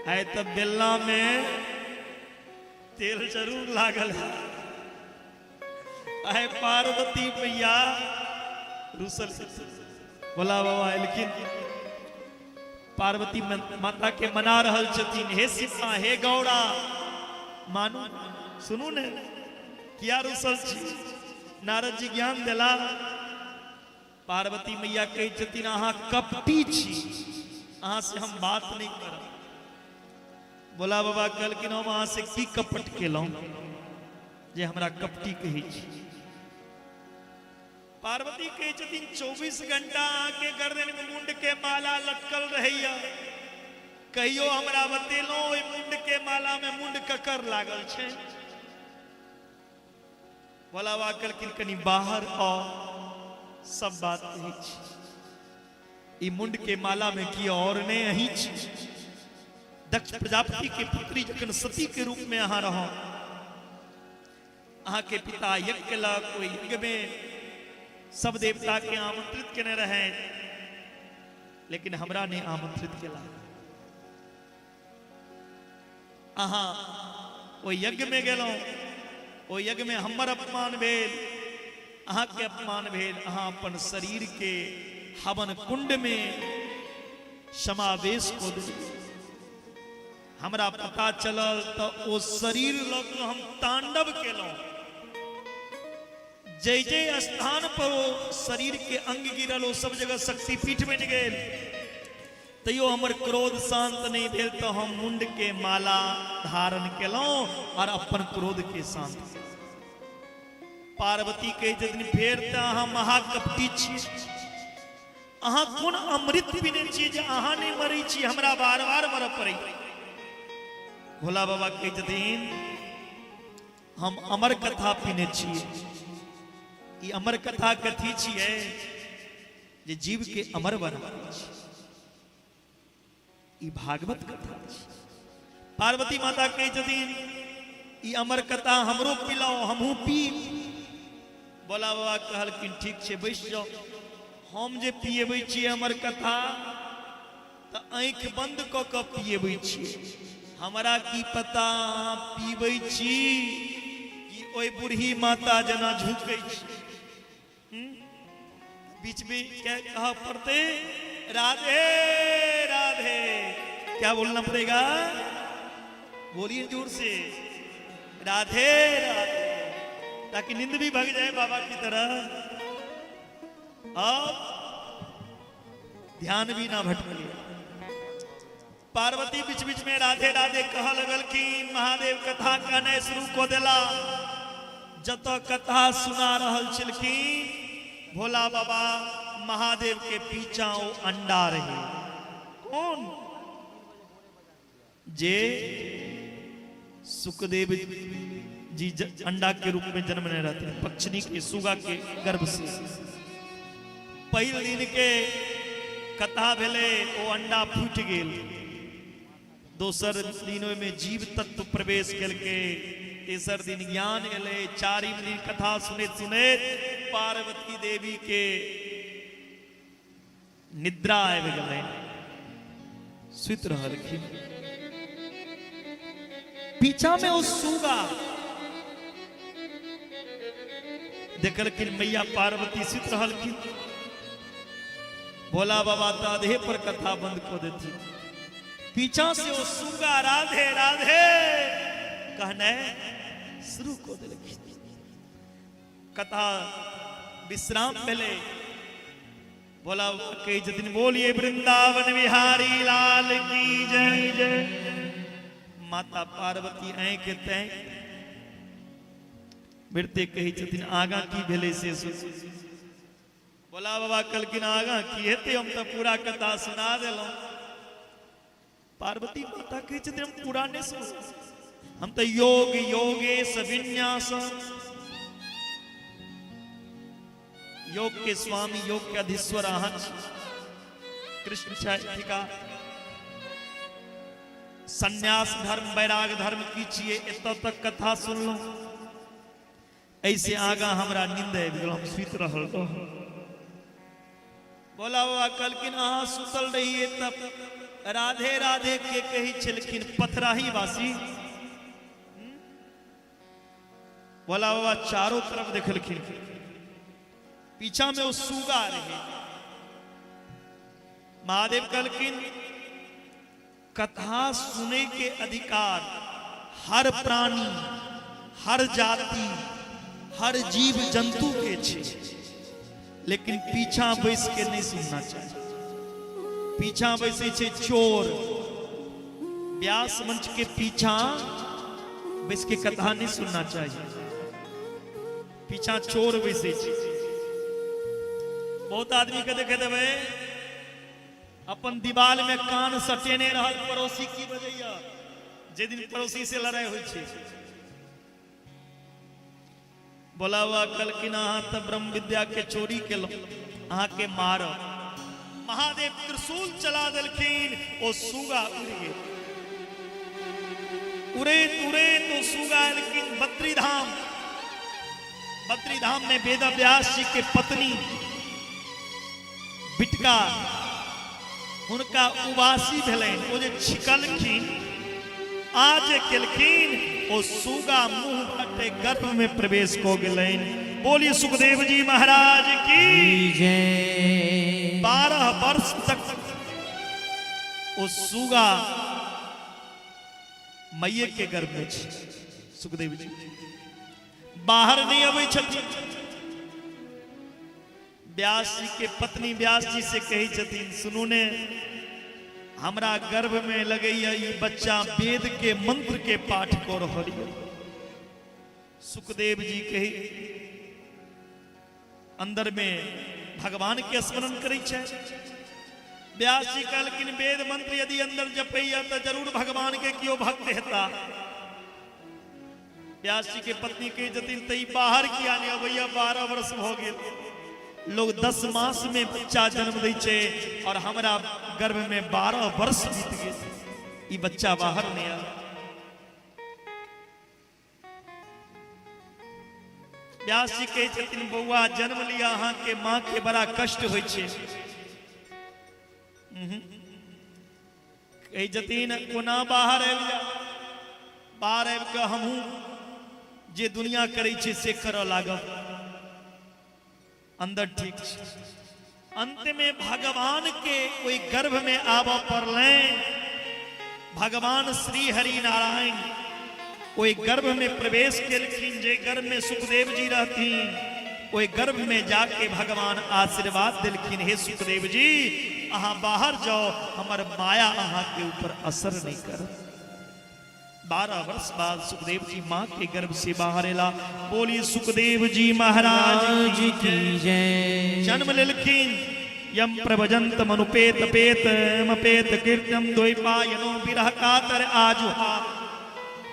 आए तो बेलना में तेल जरूर लागल है। आए पार्वती मैया रुसल। भोला बाबा एलखिन, पार्वती माता के मना रहल छथिन, हे सीता हे गौड़ा मानू सुनू ने किया रुसल छी। नारद जी ज्ञान देला। पार्वती मैया कही छथिन अहाँ कपटी छी, अहाँ से हम बात नहीं करब। भोला बाबा कहलखिन हम अहाँ से की कपट केलहुं जे हमरा कपटी कही छी। पार्वती कही छथिन 24 घंटा अहाँ के गर्दन में मुंड के माला लटकल रहैया, कहियो हमरा बतेलहुं ओइ मुंड के माला में मुंड ककर लागल छै। भोला बाबा कहलखिन कनी बाहर आओ, सब बात यही छी। ई मुंड के माला में की और ने अही छी। दक्ष प्रजापति के पुत्री जखन सती के रूप में अहाँ रहो, अहाँ के पिता यज्ञ केलक, ओइ यज्ञ में सब देवता के आमंत्रित केने रहे, लेकिन हमरा ने आमंत्रित केला। अहाँ ओइ यज्ञ में गेलौं, ओ यज्ञ में हमर अपमान भेल, अहाँ के अपमान भेल। अहाँ अपन शरीर के हवन कुंड में समावेश को दिलियै। हमरा पता चलल तो ओ शरीर लग हम तांडव केलौं। जय जय स्थान पर ओ शरीर के अंग गिरल, ओ सब जगह शक्तिपीठ बन गेल, तैयो हमर क्रोध शांत नहीं भेल। तो हम मुंड के माला धारण केलौं और अपन क्रोध के शांत केलौं। पार्वती कही छथिन फेर तो अहाँ महाकपटी छी, अहाँ कोन अमृत पीने छी जे अहाँ नहीं मरै छी, हमरा बार बार मरऽ पड़ै। भोला बाबा कही छथिन हम अमर कथा पीने छी, ई अमर कथा कथी छिए जे जीव के अमर बनाबै छै। ई भागवत कथा छै। पार्वती माता कहै छथिन ई अमर कथा हमरो पिलाओ हमहू पी। बोला बाबा कहलखिन ठीक छै बैस जाओ, हम जे पिएबै छियै अमर कथा तऽ आँख बंद क के पिएबै छियै। हमरा की पता अहाँ पीबै छी कि ओइ बूढ़ी माता जना झुकै छी। बीच में क्या कहा पड़ते, राधे राधे, क्या बोलना पड़ेगा, बोलिए जोर से, राधे राधे, ताकि नींद भी भाग जाए बाबा की तरह और ध्यान भी ना भटके। पार्वती बीच बीच में राधे राधे कह लगल कि महादेव कथा कहने शुरू को देला। जत कथा सुना रहल छलखिन भोला बाबा महादेव के पीछा ओ अंडा रहे। कौन? जे सुखदेव जी अंडा के रूप में जन्म ले रहते हैं, पक्षनी के सुगा के गर्भ से। पहले दिन के कथा भेले ओ अंडा फूट गेल। दोसर दिन में जीव तत्व प्रवेश के, तेसर दिन ज्ञान एले, चारिम दिन कथा सुने सुने पार्वती देवी के निद्रा आबि गेलै, सुति रहलखिन। पीछा में ओ सुगा देखलखिन मैया पार्वती सुति रहलखिन। भोला बाबा तो आधे पर कथा बंद कर देती। पीछा से वो सुगा राधे राधे कहने शुरू कर देलखिन। कथा विश्राम पहले भोला बाबा कही जतिन बोलिए वृंदावन बिहारी लाल की जय जय। माता पार्वती आंख तैं मृत्य कही छथिन आगा की भेले से भोला बाबा कहलखिन आगा की हेते, हम तो पूरा कथा सुना देलौं। पार्वती माता कही छथिन हम पूरा नहीं सुन, हम तो योग योगेश विन्यास, योग के स्वामी योग के अधीश्वर अहाँ कृष्ण छठिका संन्यास धर्म वैराग धर्म की छिए, एत तक कथा सुनलो। ऐसे आगा हमरा नींद आबि गेल, हम सुति रहल। बोला बाबा कहलखिन अहाँ सुतल रहिए तब राधे राधे के कही छलखिन पथराही वासी। बोला बाबा चारों तरफ देखलखिन, पीछा में वो सुगा रहे। महादेव कहलखिन कथा सुने के अधिकार हर प्राणी, हर जाति, हर जीव जंतु के छे, लेकिन पीछा बैस के नहीं सुनना चाहिए। पीछा बैसे छे चोर, व्यास मंच के पीछा बैस के कथा नहीं सुनना चाहिए। पीछा चोर बैसे छे। बहुत आदमी के देखे देवे अपन दीवाल में कान सटेने रहल पड़ोसी की बजैया, जे दिन पड़ोसी से लड़ाई हुई छे। बोला हुआ कहलखिन अहाँ तो ब्रह्म विद्या के चोरी केलो, अहाँ के मारो। महादेव त्रिशूल चला देलखिन, ओ सुगा उड़ गेल। उड़े उड़े तो सुगा लेकिन बद्रीधाम। बद्रीधाम में वेद व्यास जी के पत्नी बिटका उनका उवासी भेलैन। ओ जे छिकलखिन आज केलखिन, ओ सुगा मुंह फटे गर्भ में प्रवेश को गेलैन। बोलिए सुखदेव जी महाराज की जय। 12 वर्ष तक ओ सुगा मैये के गर्भ में छे। सुखदेव जी बाहर नहीं अबै छथिन। व्यास जी के पत्नी व्यास जी से कही छथिन सुनू ने, हमरा गर्भ में लगैया ये बच्चा वेद के मंत्र के पाठ कर रहल है। सुखदेव जी कही अंदर में भगवान के स्मरण करै छै। व्यास जी कहलखिन वेद मंत्र यदि अंदर जपैया तो जरूर भगवान के कियो भक्त हेता। व्यास जी के पत्नी के जतिन तई बाहर की आने भैया 12 वर्ष हो गए, लोग 10 मास में बच्चा जन्म दै छे और हमरा गर्भ में 12 वर्ष बीत गए, ये बच्चा बाहर नहीं आ। व्यास जी के जतिन बउआ जन्म लिया अहाँ के माँ के बड़ा कष्ट होय छे। कही जतीन कोना बाहर आबि जा, बाहर आबि के हमहू जे दुनिया करे छे से करऽ लागब, अंदर ठीक छे। अंत में भगवान के कोई गर्भ में आबऽ पड़ले, भगवान श्री हरि नारायण कोई गर्भ में प्रवेश केलखिन, जे गर्भ में सुखदेव जी रहथिन, कोई गर्भ में जाके भगवान आशीर्वाद दिलखिन, हे सुखदेव जी अहाँ बाहर जाओ, हमर माया अहाँ के ऊपर असर नहीं कर। 12 वर्ष बाद सुखदेव जी माँ के गर्भ से बाहर एला। बोलिए सुखदेव जी महाराज जी की जय। जन्म लेलखिन यम प्रभजंत मनुपेत पेत मपेत कीर्तम द्वैपायनो विरह कातर आजुहा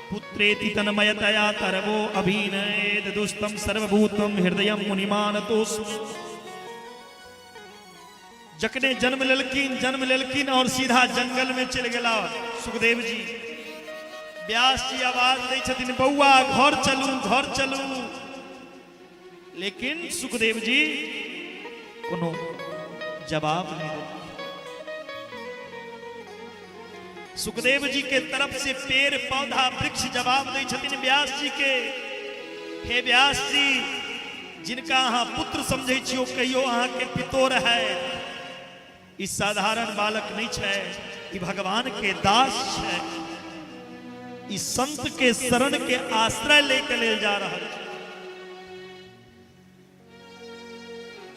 पुत्रेति तन्मयतया तरवो अभिनयेद दुस्तम सर्वभूतम हृदयम मुनिमानतोस्मि। जकने जन्म लेलखिन और सीधा जंगल में चल गेला सुखदेव जी। व्यास जी आवाज दै छथिन बउआ घर चलू घर चलू, लेकिन सुखदेव जी कोनो जवाब नहीं देते। सुखदेव जी के तरफ से पेड़ पौधा वृक्ष जवाब दै छथिन व्यास जी के, हे व्यास जी जिनका अहाँ पुत्र समझै छियो कहियो अहाँ के पितोर है, ई साधारण बालक नहीं है, ई भगवान के दास है, ई संत के शरण के आश्रय लेकर ले जा रहा है।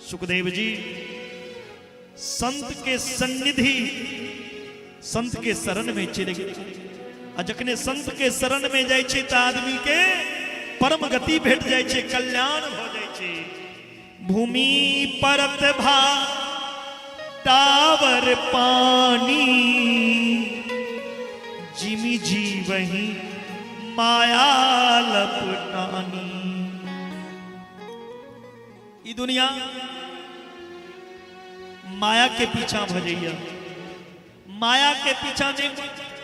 सुखदेव जी संत के सन्निधि संत के शरण में चले गए। जखने संत के शरण में जाय छे त आदमी के परम गति भेट जाय छे, कल्याण हो जाय छे। भूमि परत भा टावर पानी जिमी जी वही माया लपटानी। ई दुनिया माया के पीछा भजैया, माया के पीछा जे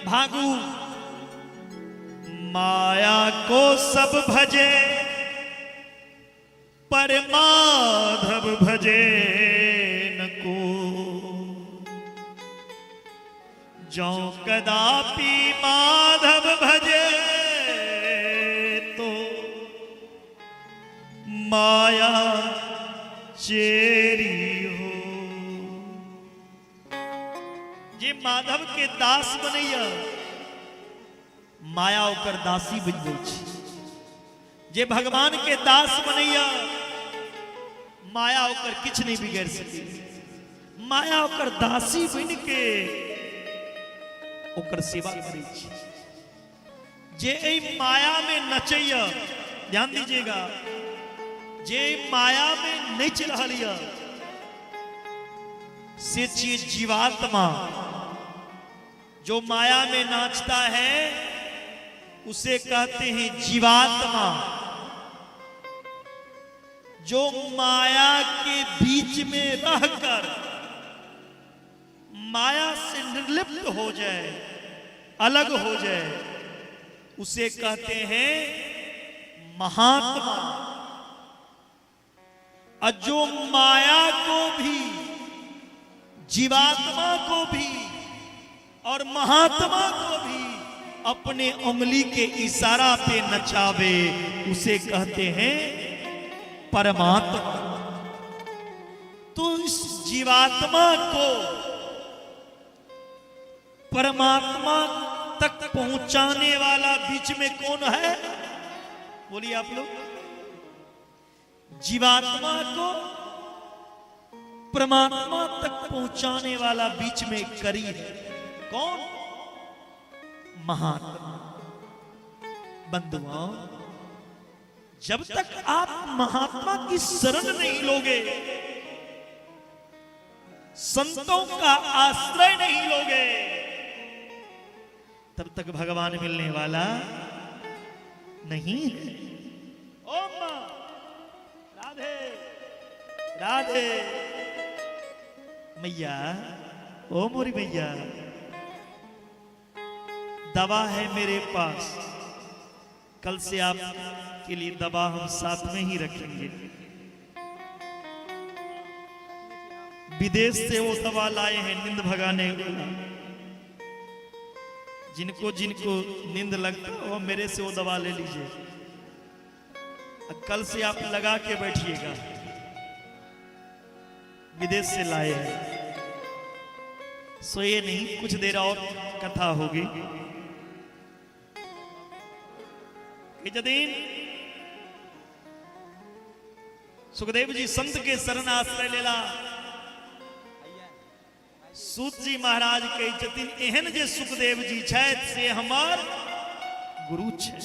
भागू, माया को सब भजे पर माधव भजे न को। जो कदापि माधव भजे तो माया चेरी हो। जे माधव के दास बनैया माया ओकर दासी बन जाइ छै, जे भगवान के दास बनैया माया ओकर किछ नहीं बिगाड़ सकै। माया ओकर दासी बन के ओकर सेवा करै छै। जे एई माया में नचैया, ध्यान दीजिएगा, जे माया में नच रहल या से छिए जीवात्मा। जो माया में नाचता है उसे कहते हैं जीवात्मा। जो माया के बीच में रहकर माया से निर्लिप्त हो जाए, अलग हो जाए, उसे कहते हैं महात्मा। और जो माया को भी, जीवात्मा को भी और महात्मा को भी अपने उंगली के इशारा पे नचावे, उसे कहते हैं परमात्मा। तो इस जीवात्मा को परमात्मा तक पहुंचाने वाला बीच में कौन है? बोलिए आप लोग। जीवात्मा को परमात्मा तक पहुंचाने वाला बीच में करी है कौन? महात्मा। बंधुओं, जब तक आप महात्मा की शरण नहीं लोगे, संतों का आश्रय नहीं लोगे, तब तक भगवान मिलने वाला नहीं है। ओम मां राधे राधे मैया, ओ मोरी मैया, दवा है मेरे पास, कल से आप के लिए दवा हम साथ में ही रखेंगे। विदेश से वो दवा लाए हैं नींद भगाने वाला, जिनको जिनको नींद लगता है वो मेरे से वो दवा ले लीजिए, कल से आप लगा के बैठिएगा। विदेश से लाए हैं, सोए नहीं, कुछ देर और कथा होगी। जदीन सुखदेव जी संत के शरण आश्रय लेला, सूत जी महाराज कहे छथिन एहन जे सुखदेव जी छथि से हमार गुरु छै।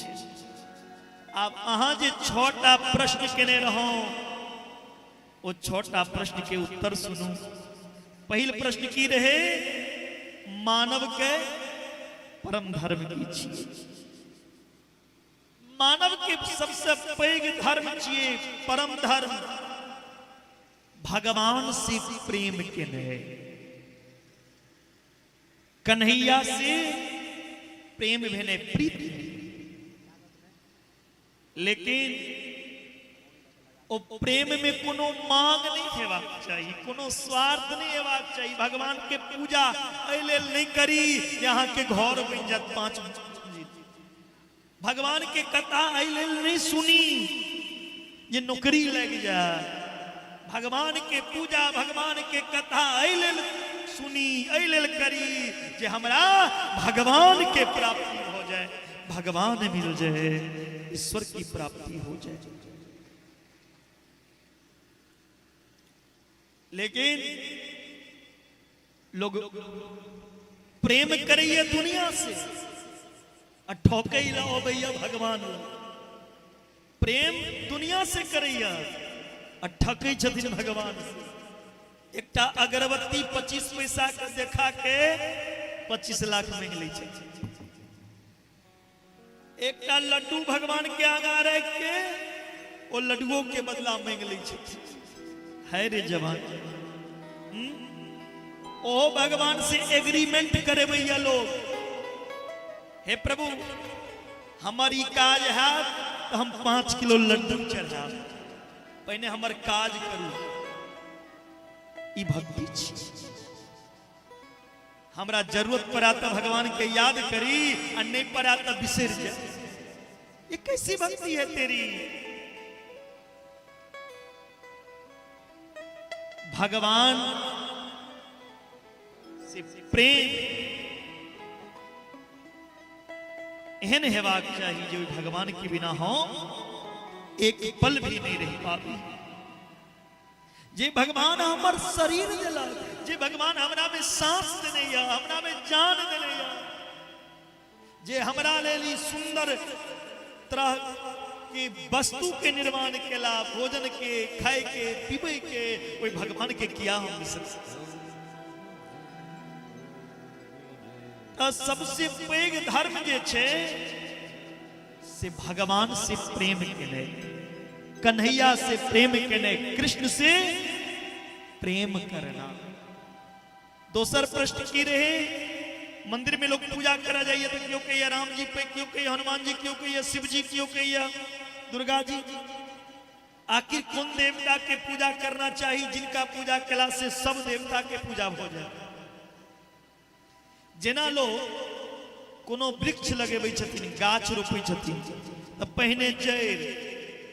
आप अहाँ जे छोटा प्रश्न केने रहो, वो छोटा प्रश्न के उत्तर सुनू। पहिल प्रश्न की रहे, मानव के परम धर्म की छिए, मानव के सबसे पैघ धर्म छिए परम धर्म भगवान से प्रेम केने, कन्हैया से प्रेम भेने प्रीति। लेकिन ओ प्रेम में कोनो मांग नहीं हेबाक चाहिए, कोनो स्वार्थ नहीं हेबाक चाहिए। भगवान के पूजा एहि लेल नहीं करी यहाँ के घर बन जात 5 भगवान के कथा एहि लेल नहीं सुनी जे नौकरी लग जाए। भगवान के पूजा भगवान के कथा एहि लेल सुनी, एहि लेल करी जे हमरा भगवान के प्राप्ति हो जाए, भगवान मिल जाए, ईश्वर की प्राप्ति हो जाए। लेकिन लोग प्रेम करिए दुनिया से और ठोके ला भैया भगवान। प्रेम दुनिया से करिए और ठके छथिन भगवान से। एकटा अगरबत्ती 25 पैसा के देखा के 25 लाख मांग लै छै। एकटा लड्डू भगवान के आगा रख के ओ लड्डुओं के बदला मांग लै छै। है रे जवान, ओ भगवान से एग्रीमेंट करे भैया लोग, हे प्रभु हमारी काज है तो हम 5 किलो लड्डू चढ़ाब, पहले हमर काज करू। ई भक्ति छी। हमरा जरूरत पड़ा तो भगवान के याद करी और नहीं पड़ा तो बिसर जाए। ये कैसी भक्ति है तेरी? भगवान से प्रेम एहन हेबाक चाहिए जो भगवान के बिना हो एक पल भी नहीं रह पाती। जे भगवान हमर शरीर दिला, जे भगवान हमरा में सांस देने या, हमरा में जान देने या, जे हमरा लेली सुंदर तरह के वस्तु के निर्माण केला, भोजन के, खाए के, पीबे के, कोई भगवान के किया हम सबसे पैघ धर्म जे छे से भगवान से प्रेम केने, कन्हैया से प्रेम केने, कृष्ण से प्रेम करना। दोसर प्रश्न की रहे, मंदिर में लोग पूजा करा जाइए तो क्यों कहिए राम जी पे, क्यों कहिए हनुमान जी, क्यों कहिए शिव जी, क्यों कहिए दुर्गा जी? आखिर कौन देवता के पूजा करना चाहिए जिनका पूजा कला से सब देवता के पूजा हो जाए? जेना लोग कोनो वृक्ष लगेबै छथिन, गाछ रोपै छथिन, तो पहने जड़,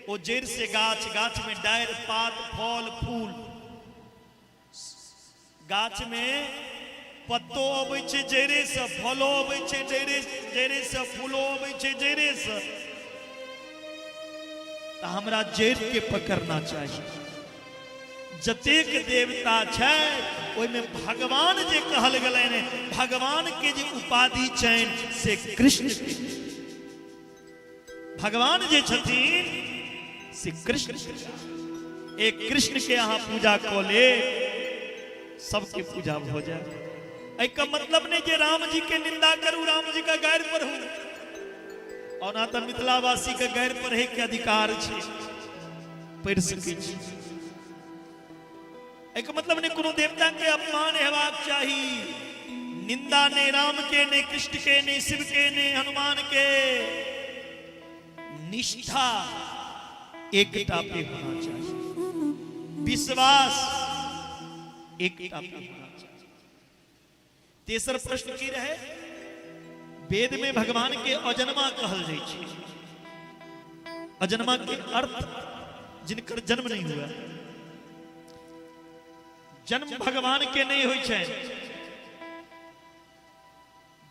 ओ जड़ से गाछ, गाछ में डार, पात, फल, फूल, गाछ में पत्तो अबै छै जड़े से, फलो अबै छै जड़े से, फूलो अबै छै जड़े से। तो हमरा जड़ के पकड़ना चाहिए। जतेक देवता छै ओइ में भगवान जे कहल गेलैन, भगवान के जे उपाधि छैन से कृष्ण, भगवान जे छथिन से कृष्ण। एक कृष्ण के अहाँ पूजा को ले, सबके पूजा हो जाए। एक मतलब नहीं जे राम जी के निंदा करूं, राम जी का गायर पढ़ूं और ना तो मिथिलावासी के गैर पढ़े के अधिकार छे, पढ़ सके छी। एक मतलब ने कोनो देवता के अपमान हेबाक चाही, निंदा ने राम के, ने कृष्ण के, ने शिव के, ने हनुमान के, निष्ठा एकता पे होना चाहिए, विश्वास एकता पे होना चाहिए। तेसर प्रश्न की रहे, वेद में भगवान के अजन्मा कहल जाय छै। अजन्मा के अर्थ जिनकर जन्म नहीं हुआ। जन्म भगवान के नहीं होय छै,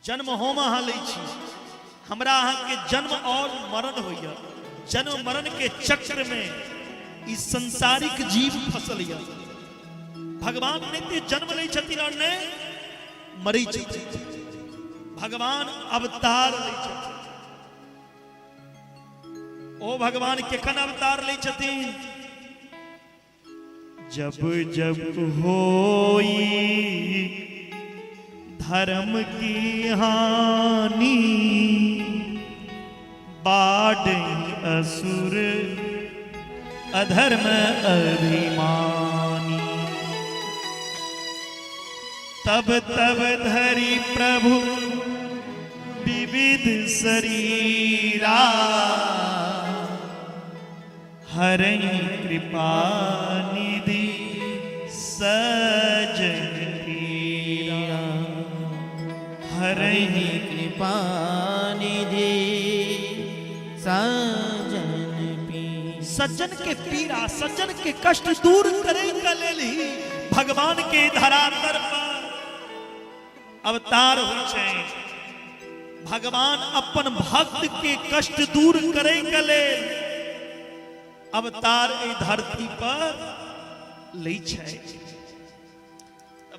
जन्म हम अहाँ लै छी। हमरा अहाँ के जन्म और मरण होइया। जन्म मरण के चक्र में इस संसारिक जीव फसल या। भगवान ने ते जन्म लै छथिन और ने मरै छथिन। भगवान अवतार लै छथिन। ओ भगवान केखन अवतार लै छथिन? जब जब होई धर्म की हानि, बाढ़ई असुर अधर्म अभिमानी, तब तब धरि प्रभु विविध शरीरा, हरई कृपा निधि सजन पीरा, हरहि कृपा निधि सजन पी। सज्जन के पीड़ा, सज्जन के कष्ट दूर करे कलेली भगवान के धरातल पर अवतार होइ छै। भगवान अपन भक्त के कष्ट दूर करे के लेल अवतार एहि धरती पर लै छै।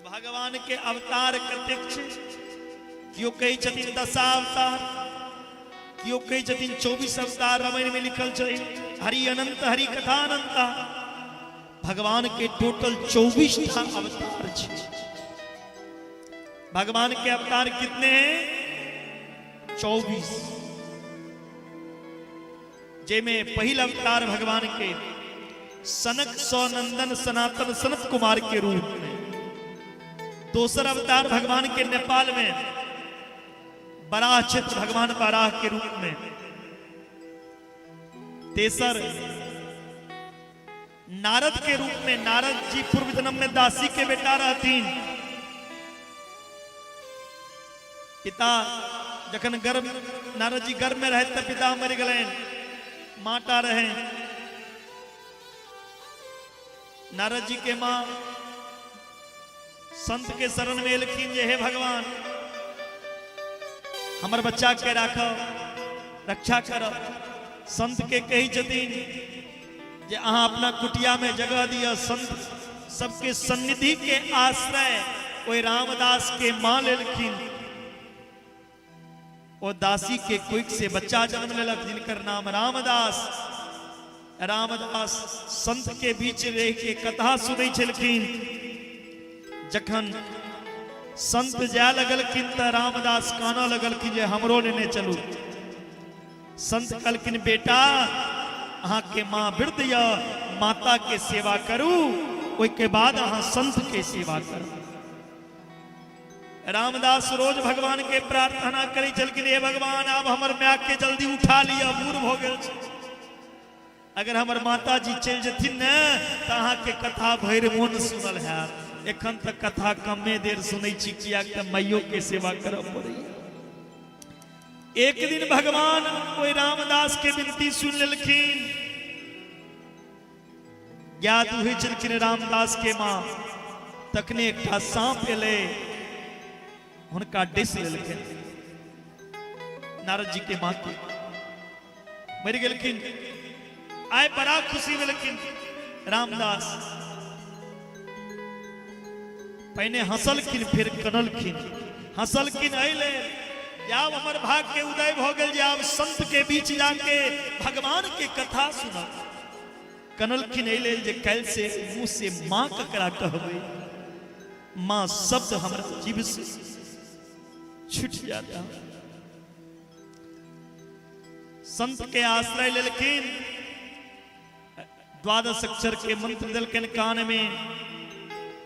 भगवान के अवतार कतेक छै? कियो कहै छथिन 10 अवतार, कियो कहै छथिन 24 अवतार रामायण में लिखल छै। हरि अनंत, हरि कथा अनंत। भगवान के टोटल 24 अवतार छै। भगवान के अवतार कितने हैं? 24। जेमें पहिल अवतार भगवान के सनक सौनंदन सनातन सनत कुमार के रूप में। दूसरा अवतार भगवान के नेपाल में बराह चित्र भगवान बराह के रूप में। तेसर नारद के रूप में। नारद जी पूर्व जन्म में दासी के बेटा रहतीन। पिता जखन गर्भ, नारद जी गर्भ में रहे तब पिता मर गए, माता रहे। नारद जी के मां संत के शरण में एलखिन जे हे भगवान, हमर बच्चा के राखो, रक्षा करो। संत के कही छथिन जे अहाँ अपना कुटिया में जगह दिया। संत सबके सन्निधि के आश्रय ओए रामदास के मां लेलखिन। ओ दासी के कोइक से बच्चा जन्म लेलक जिनकर नाम रामदास। रामदास संत के बीच रह के कथा सुनै छलखिन। जखन संत जाय लगलखिन त रामदास काना लगलखिन जे हमरो लेने चलू। संत कहलखिन बेटा अहाँ के मां वृद्ध या, माता के सेवा करू, ओइ के बाद अहाँ संत के सेवा करू। रामदास रोज भगवान के प्रार्थना करै छलखिन, हे भगवान आब हमर माय के जल्दी उठा लिया, बूढ़ भ गेल छै। अगर हमर माता जी चल जथिन न त अहाँ के कथा भरि मोन सुनल हैत। एखन तक कथा कमे देर सुनै छी, किया त माइयो के सेवा करब पड़ैया। एक दिन भगवान ओइ रामदास के विनती सुन लेलखिन। ज्ञात हुई छलखिन रामदास के मां। तखने एकटा सांप एलै, हुनका डिस लेलखिन। नारद जी के मां के मर गेलखिन। आय बड़ा खुशी भेलखिन रामदास। पहने हंसलखिन फिर कनलखिन। हंसलखिन अइले आब हमर भाग के उदय भ गेल जे आब संत के बीच जाके भगवान के कथा सुनब। कनलखिन अइले जे काल्हि से मुंह से मां ककरा कहबै। मां शब्द हमरा जीभ से छूट जाता। संत के आश्रय लेलखिन, द्वादश अक्षर के मंत्र दिलखिन कान में,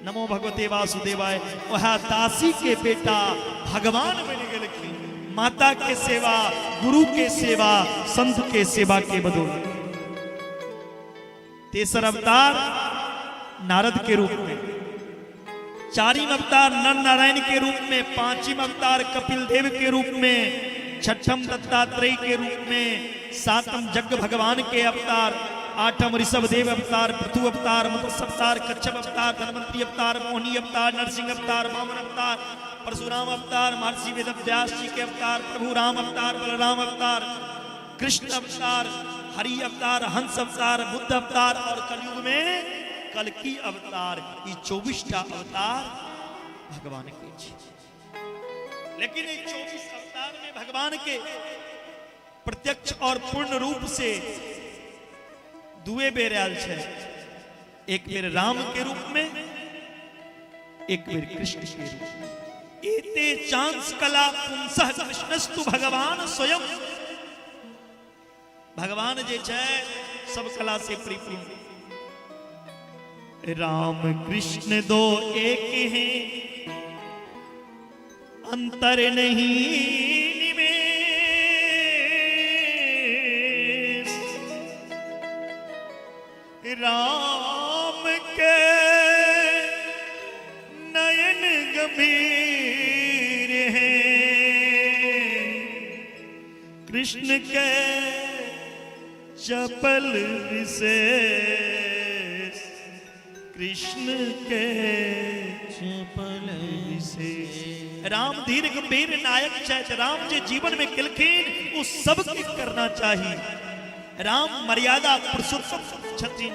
नमो भगवते वासुदेवाय। वह दासी के बेटा भगवान बन गेलखिन। माता के सेवा, गुरु के सेवा, संत के सेवा के बदौलत। तेसर अवतार नारद के रूप में, चारिम अवतार नर नारायण के रूप में, पांचम अवतार कपिल देव के रूप में, छठम दत्तात्रेय के रूप में, सातम जग भगवान के अवतार, आठम ऋषभ देव अवतार, पृथु अवतार, मत्स्य अवतार, कच्छप अवतार, धनवंतरी अवतार, मोहिनी अवतार, नरसिंह अवतार, वामन अवतार, परशुराम अवतार, महर्षि वेदव्यास जी के अवतार, प्रभु राम अवतार, बलराम अवतार, कृष्ण अवतार, हरि अवतार, हंस अवतार, बुद्ध अवतार और कलयुग में कल्कि अवतार। ये 24टा अवतार भगवान के छे। लेकिन ये 24 अवतार में भगवान के प्रत्यक्ष और पूर्ण रूप से दुए बेर आयल छे। एक बेर राम के रूप में, एक बेर कृष्ण के रूप में। एते चांस कला पुंसः कृष्णस्तु भगवान स्वयं। भगवान जे छे सब कला से परिपूर्ण। राम कृष्ण दो एक हैं, अंतर नहीं निमेष। राम के नयन गंभीर हैं, कृष्ण के चपल विशेष। कृष्ण के चपल विशेष। राम धीर गंभीर नायक चैत। राम जे जीवन में किलखिन वो सबके करना चाहिए। राम मर्यादा पुरुषोत्तम छथिन।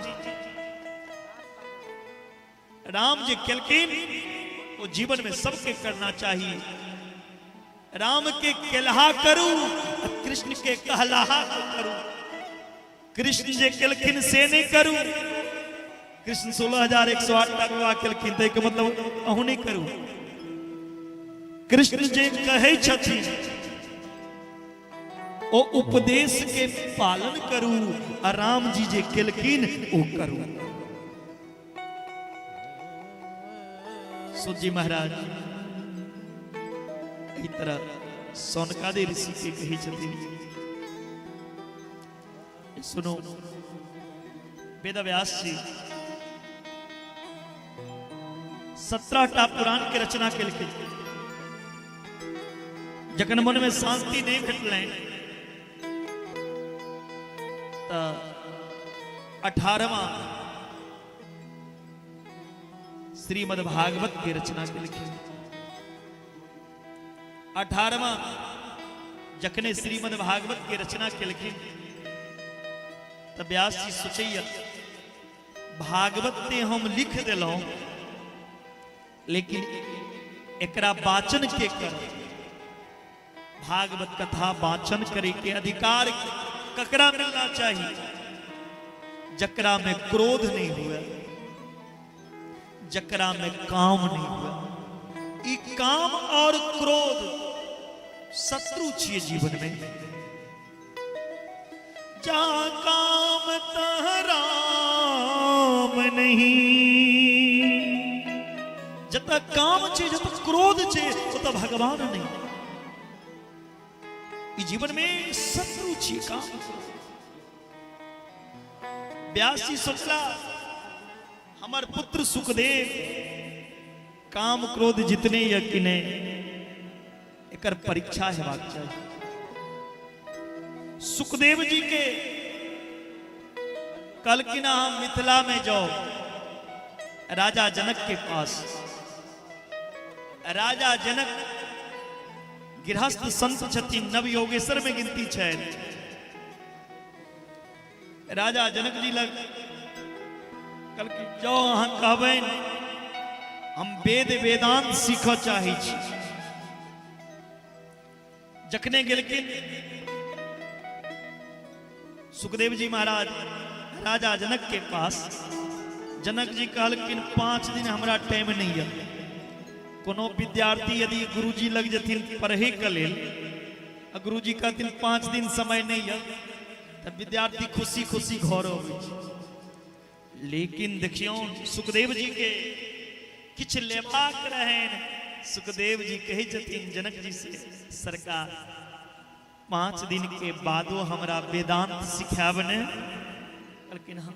राम जे किलखिन वो जीवन में सबके करना चाहिए। राम के केलहा करू, कृष्ण के कहलाहा करू। कृष्ण जे किलखिन से नहीं करू। कृष्ण 16,108 का विवाह किलखिन तो मतलब अहू नहीं करू। कृष्ण जे कहे छथिन ओ उपदेश के पालन करू। राम जी जे किलखिन ओ करू। सूत जी महाराज ई तरह सोनकादि ऋषि के कही छथिन। सुनो, वेदव्यास जी 17टा पुराण के रचना केलखिन। जखन मन में शांति नहीं भेटलनि तो 18वां श्रीमद् भागवत की रचना केलखिन। 18वां जखने श्रीमद् भागवत की रचना केलखिन तब व्यास जी सोचैया भागवत ते हम लिख दिलौं, लेकिन एकरा वाचन के कर। भागवत कथा वाचन करे के अधिकार ककरा मिलना चाहिए? जकरा में क्रोध नहीं हुआ, जकरा में काम नहीं हुआ। ई काम और क्रोध शत्रु छिए जीवन में। जहां काम तहाँ राम नहीं। जब तक काम छे, जब तक क्रोध छे, तब तक भगवान नहीं। इस जीवन में शत्रु छे काम। व्यास जी सोचला हमार पुत्र सुखदेव काम क्रोध जितने यकिने एकर परीक्षा हेबाक चाहिए। सुखदेव जी के कल की ना हम मिथिला में जाओ राजा जनक के पास। राजा जनक गृहस्थ संत छथिन, नव योगेश्वर में गिनती है। राजा जनक जी लग कल की जाओ अहाँ कहबैन हम वेद वेदांत सीख चाहे छी। जखने गेलखिन सुखदेव जी महाराज राजा जनक के पास। जनक जी कहलखिन 5 दिन हमरा टाइम नहीं है। कोनो विद्यार्थी यदि गुरुजी लग जथिन पढ़े के लेल गुरु जी का दिन 5 दिन समय नहीं है तब विद्यार्थी खुशी खुशी घर अबै छै। लेकिन देखियो सुखदेव जी के किछ लेबाक रहन। सुखदेव जी कहे छथिन जनक जी से, सरकार 5 दिन के बादो हमरा वेदांत सिखाब ने। कहलखिन हाँ।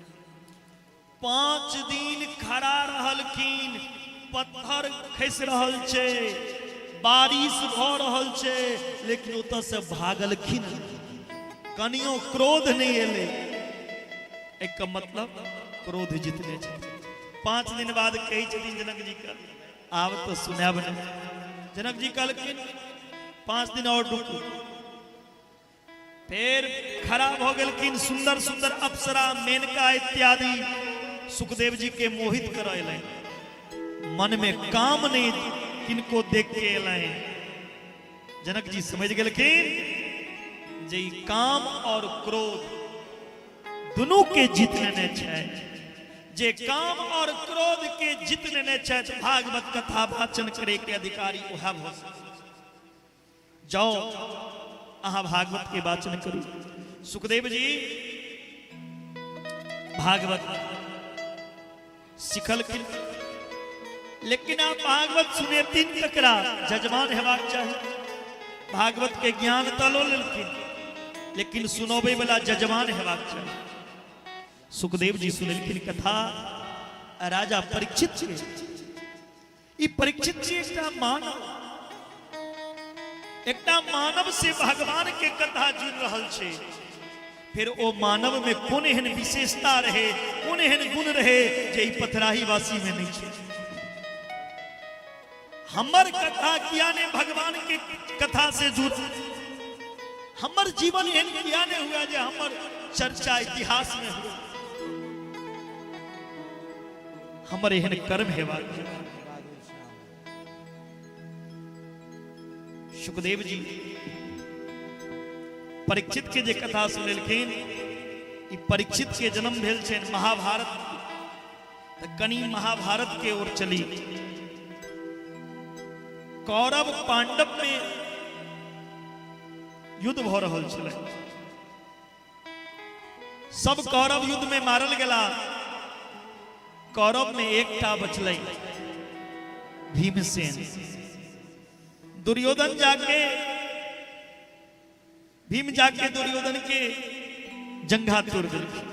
5 दिन खड़ा रहलखिन, पत्थर खसि रहल छै, बारिश भ रहल छै, लेकिन ओतऽ से भागलखिन, कनियो क्रोध नहीं एले। एक मतलब क्रोध जितने छथिन। 5 दिन बाद कही छथिन जनक जी का, आब तो सुनाब नहीं। जनक जी कहलखिन 5 दिन और रुकू। फिर खड़ा भ गेलखिन, सुंदर सुंदर अप्सरा मेनका इत्यादि सुखदेव जी के मोहित कर अयलनि। मन में काम नहीं किनको देख के अयलनि। जनक जी समझ गेलखिन जे ई काम और क्रोध दुनू के जीतने छै। जे काम और क्रोध के जीतने ने छै, भागवत कथा वाचन करे के अधिकारी उहे भ जाओ अहाँ भागवत के वाचन करू। सुखदेव जी भागवत सिखलखिन, लेकिन आप भागवत सुनेथिन ककरा? जजमान हेबाक चाही। भागवत के ज्ञान त लो लेलखिन, लेकिन सुनोबे वाला जजमान हेबाक चाही। सुखदेव जी सुनलखिन कथा राजा परीक्षित के। ई परीक्षित जी एकटा मानव से भगवान के कथा जुड़ रहल छे। फिर ओ मानव में कोन एहन विशेषता रहे, कोन एहन गुण रहे जे ई पथराही वासी में नहीं छे। हमर कथा किया ने भगवान के कथा से जुड़, हमर जीवन एहन किया ने हुआ जे हमर चर्चा इतिहास में हो। हमर एहन कर्म हेबाक। सुखदेव जी परीक्षित के जे कथा सुनलखिन, ई परीक्षित के जन्म भेल छै महाभारत। त कनी महाभारत के ओर चली। कौरव पांडव में युद्ध भ रहल छलै। सब कौरव युद्ध में मारल गेला। कौरव में एकटा बचलै, भीमसेन। दुर्योधन जाके भीम जाके दुर्योधन के जंघा तोड़ देलखिन।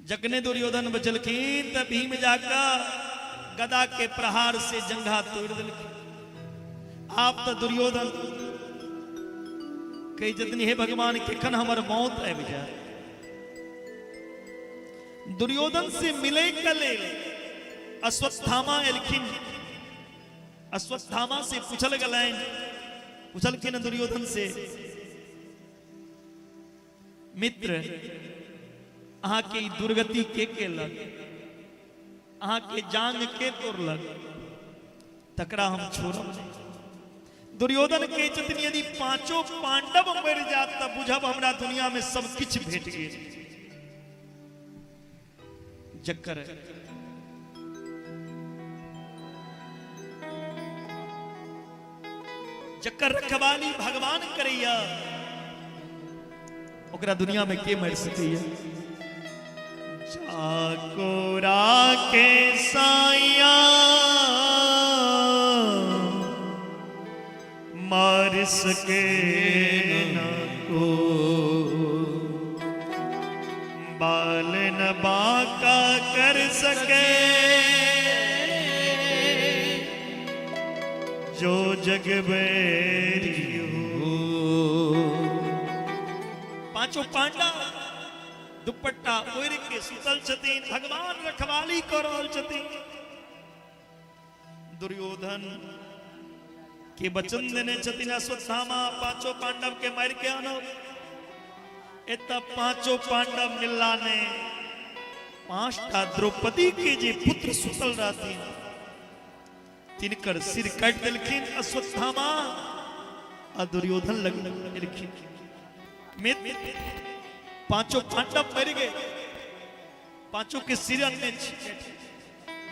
जखने दुर्योधन बचलखिन त भीम जाकर गदा के प्रहार से जंघा तोड़ देलखिन। आप तो दुर्योधन कही जतनी हे भगवान केखन हमर मौत आबि जाए। दुर्योधन से मिले के लेल अश्वत्थामा एलखिन। अश्वत्थामा से पूछल गलैन, पूछलखिन दुर्योधन से, मित्र अहाँ के दुर्गति के केलक, अहाँ के जांग के तोड़लक, तकरा हम छोड़ब नहीं। दुर्योधन के चतनी यदि 5 पांडव मर जात त बुझब हमरा दुनिया में सब किछ भेट गेल। जकर जकर रखवाली भगवान करैया, ओकरा दुनिया में के मर सकैया? चाकोरा के साया मार सके न को, बाल न बाका कर सके जो जग बैरी हो। 5 पांडव दुपट्टा ओढ़ के सुतल छथिन, भगवान रखवाली कर रहल छथिन। दुर्योधन के वचन देने छथिन अश्वत्थामा 5 पांडव के मार के आनो। एत 5 पांडव मिलला ने 5टा द्रौपदी के जे पुत्र सुतल रहथिन तिनकर सिर काट देलखिन अश्वत्थामा। आ दुर्योधन लगलखिन। 5 पांडव मर गए, 5 के सिर अन्य।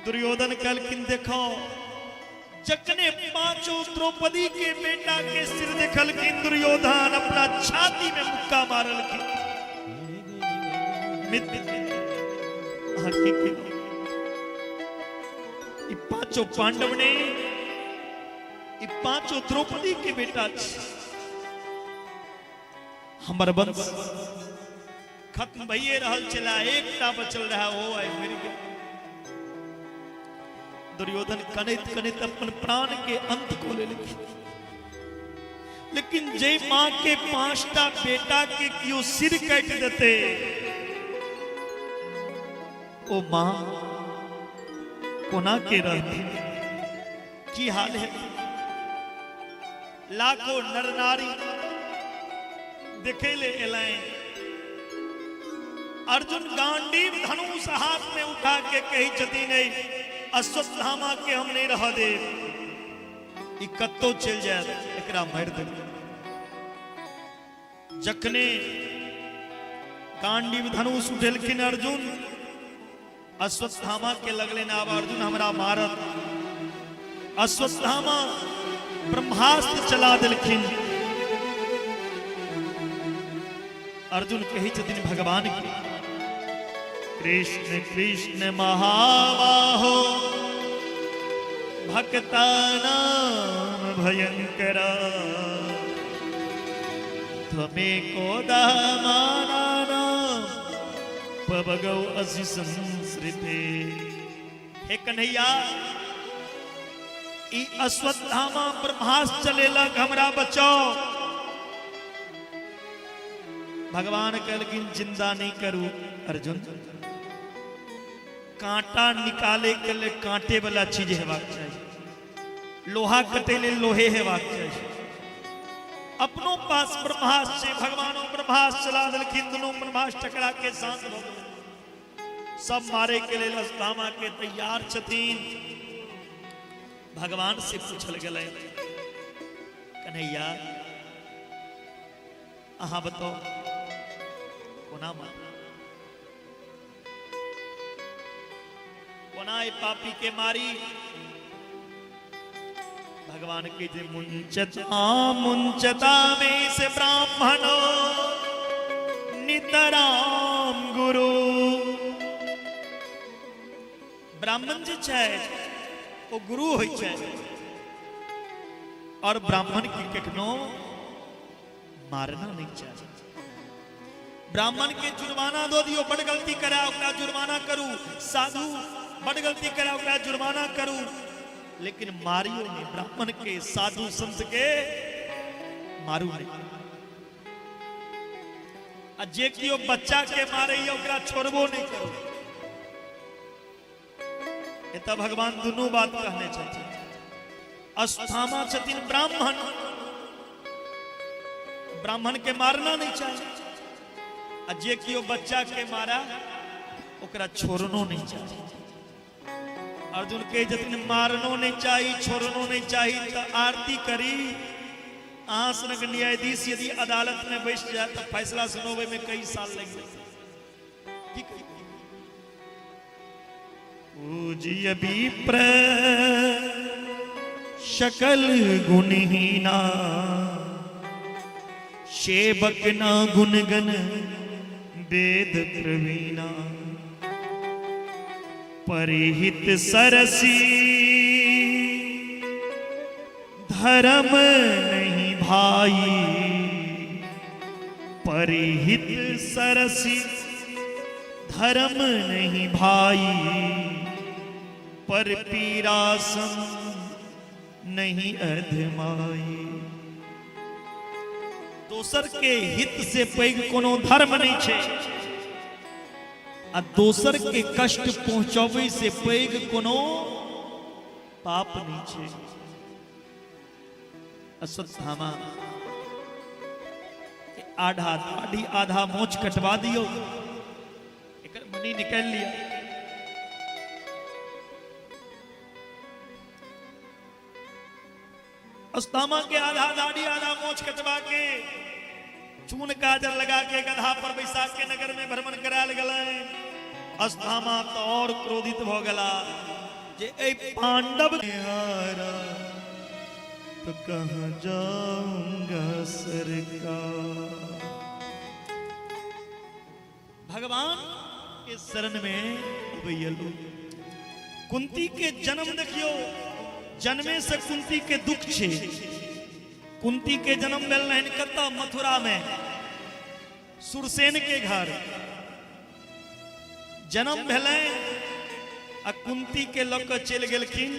दुर्योधन कहलखिन देखो जखने पांचों द्रौपदी के बेटा के सिर देखल कि दुर्योधन अपना छाती में मुक्का मारल की पांचों पांडव ने पांचों द्रौपदी के बेटा हमर वंश खत्म भइए रहल चला, एकटा बचल रहा वो आई मेरी के दुर्योधन कनित कनित अपन प्राण के अंत को ले लिखी। लेकिन जय मां के पांचटा बेटा के क्यों सिर काट देते, ओ मां कोना के रहती की हाल है। लाखों नर नारी देखे ले एलाए, अर्जुन गांडीव धनुष हाथ में उठा के कही जती नहीं अश्वत्थामा के हम नहीं रह दे, कत्तो चल जाए एकरा मार दे। जखने गांडीव धनुष उठेलखिन अर्जुन, अश्वत्थामा के लगले ना अर्जुन हमरा मारत। अश्वत्थामा ब्रह्मास्त्र चला दिलखिन। अर्जुन कही छथिन भगवान के कृष्ण कृष्ण महाबाहो भक्ता नाम भयंकरा त्वमेको दामाना पवगौ असि संसृते। हे कन्हैया ई अश्वत्थामा ब्रह्मास्त्र चलेला हमरा बचाओ। भगवान कहलखिन चिंता नहीं करू अर्जुन, कांटा निकाले के लिए कांटे वाला चीज हेबाक चाहिए, लोहा कटे ले लोहे हेबाक चाहिए। अपनों पास ब्रह्मास्त्र से भगवानों ब्रह्मास्त्र चला दिलखिन, दोनों ब्रह्मास्त्र टकरा के शांत हो गए। सब मारे के लिए अश्वत्थामा के तैयार छथिन। भगवान से पूछल गए कन्हैया अहा बताओ कोना मार कोना पापी के मारी। भगवान के जे मुंचता में से ब्राह्मणो नितराम गुरु। ब्राह्मण जी छै वो गुरु होय छै, और ब्राह्मण की कखनो मारना नहीं चाहिए। ब्राह्मण के जुर्माना दो दियो, बड़ गलती करा ओकरा जुर्माना करू। साधु बड़ गलती करा ओकरा जुर्माना करू, लेकिन मारियो नहीं। ब्राह्मण के साधु संत के मारू नहीं। जे कियो बच्चा के मारे ओकरा छोड़बो नहीं करू। एता भगवान दोनों बात कहने छथिन। अश्वत्थामा छथिन ब्राह्मण, ब्राह्मण के मारना नहीं चाहिए। जे कियो बच्चा के मारा ओकरा छोड़नो नहीं चाहिए। अर्जुन के जतिन मारनो नहीं चाहिए, छोड़नो नहीं चाहिए। तो आरती करी आसनक न्यायाधीश यदि अदालत में बैठ जाए तो फैसला सुनोवे में कई साल लग जाए। पूज्य विप्र शकल गुणहीना सेवक ना गुणगन वेद प्रवीणा। परिहित सरसी धर्म नहीं भाई। परिहित सरसी धर्म नहीं भाई। पर पीरासन नहीं अधमाई। दोसर के हित से पैघ कोनो धर्म नहीं छे, आ दोसर के कष्ट पहुंचावे से पैघ कोनो पाप नहीं छे। अश्वत्थामा आधा दाढ़ी आधा मोछ कटवा दियो, एकर मनी निकाल लिया। अश्वत्थामा के आधा दाढ़ी आधा मोछ कटवा के चून काजर लगा के गधा पर बैसा के नगर में भ्रमण कराल गए। अश्वत्थामा तो और क्रोधित हो गला जे ए पांडव तो कहाँ जाऊंगा सरकार। भगवान के शरण में भैया लोग कुंती के जन्म देखियो, जन्मे से कुंती के दुख छे। कुंती के जन्म भेल रहन कत्ता मथुरा में सुरसेन के घर जन्म भेलै आ कुंती के लग के चल गेलखिन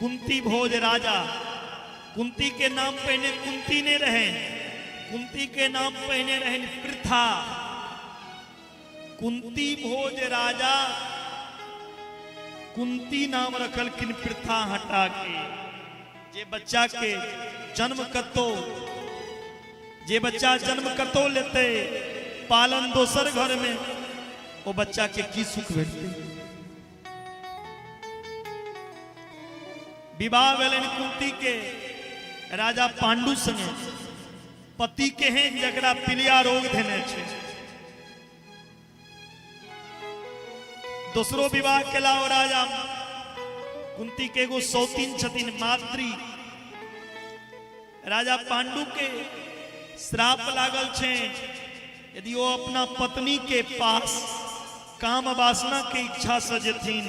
कुंती भोज राजा। कुंती के नाम पहले कुंती ने रहे, कुंती के नाम पहले रहे पृथा। कुंती भोज राजा कुंती नाम रखलखिन पृथा हटा के। जे बच्चा के जन्म कतो, जे बच्चा जन्म कतो लेते पालन दोसर घर में, वो बच्चा के की सुख भेटते। विवाह भेलन कुंती के राजा पांडु संगे। पति के हैं जकरा पीलिया रोग देने छे। दूसरो विवाह केला ओ राजा कुंती के एगो सौतीन छथिन माद्री। राजा पांडु के श्राप लागल छे यदि वो अपना पत्नी के पास काम वासना के इच्छा से जेथिन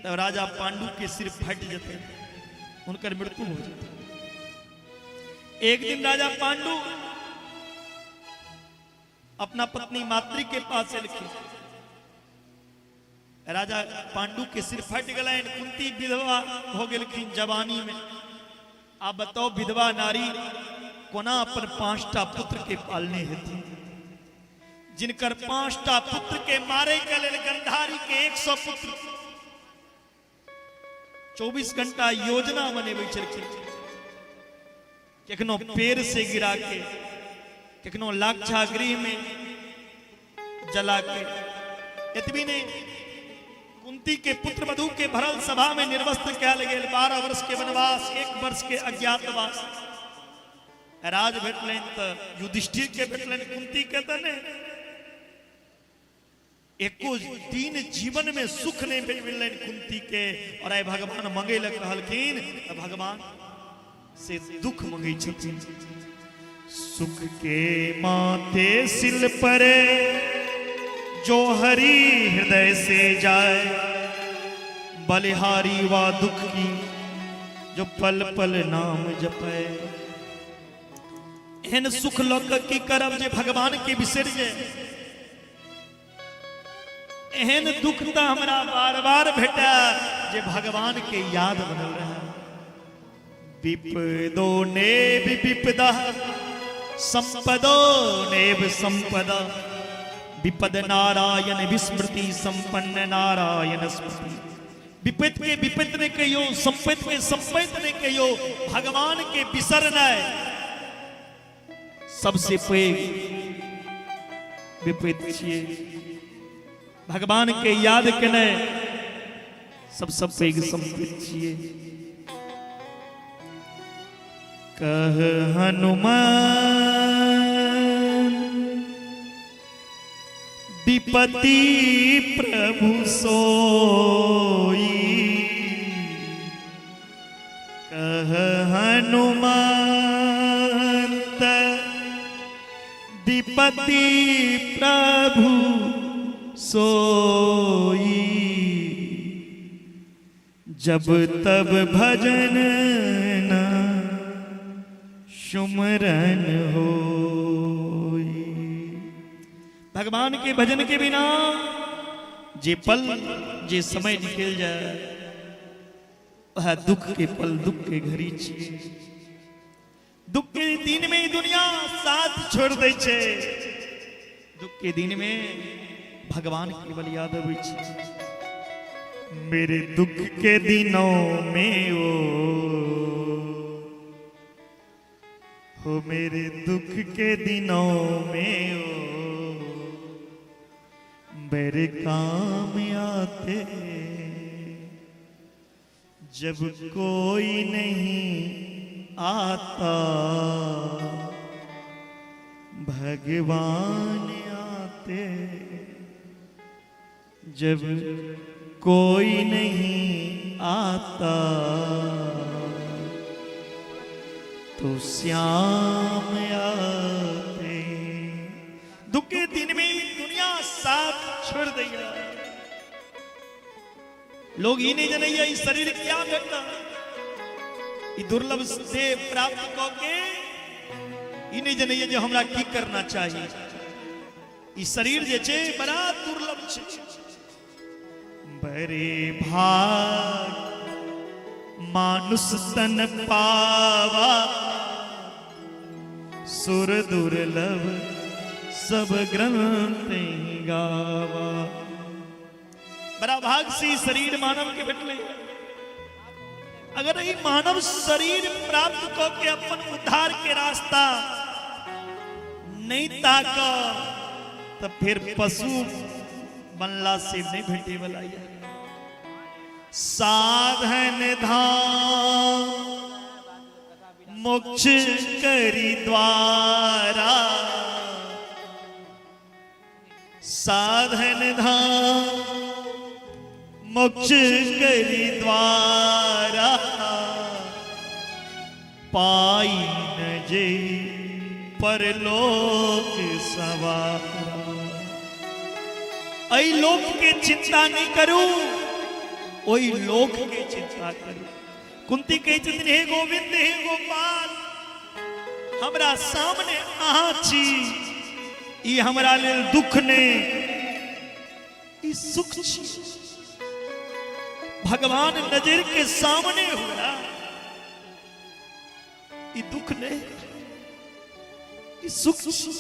तो राजा पांडु के सिर फट जते, उनकर मृत्यु हो जाती। एक दिन राजा पांडु अपना पत्नी माद्री के पास लिखे। राजा पांडु के सिर फट गए। कुंती विधवा हो गई जवानी में। आप बताओ विधवा नारी कोना अपन 5टा पुत्र के पालने हेतु, जिनकर 5टा पुत्र के मारे के लेल गंधारी के 100 पुत्र 24 घंटा योजना बनेबे छलखिन। केकनो पेड़ से गिरा के, केकनो लाक्षा गृह में जला के। इतनी नहीं, कुंती के पुत्र वधु के भरल सभा में निर्वस्त्र कयल गेल। 12 वर्ष के वनवास, 1 वर्ष के अज्ञातवास। राज भेटलन तो युधिष्ठिर के भेटलन, कुंती के तो नहीं। एको दिन जीवन में सुख नहीं मिलन कुंती के। और आए भगवान मंगे लग कहलखिन, भगवान से दुख मंगे छथिन। सुख के माथे सिल परे जो हरि हृदय से जाए, बलिहारी वा दुख की जो पल पल नाम जपे। एहन सुख लोक की करब जे भगवान के बिसर जाए। एहन दुख तो हमरा बार बार भेटा जे भगवान के याद बनल रहे। विपदो नेब विपदा संपदो नेब संपदा, विपद नारायण विस्मृति संपन्न नारायण स्मृति। विपद के विपद ने कहियो, संपद के संपद ने कहियो। भगवान के बिसरना सबसे पैघ विपद छिए। भगवान के याद केने सबसे पैघ संपत्ति छिए। कह हनुमान विपत्ति प्रभु सोई, कह हनुमंत विपत्ति प्रभु सोई। जब तब भजन न सुमरन होई। भगवान के भजन के बिना जे पल जे समय निकल जाए वह दुख के पल, दुख के घड़ी छिए। दुख के दिन में दुनिया साथ छोड़ दे छे। दुख के दिन में भगवान केवल याद आवे छे। मेरे दुख के दिनों में हो मेरे दुख के दिनों में मेरे काम आते। जब कोई नहीं आता भगवान आते। जब कोई नहीं आता तो श्याम आते। दुख के दिन में दुनिया साथ छोड़ दिया, लोग ही नहीं जनैया इस शरीर क्या घटना, ये दुर्लभ से प्राप्त करके ही नहीं जनैया जो हमरा की करना चाहिए। ये शरीर जे छे बड़ा दुर्लभ छे, बड़े भाग मानुष तन पावा, सुर दुर्लभ सब ग्रंथ गावा। बड़ा भाग से शरीर मानव के भेटले, अगर ये मानव शरीर प्राप्त करके अपन उद्धार के रास्ता नहीं ताका तो फिर पशु बनला से नहीं भेटे वाला। साधन धाम मोक्ष करी द्वारा, साधन धाम मोक्ष करी द्वारा, पाई न जे परलोक सवारा। ऐ लोक के चिंता नहीं करूं, ओई लोक के चिंता करूं। कुंती कही छथिन हे गोविंद हे गोपाल, हमरा सामने अहाँ छी, ई हमरा लेल दुख ने ई सुख छी। भगवान नजर के सामने हुआ, ई दुख ने ई सुख छी।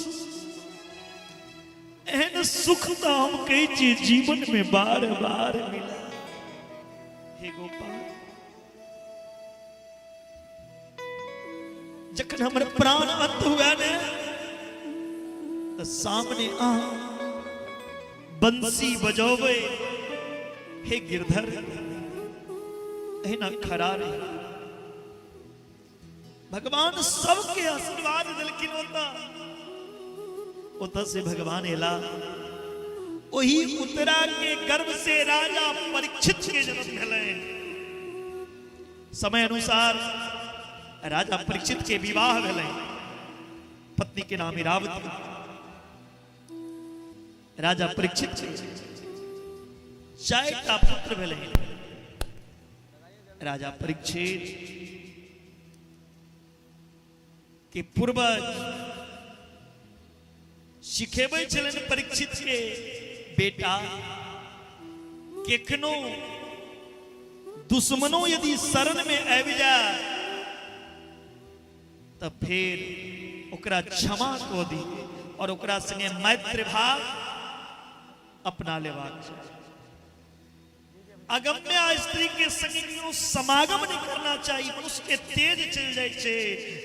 एहन सुख तो हम कई चीज जीवन में बार बार मिला। हे गोपाल, जखन हमर प्राण अंत हुआ ने तो सामने आ बंसी बजोबे, हे गिरधर एना खड़ा रहे। भगवान सबके आशीर्वाद दिलखिन होता से भगवान एला। वही उत्तरा के गर्भ से राजा परीक्षित के जन्म भेलै। समय अनुसार राजा परीक्षित के विवाह भेलै, पत्नी के नाम इरावती। राजा परीक्षित चारिटा पुत्र भेलै। राजा परीक्षित के पूर्वज सिखेबै छलनि परीक्षित के बेटा, केखनो दुश्मनों यदि शरण में आबि जाए तो फिर ओकरा क्षमा को दी और ओकरा संगे मैत्र भाव अपना लेबाक चाही। अगम्य स्त्री के संगे कोनो समागम नहीं करना चाहिए। मनुष्य के तेज चल जाए छे,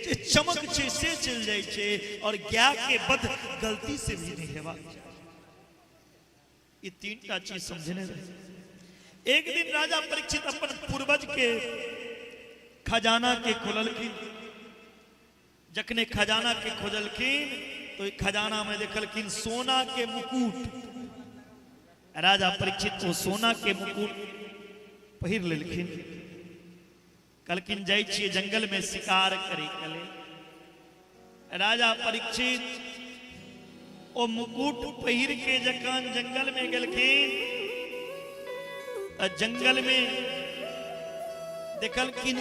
जे चमक छे से चल जाए छे, और ज्ञा के बध गलती से भी नहीं हेबाक चाही। ये तीनटा चीज समझने रहे। एक दिन राजा परीक्षित अपन पूर्वज के खजाना के खोललखिन। जखने खजाना के खोजलखिन तो खजाना में देखलखिन सोना के मुकुट। राजा परीक्षित को सोना के मुकुट पहिर लेलखिन। कहलखिन जाय छियै जंगल में शिकार करे कले। राजा परीक्षित ओ मुकुट पहिर के जखन जंगल में गेलखिन, जंगल में देखलखिन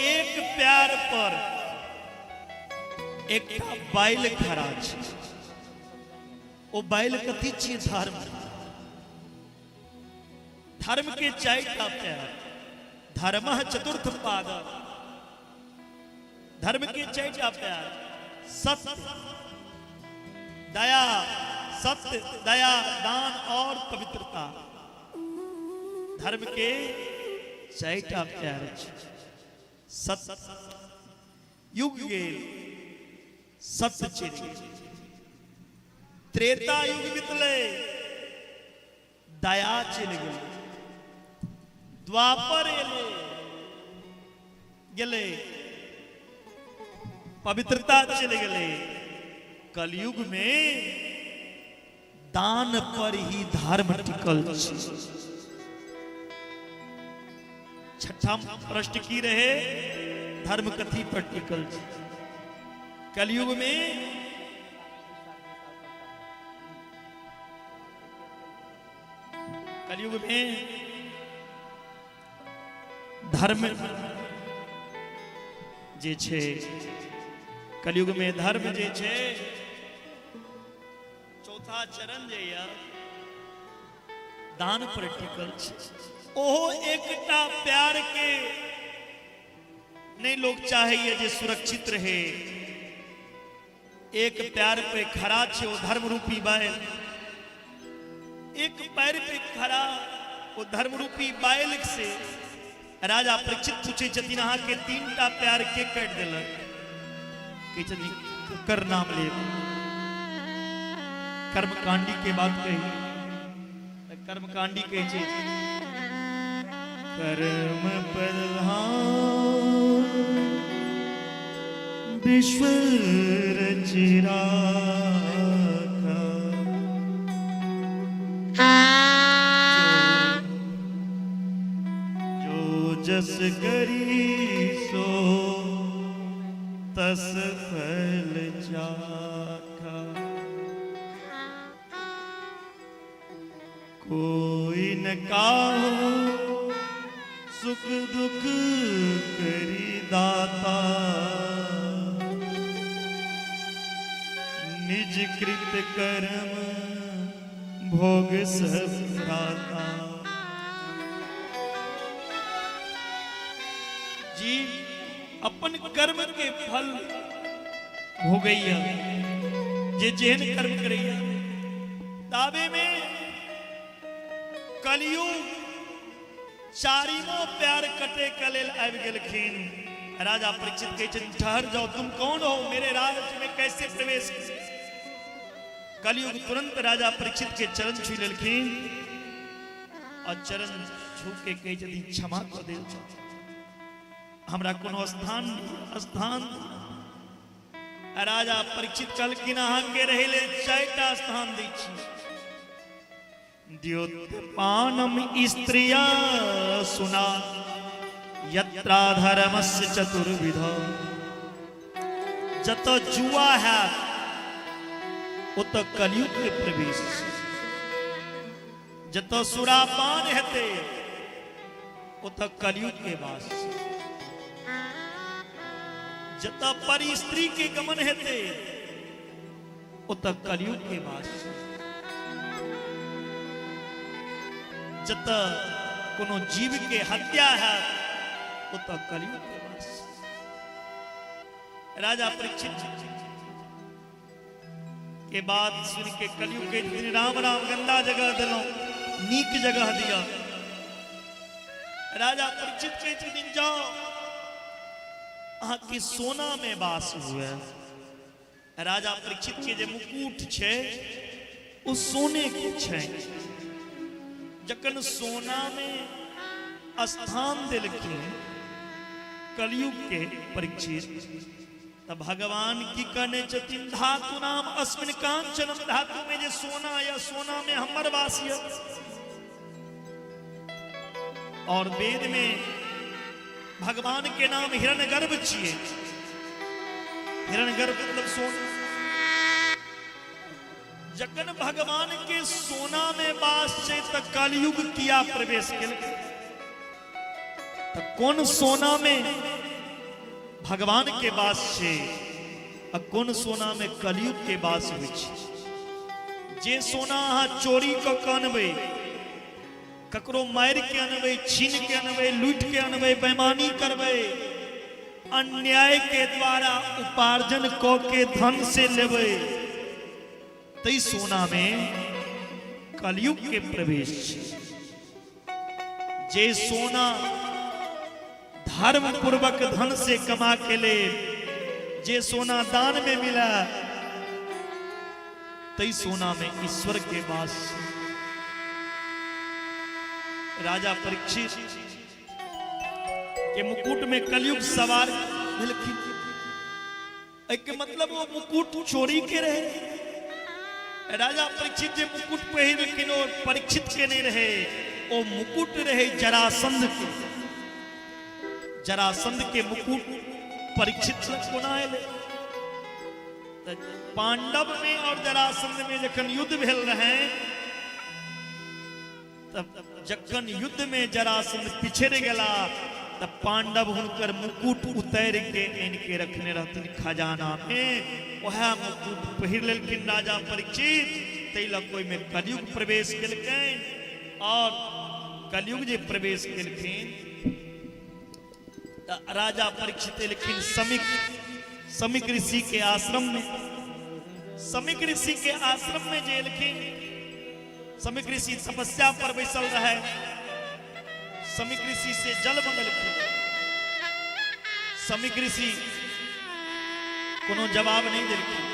एक पैर पर एक बैल खड़ा छै। ओ बैल कथी छियै? धर्म। धर्म के चारिटा पैर, धर्म चतुर्थ पाद। धर्म के चारिटा पैर, सत्य दया, सत्य दया दान और पवित्रता। धर्म के चारिटा पैर छै। सत्य युग गेल, सत्य चलि गेल। त्रेता युग बीतले, दया चलि गेल। द्वापर गेले, पवित्रता चले गेले। कलयुग में दान पर ही धर्म टिकल छै। छठा प्रश्न की रहे? धर्म कथी पर टिकल छै? कलयुग में धर्म जे छे, कलयुग में धर्म जे छे चौथा चरण जे या दान पर टिकल छे। ओहो एकटा प्यार के नहीं लोग चाहिए जे सुरक्षित रहे। एक प्यार पे खड़ा छे वो धर्म रूपी बैल, एक पैर पे खड़ा वो धर्म रूपी बैल से राजा परीक्षित पूछे छथिन अहाँ के तीनटा प्यार के काट देलक कि छथिन कर नाम ले। कर्मकांडी के बात कही, कर्मकांडी कहे छे कर्म प्रधान विश्व रचिरा जस करी सो तस फल चाखा। कोई न काहो सुख दुख करी दाता, निज कृत कर्म भोग सब भ्राता। जी अपन कर्म के फल भोगैया, जे जेहन कर्म करैया। दावे में कलयुग चारिमो प्यार कटे के लेल आबि गेलखिन। राजा परीक्षित कहै छथिन ठहर जाओ, तुम कौन हो, मेरे राज्य में कैसे प्रवेश। कलयुग तुरंत राजा परीक्षित के चरण छू लेलखिन और चरण छू के कहै छथिन क्षमा कर दे, हमरा कोनो स्थान। राजा परीक्षित कहलखिन अहाँ के रहे ले 4टा स्थान दै छी। द्योतपानम स्त्रिया सुना यत्रा धर्मस्य चतुर्विध। जत जुआ है उत कलयुग के प्रवेश, जत सुरापान हेते उत कलयुग के वास, जत परी स्त्री के गमन हेते उत कलयुग के वास, जत कोनो जीव के हत्या है उत कलयुग के वास। राजा परीक्षित के बात सुन के कलयुग के दिन राम राम गंदा जगह दिलो, नीक जगह दिया। राजा परीक्षित के दिन जाओ अहाँ के सोना में वास हुए। राजा परीक्षित के जे मुकुट छे वो सोने के छे। जखन सोना में स्थान दिलखिन कलयुग के परीक्षित, तब भगवान की कहने छथिन धातु नाम अस्मिन कांचनम। धातु में जे सोना या सोना में हमर वास है। और वेद में भगवान के नाम हिरण्यगर्भ छिए। हिरण्यगर्भ मतलब सोना। जखन भगवान के सोना में वास छे त कलयुग किया प्रवेश केलकै। त कौन सोना में भगवान के वास छे आ कौन सोना में कलयुग के वास होइ छे। जे सोना अहाँ चोरी क के अनबै, ककरो मार के अनबै, छीन के अनबै, लूट के अनबै, बेईमानी करबै, अन्याय के द्वारा उपार्जन क के धन से लेबै, तई सोना में कलयुग के प्रवेश छे। जे सोना धर्म पूर्वक धन से कमा के ले, जे सोना दान में मिला, तई सोना में ईश्वर के वास। राजा परीक्षित के मुकुट में कलयुग सवार भेलखिन। एक मतलब वो मुकुट चोरी के रहे। राजा परीक्षित जे मुकुट पहिरलखिन और परीक्षित के नहीं रहे, वो मुकुट रहे जरासंध के। जरासंध के मुकुट परीक्षित कोना आए। पांडव में और जरासंध में जखन युद्ध भेल रहे, तब जखन युद्ध में जरासंध पिछड़ गया, तब पांडव हुनकर मुकुट उतार के इनके रखने रहथिन खजाना में। वह मुकुट पहिर लेलखिन राजा परीक्षित। तैलक कोई में कलयुग प्रवेश केलखिन, और कलयुग जे प्रवेश केलखिन राजा परीक्षित लेकिन समिक ऋषि के आश्रम में, समिक ऋषि के आश्रम में जेलखिन। समिक ऋषि तपस्या पर बैसल रहे, समिक ऋषि से जल मंगलखिन। समिक ऋषि कोनो जवाब नहीं देलखिन।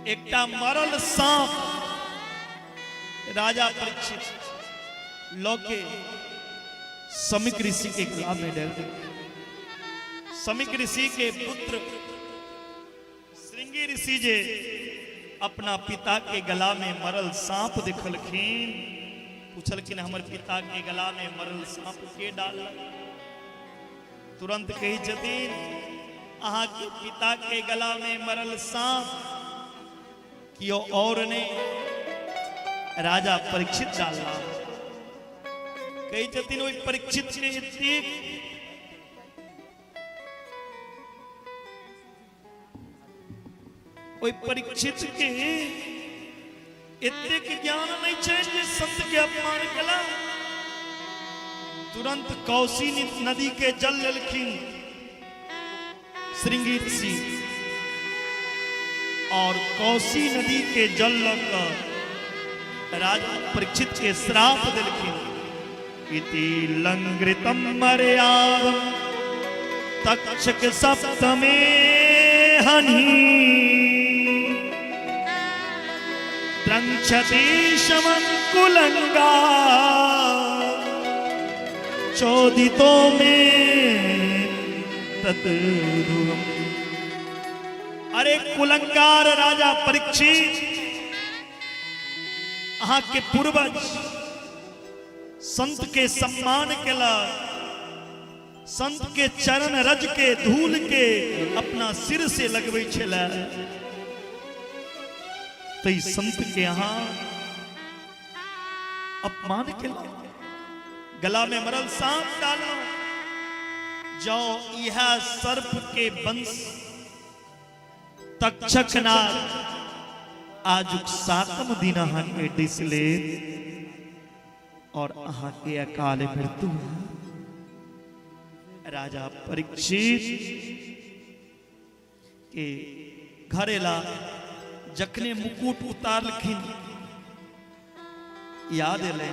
एकटा मरल सांप राजा परीक्षित लौके समिक ऋषि के गला में डाल दिया। समिक ऋषि के पुत्र श्रृंगी ऋषि जे अपना पिता के गला में मरल सांप देखलखिन, पूछलखिन हमर पिता के गला में मरल सांप के डाल? तुरंत कही छथिन अहाँ के पिता के गला में मरल सांप कियो और ने राजा परीक्षित डाला। कही छथिन ओई परीक्षित के एतेक ओई परीक्षित के एतेक ज्ञान नहीं छै जे संत के अपमान कला। तुरंत कौशी नदी के जल लेलखिन श्रृंगी ऋषि, और कौशी नदी के जल लकर राजा परीक्षित के श्राप दिलखिन। इति लंघृतम मर्यादं तक्षक सप्तमे हनि त्रंक्षति शमंकुलंगा चोदितो में तत्रुवम। अरे कुलंगार राजा परीक्षित, अहाँ के पूर्वज संत के सम्मान केला, संत के चरण रज के धूल के अपना सिर से लगबै छला, तई संत के यहाँ अपमान केला, गला में मरल सांप डालो। जो यह सर्प के वंश तक्षक नाग आजुक 7म दिन अहाँ के डिसले, और अहाँ के अकाल मृत्यु। राजा परीक्षित के घरेला जखने मुकुट उतारलखिन, याद एलै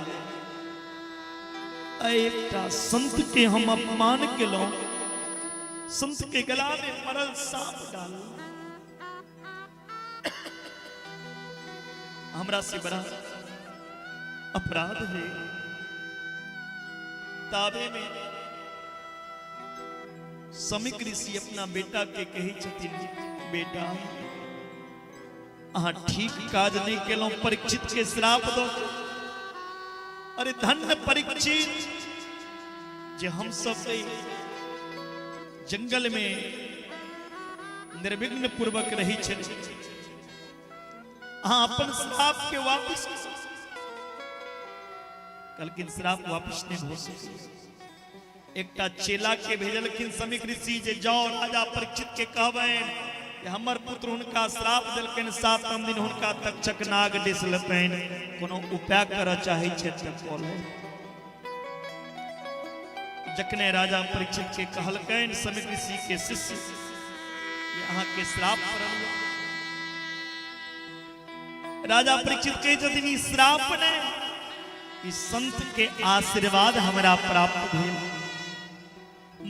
एकटा संत के हम अपमान केलहुं, संत के गला में मरल सांप डाल, हमरा से बड़ा अपराध है। ताबे में समिक ऋषि अपना बेटा के कही छथिन, बेटा अहाँ ठीक काज नहीं केलहुं, परीक्षित के श्राप दो। अरे धन्य परीक्षित जे हम सब जंगल में निर्विघ्न पूर्वक रही छे, अहाँ अपन श्राप के वापस कलकिन श्राप वापस नहीं हो सके। एकटा चेला के भेजलखिन समिक ऋषि जे जाओ राजा परीक्षित के कहबैन कि हमर पुत्र हुनका श्राप देलखिन, 7म दिन हुनका तक्षक नाग डिसलतैन, कोनो उपाय करऽ चाहै छै त बोलो। जखने राजा परीक्षित के कहलकैन समिक ऋषि के शिष्य यहाँ के श्राप पड़ल, राजा परीक्षित कहे छथिन ई श्राप नहीं, ई संत के आशीर्वाद हमरा प्राप्त भेल।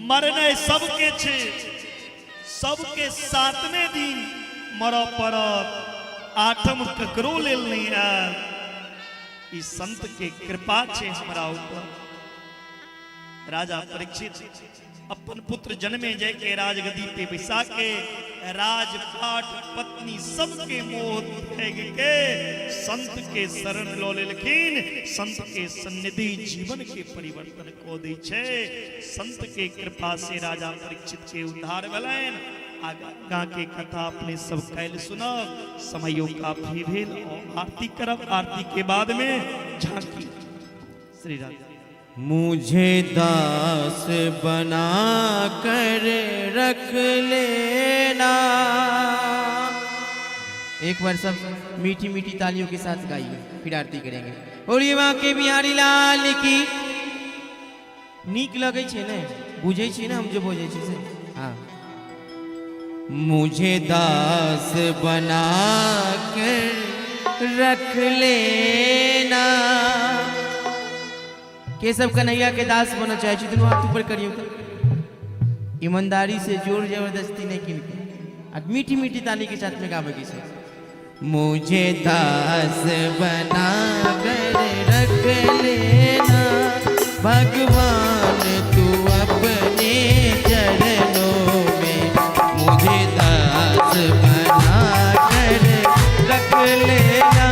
मरने सबके छे, सबके 7वें दिन मरऽ पड़त, 8म ककरो लेल नहीं आयल। ई संत के कृपा छे हमरा ऊपर। राजा परीक्षित अपन पुत्र जन्मे जय के राजगद्दी पे बैसा के राजपाट पत्नी सबके मोह त्याग के संत के शरण लो लेलखिन। संत के सन्निधि जीवन के परिवर्तन को दै छै। संत के कृपा से राजा परीक्षित के उद्धार भेलैन। आगा के कथा अपने सब कैल सुना समयो काफी भेल और आरती करब। आरती के बाद में झांकी श्री राधे। मुझे दास बना कर रख लेना। एक बार सब मीठी मीठी तालियों के साथ गाइए, फिर आरती करेंगे। और माँ के बिहारी लाल की। नीक लगे छे ने, बुझे छे ना हम जो बोझे छे से। हाँ। मुझे दास बना कर रख लेना। केशव कन्हैया के दास बनना चाहे छी, दोनों हाथ ऊपर करियो तो। ईमानदारी से, जोर जबरदस्ती नहीं किनके। मीठी मीठी ताली के साथ में गावेगी से। मुझे दास बना कर रख लेना भगवान तू अपने चरणों में। मुझे दास बना कर रख लेना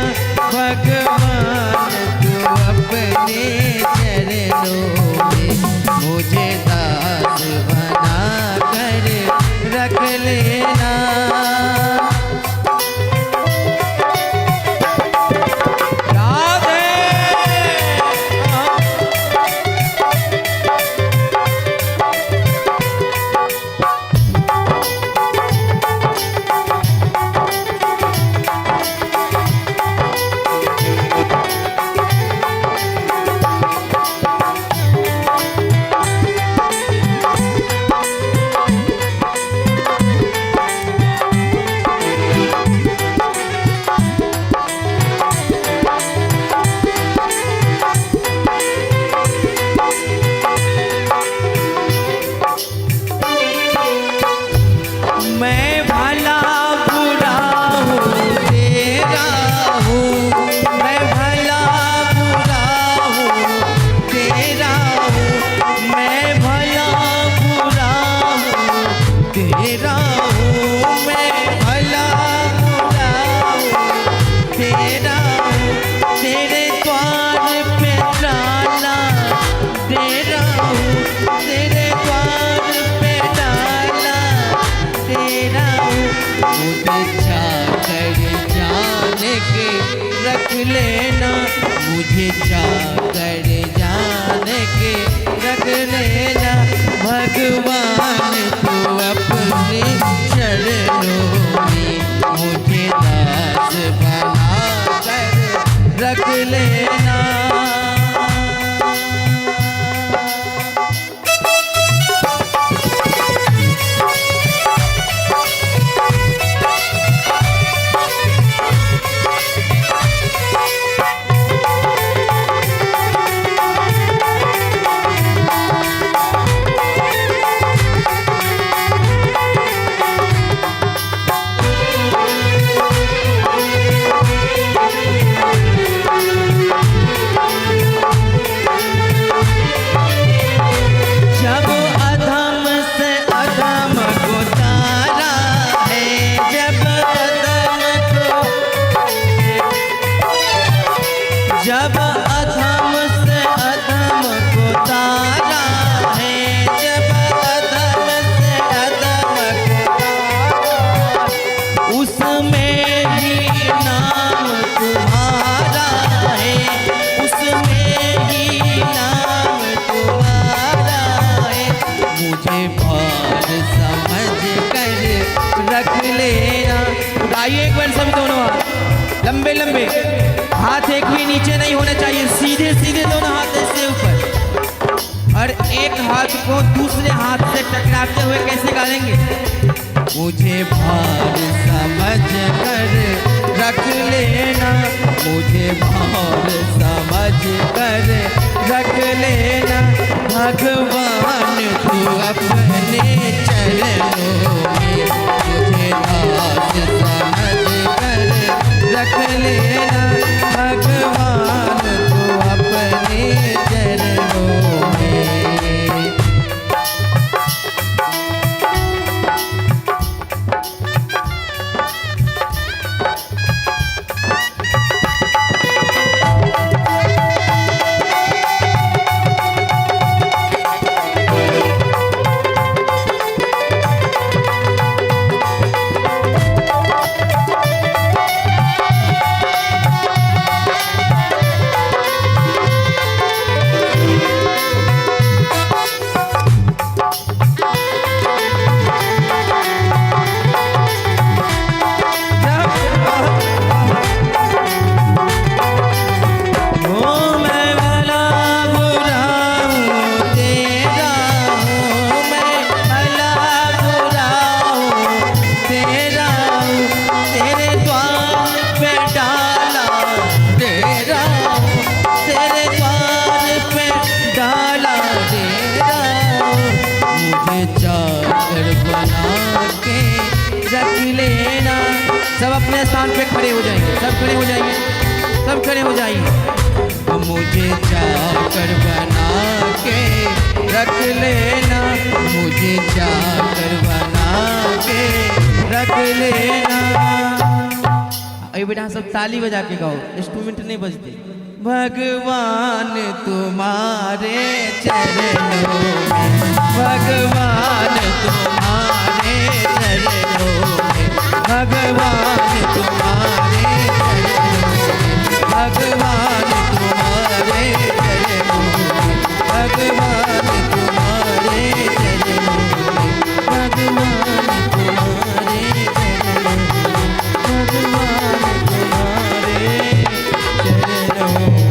भगवान तू अपने चरणों में। मुझे दास बना कर रख लेना। लेना मुझे चाकर जान के रख लेना भगवान तू अपने चरणों में। मुझे दास बना कर रख लेना। जब अधम से अधम को तारा है, जब अधम से अधम को तारा, उसमें ही नाम तुम्हारा है, उसमें ही नाम तुम्हारा है। मुझे भार समझ कर रख लेना। गाइए एक बार सब दोनों हाथ लंबे लंबे, हाथ एक भी नीचे नहीं होने चाहिए, सीधे सीधे दोनों हाथ ऐसे ऊपर, और एक हाथ को दूसरे हाथ से टकराते हुए कैसे गालेंगे? मुझे भार समझ कर रख लेना, मुझे भार समझ कर रख लेना, भगवान तू अपने चरणों में, मुझे दास समझ कर रख लेना, भगवान तू अपने चरणों में। सब अपने स्थान पे खड़े हो जाएंगे, सब खड़े हो जाएंगे, सब खड़े हो जाइए। मुझे चाकर बना के रख लेना, मुझे चाकर बना के रख लेना। अभी बेटा सब ताली बजा के गाओ, इंस्ट्रूमेंट नहीं बजते। भगवान तुम्हारे चरणों में, भगवान तुम्हारे चरणों में, भगवान तुम्हारे चरणों में, भगवान तुम्हारे चरणों में, भगवान तुम्हारे चरणों में, भगवान तुम्हारे चरणों में, भगवान तुम्हारे चरणों में।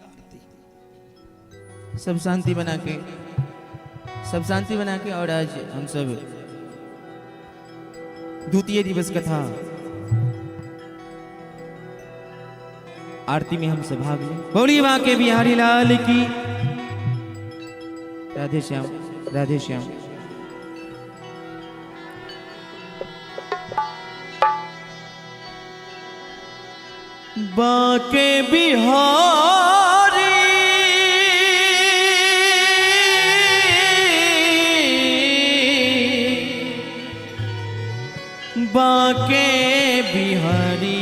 आरती। सब शांति बना के, सब शांति बना के। और आज हम सब द्वितीय दिवस कथा आरती में हम सब भाग लें। बोलिए मां के बिहारी लाल की। राधे श्याम, राधे श्याम। बाके बिहारी बाके बिहारी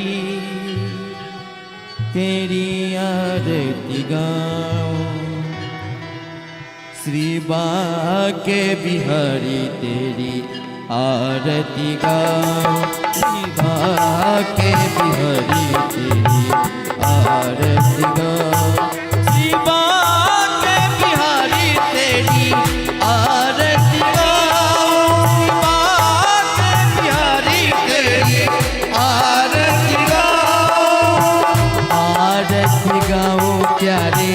तेरी आरती गाऊं, श्री बाके बिहारी तेरी आरती गाऊं, श्री बाके बिहारी तेरी आरती गाऊं, श्री बाके बिहारी तेरी आरती गाऊं, श्री बाके बिहारी तेरी आरती गाऊं, आरती गाऊं प्यारे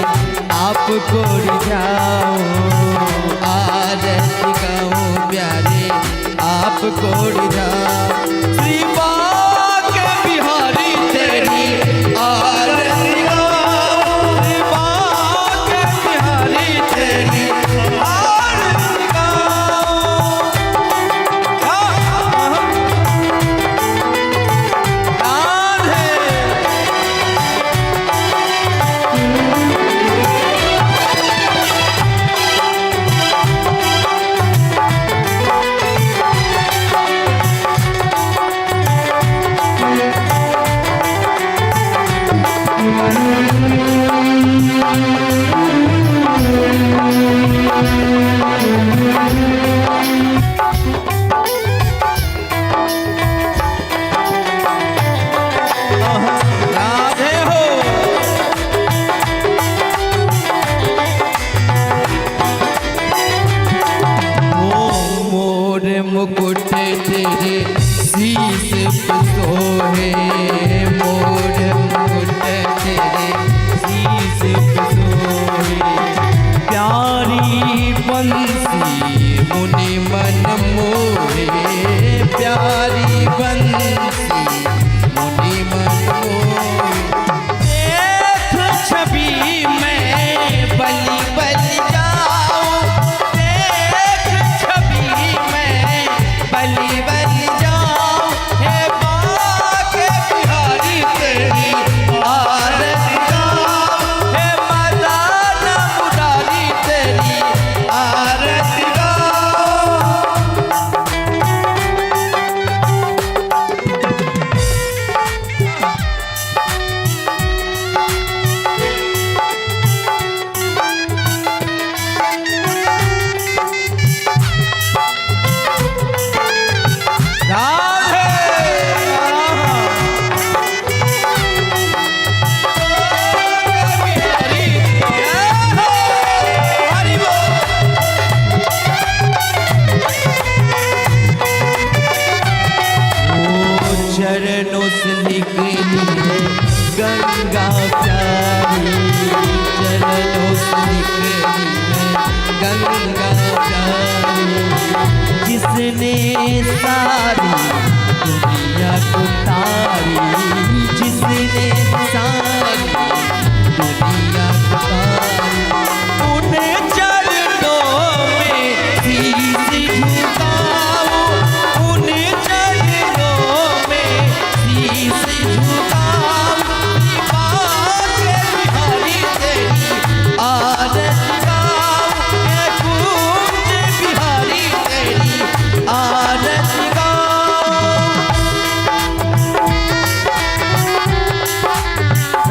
आपको रिझाऊं, आरती गाऊं प्यारे आपको रिझाऊं, श्री बाके बिहारी तेरी आरती गाऊं, श्री बाके बिहारी तेरी आरती गाऊं। राधे राधे हो। मोर मुकुट तेरे शीश पे सोहे, मोर मुकुट तेरे शीश पे सोहे, प्यारी बंसी मुनि मन मोहे, प्यारी बंसी मुनि मन मोहे, देख छवि में बलि बलि जाऊं, देख छवि में बलि बलि जाऊं, हे बाके बिहारी तेरी आरती गाऊं, हे मदन मुरारी तेरी आरती गाऊं। जिसने सारी दुनिया को तारी, जिसने सारी दुनिया को तारी, उन चरणों में शीश झुकाओ, उन चरणों में शीश झुकाओ, बाके बिहारी तेरी आरती गाओ, ए कुंज बिहारी तेरी आरती गाओ।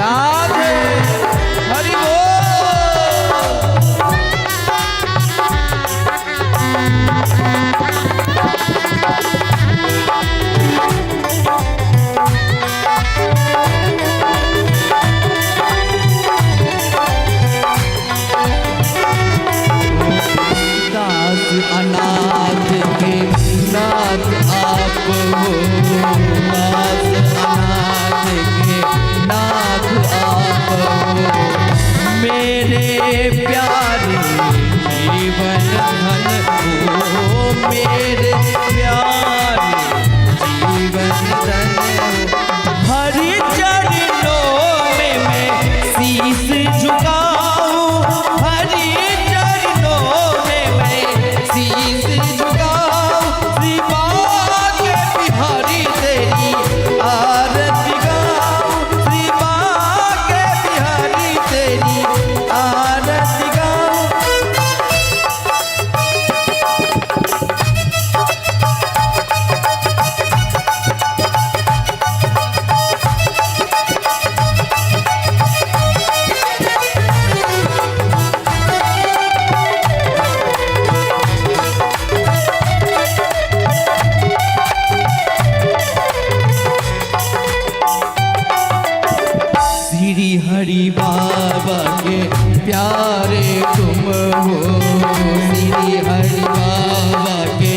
राधे हरि बोल। दास अनाथ के नाथ आप हो, दास अनाथ के नाथ आप हो, मेरे प्यारे जीवन धन हो, मेरे प्यारे जीवन धन हो, हरि चरणों में मैं शीश झुकाऊं, हरि चरणों में मैं शीश झुकाऊं, श्री बाके बिहारी तेरी आरती गाऊं, श्री बाके बिहारी तेरी आरती गाऊं। श्री हरि बाबा के प्यारे तुम हो, श्री हरि बाबा के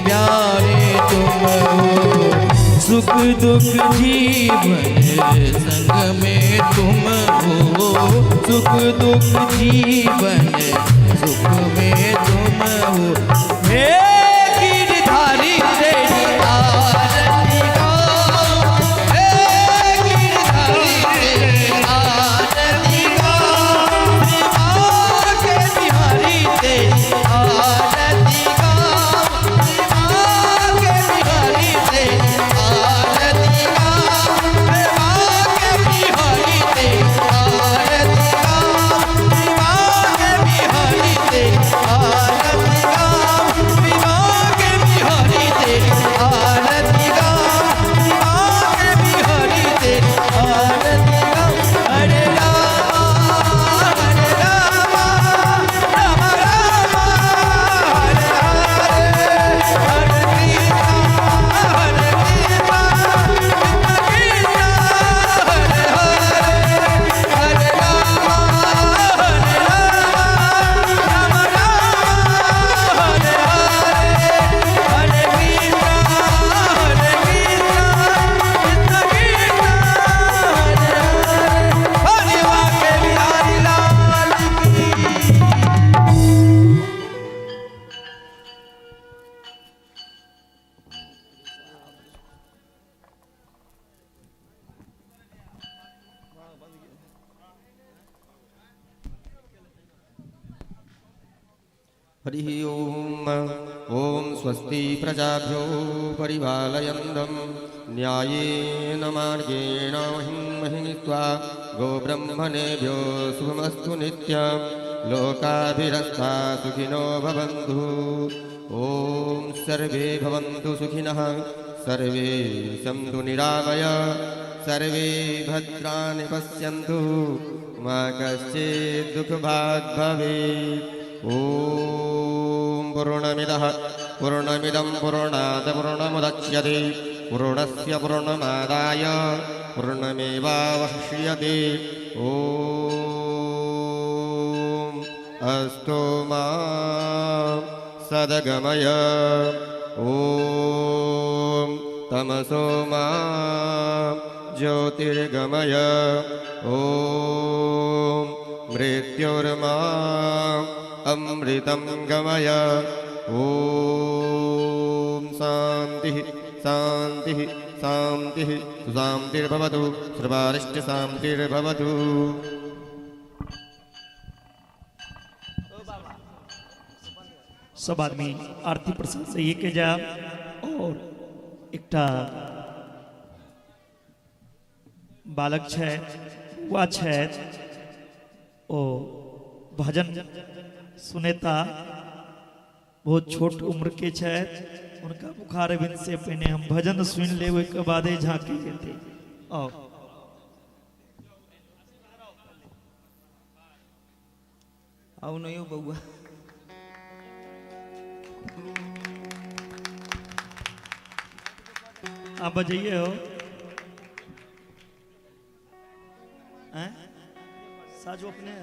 प्यारे तुम हो, सुख दुख जीवन संग में तुम हो, सुख दुख जीवन सुख में तुम हो, हे गिरधारी तेरी आरती गाओ, हे गिरधारी तेरी आरती गाओ, श्री बाके बिहारी तेरी आरती गाओ, श्री बाके बिहारी तेरी आरती गाओ, हे बाके बिहारी तेरी आरती गाओ, श्री बाके बिहारी तेरी आरती गाओ, श्री बाके बिहारी तेरी आरती गाओ, श्री बाके बिहारी तेरी आरती गाओ। हरे रामा राम राम हरे हरे, हरे कृष्णा हरे कृष्णा, कृष्णा हरे हरे, हरे रामा हरे राम, राम हरे हरे, हरे कृष्णा हरे कृष्णा, कृष्ण कृष्ण हरे हरे। हरि बाके बिहारी लाल की। हरिः ओम् ॐ स्वस्ति प्रजाभ्यो परिपालयन्तं न्यायेन मार्गेण महित्वा गोब्रह्मणेभ्यो शुभमस्तु नित्यं लोकाभिरस्ता सुखिनो भवन्तु। ॐ सर्वे भवन्तु सुखिनः, सर्वे सन्तु निरामया, सर्वे भद्राणि पश्यन्तु, मा कश्चित् दुःखभाग् भवेत्। ॐ पूर्णमिदः पूर्णमिदं पूर्णात् पूर्णमुदच्यते पूर्णस्य पूर्णमादाय पूर्णमेवावशिष्यते। ॐ अस्तु मा सद्गमय, ॐ तमसो मा ज्योतिर्गमय, ॐ मृत्युर्मा अमृतं गमय, ॐ शान्तिः शान्तिः शान्तिः सुशान्तिर्भवतु सर्वारिष्टशान्तिर्भवतु। सब आदमी आरती प्रसाद से ये के जा और एकटा बालक छै हुआ छै ओ भजन सुनेता बहुत छोट उम्र के छै उनका बुखार बिन से पहले हम भजन सुन ले के बादे झांकी देते और आओ नहीं हो बउआ आप बजाइए हो हैं? साजो अपने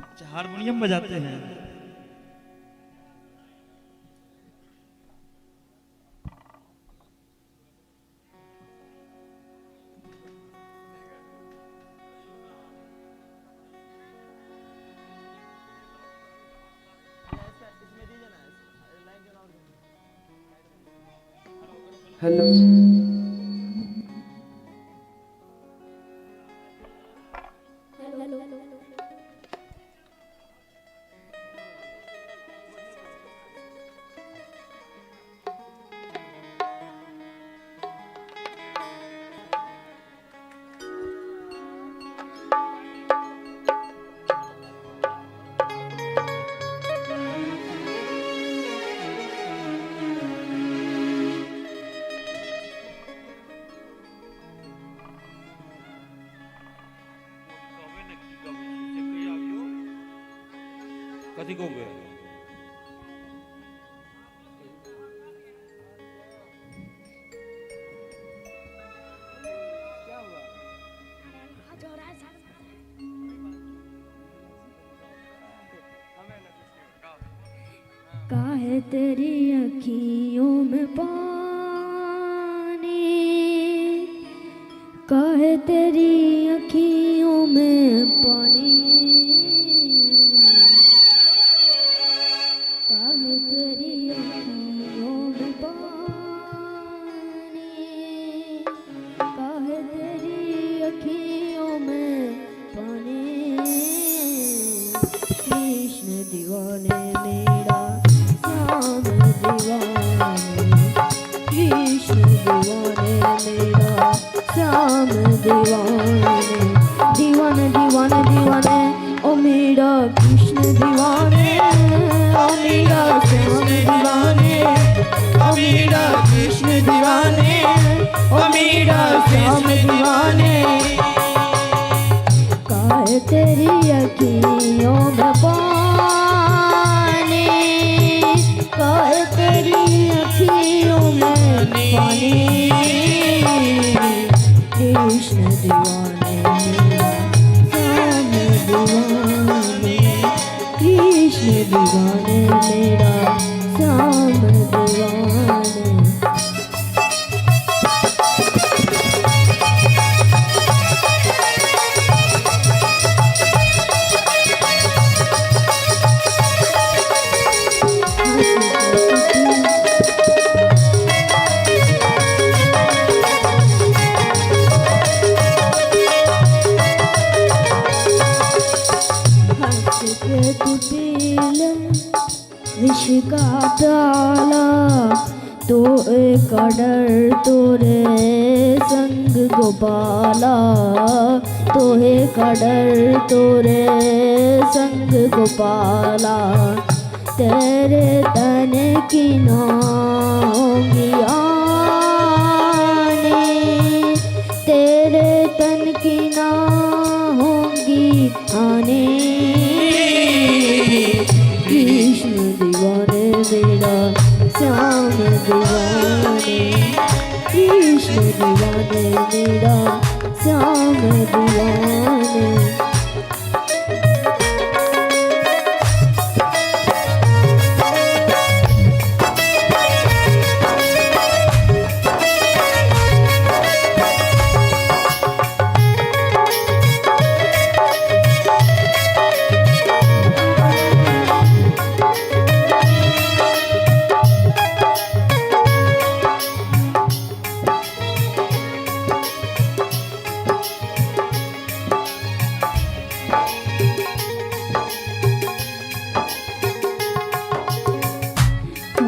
अच्छा हारमोनियम बजाते हैं। हेलो कथी कहूँगे काहे तेरी अखियों में पानी, काहे तेरी अखियों में पानी, काहे तेरी अखियों में पानी, काहे तेरी अखियों में पानी। कृष्ण दीवाने मेरा श्याम दीवाने, कृष्ण दीवाने मेरा श्याम दीवाने, दीवाने दीवाने दीवाने ओ मेरा कृष्ण दीवाने, ओ मेरा श्याम दीवाने, ओ मेरा कृष्ण दीवाने, ओ मेरा श्याम दीवाने। काहे तेरी अखियों में पानी, काहे तेरी अखियों में पानी। कृष्ण दीवाने श्याम दीवाने, कृष्ण दीवाने मेरा श्याम दीवाने। विष का प्याला तो एक डर तोरे संग गोपाला, तो एक डर तोरे संग गोपाला। तेरे तन की नांगियाने, तेरे तन की ना होंगी आने। कृष्ण दीवाने मेरा श्याम दीवाने, कृष्ण दीवाने मेरा श्याम दीवाने।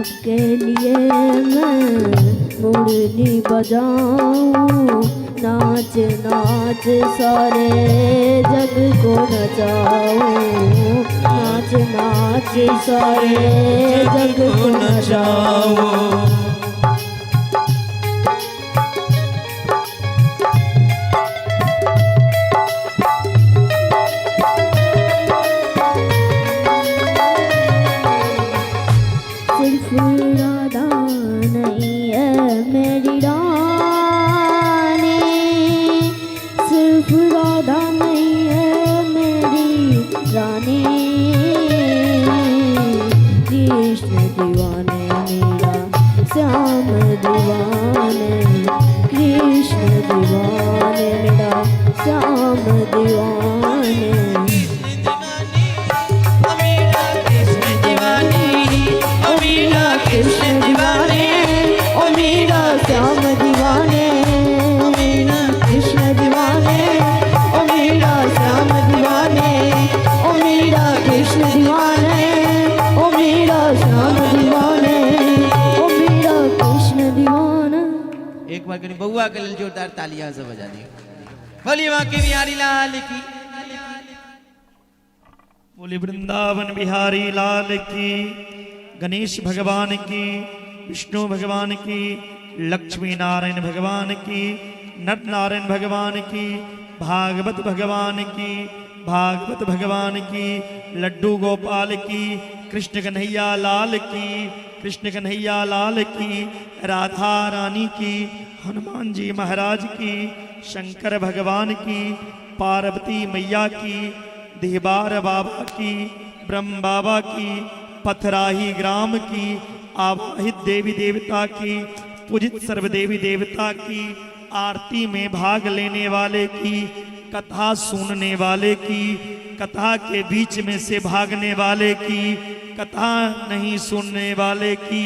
आपके लिए मैं मुरली बजाऊं, नाच नाच सारे जग को नचाऊं, नाच नाच सारे जग को नचाऊं। सिर्फ राधा नहीं है मेरी रानी, सिर्फ राधा नहीं है मेरी रानी, कृष्ण दीवाने मेरा श्याम दीवाने, कृष्ण दीवाने मेरा श्याम दीवाने। कृष्ण दीवाने ओ मेरा श्याम दीवाने, ओ मेरा कृष्ण दीवाने ओ मेरा श्याम दीवाने, ओ मेरा कृष्ण दीवाने ओ मेरा श्याम दीवाने, ओ मेरा कृष्ण दीवाना। एक बार कहीं बउआ के लिए जोरदार तालियां से बजा दी। बोलिए मां की बिहारी लाल की। बोली वृंदावन बिहारी लाल की, गणेश भगवान की, विष्णु भगवान की, लक्ष्मी नारायण भगवान की, नर नारायण भगवान की, भागवत भगवान की, भागवत भगवान की, लड्डू गोपाल की, कृष्ण कन्हैया लाल की, कृष्ण कन्हैया लाल की, राधा रानी की, हनुमान जी महाराज की, शंकर भगवान की, पार्वती मैया की, देहबार बाबा की, ब्रह्म बाबा की, पथराही ग्राम की, आवाहित देवी देवता की, पूजित सर्व देवी देवता की, आरती में भाग लेने वाले की, कथा सुनने वाले की, कथा के बीच में से भागने वाले की, कथा नहीं सुनने वाले की,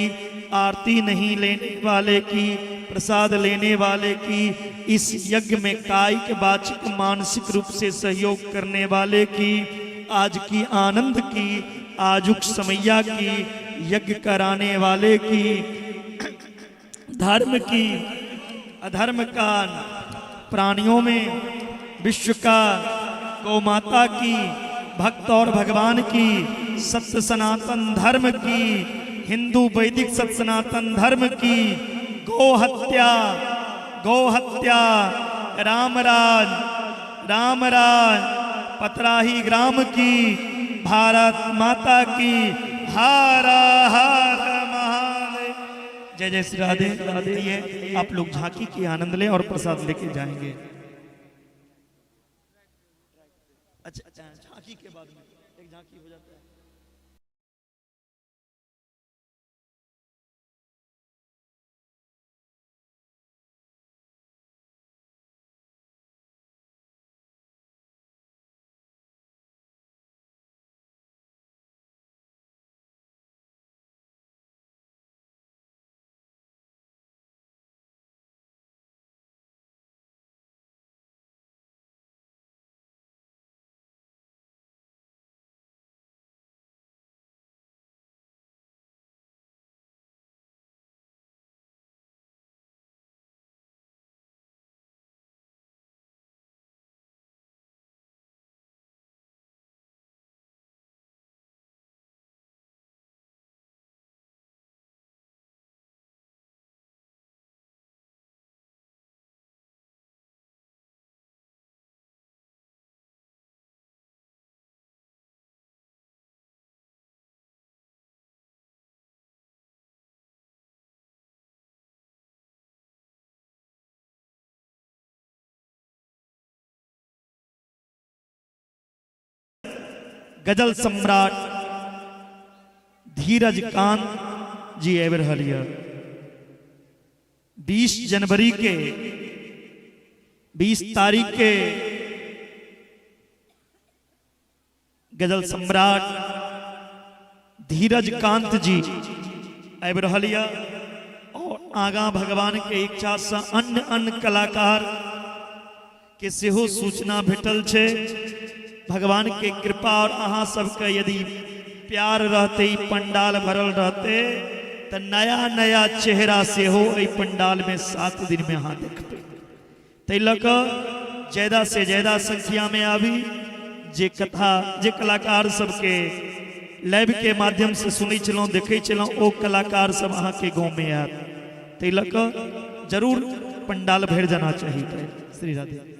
आरती नहीं लेने वाले की, प्रसाद लेने वाले की, इस यज्ञ में कायिक वाचिक मानसिक रूप से सहयोग करने वाले की, आज की आनंद की, आजुक समैया की, यज्ञ कराने वाले की, धर्म की अधर्म का, प्राणियों में विश्व का, गौ माता की, भक्त और भगवान की, सत्य सनातन धर्म की, हिंदू वैदिक सत्य सनातन धर्म की, गौ हत्या, रामराज पतराही ग्राम की, भारत माता की, हर हर महादेव। जय जय श्री राधे राधे। ये आप लोग झांकी की आनंद लें और प्रसाद लेके जाएंगे। अच्छा झांकी के बाद में एक झांकी हो जाता है। गजल सम्राट धीरज कांत जी एवरहलिया 20 जनवरी के 20 तारीख के गजल सम्राट धीरज कांत जी एवरहलिया और आगा भगवान के इच्छा से अन्य कलाकार के सेहो सूचना भेटल छे। भगवान के कृपा और अहाँ सबके यदि प्यार रहते, पंडाल भरल रहते तो नया नया चेहरा से हो पंडाल में 7 दिन में अहाँ देखते तै लक ज्यादा से ज्यादा संख्या में आवी जे कथा जे कलाकार सबके लाइव के माध्यम से सुनी चलूँ देखे चलूँ ओ कलाकार सब अहाँ के गाँव में आत तै लक जरूर पंडाल भर जाना चाहिए। श्री राधे।